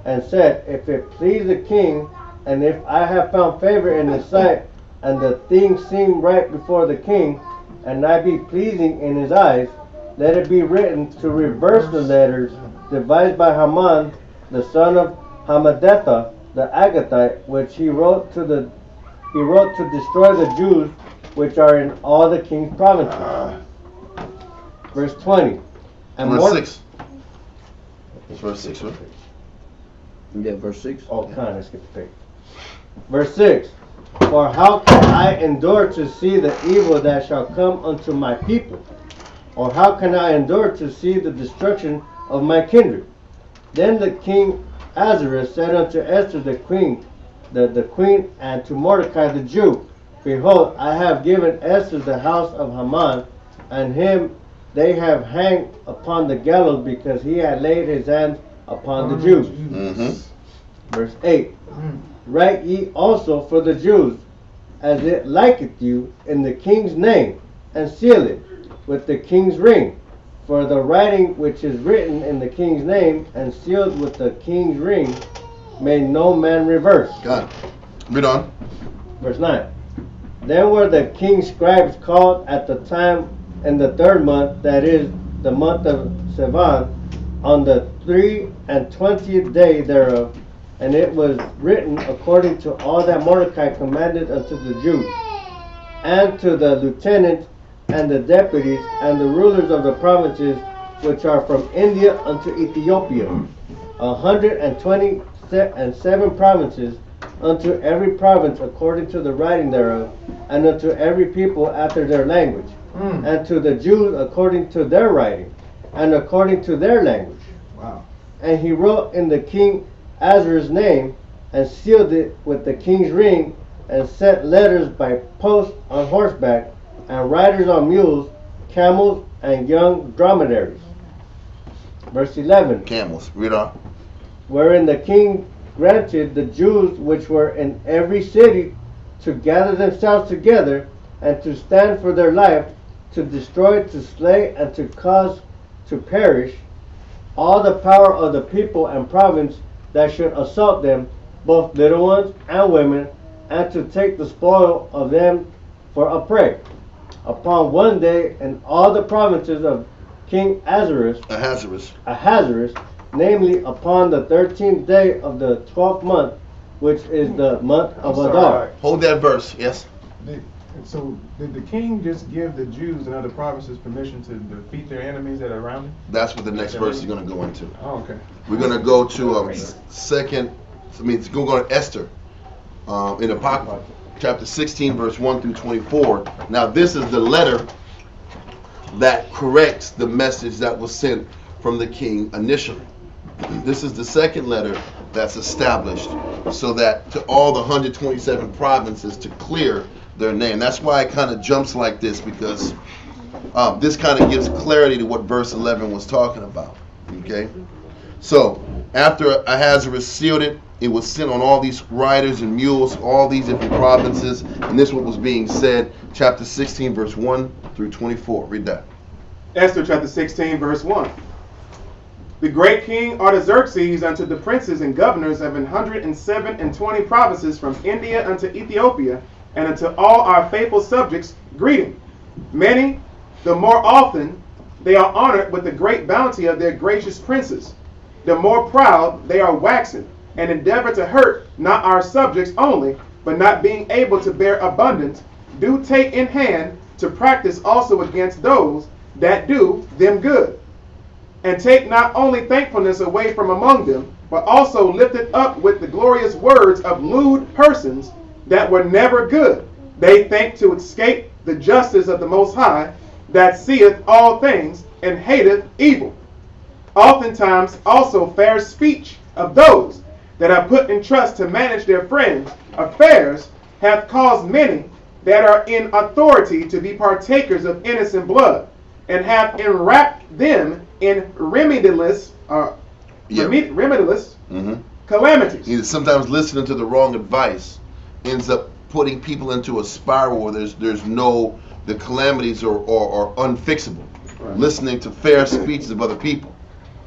and said, If it please the king, and if I have found favor in his sight, and the thing seem right before the king, and I be pleasing in his eyes, let it be written to reverse the letters devised by Haman, the son of Hammedatha, the Agagite, which he wrote to destroy the Jews which are in all the king's provinces. Verse 20. And verse 6. It's verse 6, right? Yeah, verse 6. Oh, kind of skip the page. Verse 6. For how can I endure to see the evil that shall come unto my people? Or how can I endure to see the destruction of my kindred? Then the king Ahasuerus said unto Esther the queen, and to Mordecai the Jew, Behold, I have given Esther the house of Haman, and him they have hanged upon the gallows, because he had laid his hands upon the Jews. Verse 8. Write ye also for the Jews, as it liketh you, in the king's name, and seal it with the king's ring. For the writing which is written in the king's name, and sealed with the king's ring, may no man reverse. God. Read on. Verse 9. Then were the king's scribes called at the time in the 3rd month, that is, the month of Sivan, on the 23rd day thereof, and it was written according to all that Mordecai commanded unto the Jews, and to the lieutenants, and the deputies, and the rulers of the provinces which are from India unto Ethiopia, 127 provinces, unto every province according to the writing thereof, and unto every people after their language, and to the Jews according to their writing, and according to their language. Wow. And he wrote in the king Ahasuerus' name, and sealed it with the king's ring, and sent letters by post on horseback, and riders on mules, camels, and young dromedaries. Verse 11. Camels. Read on. Wherein the king granted the Jews which were in every city to gather themselves together, and to stand for their life, to destroy, to slay, and to cause to perish all the power of the people and province that should assault them, both little ones and women, and to take the spoil of them for a prey. Upon one day in all the provinces of King Ahasuerus, namely upon the 13th day of the 12th month, which is the month of I'm Adar. sorry. Hold that verse. Yes. So did the king just give the Jews and other provinces permission to defeat their enemies that are around them? That's what the next verse is going to go into. Oh, okay. We're going to go to it's going to go to Esther in Apocrypha, chapter 16, verse 1 through 24. Now, this is the letter that corrects the message that was sent from the king initially. This is the second letter that's established so that to all the 127 provinces to clear their name. That's why it kind of jumps like this, because this kind of gives clarity to what verse 11 was talking about. Okay? So, after Ahasuerus sealed it, it was sent on all these riders and mules, all these different provinces, and this is what was being said, chapter 16, verse 1 through 24. Read that. Esther chapter 16, verse 1. The great king Artaxerxes unto the princes and governors of 127 provinces from India unto Ethiopia, and unto all our faithful subjects, greeting. Many, the more often, they are honored with the great bounty of their gracious princes. The more proud they are waxen, and endeavor to hurt not our subjects only, but not being able to bear abundance, do take in hand to practice also against those that do them good. And take not only thankfulness away from among them, but also lift it up with the glorious words of lewd persons that were never good. They think to escape the justice of the Most High, that seeth all things and hateth evil. Oftentimes also fair speech of those that are put in trust to manage their friends' affairs hath caused many that are in authority to be partakers of innocent blood, and hath enwrapped them in remediless calamities. Either sometimes listening to the wrong advice ends up putting people into a spiral where the calamities are unfixable. Right. Listening to fair speeches of other people.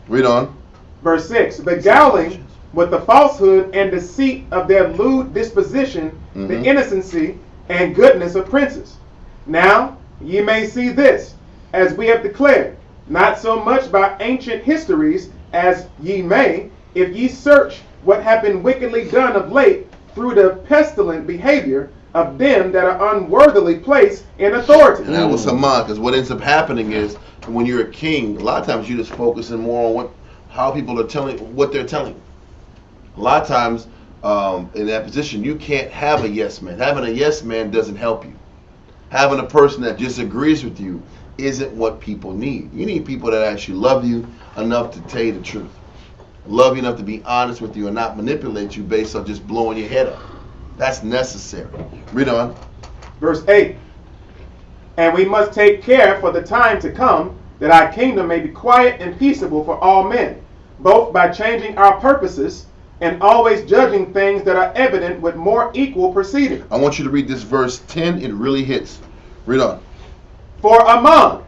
Read on. Verse 6. Beguiling with the falsehood and deceit of their lewd disposition, the innocency and goodness of princes. Now ye may see this, as we have declared, not so much by ancient histories as ye may, if ye search what have been wickedly done of late through the pestilent behavior of them that are unworthily placed in authority. And that was Haman, because what ends up happening is when you're a king, a lot of times you're just focusing more on how people are telling, what they're telling you. A lot of times in that position, you can't have a yes man. Having a yes man doesn't help you. Having a person that disagrees with you isn't what people need. You need people that actually love you enough to tell you the truth. Love you enough to be honest with you and not manipulate you based on just blowing your head up. That's necessary. Read on. Verse 8. And we must take care for the time to come, that our kingdom may be quiet and peaceable for all men, both by changing our purposes and always judging things that are evident with more equal proceeding. I want you to read this verse 10. It really hits. Read on. For Ammon,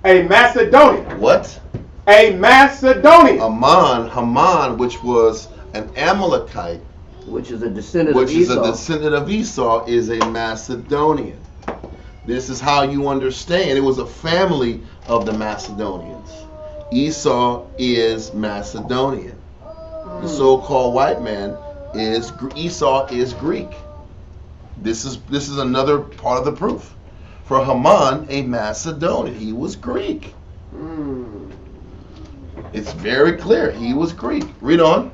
a Macedonian. What? A Macedonian. Haman, which was an Amalekite, which is a descendant of Esau, is a Macedonian. This is how you understand. It was a family of the Macedonians. Esau is Macedonian. The so-called white man Esau is Greek. This is another part of the proof. For Haman, a Macedonian, he was Greek. It's very clear. He was Greek. Read on.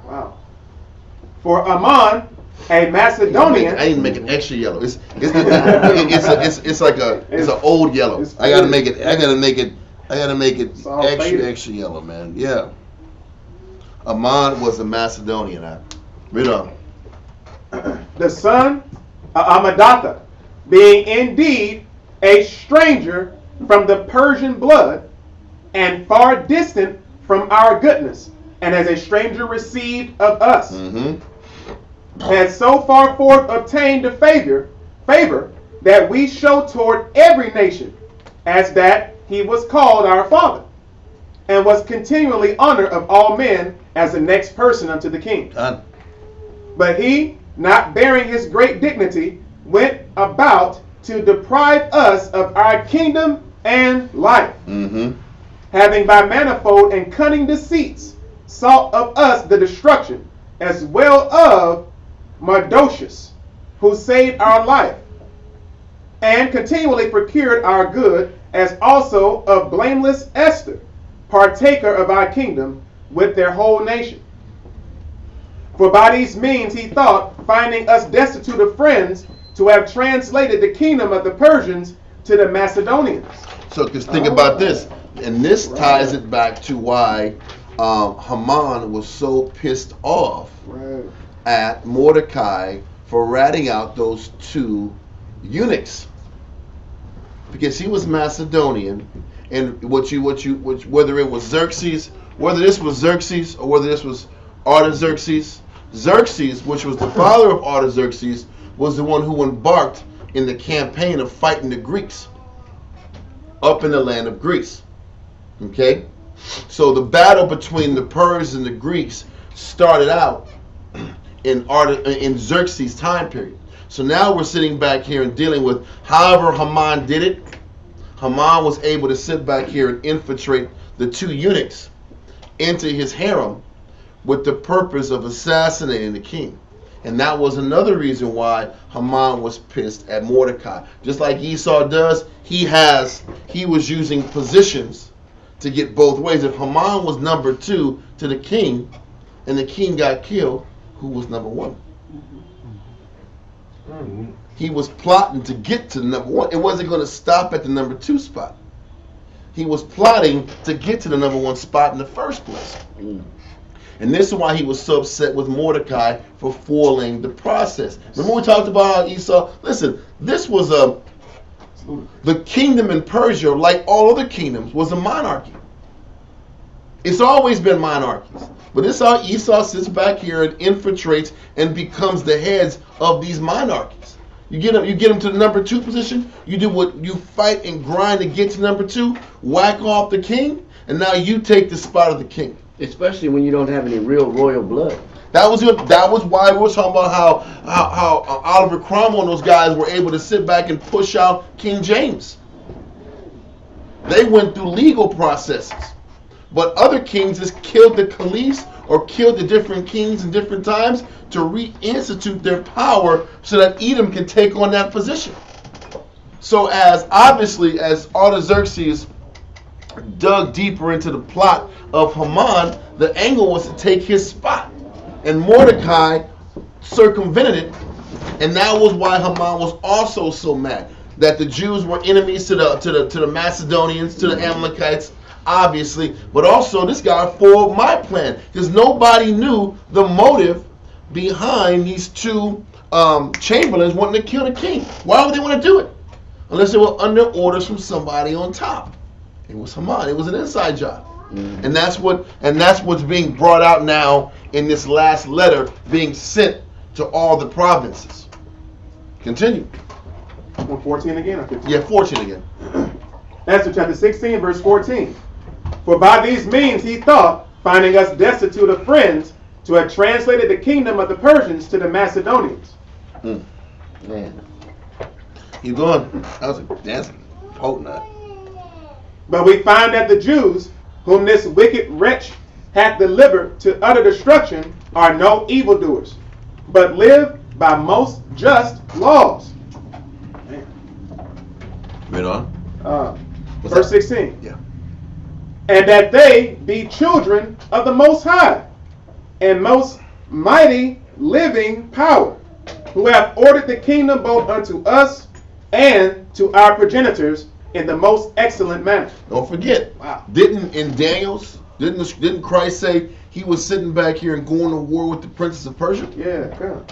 Wow. For Ammon, a Macedonian. I need to make it extra yellow. It's an old yellow. I gotta make it extra yellow, man. Yeah. Ammon was a Macedonian. Read on. The son of Ammedatha, being indeed a stranger from the Persian blood, and far distant from our goodness, and as a stranger received of us, has so far forth obtained a favor that we show toward every nation, as that he was called our father, and was continually honored of all men as the next person unto the king. But he, not bearing his great dignity, went about to deprive us of our kingdom and life, having by manifold and cunning deceits sought of us the destruction, as well of Mardocious, who saved our life, and continually procured our good, as also of blameless Esther, partaker of our kingdom, with their whole nation. For by these means he thought, finding us destitute of friends, to have translated the kingdom of the Persians to the Macedonians. So, because think about this, and this ties it back to why Haman was so pissed off at Mordecai for ratting out those two eunuchs, because he was Macedonian, and whether it was Xerxes, whether this was Xerxes or whether this was Artaxerxes, Xerxes, which was the father of Artaxerxes, was the one who embarked in the campaign of fighting the Greeks up in the land of Greece. Okay, so the battle between the Persians and the Greeks started out in Xerxes' time period. So now we're sitting back here and dealing with however Haman did it. Haman was able to sit back here and infiltrate the two eunuchs into his harem with the purpose of assassinating the king. And that was another reason why Haman was pissed at Mordecai. Just like Esau does, he was using positions to get both ways. If Haman was number 2 to the king and the king got killed, who was number 1? He was plotting to get to number 1. It wasn't going to stop at the number 2 spot. He was plotting to get to the number 1 spot in the first place. And this is why he was so upset with Mordecai for foiling the process. Remember we talked about how Esau, listen, this was the kingdom in Persia, like all other kingdoms, was a monarchy. It's always been monarchies. But this is how Esau sits back here and infiltrates and becomes the heads of these monarchies. You get him to the number 2 position, you fight and grind to get to number 2, whack off the king, and now you take the spot of the king. Especially when you don't have any real royal blood. That was why we were talking about how Oliver Cromwell and those guys were able to sit back and push out King James. They went through legal processes. But other kings just killed the caliphs or killed the different kings in different times to reinstitute their power so that Edom can take on that position. So as Artaxerxes dug deeper into the plot of Haman, the angle was to take his spot. And Mordecai circumvented it, and that was why Haman was also so mad. That the Jews were enemies to the Macedonians, to the Amalekites, obviously, but also this guy foiled my plan, because nobody knew the motive behind these two chamberlains wanting to kill the king. Why would they want to do it? Unless they were under orders from somebody on top. It was Haman. It was an inside job. And that's what's being brought out now in this last letter being sent to all the provinces. Continue. 14 again or 15? Yeah, 14 again. Esther chapter 16, verse 14. For by these means he thought, finding us destitute of friends, to have translated the kingdom of the Persians to the Macedonians. Man. Keep going. That's potent. But we find that the Jews, whom this wicked wretch hath delivered to utter destruction, are no evildoers, but live by most just laws. Read on. Verse 16. Yeah. And that they be children of the Most High, and most mighty living power, who have ordered the kingdom both unto us and to our progenitors in the most excellent manner. Don't forget. Wow. Didn't Christ say he was sitting back here and going to war with the princes of Persia? Yeah, good.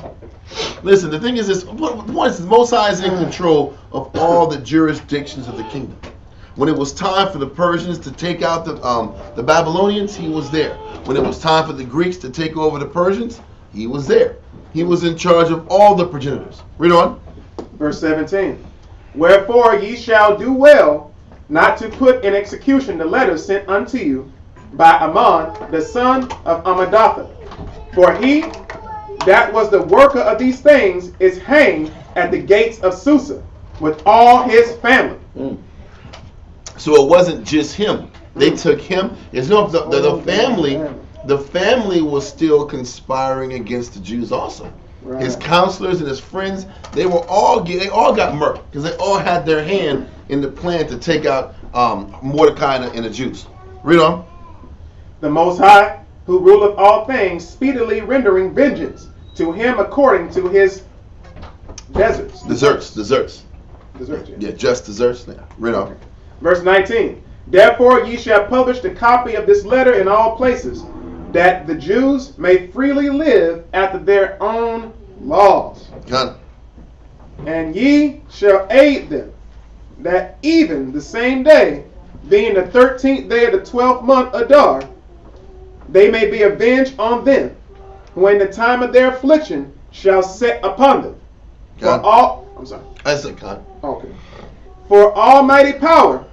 Listen, the thing is this: once the Most High is in control of all the jurisdictions of the kingdom. When it was time for the Persians to take out the Babylonians, he was there. When it was time for the Greeks to take over the Persians, he was there. He was in charge of all the progenitors. Read on. Verse 17. Wherefore ye shall do well not to put in execution the letters sent unto you by Ammon, the son of Amadatha. For he that was the worker of these things is hanged at the gates of Susa with all his family. So it wasn't just him. They took him. It's not the family. The family was still conspiring against the Jews also. Right. His counselors and his friends, they all got murked because they all had their hand in the plan to take out Mordecai and the Jews. Read on. The Most High, who ruleth all things, speedily rendering vengeance to him according to his deserts. Desserts. Yeah, just desserts. Yeah. Read on. Verse 19. Therefore ye shall publish the copy of this letter in all places, that the Jews may freely live after their own laws. Got it. And ye shall aid them, that even the same day, being the 13th day of the 12th month Adar, they may be avenged on them, when the time of their affliction shall set upon them. I said God. Okay. For Almighty power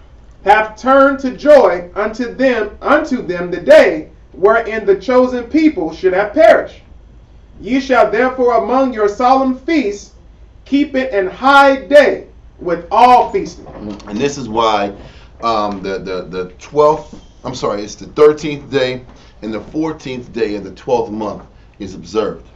hath turned to joy unto them the day wherein the chosen people should have perished. Ye shall therefore among your solemn feasts keep it in high day with all feasting. And this is why the 12th, I'm sorry, it's the 13th day and the 14th day of the 12th month is observed.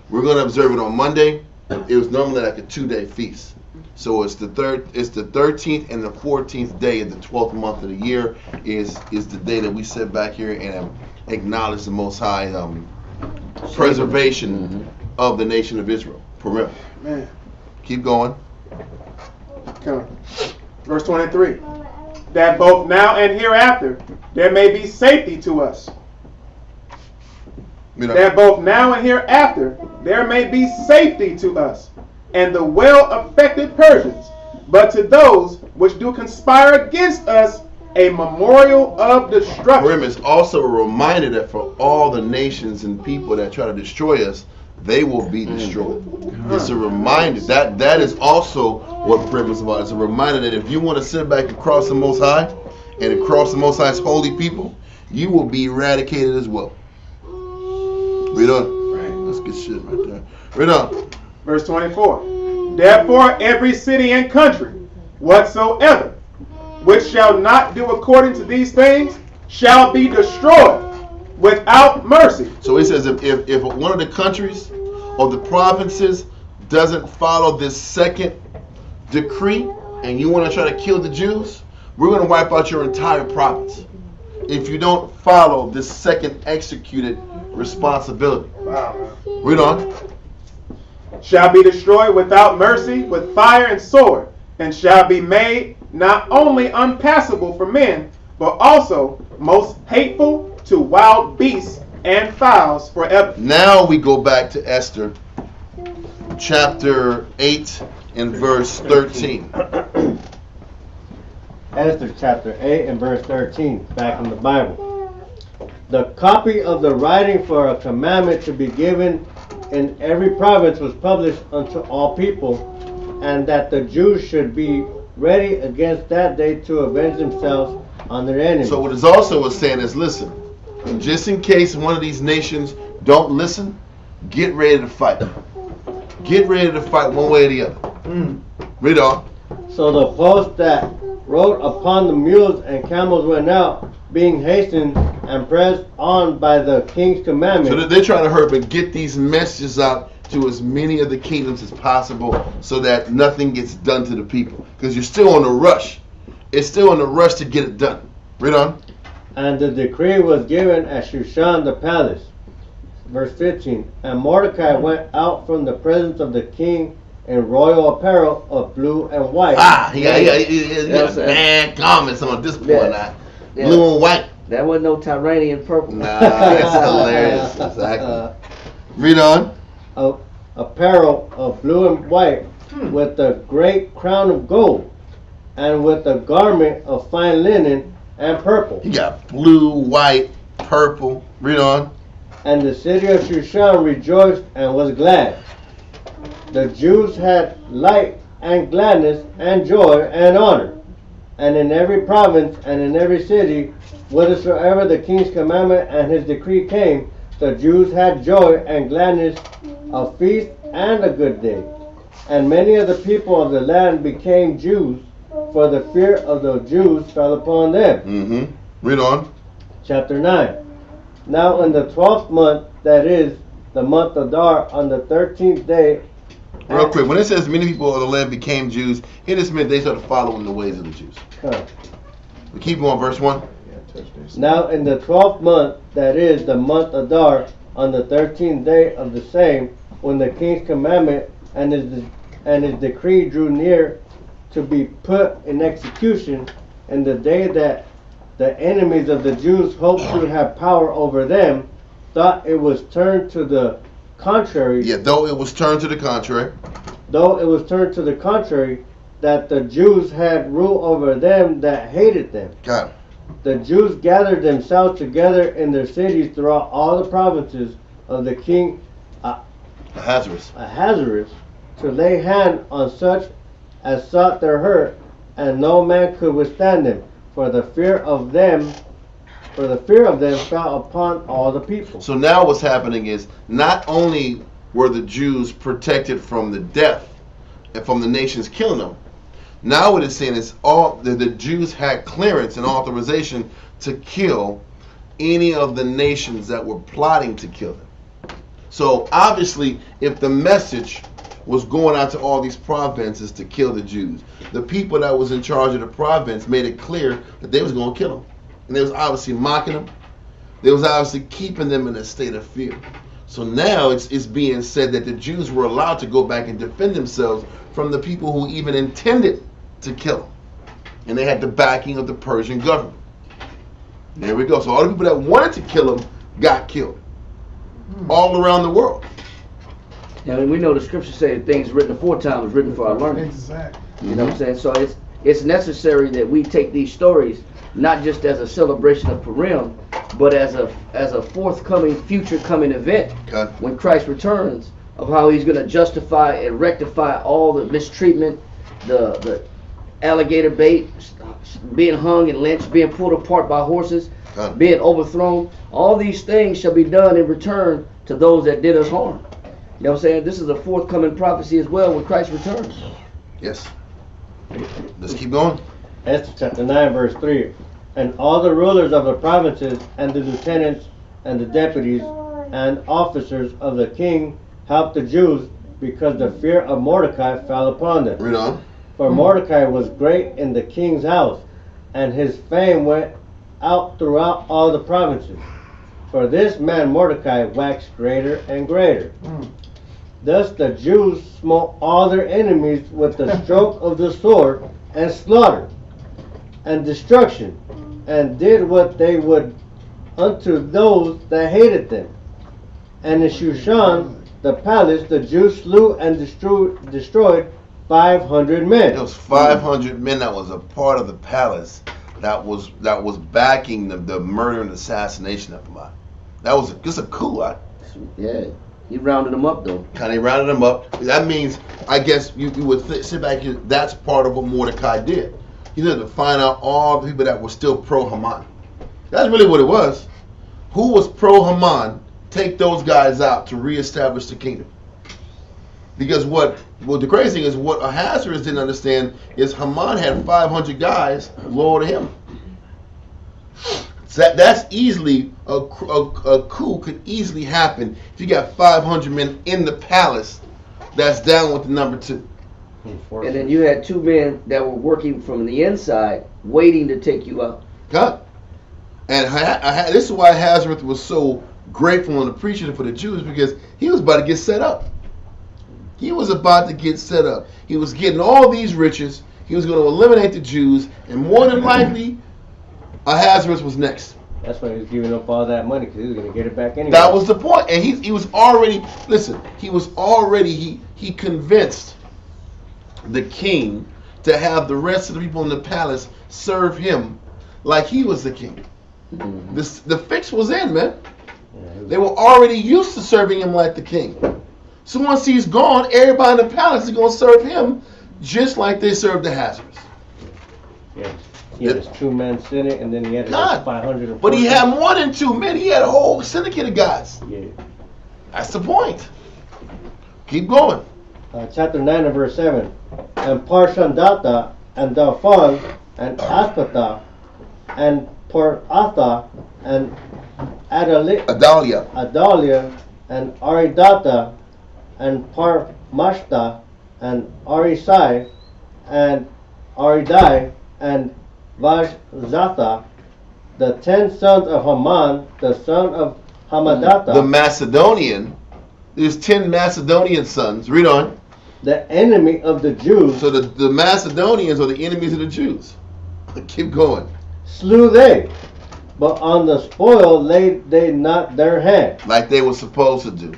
We're going to observe it on Monday. It was normally like a 2-day feast. So it's the 13th and the 14th day of the 12th month of the year is the day that we sit back here and acknowledge the Most High preservation of the nation of Israel. Purim. Man. Keep going. Come on. Verse 23. That both now and hereafter there may be safety to us. That both now and hereafter there may be safety to us and the well-affected Persians, but to those which do conspire against us a memorial of destruction. Purim is also a reminder that for all the nations and people that try to destroy us, they will be destroyed. It's a reminder that is also what Purim is about. It's a reminder that if you want to sit back and cross the Most High and across the Most High's holy people, you will be eradicated as well. Read on. Right. That's good shit right there. Read on. Verse 24. Therefore every city and country whatsoever which shall not do according to these things shall be destroyed without mercy. So he says if one of the countries or the provinces doesn't follow this second decree and you want to try to kill the Jews, we're going to wipe out your entire province if you don't follow this second executed responsibility. Wow. Read on. Shall be destroyed without mercy with fire and sword, and shall be made not only unpassable for men, but also most hateful to wild beasts and fowls forever. Now we go back to Esther chapter 8 and verse 13. Esther chapter 8 and verse 13, back in the Bible. The copy of the writing for a commandment to be given in every province was published unto all people, and that the Jews should be ready against that day to avenge themselves on their enemies. So what is also saying is, listen, just in case one of these nations don't listen, get ready to fight. Get ready to fight one way or the other. Read on. So the post that rode upon the mules and camels went out, being hastened and pressed on by the king's commandment. So they're trying to hurry and get these messages out to as many of the kingdoms as possible so that nothing gets done to the people. Because you're still on the rush. It's still on the rush to get it done. Read on. And the decree was given at Shushan the palace. Verse 15. And Mordecai went out from the presence of the king in royal apparel of blue and white. He got bad comments on this point now. Yeah. Blue and white. That wasn't no Tyranian purple. Nah, that's hilarious. Exactly. Read on. Apparel of blue and white, with a great crown of gold, and with a garment of fine linen and purple. He got blue, white, purple. Read on. And the city of Shushan rejoiced and was glad. The Jews had light and gladness and joy and honor. And in every province and in every city, whithersoever the king's commandment and his decree came, the Jews had joy and gladness, a feast and a good day. And many of the people of the land became Jews, for the fear of the Jews fell upon them. Read on. Chapter 9. Now in the 12th month, that is, the month Adar, on the 13th day. Real quick, when it says many people of the land became Jews, it just meant they started following the ways of the Jews. We keep going, verse 1. Now in the 12th month, that is the month Adar, on the 13th day of the same, when the king's commandment and his decree drew near to be put in execution, and the day that the enemies of the Jews hoped to have power over them, thought it was turned to the contrary. Yeah, though it was turned to the contrary. Though it was turned to the contrary, that the Jews had rule over them that hated them. God. The Jews gathered themselves together in their cities throughout all the provinces of the king Ahasuerus to lay hand on such as sought their hurt, and no man could withstand them, for the fear of them fell upon all the people. So now what's happening is not only were the Jews protected from the death and from the nations killing them, now what it's saying is all the Jews had clearance and authorization to kill any of the nations that were plotting to kill them. So obviously, if the message was going out to all these provinces to kill the Jews, the people that was in charge of the province made it clear that they was going to kill them. And they was obviously mocking them. They was obviously keeping them in a state of fear. So now it's being said that the Jews were allowed to go back and defend themselves from the people who even intended to kill them. And they had the backing of the Persian government. There we go. So all the people that wanted to kill them got killed. All around the world. Yeah, and we know the scriptures say things written aforetime was written for our learning. Exactly. You know what I'm saying? So it's necessary that we take these stories not just as a celebration of Purim, but as a forthcoming, future coming event when Christ returns, of how he's going to justify and rectify all the mistreatment, the alligator bait, being hung and lynched, being pulled apart by horses, being overthrown. All these things shall be done in return to those that did us harm. You know what I'm saying? This is a forthcoming prophecy as well when Christ returns. Yes. Let's keep going. Esther chapter 9 verse 3. And all the rulers of the provinces and the lieutenants and the deputies and officers of the king helped the Jews, because the fear of Mordecai fell upon them. Read on. For Mordecai was great in the king's house, and his fame went out throughout all the provinces. For this man Mordecai waxed greater and greater. Thus the Jews smote all their enemies with the stroke of the sword, and slaughter and destruction, and did what they would unto those that hated them. And in Shushan, the palace, the Jews slew and destroyed 500 men. It was 500 men that was a part of the palace that was backing the murder and assassination of Haman. That was just a coup. Yeah, he rounded them up though. Kind of rounded them up. That means, I guess you would sit back here. That's part of what Mordecai did. He had to find out all the people that were still pro-Haman. That's really what it was. Who was pro-Haman? Take those guys out to reestablish the kingdom. Because what the crazy thing is, what Ahasuerus didn't understand is Haman had 500 guys loyal to him. So that's easily a coup could easily happen if you got 500 men in the palace that's down with the number 2. And then you had 2 men that were working from the inside, waiting to take you out. God. And this is why Ahasuerus was so grateful and appreciative for the Jews, because he was about to get set up. He was about to get set up. He was getting all these riches. He was going to eliminate the Jews, and more than likely, Ahasuerus was next. That's why he was giving up all that money, because he was going to get it back anyway. That was the point. And he was already, listen, he convinced the king to have the rest of the people in the palace serve him like he was the king. Mm-hmm. The fix was in, man. Yeah, they were already used to serving him like the king. So once he's gone, everybody in the palace is going to serve him just like they served Ahasuerus. Yes. He had his 2 men senate, and then he had 500. But he had more than 2 men. He had a whole syndicate of guys. Yeah. That's the point. Keep going. Chapter 9 and verse 7. And Parshandata, and Dalphon, and Aspatha, and Poratha, and Adalia, and Aridatha, and Parmashta, and Arisai, and Aridai, and Vashzatha, the 10 sons of Haman, the son of Hamadatha, the Macedonian. There's 10 Macedonian sons. Read on. the enemy of the Jews. So the Macedonians are the enemies of the Jews. Keep going. Slew they, but on the spoil laid they not their hand. Like they were supposed to do.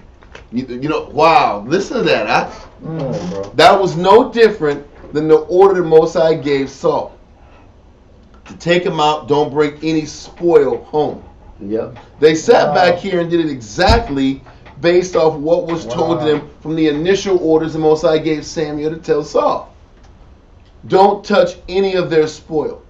You know, wow, listen to that. Bro. That was no different than the order the Most High gave Saul. To take him out, don't bring any spoil home. Yep. They sat back here and did it exactly based off what was told to them from the initial orders the Most High gave Samuel to tell Saul. Don't touch any of their spoil.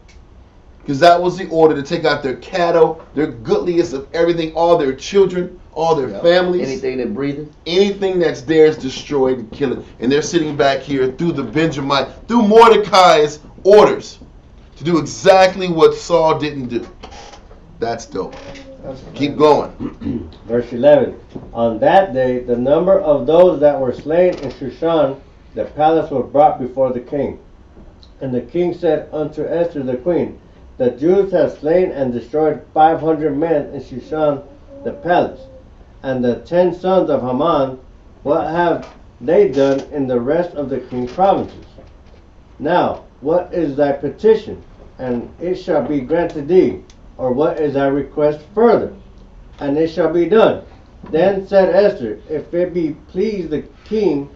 Because that was the order, to take out their cattle, their goodliest of everything, all their children, all their families. Anything that breathing. Anything that's theirs, destroyed and kill it. And they're sitting back here through the Benjamin, through Mordecai's orders to do exactly what Saul didn't do. That's dope. Keep going. Verse 11. On that day, the number of those that were slain in Shushan, the palace, was brought before the king. And the king said unto Esther the queen, the Jews have slain and destroyed 500 men in Shushan the palace. And the 10 sons of Haman, what have they done in the rest of the king's provinces? Now, what is thy petition? And it shall be granted thee. Or what is thy request further? And it shall be done. Then said Esther, if it be pleased the king,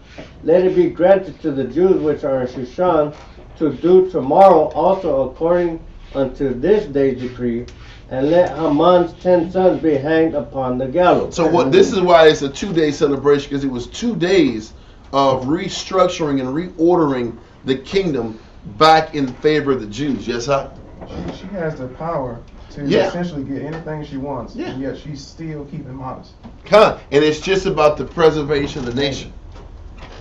let it be granted to the Jews which are in Shushan to do tomorrow also according unto this day's decree, and let Haman's 10 sons be hanged upon the gallows. So what? This is why it's a 2-day celebration, because it was 2 days of restructuring and reordering the kingdom back in favor of the Jews. Yes, huh? She has the power to essentially get anything she wants, and yet she's still keeping modest. And it's just about the preservation of the nation.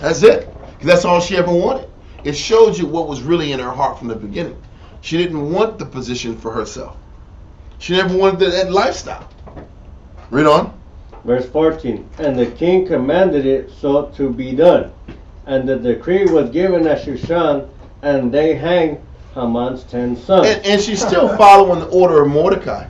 That's it. That's all she ever wanted. It showed you what was really in her heart from the beginning. She didn't want the position for herself. She never wanted that lifestyle. Read on. Verse 14. And the king commanded it so to be done. And the decree was given at Shushan, and they hanged Haman's 10 sons. And she's still following the order of Mordecai.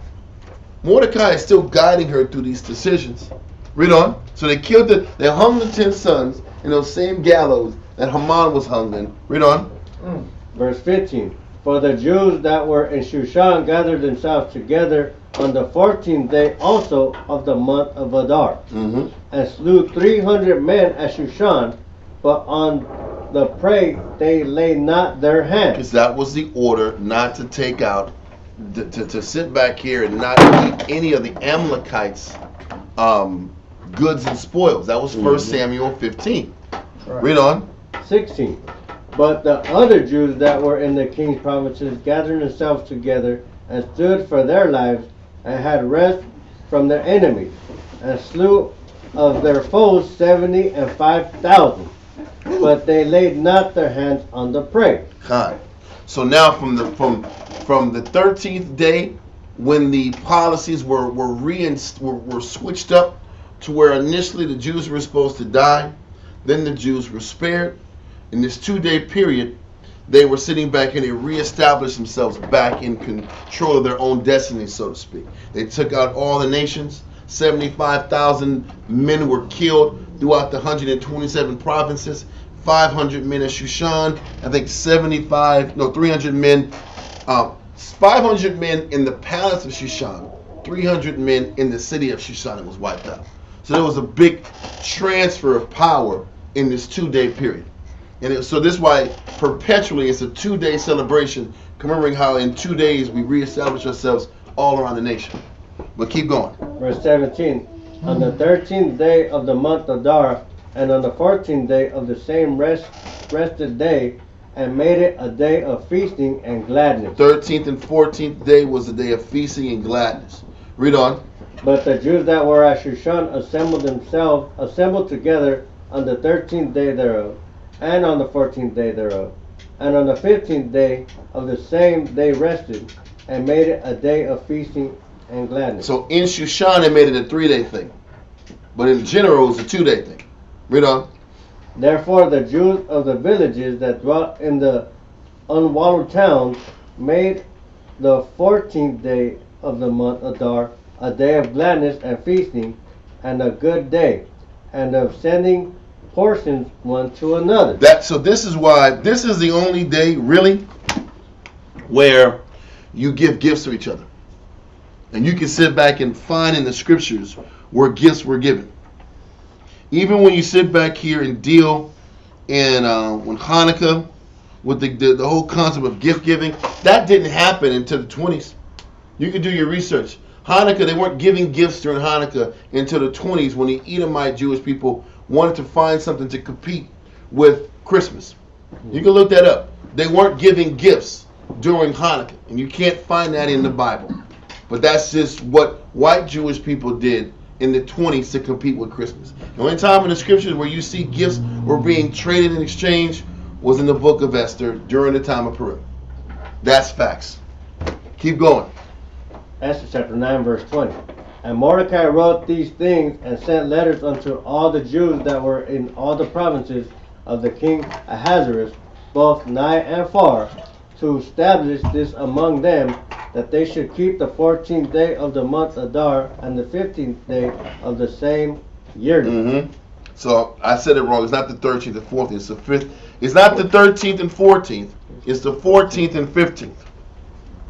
Mordecai is still guiding her through these decisions. Read on. So they hung the 10 sons in those same gallows that Haman was hung in. Read on. Verse 15. For the Jews that were in Shushan gathered themselves together on the 14th day also of the month of Adar, and slew 300 men at Shushan, but on the prey they laid not their hand. Because that was the order, not to take out, to sit back here and not eat any of the Amalekites' goods and spoils. That was 1 Samuel 15. Right. Read on. 16. But the other Jews that were in the king's provinces gathered themselves together and stood for their lives, and had rest from their enemies, and slew of their foes 75,000. But they laid not their hands on the prey. So now from the 13th day, when the policies were switched up to where initially the Jews were supposed to die, then the Jews were spared. In this 2-day period, they were sitting back and they reestablished themselves back in control of their own destiny, so to speak. They took out all the nations. 75,000 men were killed throughout the 127 provinces. 500 men in Shushan. I think 300 men. 500 men in the palace of Shushan. 300 men in the city of Shushan. It was wiped out. So there was a big transfer of power in this 2-day period. And so this is why perpetually it's a 2-day celebration, commemorating how in 2 days we reestablish ourselves all around the nation. But keep going. Verse 17. On the 13th day of the month of Adar, and on the 14th day of the same rested day, and made it a day of feasting and gladness. 13th and 14th day was the day of feasting and gladness. Read on. But the Jews that were at Shushan assembled together on the 13th day thereof, and on the 14th day thereof, and on the 15th day of the same they rested, and made it a day of feasting and gladness. So in Shushan they made it a 3-day thing. But in general, it's a 2-day thing. Read on. Therefore the Jews of the villages that dwelt in the unwalled towns made the 14th day of the month Adar a day of gladness and feasting, and a good day, and of sending portions one to another. So this is why this is the only day really where you give gifts to each other. And you can sit back and find in the scriptures where gifts were given. Even when you sit back here and deal in when Hanukkah with the whole concept of gift giving, that didn't happen until the 20s. You can do your research. Hanukkah, they weren't giving gifts during Hanukkah until the 20s when the Edomite Jewish people wanted to find something to compete with Christmas. You can look that up. They weren't giving gifts during Hanukkah, and you can't find that in the Bible. But that's just what white Jewish people did in the 20s to compete with Christmas. The only time in the scriptures where you see gifts were being traded in exchange was in the book of Esther during the time of Purim. That's facts. Keep going. Esther chapter 9 verse 20. And Mordecai wrote these things and sent letters unto all the Jews that were in all the provinces of the king Ahasuerus, both nigh and far, to establish this among them, that they should keep the 14th day of the month Adar and the 15th day of the same year. Mm-hmm. So I said it wrong. It's not the 13th and 14th. It's the 5th. It's not the 13th and 14th. It's the 14th and 15th.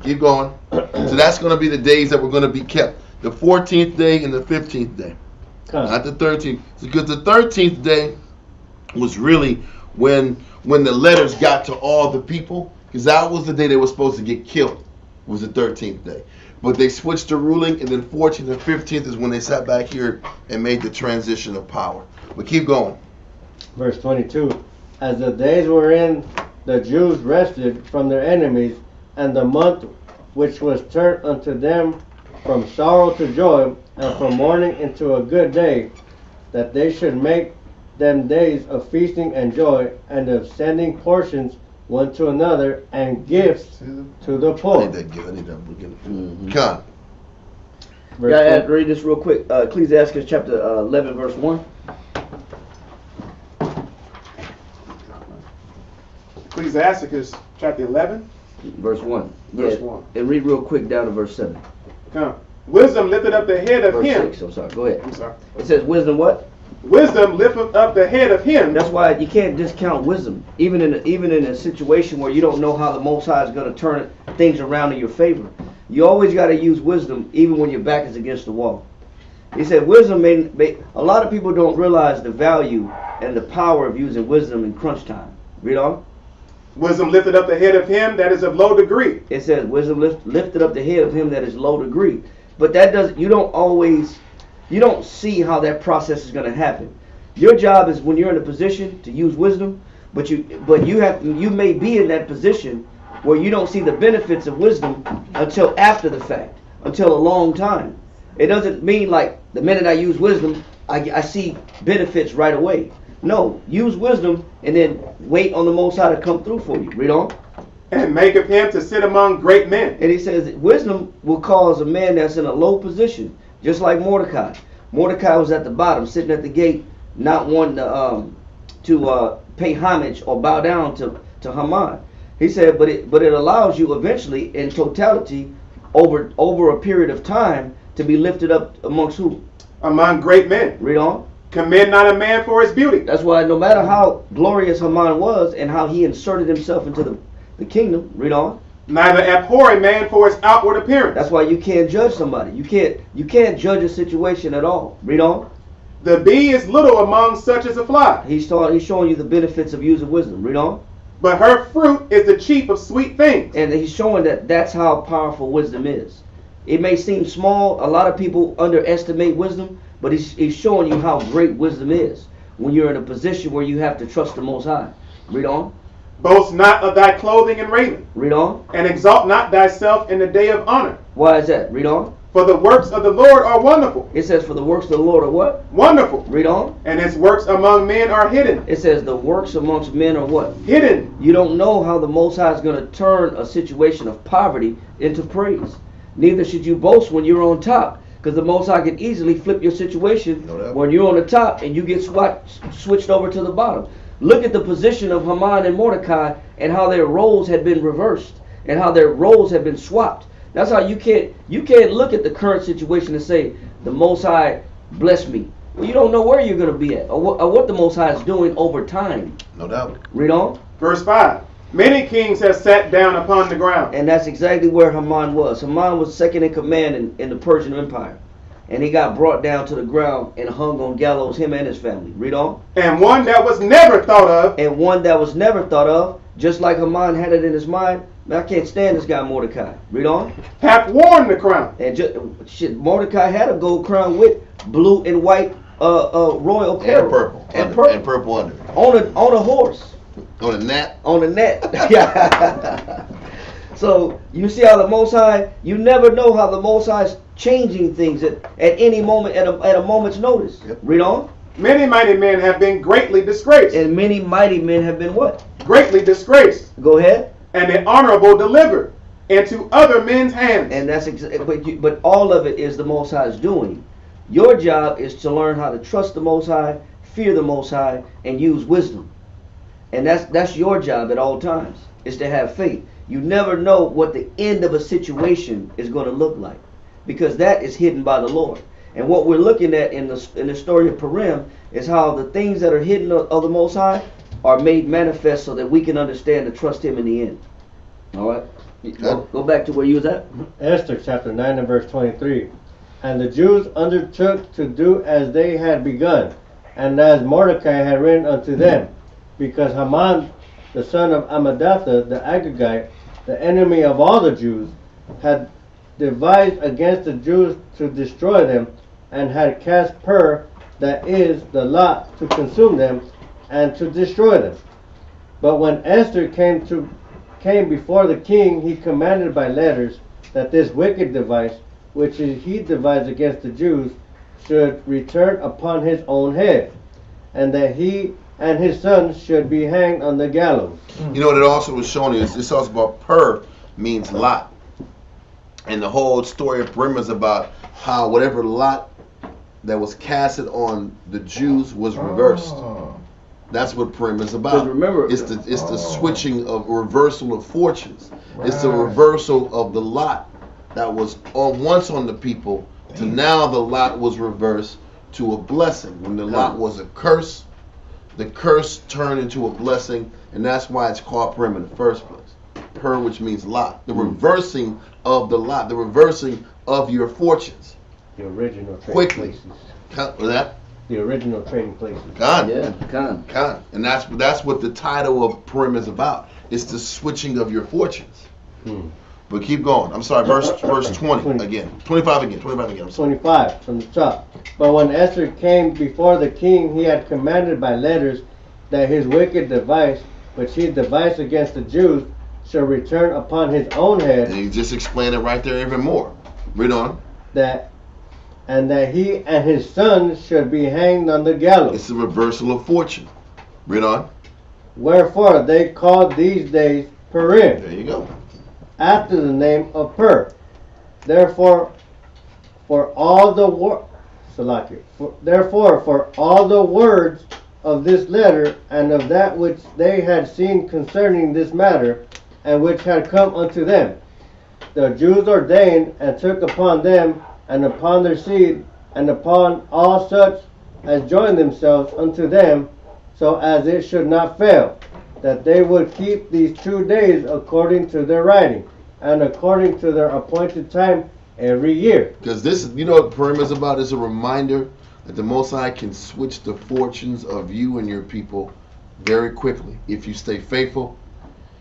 Keep going. So that's going to be the days that we're going to be kept. The 14th day and the 15th day. Not the 13th. Because the 13th day was really when the letters got to all the people. Because that was the day they were supposed to get killed. Was the 13th day. But they switched the ruling, and then 14th and 15th is when they sat back here and made the transition of power. But keep going. Verse 22. As the days wherein the Jews rested from their enemies, and the month which was turned unto them from sorrow to joy, and from mourning into a good day, that they should make them days of feasting and joy, and of sending portions one to another, and gifts to the poor. I need that gift. I need that beginning. Con. Yeah, I had to read this real quick. Ecclesiastes chapter 11, verse 1. Ecclesiasticus chapter 11. Verse 1. Verse 1. And read real quick down to verse 7. Come. Wisdom lifted up the head of verse him. 6, I'm sorry. Go ahead. I'm sorry. It says wisdom what? Wisdom lifted up the head of him. That's why you can't discount wisdom. Even in a situation where you don't know how the Most High is going to turn things around in your favor. You always got to use wisdom even when your back is against the wall. He said wisdom a lot of people don't realize the value and the power of using wisdom in crunch time. Read on. Wisdom lifted up the head of him that is of low degree. It says wisdom lifted up the head of him that is low degree. But that doesn't, you don't see how that process is going to happen. Your job is when you're in a position to use wisdom, but you may be in that position where you don't see the benefits of wisdom until after the fact, until a long time. It doesn't mean like the minute I use wisdom, I see benefits right away. No, use wisdom and then wait on the Most High to come through for you. Read on. And maketh him to sit among great men. And he says wisdom will cause a man that's in a low position, just like Mordecai. Mordecai was at the bottom, sitting at the gate, not wanting to pay homage or bow down to Haman. He said, but it allows you eventually, in totality, over a period of time, to be lifted up amongst who? Among great men. Read on. Commend not a man for his beauty. That's why no matter how glorious Haman was and how he inserted himself into the kingdom, read on. Neither abhor a man for his outward appearance. That's why you can't judge somebody. You can't judge a situation at all. Read on. The bee is little among such as a fly. He's showing you the benefits of using wisdom. Read on. But her fruit is the chief of sweet things. And he's showing that's how powerful wisdom is. It may seem small. A lot of people underestimate wisdom, but he's showing you how great wisdom is when you're in a position where you have to trust the Most High. Read on. Boast not of thy clothing and raiment. Read on. And exalt not thyself in the day of honor. Why is that? Read on. For the works of the Lord are wonderful. It says for the works of the Lord are what? Wonderful. Read on. And his works among men are hidden. It says the works amongst men are what? Hidden. You don't know how the Most High is going to turn a situation of poverty into praise. Neither should you boast when you're on top. Because the Most High can easily flip your situation Know that. when you're on the top and you get switched over to the bottom. Look at the position of Haman and Mordecai and how their roles had been reversed and how their roles have been swapped. That's how you can't look at the current situation and say the Most High bless me. Well, you don't know where you're going to be at or what the Most High is doing over time. No doubt. Read on. Verse 5. Many kings have sat down upon the ground. And that's exactly where Haman was. Haman was second in command in the Persian Empire. And he got brought down to the ground and hung on gallows, him and his family. Read on. And one that was never thought of. And one that was never thought of, just like Haman had it in his mind. Man, I can't stand this guy Mordecai. Read on. Hath worn the crown. And Mordecai had a gold crown with blue and white royal apparel. And purple. And purple under. On a horse. On a gnat. On a net. Yeah. So you see how the Most High, you never know how the Most High is changing things at any moment, at a moment's notice. Yep. Read on. Many mighty men have been greatly disgraced. And many mighty men have been what? Greatly disgraced. Go ahead. And the honorable delivered into other men's hands. And that's but all of it is the Most High's doing. Your job is to learn how to trust the Most High, fear the Most High, and use wisdom. And that's your job at all times, is to have faith. You never know what the end of a situation is going to look like, because that is hidden by the Lord. And what we're looking at in the story of Purim is how the things that are hidden of the Most High are made manifest so that we can understand to trust Him in the end. All right? Go back to where you was at. Esther chapter 9 and verse 23. And the Jews undertook to do as they had begun, and as Mordecai had written unto them, because Haman, the son of Ammedatha, the Agagite, the enemy of all the Jews, had devised against the Jews to destroy them, and had cast Pur, that is, the lot, to consume them, and to destroy them. But when Esther came before the king, he commanded by letters that this wicked device, which he devised against the Jews, should return upon his own head, and that he and his sons should be hanged on the gallows. You know what it also was showing is this also about Pur means lot. And the whole story of Purim is about how whatever lot that was casted on the Jews was reversed. That's what Purim is about. Remember, it's the switching of reversal of fortunes. Right. It's the reversal of the lot that was once on the people to now the lot was reversed to a blessing. When the lot was a curse, the curse turned into a blessing, and that's why it's called Purim in the first place. Pur, which means lot. The reversing of the lot, the reversing of your fortunes. The original trading quickly. Places. That? The original trading places. Khan. Yeah, Khan. And that's what the title of Purim is about. It's the switching of your fortunes. But keep going. I'm sorry, verse 20 again. 25 again. I'm sorry. 25 from the top. But when Esther came before the king, he had commanded by letters that his wicked device, which he devised against the Jews, shall return upon his own head. And he just explained it right there even more. Read on. And that he and his sons should be hanged on the gallows. It's the reversal of fortune. Read on. Wherefore they called these days Purim. There you go. After the name of Pur. Therefore, for all the words of this letter and of that which they had seen concerning this matter, and which had come unto them, the Jews ordained and took upon them and upon their seed and upon all such as joined themselves unto them, so as it should not fail, that they would keep these 2 days according to their writing and according to their appointed time every year. Because this, you know what Purim is about? It's a reminder that the Most High can switch the fortunes of you and your people very quickly if you stay faithful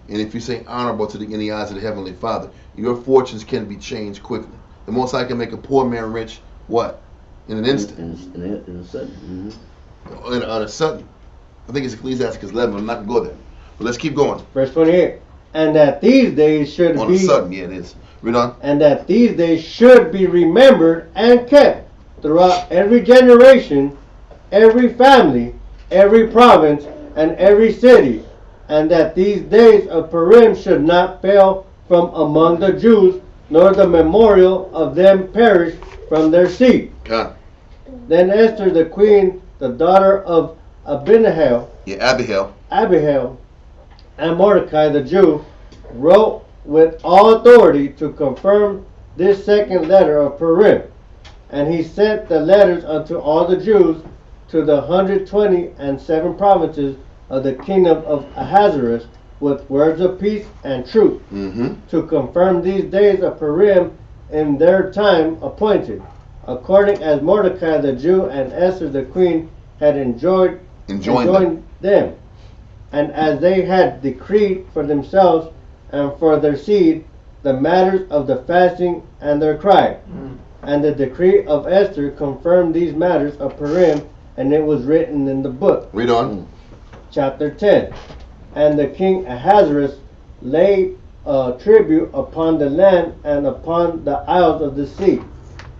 and if you stay honorable in the eyes of the Heavenly Father. Your fortunes can be changed quickly. The Most High can make a poor man rich, what? In an instant. In a sudden. On a sudden. I think it's Ecclesiastes 11, but I'm not going to go there. But let's keep going. Verse 28. And that these days should on be... a sudden, yeah, it is. Read on. And that these days should be remembered and kept throughout every generation, every family, every province, and every city. And that these days of Purim should not fail from among the Jews, nor the memorial of them perish from their seed. God. Then Esther the queen, the daughter of Abihail, Abihail, and Mordecai the Jew, wrote with all authority to confirm this second letter of Purim. And he sent the letters unto all the Jews to the 127 provinces of the kingdom of Ahasuerus with words of peace and truth, to confirm these days of Purim in their time appointed, according as Mordecai the Jew and Esther the queen had enjoined them, and as they had decreed for themselves and for their seed the matters of the fasting and their cry. And the decree of Esther confirmed these matters of Purim, and it was written in the book. Read on. Chapter 10. And the king Ahasuerus laid tribute upon the land and upon the isles of the sea,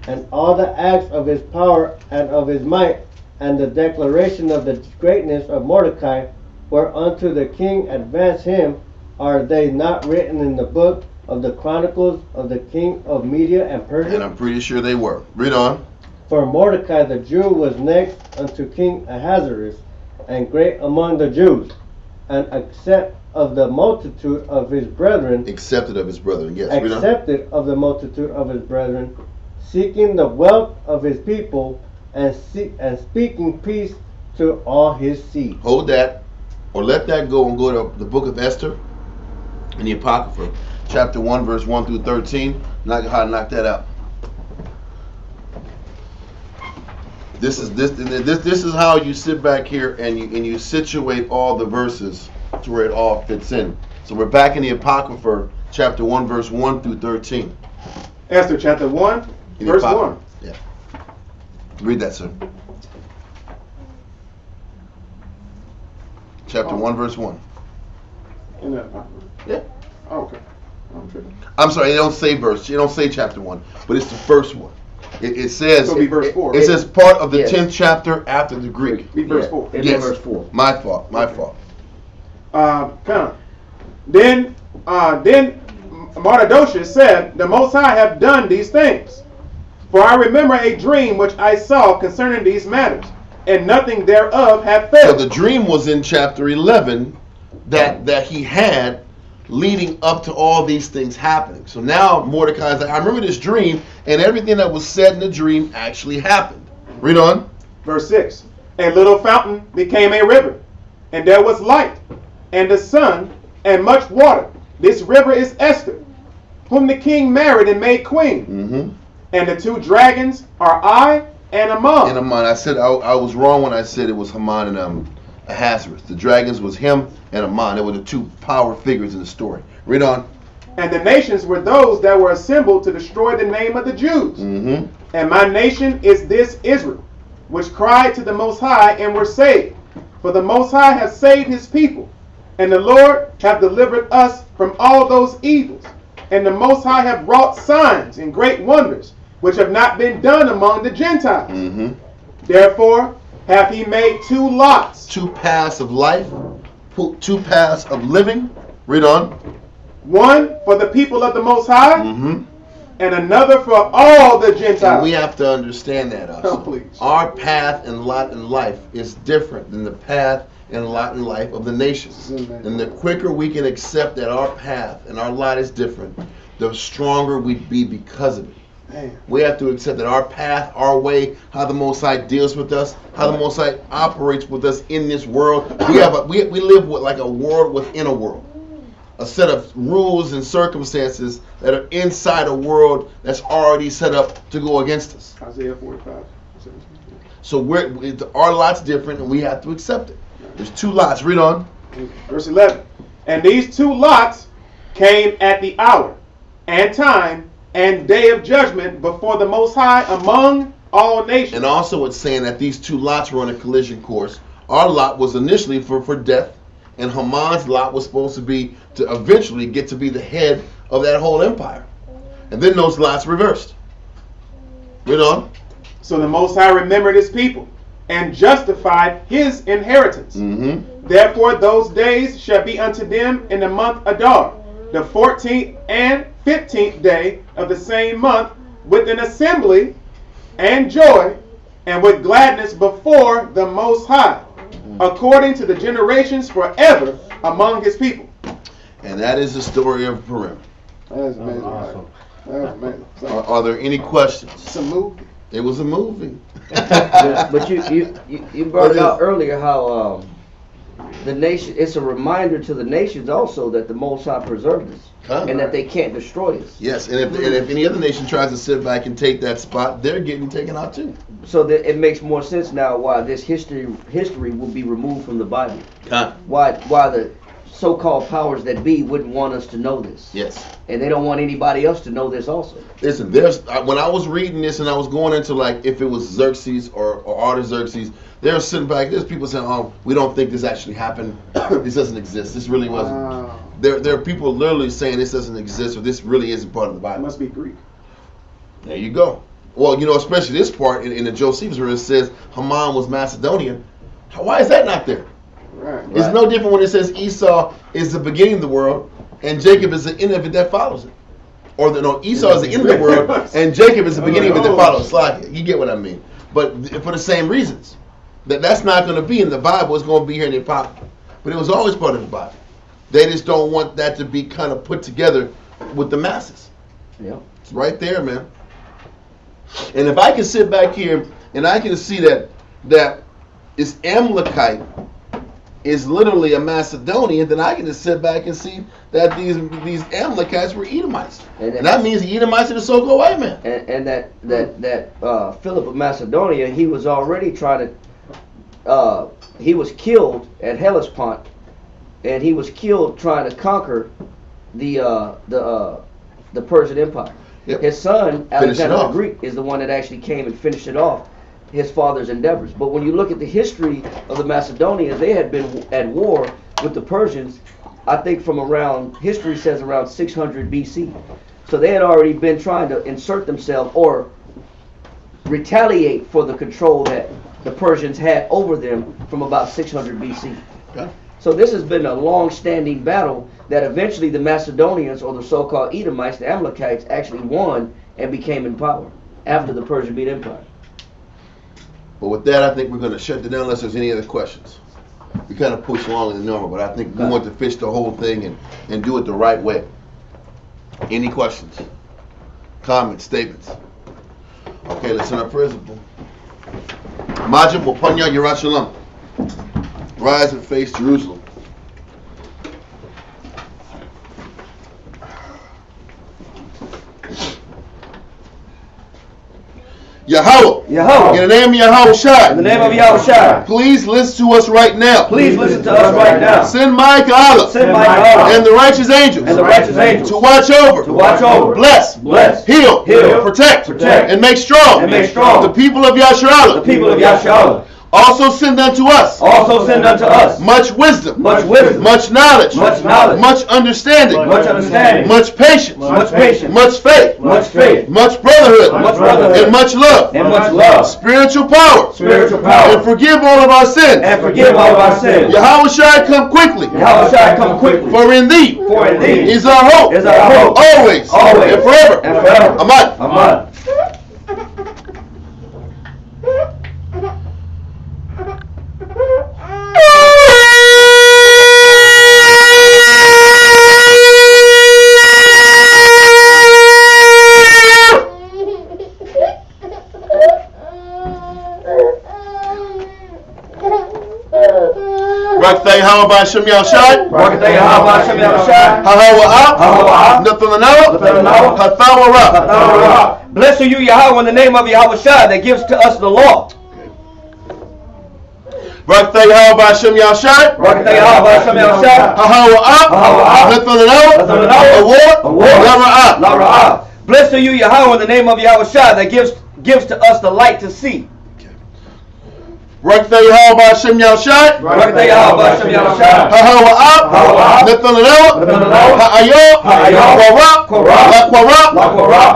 and all the acts of his power and of his might, and the declaration of the greatness of Mordecai, whereunto the king advanced him, are they not written in the book of the Chronicles of the king of Media and Persia? And I'm pretty sure they were. Read on. For Mordecai the Jew was next unto King Ahasuerus, and great among the Jews, and accepted of the multitude of his brethren. Accepted of his brethren, yes. Accepted of the multitude of his brethren, seeking the wealth of his people, and speaking peace to all his seed. Hold that, or let that go and go to the book of Esther in the Apocrypha, chapter 1, verse 1 through 13. Knock that out. This is how you sit back here and you situate all the verses to where it all fits in. So we're back in the Apocrypha, chapter 1, verse 1 through 13. Esther chapter 1, verse 1. Yeah. Read that, sir. Chapter 1, verse 1. In the Apocrypha? Yeah. Oh, okay. I'm sorry, it don't say verse. It don't say chapter 1, but it's the first one. It says, so be verse 4. It says part of the 10th chapter after the Greek. Be verse 4. Yes. Verse 4. My fault. Then Mardochus said, the Most High have done these things. For I remember a dream which I saw concerning these matters, and nothing thereof hath failed. So the dream was in chapter 11 that he had leading up to all these things happening. So now Mordecai is like, I remember this dream, and everything that was said in the dream actually happened. Read on. Verse 6. A little fountain became a river, and there was light, and the sun, and much water. This river is Esther, whom the king married and made queen. And the two dragons are I and Haman. And Haman. I said I was wrong when I said it was Haman and Ahasuerus. The dragons was him and Haman. They were the two power figures in the story. Read on. And the nations were those that were assembled to destroy the name of the Jews. And my nation is this Israel, which cried to the Most High and were saved. For the Most High hath saved his people, and the Lord hath delivered us from all those evils. And the Most High hath wrought signs and great wonders, which have not been done among the Gentiles. Therefore hath he made two lots. Two paths of life, two paths of living. Read on. One for the people of the Most High, and another for all the Gentiles. And we have to understand that also. Oh, please. Our path and lot in life is different than the path and lot in life of the nations. And the quicker we can accept that our path and our lot is different, the stronger we'd be because of it. We have to accept that our path, our way, how the Most High deals with us, how the Most High operates with us in this world. We live with like a world within a world, a set of rules and circumstances that are inside a world that's already set up to go against us. Isaiah 45. So our lot's different, and we have to accept it. There's two lots. Read on. Verse 11. And these two lots came at the hour and time and day of judgment before the Most High among all nations. And also it's saying that these two lots were on a collision course. Our lot was initially for death, and Haman's lot was supposed to be to eventually get to be the head of that whole empire. And then those lots reversed. Read on. So the Most High remembered his people and justified his inheritance. Therefore those days shall be unto them in the month Adar, the 14th and 15th day of the same month with an assembly and joy and with gladness before the Most High, according to the generations forever among his people. And that is the story of Purim. That's amazing. Awesome. That's amazing. Are there any questions? It's a movie. It was a movie. But you brought it out earlier how the nation, it's a reminder to the nations also that the Most High preserved us and that they can't destroy us. Yes, and if any other nation tries to sit back and take that spot, they're getting taken out too. So that it makes more sense now why this history will be removed from the Bible. Why the so-called powers that be wouldn't want us to know this. Yes. And they don't want anybody else to know this also. Listen, when I was reading this and I was going into like if it was Xerxes or Artaxerxes, they're sitting back. There's people saying, "Oh, we don't think this actually happened. This doesn't exist. This really wasn't." Wow. There are people literally saying this doesn't exist or this really isn't part of the It Bible. must be Greek. There you go. Well, you know, especially this part in the Josephus where it says Haman was Macedonian. Why is that not there? Right. It's no different when it says Esau is the beginning of the world and Jacob is the end of it that follows it. Or Esau is the end of the world and Jacob is the beginning of it that follows. It's like, you get what I mean. But for the same reasons. That's not going to be in the Bible. It's going to be here in the Apocrypha. But it was always part of the Bible. They just don't want that to be kind of put together with the masses. Yeah. It's right there, man. And if I can sit back here and I can see that it's Amalekite is literally a Macedonian, then I can just sit back and see that these Amalekites were Edomites. And that means the Edomites are the so-called white man. And that Philip of Macedonia, he was already trying to, he was killed at Hellespont, and he was killed trying to conquer the Persian Empire. Yep. His son, Alexander the Greek, is the one that actually came and finished it off, his father's endeavors. But when you look at the history of the Macedonians, they had been at war with the Persians, I think from around, history says around 600 BC. So they had already been trying to insert themselves or retaliate for the control that the Persians had over them from about 600 BC. Okay. So this has been a long-standing battle that eventually the Macedonians, or the so-called Edomites, the Amalekites, actually won and became in power after the Persian Medo Empire. But with that, I think we're going to shut it down unless there's any other questions. We kind of push longer than normal, but I think we want to fish the whole thing and do it the right way. Any questions? Comments? Statements? Okay, let's turn our principle. Majim Mupanya Yerushalayim. Rise and face Jerusalem. Yahweh. Yahweh. In the name of Yahweh Shai. In the name of Yahweh Shai. Please listen to us right now. Please listen to us right now. Send Micah Allah. Send Micah Allah. And the righteous angels. And the righteous angels. To watch over. To watch over. Bless. Bless. Heal. Heal. Protect. Protect. And make strong. And make strong. The people of Yasharallah. The people of Yasharallah. Also send unto us. Also send unto us. Much wisdom. Much wisdom. Much knowledge. Much knowledge. Much understanding. Much understanding. Much patience. Much patience. Much faith. Much faith. Much brotherhood. Much brotherhood. And much love. And much love. Spiritual power. Spiritual power. And forgive all of our sins. And forgive all of our sins. Yahweh Shai, come quickly. Yahweh Shai, come quickly. For in thee. For in thee. Is our hope. Is our hope. Always. Always. And forever. And forever. Amen. Amen. Rakatay Hawa Shem Yahshai. Rakatay Hawa Shem Yahshai. Hahawa Nathanawa. Hathawara. Blessed are you, Yahweh, in the name of Yahweh Shai that gives to us the law. Rakatay Hawa Shem Yahshai. Rakatay Hawa Shem Yahshai. Hahawa Nathanawa. Award. Blessed are you, Yahweh, in the name of Yahweh Shai that gives to us the light to see. Rakatay Hawa Shem Yahshai. Rakatay Hawa Shem Yahshai. Hahawa Nathanawa.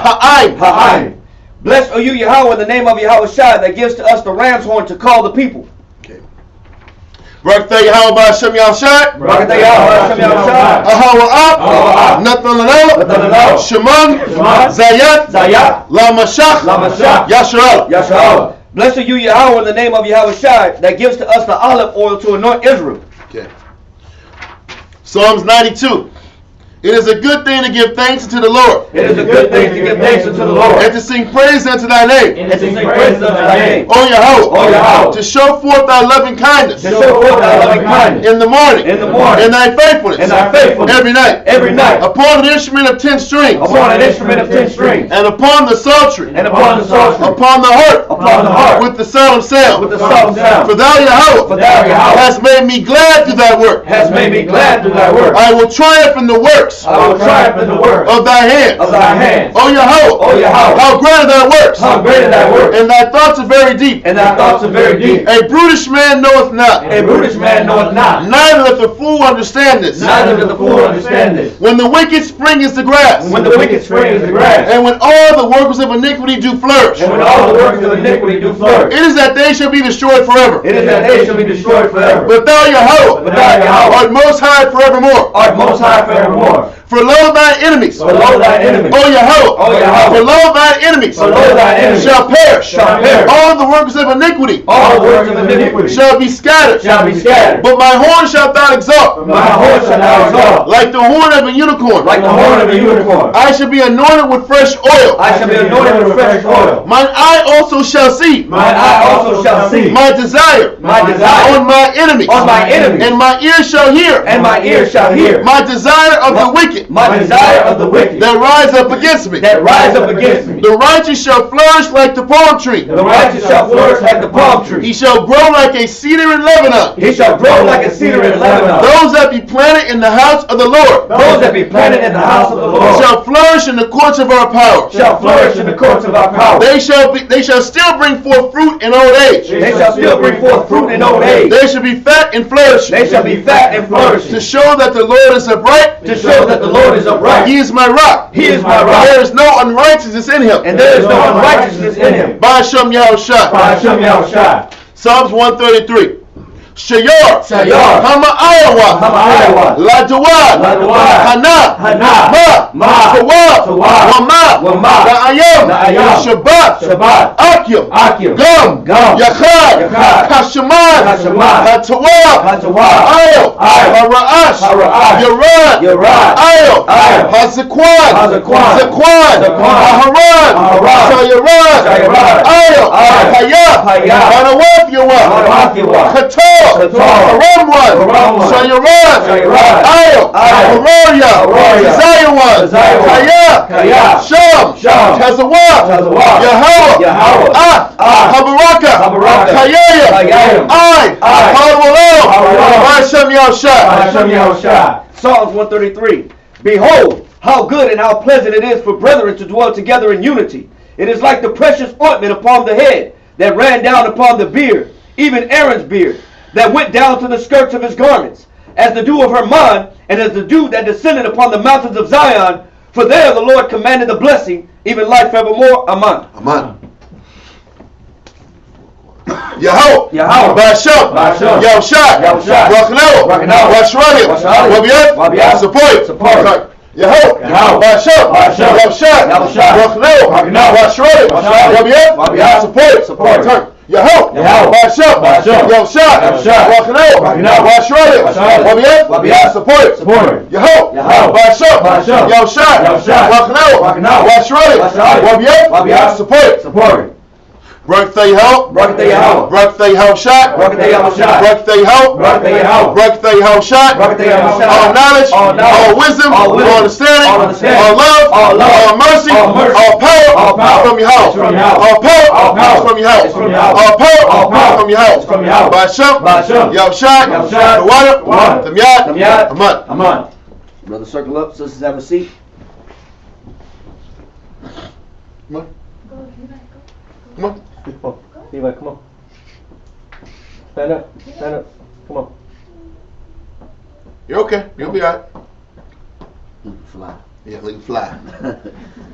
Ha'ayin. Blessed are you, Yahweh, in the name of Yahweh Shai that gives to us the ram's horn to call the people. Barakatah Yahweh Hashem Yahushai. Barakatah Yahweh Hashem Yahushai. Ahwar Nathananel. Shemon. Zayat. Lamashach. Yasharal. Blessed are you, Yahweh, in the name of Yahweh Shai, that gives to us the olive oil to anoint Israel. Okay. Psalms 92. It is a good thing to give thanks unto the Lord. It is a good thing to give thanks unto the Lord. And to sing praise unto thy name. And to sing praise unto thy name. O Yahweh. O Yahweh. To show forth thy loving kindness. To show forth thy loving kindness. In the morning. In the morning. And thy faithfulness. And thy faithfulness. Every night. Every night. Upon an instrument of 10 strings. Upon an instrument of 10 strings. And upon the psaltery. And upon the psaltery. Upon the harp. Upon the harp. With the solemn sound. With the solemn sound. For thou, Yahweh. For thou, Yahweh. Hast made me glad through thy work. Has made me glad through thy work. I will triumph in the works. I will triumph in the work of thy hands. Of thy hands. O Yahweh. O Yahweh. How great are thy works. How great are thy works. And thy thoughts are very deep. And thy thoughts are very deep. A brutish man knoweth not. A brutish man knoweth not. Neither doth the fool understand this. Neither doth the fool understand this. When the wicked spring is the grass. When the wicked spring is the grass. And when all the workers of iniquity do flourish. And when all the workers of iniquity do flourish. It is that they shall be destroyed forever. It is that they shall be destroyed forever. But thou, Yahweh, art most high forevermore. Art most high forevermore. For lo thine enemies. For lo thine enemies. O Yahweh. O Yahweh. For lo thine enemies. For lo thine enemies. Shall perish. Shall perish. All the workers of iniquity. All the workers of iniquity. Shall be scattered. Shall be scattered. But my horn shalt thou exalt. My horn shalt thou exalt. Like the horn of a unicorn. Like the horn of a unicorn. I shall be anointed with fresh oil. I shall be anointed with fresh oil. Mine eye also shall see. Mine eye also shall see. My desire. My desire. On my enemies. On my enemies. And my ear shall hear. And my ear shall hear. My desire of the wicked. My desire of the wicked. That rise up against me. That rise up against me. The righteous shall flourish like the palm tree. The righteous shall flourish like the palm tree. He shall grow like a cedar in Lebanon. He shall grow like a cedar in Lebanon. Those that be planted in the house of the Lord. Those that be planted in the house of the Lord. Shall flourish in the courts of our power. Shall flourish in the courts of our power. They shall still bring forth fruit in old age. They shall still bring forth fruit in old age. They shall be fat and flourishing. They shall be fat and flourishing. To show that the Lord is upright. To show that the Lord is upright. He is my rock. He is my rock. There is no unrighteousness in him. And there is no unrighteousness in him. By Hashem Yahushai. By Hashem Yahushai. Psalms 133. Shayar. Shayar. Hama Ayawa. Hama Ayawa. La Dawad. La Dawad. Hana. Hana. Ma. Tawab. Tawab. Wama. Wama. La'ayam. La'ayam. Shabbat. Shabbat. Akim. Akim. Gum. Gum. Yachad. Yachad. Kashaman. Kashaman. Hatawab. Hatawab. Ayo. Ayo. Hara'ash. Hara'ash. Yarad. Yarad. Ayo. Ayo. Hazakwan. Hazakwan. Zakwan. Zakwan. Aharan. Aharan. Shayarad. Shayarad. Ayo. Ayo. Hayab. Hayab. Hanawaf Yawa. Hanawaf Yawa. Kator. Kator. Haramwan. Haramwan. Shayarad. Shayarad. Ayo. Ayo. Haroria. Haroria. Zayawan. Zayawan. Kaya. Kaya. Sham. Sham. Tazawah. Tazawah. Yahweh. Yahweh. Habaraka. Habaraka. Kayaya. Kayaya. I. Harwalam. Harwalam. Hashem Yahushai. Hashem Yahushai. Psalms 133. Behold, how good and how pleasant it is for brethren to dwell together in unity. It is like the precious ointment upon the head that ran down upon the beard, even Aaron's beard, that went down to the skirts of his garments, as the dew of Hermon, and as the dew that descended upon the mountains of Zion. For there the Lord commanded the blessing, even life forevermore. Amen. Amen. Yahweh. Yahweh. Basham. Basham. Yahushai. Yahushai. Rakhneo. Rakhneo. Washranim. Washranim. Wabiat. Wabiat. Support. Support. Yahweh. Yahweh. Basham. Basham. Yahushai. Yahushai. Rakhneo. Rakhneo. Washranim. Washranim. Wabiat. Wabiat. Support. Support. Yahweh. Yahweh. Basham. Basham. Yahushai. Yahushai. Rakhneo. Rakhneo. Washranim. Washranim. Wabiat. Wabiat. Support. Support. Yahweh. Yahweh. Basham. Basham. Yahushai. Yahushai. Rakhneo. Rakhneo. Washranim. Washranim. Wabiat. Wabiat. Support. Support. Barakatah Yahweh. Barakatah Yahweh. Barakatah Yahushai. Barakatah Yahushai. Barakatah Yahweh. Barakatah Yahweh. Barakatah Yahushai. Barakatah Yahushai. All knowledge. All knowledge. All wisdom. All wisdom. All understanding. All understanding. All love. All love. All mercy. All mercy. All power. All power. From Yahweh. It's from Yahweh. All power. All power. It's from Yahweh. It's from Yahweh. All power. All power. From Yahweh. It's from Yahweh. Basham. Basham. Yahushai. Yahushai. The water. Water. The Miyad. The Miyad. Aman. Amen. Brother, circle up. Sisters, have a seat. Come on. Come on. Come on. Levi, come on. Stand up. Stand up. Come on. You're okay. You'll be alright. Fly. Yeah, like fly.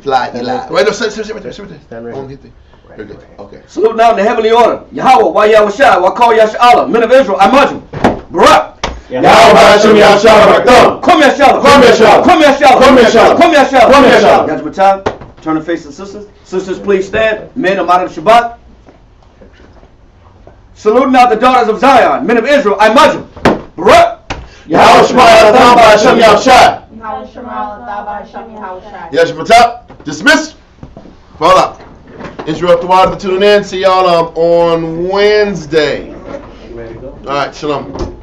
Fly, Eli. Wait, no, sit right there. Sit right there. Stand right Don't here. hit the. You're good. Okay. Salute now in the heavenly order. Yahweh, Yahweh Shai, Wakal Yashala, men of Israel, I imagine. Barak. Yahweh Shamshawan. Come here, Shalom. Come here, Shalom. Come here, Shalom. Come here, Shalom. Come here, Shalom. Come here, Shalom. That's my time. Turn to face the sisters. Sisters, please stand. Men of modern Shabbat. Salute now the daughters of Zion, men of Israel. I Majum. Barak. Yahweh Shamshawan. Yes, Matap. Dismiss. Fall out. Interrupt the water to tune in. See y'all on Wednesday. All right, shalom.